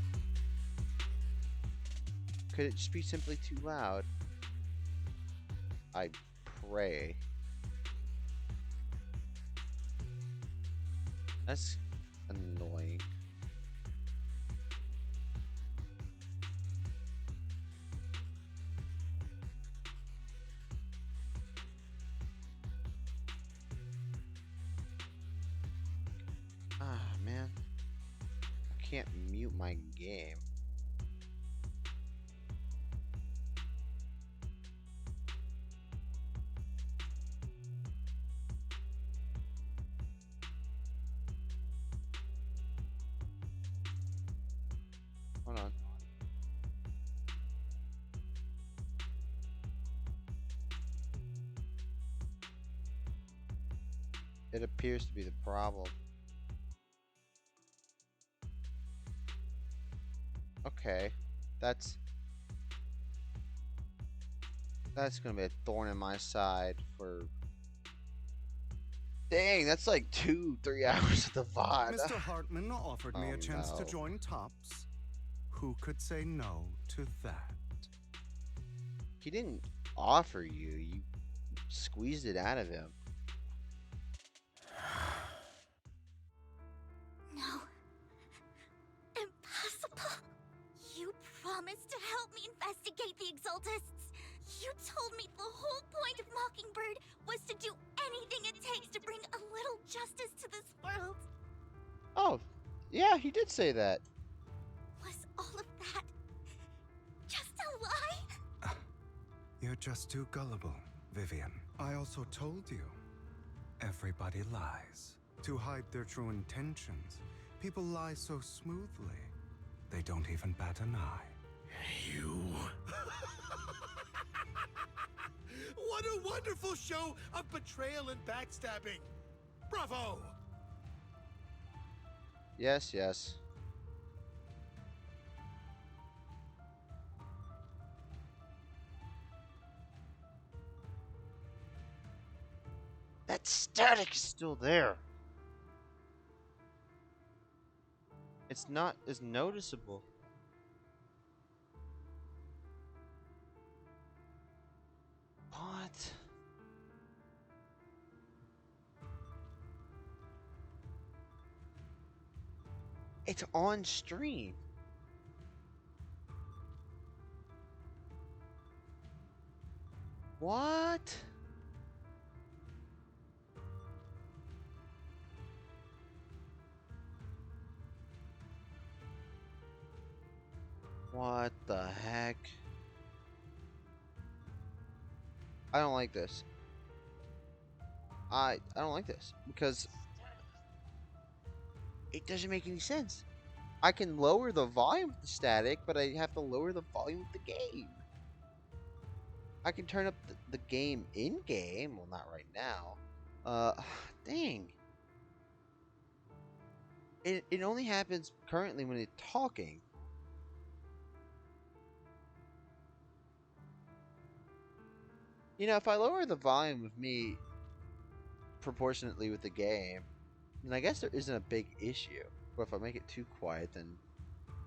S1: Could it just be simply too loud? I pray. That's annoying. Ah, man. I can't mute my game. Hold on. It appears to be the problem. Okay. That's gonna be a thorn in my side for... Dang, that's like 2-3 hours of the VOD.
S5: Mr. Hartman offered me
S1: Oh,
S5: a chance to
S1: no.
S5: join Tops. Who could say no to that?
S1: He didn't offer you. You squeezed it out of him.
S10: No. Impossible. You promised to help me investigate the Exaltists. You told me the whole point of Mockingbird was to do anything it takes to bring a little justice to this world.
S1: Oh, yeah, he did say that.
S10: Was all of that just a lie?
S5: You're just too gullible, Vivian. I also told you, everybody lies. To hide their true intentions, people lie so smoothly, they don't even bat an eye.
S2: You. What a wonderful show of betrayal and backstabbing. Bravo!
S1: Yes, yes. That static is still there. It's not as noticeable. What? It's on stream. What? What the heck? I don't like this. I don't like this because it doesn't make any sense. I can lower the volume of the static, but I have to lower the volume of the game. I can turn up the game in-game. Well, not right now. Dang. It only happens currently when it's talking. You know, if I lower the volume of me proportionately with the game, then I guess there isn't a big issue. But if I make it too quiet, then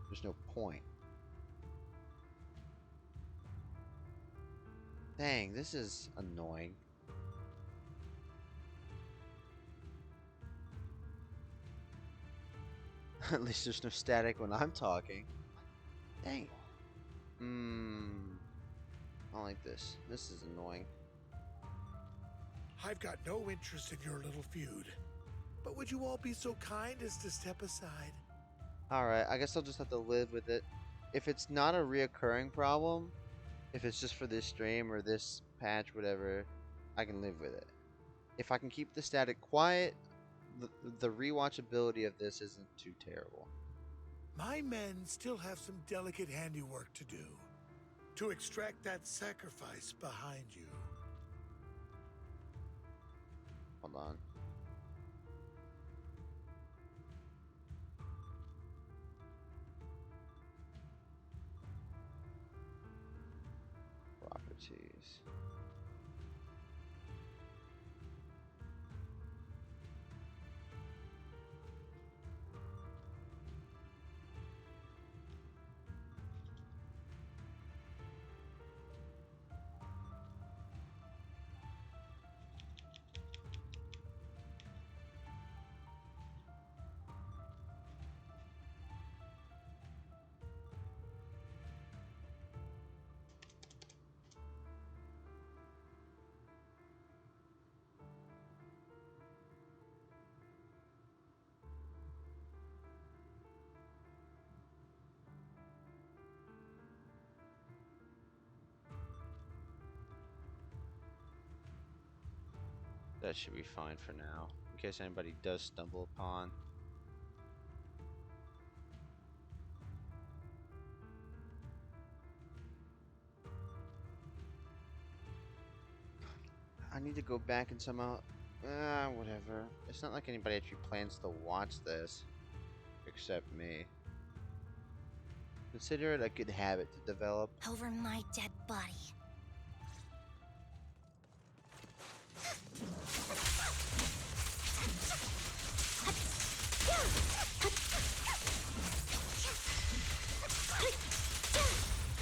S1: there's no point. Dang, this is annoying. At least there's no static when I'm talking. Dang. I don't like this. This is annoying.
S2: I've got no interest in your little feud. But would you all be so kind as to step aside?
S1: Alright, I guess I'll just have to live with it. If it's not a reoccurring problem, if it's just for this stream or this patch, whatever, I can live with it. If I can keep the static quiet, the rewatchability of this isn't too terrible.
S2: My men still have some delicate handiwork to do. To extract that sacrifice behind you.
S1: Hold on. Properties. That should be fine for now, in case anybody does stumble upon. I need to go back and somehow... whatever. It's not like anybody actually plans to watch this, except me. Consider it a good habit to develop.
S16: Over my dead body.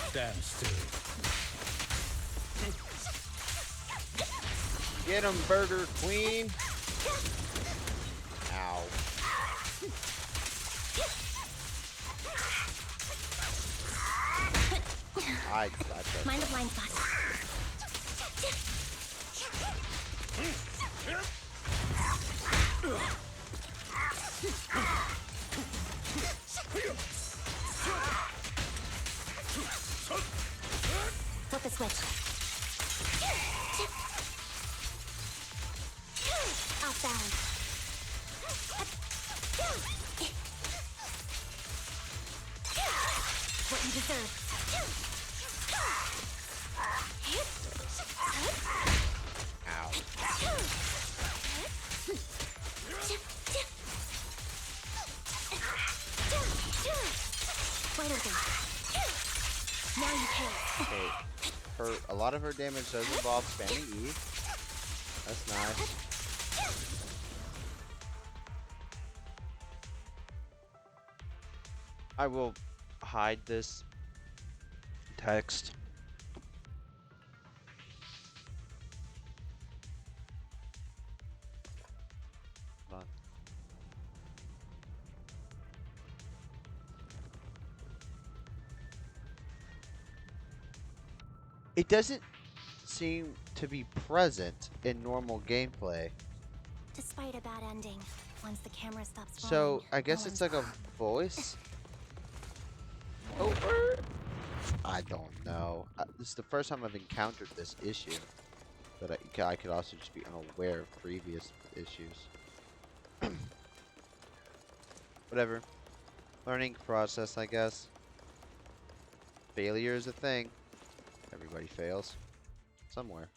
S9: Stand still.
S1: Get him, Burger Queen! Ow. I gotcha.
S16: Mind the blind spot. Flip the switch. Off balance. What you deserve.
S1: Ow.
S16: Wide open. Now you can.
S1: Okay. A lot of her damage does involve spamming E. That's nice. I will hide this text. Hold on. It doesn't seem to be present in normal gameplay.
S16: Despite a bad ending, once the camera stops
S1: So
S16: falling,
S1: I guess
S16: no
S1: it's
S16: one's
S1: like a voice over. I don't know. This is the first time I've encountered this issue, but I could also just be unaware of previous issues. Whatever. Learning process, I guess. Failure is a thing. Everybody fails. Somewhere.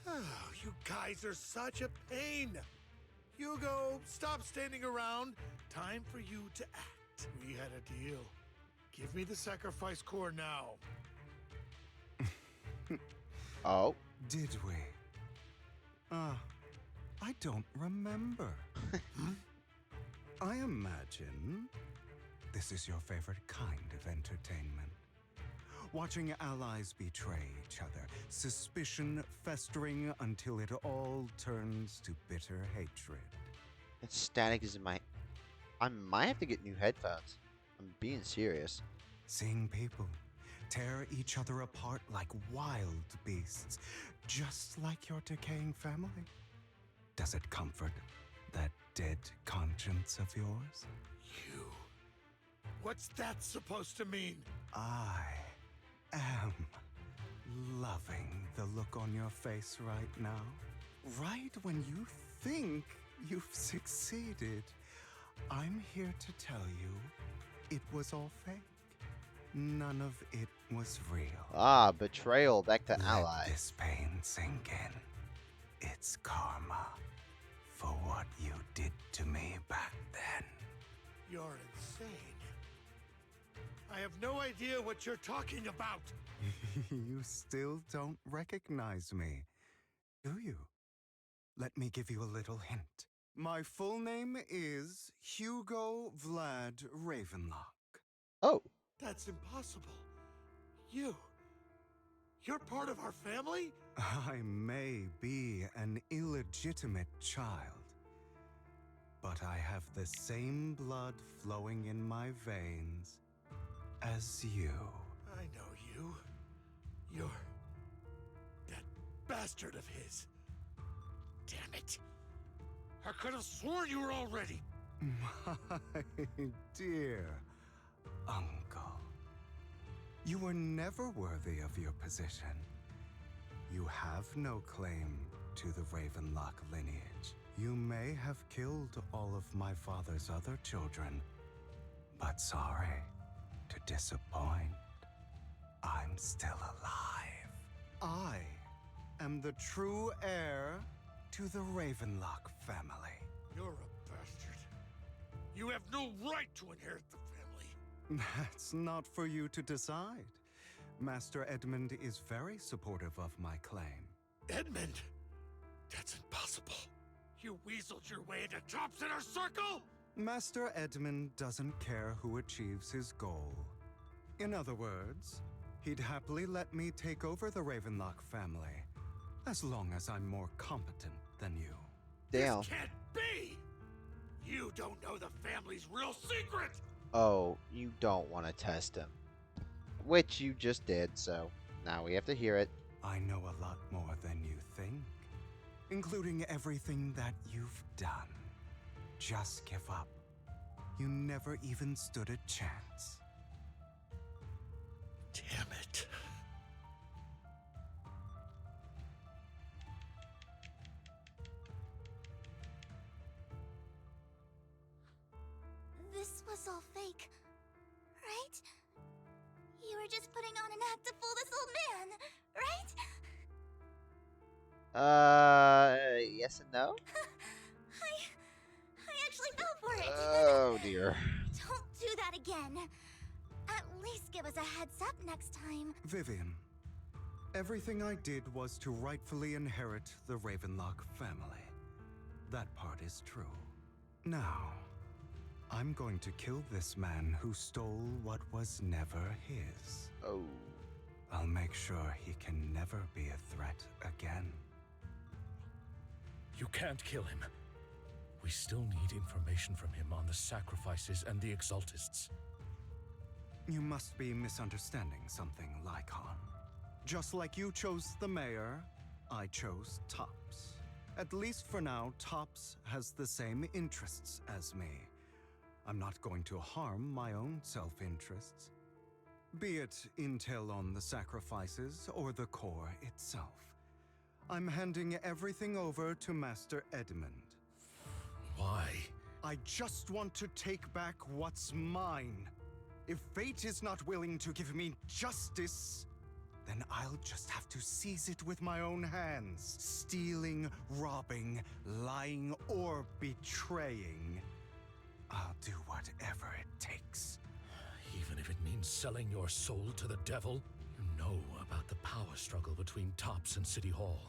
S2: Oh, you guys are such a pain. Hugo, stop standing around. Time for you to act. We had a deal. Give me the sacrifice core now.
S1: Oh.
S5: Did we? I don't remember. I imagine this is your favorite kind of entertainment. Watching allies betray each other, suspicion festering until it all turns to bitter hatred.
S1: That static is in my... I might have to get new headphones. I'm being serious.
S5: Seeing people tear each other apart like wild beasts, just like your decaying family. Does it comfort that dead conscience of yours?
S2: You. What's that supposed to mean?
S5: I am loving the look on your face right now. Right when you think you've succeeded, I'm here to tell you it was all fake. None of it was real.
S1: Ah, betrayal back to ally.
S5: Let this pain sink in. It's karma for what you did to me back then.
S2: You're insane. I have no idea what you're talking about.
S5: You still don't recognize me, do you? Let me give you a little hint. My full name is Hugo Vlad Ravenlock.
S1: Oh.
S2: That's impossible. You're part of our family?
S5: I may be an illegitimate child, but I have the same blood flowing in my veins as you.
S2: I know you. You're that bastard of his. Damn it. I could have sworn you were already.
S5: My dear uncle, you were never worthy of your position. You have no claim to the Ravenlock lineage. You may have killed all of my father's other children, but sorry to disappoint. I'm still alive. I am the true heir to the Ravenlock family.
S2: You're a bastard. You have no right to inherit the family.
S5: That's not for you to decide. Master Edmund is very supportive of my claim.
S2: Edmund? That's impossible. You weaseled your way into Top's inner circle?
S5: Master Edmund doesn't care who achieves his goal. In other words, he'd happily let me take over the Ravenlock family, as long as I'm more competent than you.
S1: Damn.
S2: This can't be! You don't know the family's real secret!
S1: Oh, you don't want to test him. Which you just did, so now we have to hear it.
S5: I know a lot more than you think, including everything that you've done. Just give up. You never even stood a chance.
S2: Damn it.
S10: This was all fake, right? You were just putting on an act to fool this old man, right?
S1: Yes and no?
S10: I actually fell for it.
S1: Oh, dear.
S10: Don't do that again. At least give us a heads up next time.
S5: Vivian, everything I did was to rightfully inherit the Ravenlock family. That part is true. Now, I'm going to kill this man who stole what was never his.
S1: Oh.
S5: I'll make sure he can never be a threat again.
S9: You can't kill him. We still need information from him on the sacrifices and the Exaltists.
S5: You must be misunderstanding something, Lycon. Just like you chose the mayor, I chose Tops. At least for now, Tops has the same interests as me. I'm not going to harm my own self-interests. Be it intel on the sacrifices or the core itself. I'm handing everything over to Master Edmund.
S9: Why?
S5: I just want to take back what's mine. If fate is not willing to give me justice, then I'll just have to seize it with my own hands. Stealing, robbing, lying, or betraying. I'll do whatever it takes.
S9: Even if it means selling your soul to the devil? You know about the power struggle between Tops and City Hall.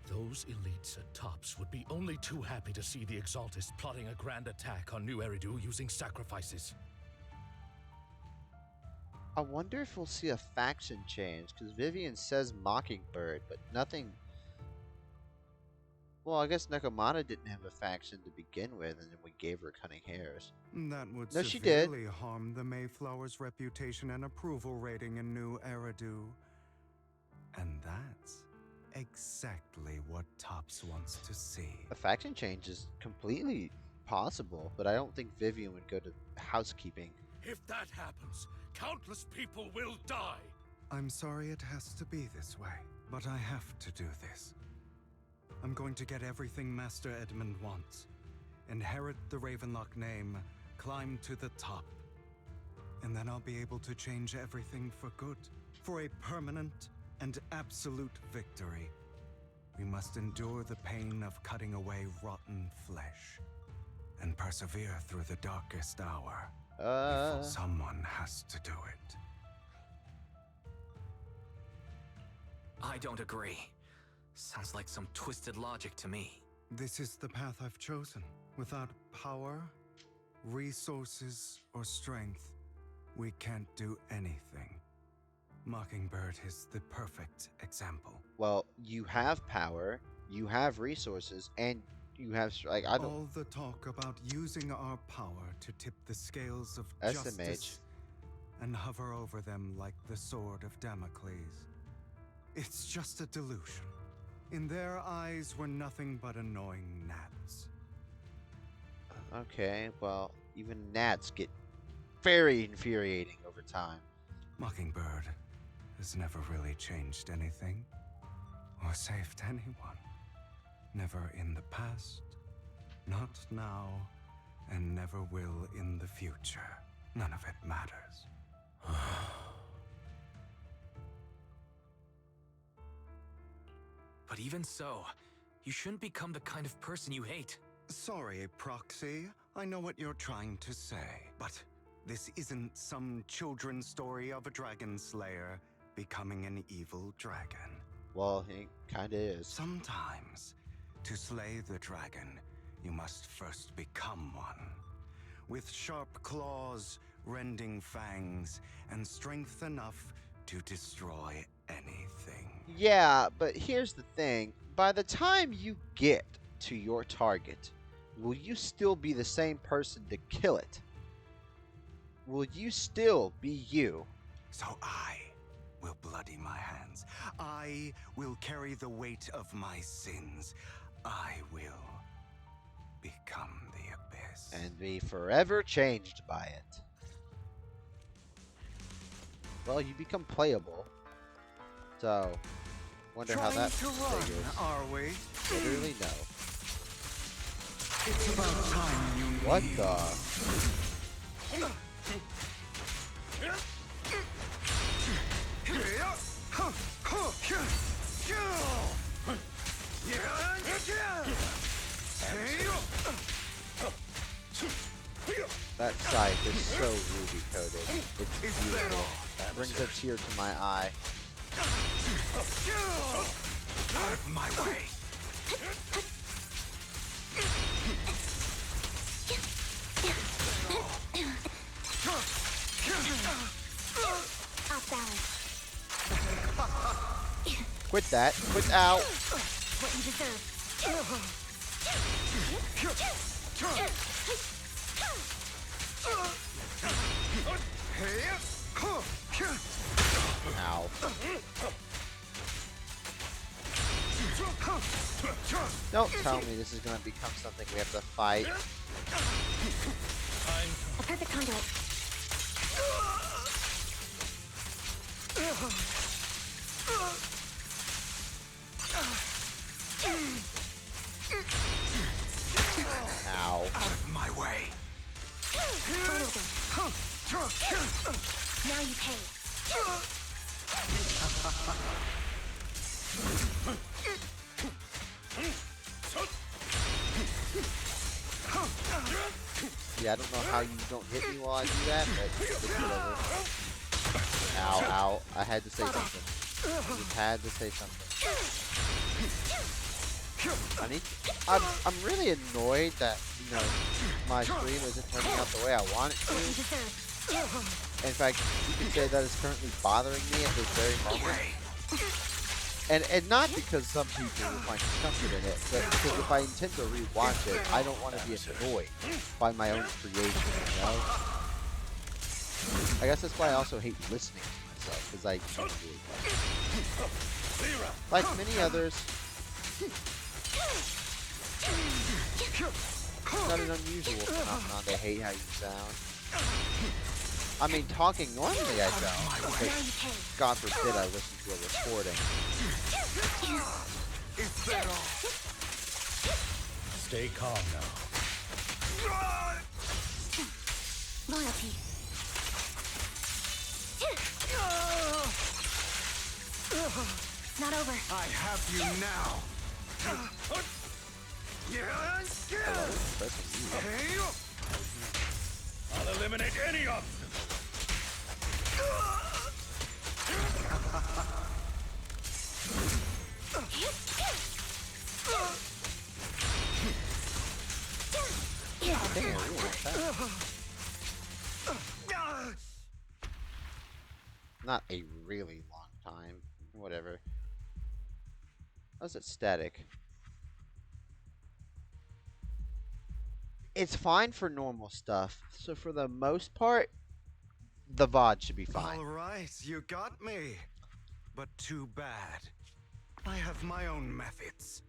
S9: Those elites at Tops would be only too happy to see the Exaltists plotting a grand attack on New Eridu using sacrifices.
S1: I wonder if we'll see a faction change, because Vivian says Mockingbird, but nothing... Well, I guess Nekomata didn't have a faction to begin with, and then we gave her cutting hairs.
S5: That would
S1: No, she did.
S5: severely harm the Mayflower's reputation and approval rating in New Eridu. And that's exactly what Tops wants to see.
S1: A faction change is completely possible, but I don't think Vivian would go to housekeeping.
S9: If that happens, countless people will die!
S5: I'm sorry it has to be this way, but I have to do this. I'm going to get everything Master Edmund wants. Inherit the Ravenlock name, climb to the top. And then I'll be able to change everything for good. For a permanent and absolute victory. We must endure the pain of cutting away rotten flesh. And persevere through the darkest hour. Someone has to do it.
S4: I don't agree. Sounds like some twisted logic to me.
S5: This is the path I've chosen. Without power, resources, or strength, we can't do anything. Mockingbird is the perfect example.
S1: Well, you have power, you have resources, and you have like I don't.
S5: All the talk about using our power to tip the scales of
S1: SMH.
S5: justice and hover over them like the sword of Damocles. It's just a delusion. In their eyes, we're nothing but annoying gnats.
S1: Okay, well, even gnats get very infuriating over time.
S5: Mockingbird has never really changed anything or saved anyone. Never in the past, not now, and never will in the future. None of it matters.
S4: But even so, you shouldn't become the kind of person you hate.
S5: Sorry, Proxy. I know what you're trying to say, but this isn't some children's story of a dragon slayer becoming an evil dragon.
S1: Well, he kinda is.
S5: Sometimes, to slay the dragon, you must first become one. With sharp claws, rending fangs, and strength enough to destroy anything.
S1: Yeah, but here's the thing. By the time you get to your target, will you still be the same person to kill it? Will you still be you?
S5: So I will bloody my hands. I will carry the weight of my sins. I will become the abyss.
S1: And be forever changed by it. Well, you become playable. So, wonder how that figures.
S5: Are we?
S1: Literally no.
S5: It's about time you
S1: What
S5: leave.
S1: That scythe is so ruby coated. It's beautiful. That brings a tear to my eye.
S5: Out of my way.
S1: Quit that. Quit out.
S21: What you deserve.
S1: Ow. Don't tell me this is gonna become something we have to fight.
S21: A perfect conduit.
S1: Ow.
S5: Out of my way.
S21: Now you pay.
S1: Yeah, I don't know how you don't hit me while I do that, but it's whatever. Ow, ow. I had to say something. I just had to say something. I'm really annoyed that, you know, my stream isn't turning out the way I want it to. In fact, you can say that is currently bothering me at this very moment. And not because some people will find comfort in it, but because if I intend to rewatch it, I don't want to be annoyed by my own creation, you know? I guess that's why I also hate listening to myself, because I don't really like many others. It's not an unusual phenomenon to hate how you sound. I mean, talking normally I don't, because God forbid I listen to a recording.
S9: Stay calm now.
S21: Loyalty. Not over.
S5: I have you now.
S9: I'll eliminate any obstacle.
S1: Not a really long time. Whatever. How's it static? It's fine for normal stuff. So for the most part, the VOD should be fine.
S5: All right, you got me. But too bad. I have my own methods.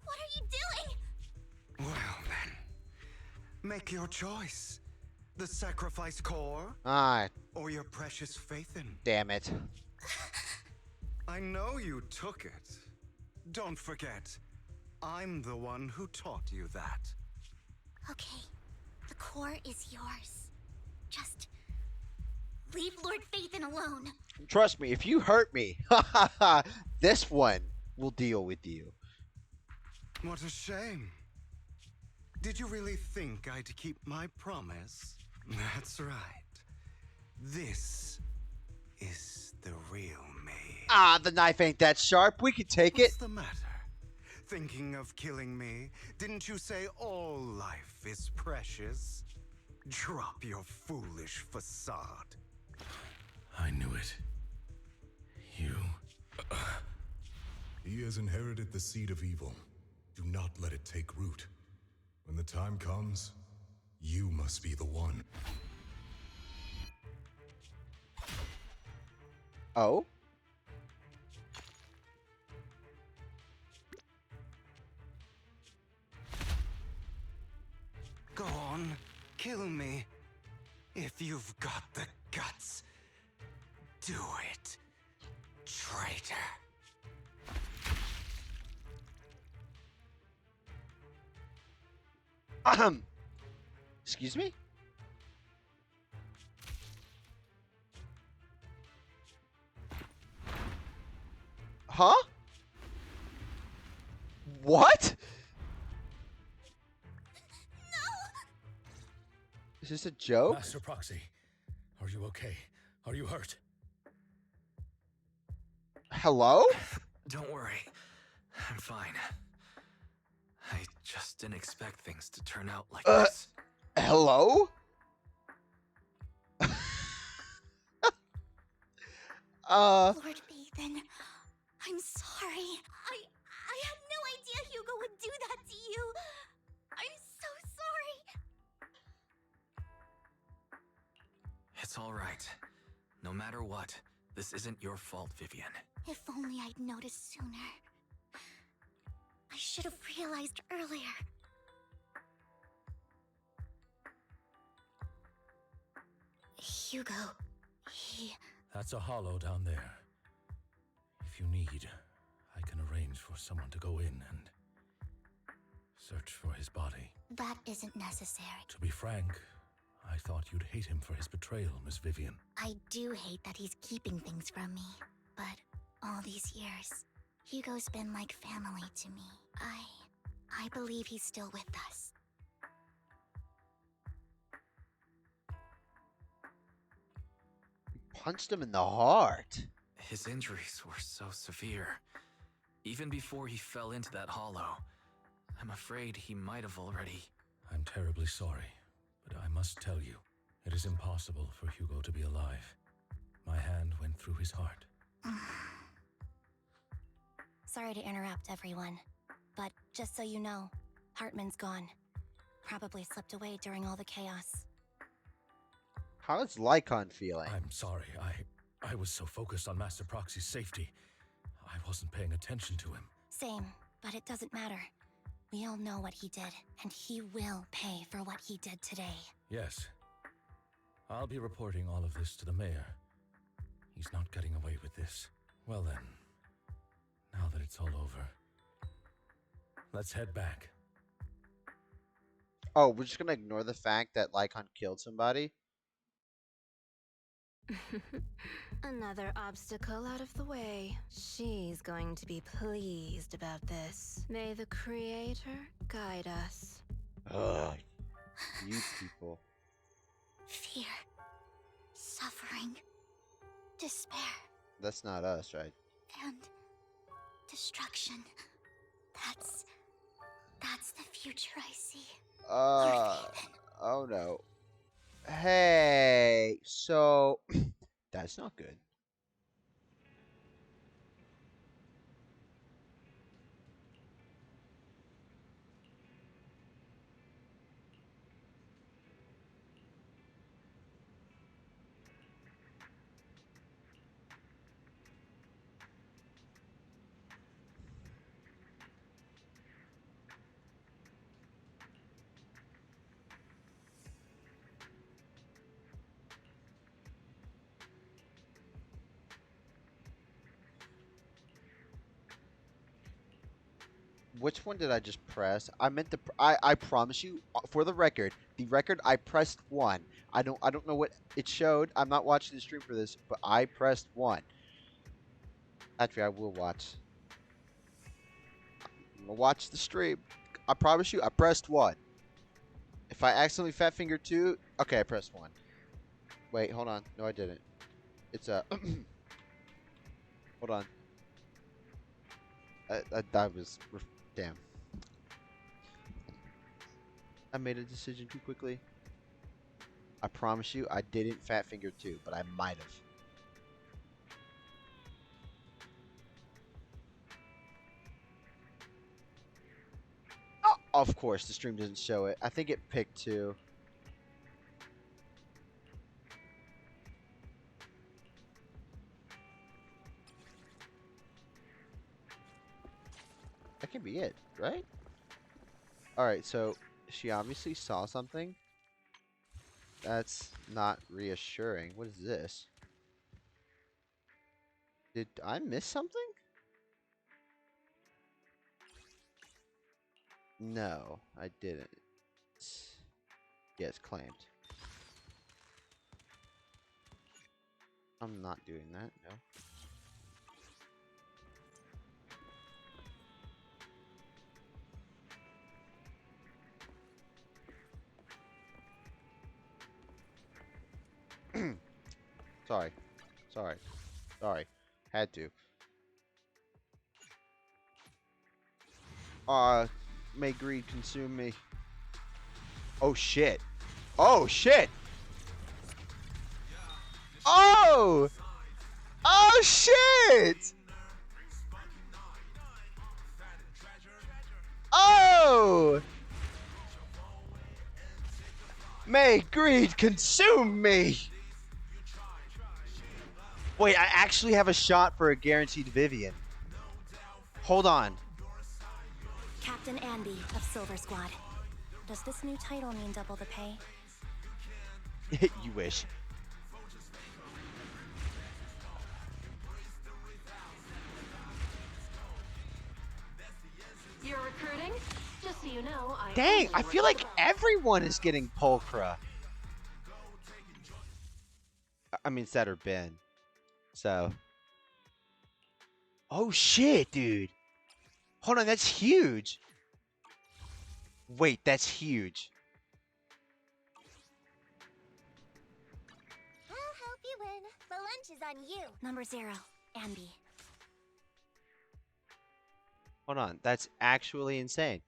S21: What are you doing?
S5: Well then, make your choice. The sacrifice core,
S1: Ah,
S5: or your precious faith in.
S1: damn it.
S5: I know you took it. Don't forget, I'm the one who taught you that.
S10: Okay, the core is yours. Just leave Lord Phaethon alone.
S1: Trust me, if you hurt me, this one will deal with you.
S5: What a shame. Did you really think I'd keep my promise? That's right. This is the real me.
S1: Ah, the knife ain't that sharp. We can take it.
S5: What's the matter? Thinking of killing me? Didn't you say all life is precious? Drop your foolish facade.
S9: I knew it. You...
S8: He has inherited the seed of evil. Do not let it take root. When the time comes, you must be the one.
S1: Oh?
S5: Go on, kill me. If you've got the guts, do it, traitor.
S1: Excuse me? Huh? What? Is this a joke?
S9: Master Proxy, are you okay? Are you hurt?
S1: Hello?
S4: Don't worry. I'm fine. I just didn't expect things to turn out like this.
S1: Hello?
S10: Lord Bathan, I'm sorry. I had no idea Hugo would do that to you. I'm so sorry.
S4: It's all right. No matter what, this isn't your fault, Vivian.
S10: If only I'd noticed sooner. I should have realized earlier. Hugo, he...
S9: That's a hollow down there. If you need, I can arrange for someone to go in and search for his body.
S10: That isn't necessary.
S9: To be frank, I thought you'd hate him for his betrayal, Miss Vivian.
S10: I do hate that he's keeping things from me. But all these years, Hugo's been like family to me. I believe he's still with us.
S1: Punched him in the heart.
S4: His injuries were so severe. Even before he fell into that hollow, I'm afraid he might have already...
S9: I'm terribly sorry, but I must tell you, it is impossible for Hugo to be alive. My hand went through his heart.
S16: Sorry to interrupt, everyone. But just so you know, Hartman's gone. Probably slipped away during all the chaos.
S1: How is Lycon feeling?
S9: I'm sorry, I was so focused on Master Proxy's safety. I wasn't paying attention to him.
S16: Same, but it doesn't matter. We all know what he did, and he will pay for what he did today.
S9: Yes. I'll be reporting all of this to the mayor. He's not getting away with this. Well then, now that it's all over, let's head back.
S1: Oh, we're just gonna ignore the fact that Lycon killed somebody?
S15: Another obstacle out of the way. She's going to be pleased about this. May the Creator guide us.
S1: Ugh. You people.
S10: Fear. Suffering. Despair.
S1: That's not us, right?
S10: And destruction. That's the future I see.
S1: Oh no. Hey, so that's not good. Which one did I just press? I meant to. I promise you, for the record, I pressed 1. I don't know what it showed. I'm not watching the stream for this, but I pressed 1. Actually, I will watch. I'm gonna watch the stream. I promise you, I pressed 1. If I accidentally fat finger 2, okay, I pressed 1. Wait, hold on. No, I didn't. It's a. Hold on. That was. Damn. I made a decision too quickly. I promise you, I didn't fat finger 2, but I might have. Oh, of course, the stream doesn't show it. I think it picked 2. That can be it, right? Alright, so she obviously saw something. That's not reassuring. What is this? Did I miss something? No, I didn't. Yes, claimed. I'm not doing that, no. Sorry. Had to. May greed consume me. Oh shit. Oh shit. Oh! Oh shit! Oh! May greed consume me! Wait, I actually have a shot for a guaranteed Vivian. Hold on.
S16: Captain Anby of Silver Squad. Does this new title mean double the pay?
S1: You wish.
S3: You're recruiting? Just so you know, I
S1: Dang,
S3: only
S1: I feel like
S3: recruit-
S1: everyone is getting Pulchra. I mean, said or been. So. Oh shit, dude. Hold on, that's huge. Wait, that's huge.
S16: I'll help you win. The lunch is on you. Number 0, Anby.
S1: Hold on, that's actually insane.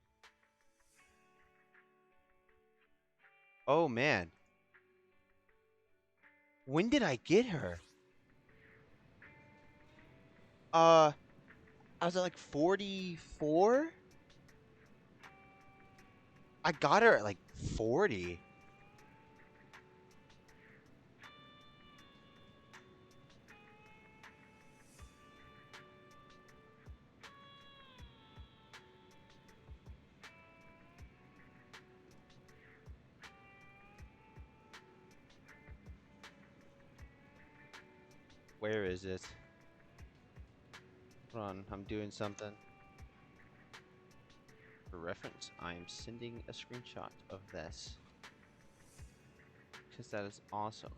S1: Oh man. When did I get her? I was at like 44? I got her at like 40. Where is it? Hold on, I'm doing something. For reference, I am sending a screenshot of this. Because that is awesome.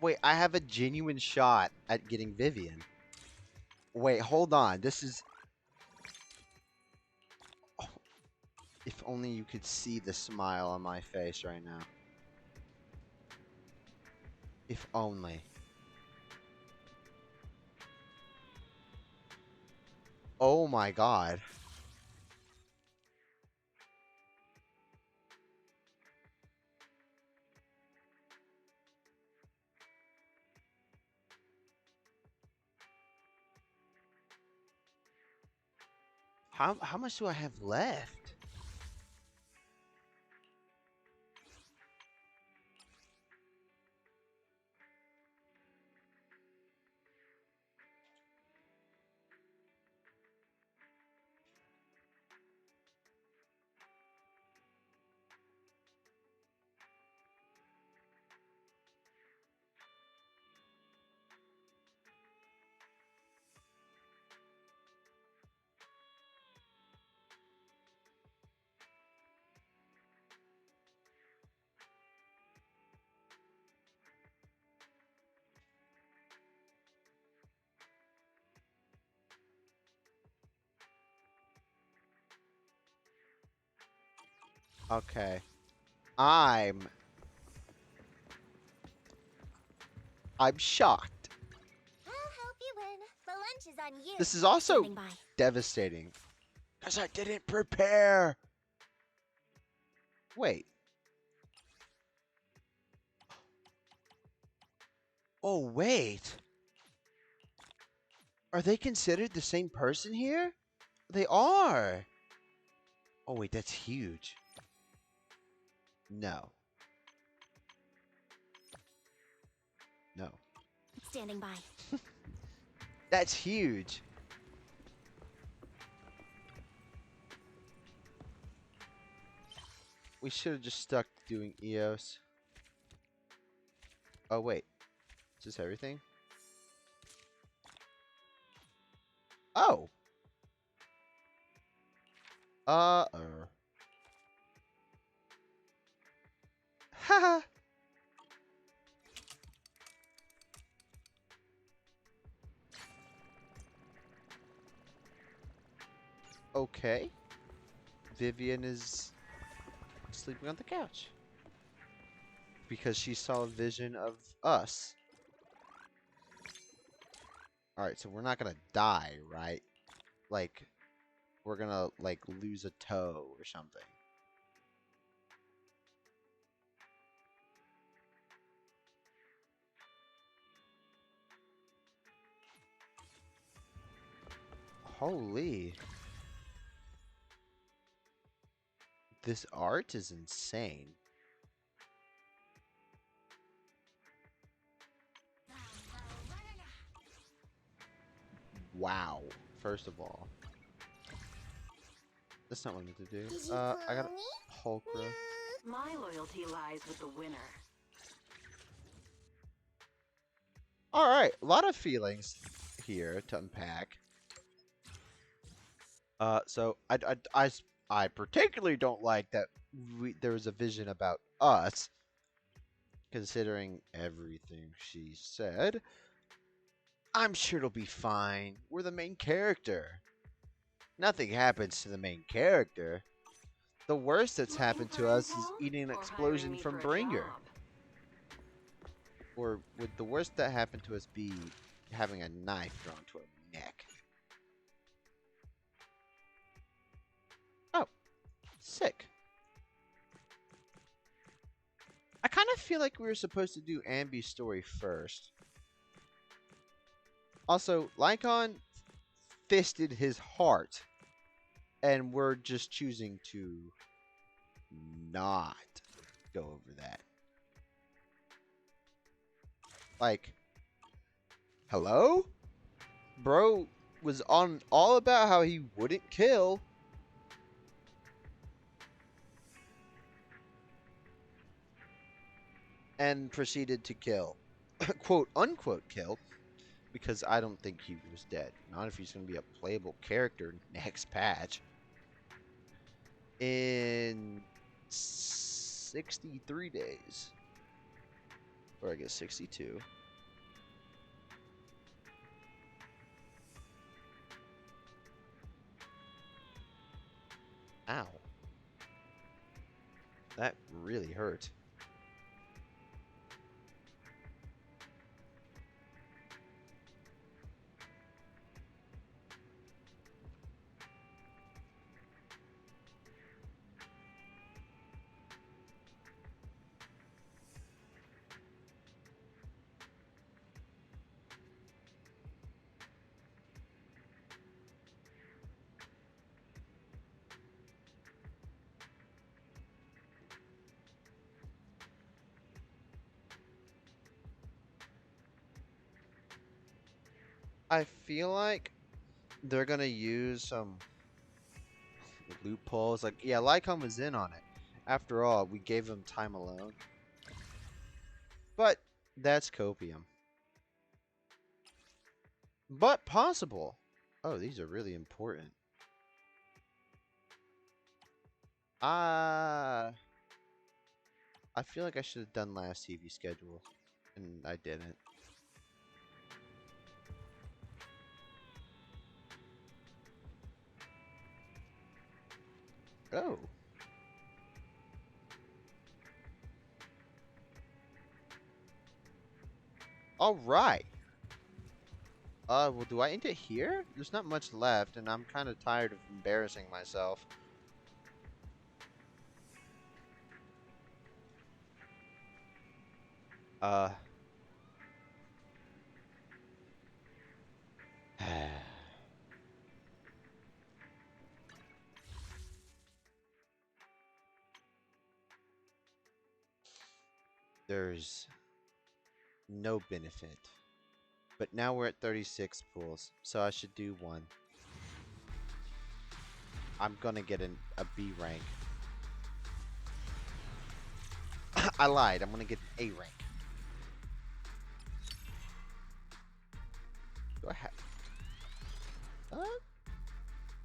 S1: Wait, I have a genuine shot at getting Vivian. Wait, hold on. This is... Oh, if only you could see the smile on my face right now. If only. Oh my god. How much do I have left? Okay. I'm shocked.
S16: I'll help you win. The lunch is on you.
S1: This is also
S16: Standing by.
S1: devastating. Because I didn't prepare. Wait. Oh, wait. Are they considered the same person here? They are. Oh, wait, that's huge. No. No.
S16: Standing by.
S1: That's huge. We should have just stuck to doing EOS. Oh, wait. Is this everything? Oh. Haha. Okay. Vivian is sleeping on the couch. Because she saw a vision of us. Alright, so we're not gonna die, right? Like, we're gonna, like, lose a toe or something. Holy. This art is insane. Wow. First of all. That's not what I meant to do. I got a Hulkra.
S3: My loyalty lies with the winner.
S1: Alright, a lot of feelings here to unpack. So I particularly don't like that there was a vision about us, considering everything she said. I'm sure it'll be fine. We're the main character. Nothing happens to the main character. The worst that's happened to us is eating an explosion from Bringer. Or would the worst that happened to us be having a knife drawn to our neck? Oh, sick. I kind of feel like we were supposed to do Ambi's story first. Also, Lycon fisted his heart, and we're just choosing to not go over that. Like, hello? Bro was on all about how he wouldn't kill. And proceeded to kill. Quote, unquote, kill. Because I don't think he was dead. Not if he's going to be a playable character next patch. In 63 days. Or I guess 62. Ow. That really hurt. I feel like they're gonna use some loopholes. Like, yeah, Lycon was in on it. After all, we gave him time alone. But that's copium. But possible. Oh, these are really important. I feel like I should have done last TV schedule, and I didn't. Oh. All right. Well, do I end it here? There's not much left, and I'm kind of tired of embarrassing myself. There's no benefit. But now we're at 36 pools, so I should do one. I'm gonna get a B rank. I lied. I'm gonna get an A rank. Do I have?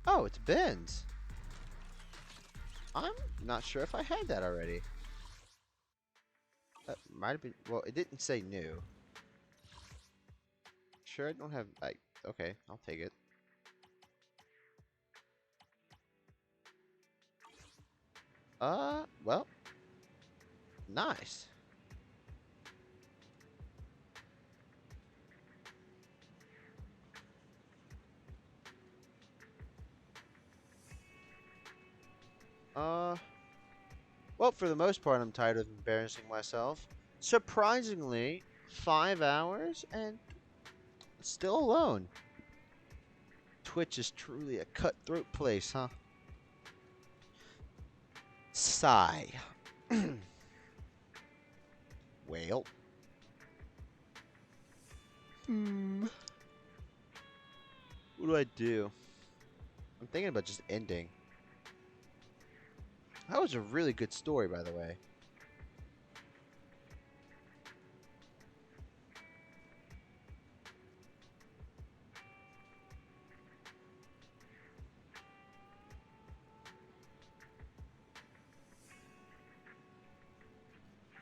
S1: Oh, it's Ben's. I'm not sure if I had that already. That might have been. Well, it didn't say new. Sure, I don't have. Okay, I'll take it. Well, nice. Well, for the most part, I'm tired of embarrassing myself. Surprisingly, 5 hours and still alone. Twitch is truly a cutthroat place, huh? Sigh. Well. What do I do? I'm thinking about just ending. That was a really good story, by the way.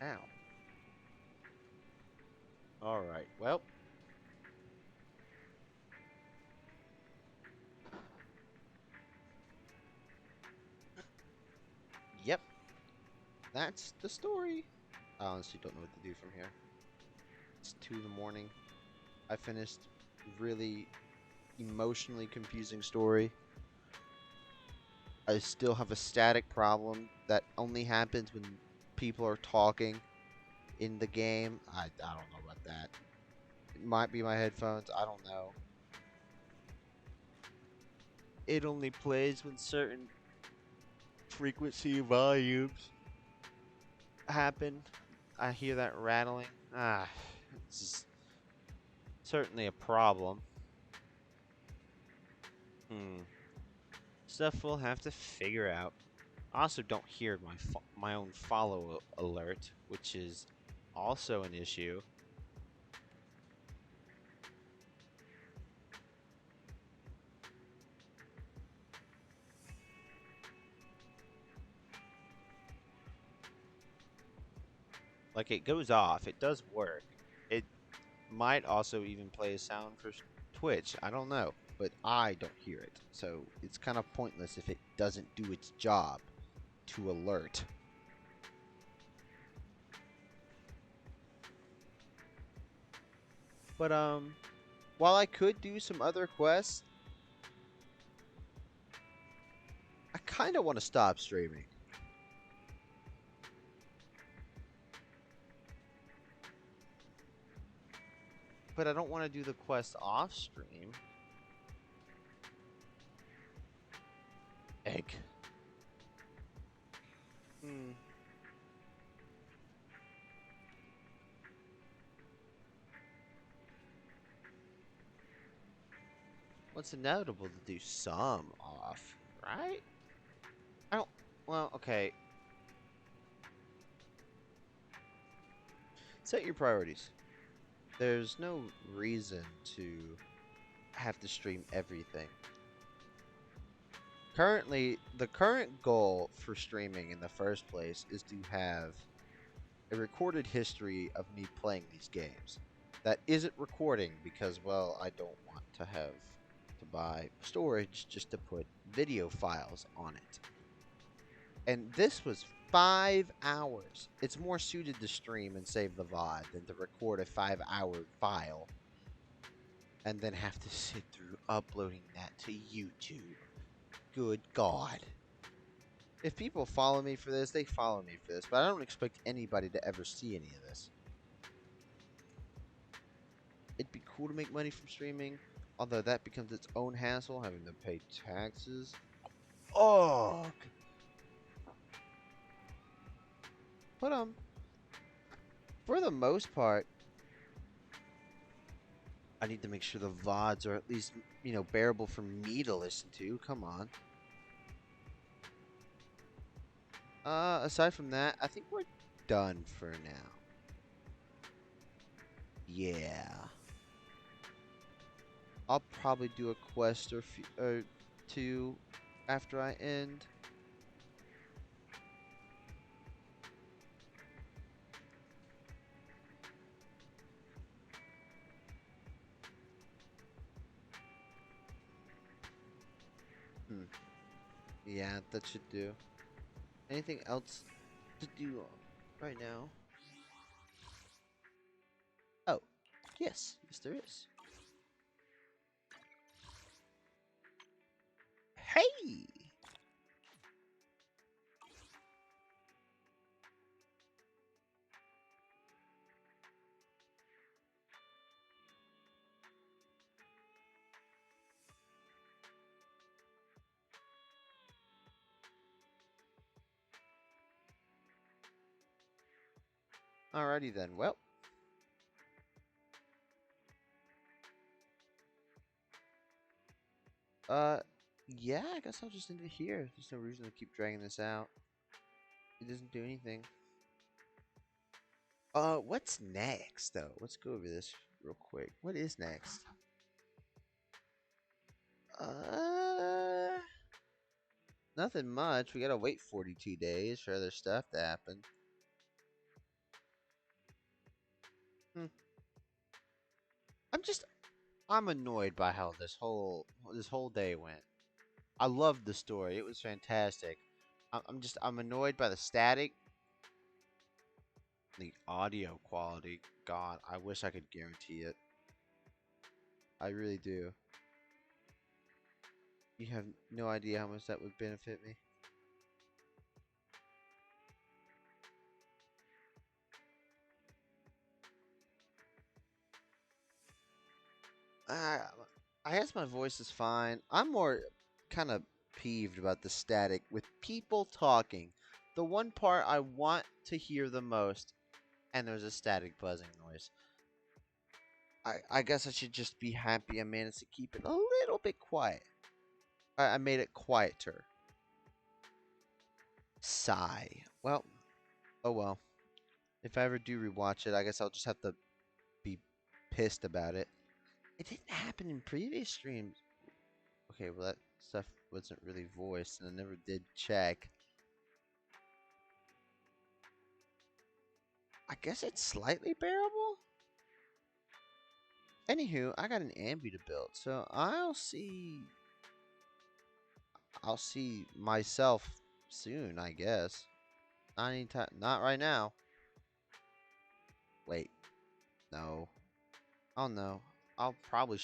S1: Ow. Alright, well. Yep. That's the story. I honestly don't know what to do from here. It's 2 in the morning. I finished really emotionally confusing story. I still have a static problem that only happens when people are talking in the game. I don't know about that. It might be my headphones. I don't know. It only plays when certain frequency volumes happen. I hear that rattling. This is certainly a problem. Stuff we'll have to figure out. I also don't hear my own follow alert, which is also an issue. Like, it goes off. It does work. It might also even play a sound for Twitch. I don't know. But I don't hear it. So it's kind of pointless if it doesn't do its job to alert. But, while I could do some other quests, I kind of want to stop streaming. But I don't want to do the quest off stream. Egg. Well, it's inevitable to do some off, right? I don't... Well, okay. Set your priorities. There's no reason to have to stream everything. Currently, the current goal for streaming in the first place is to have a recorded history of me playing these games. That isn't recording because, well, I don't want to have to buy storage just to put video files on it. And this was 5 hours. It's more suited to stream and save the VOD than to record a 5-hour file and then have to sit through uploading that to YouTube. Good God. If people follow me for this, they follow me for this, but I don't expect anybody to ever see any of this. It'd be cool to make money from streaming, although that becomes its own hassle, having to pay taxes. Ugh. But, for the most part, I need to make sure the VODs are at least, bearable for me to listen to. Come on. Aside from that, I think we're done for now. Yeah. I'll probably do a quest or two after I end. Yeah, that should do. Anything else to do right now? Oh, yes. Yes, there is. Hey! Alrighty then. Well. Yeah, I guess I'll just end it here. There's no reason to keep dragging this out. It doesn't do anything. What's next, though? Let's go over this real quick. What is next? Nothing much. We gotta wait 42 days for other stuff to happen. I'm annoyed by how this whole day went. I loved the story. It was fantastic. I'm annoyed by the static, the audio quality. God, I wish I could guarantee it. I really do. You have no idea how much that would benefit me. I guess my voice is fine. I'm more kind of peeved about the static with people talking. The one part I want to hear the most, and there's a static buzzing noise. I guess I should just be happy I managed to keep it a little bit quiet. I made it quieter. Sigh. Well, oh well. If I ever do rewatch it, I guess I'll just have to be pissed about it. It didn't happen in previous streams. Okay, well that stuff wasn't really voiced, and I never did check. I guess it's slightly bearable? Anywho, I got an ambi to build, so I'll see myself soon, I guess. Not anytime, not right now. Wait, no. Oh no. I'll probably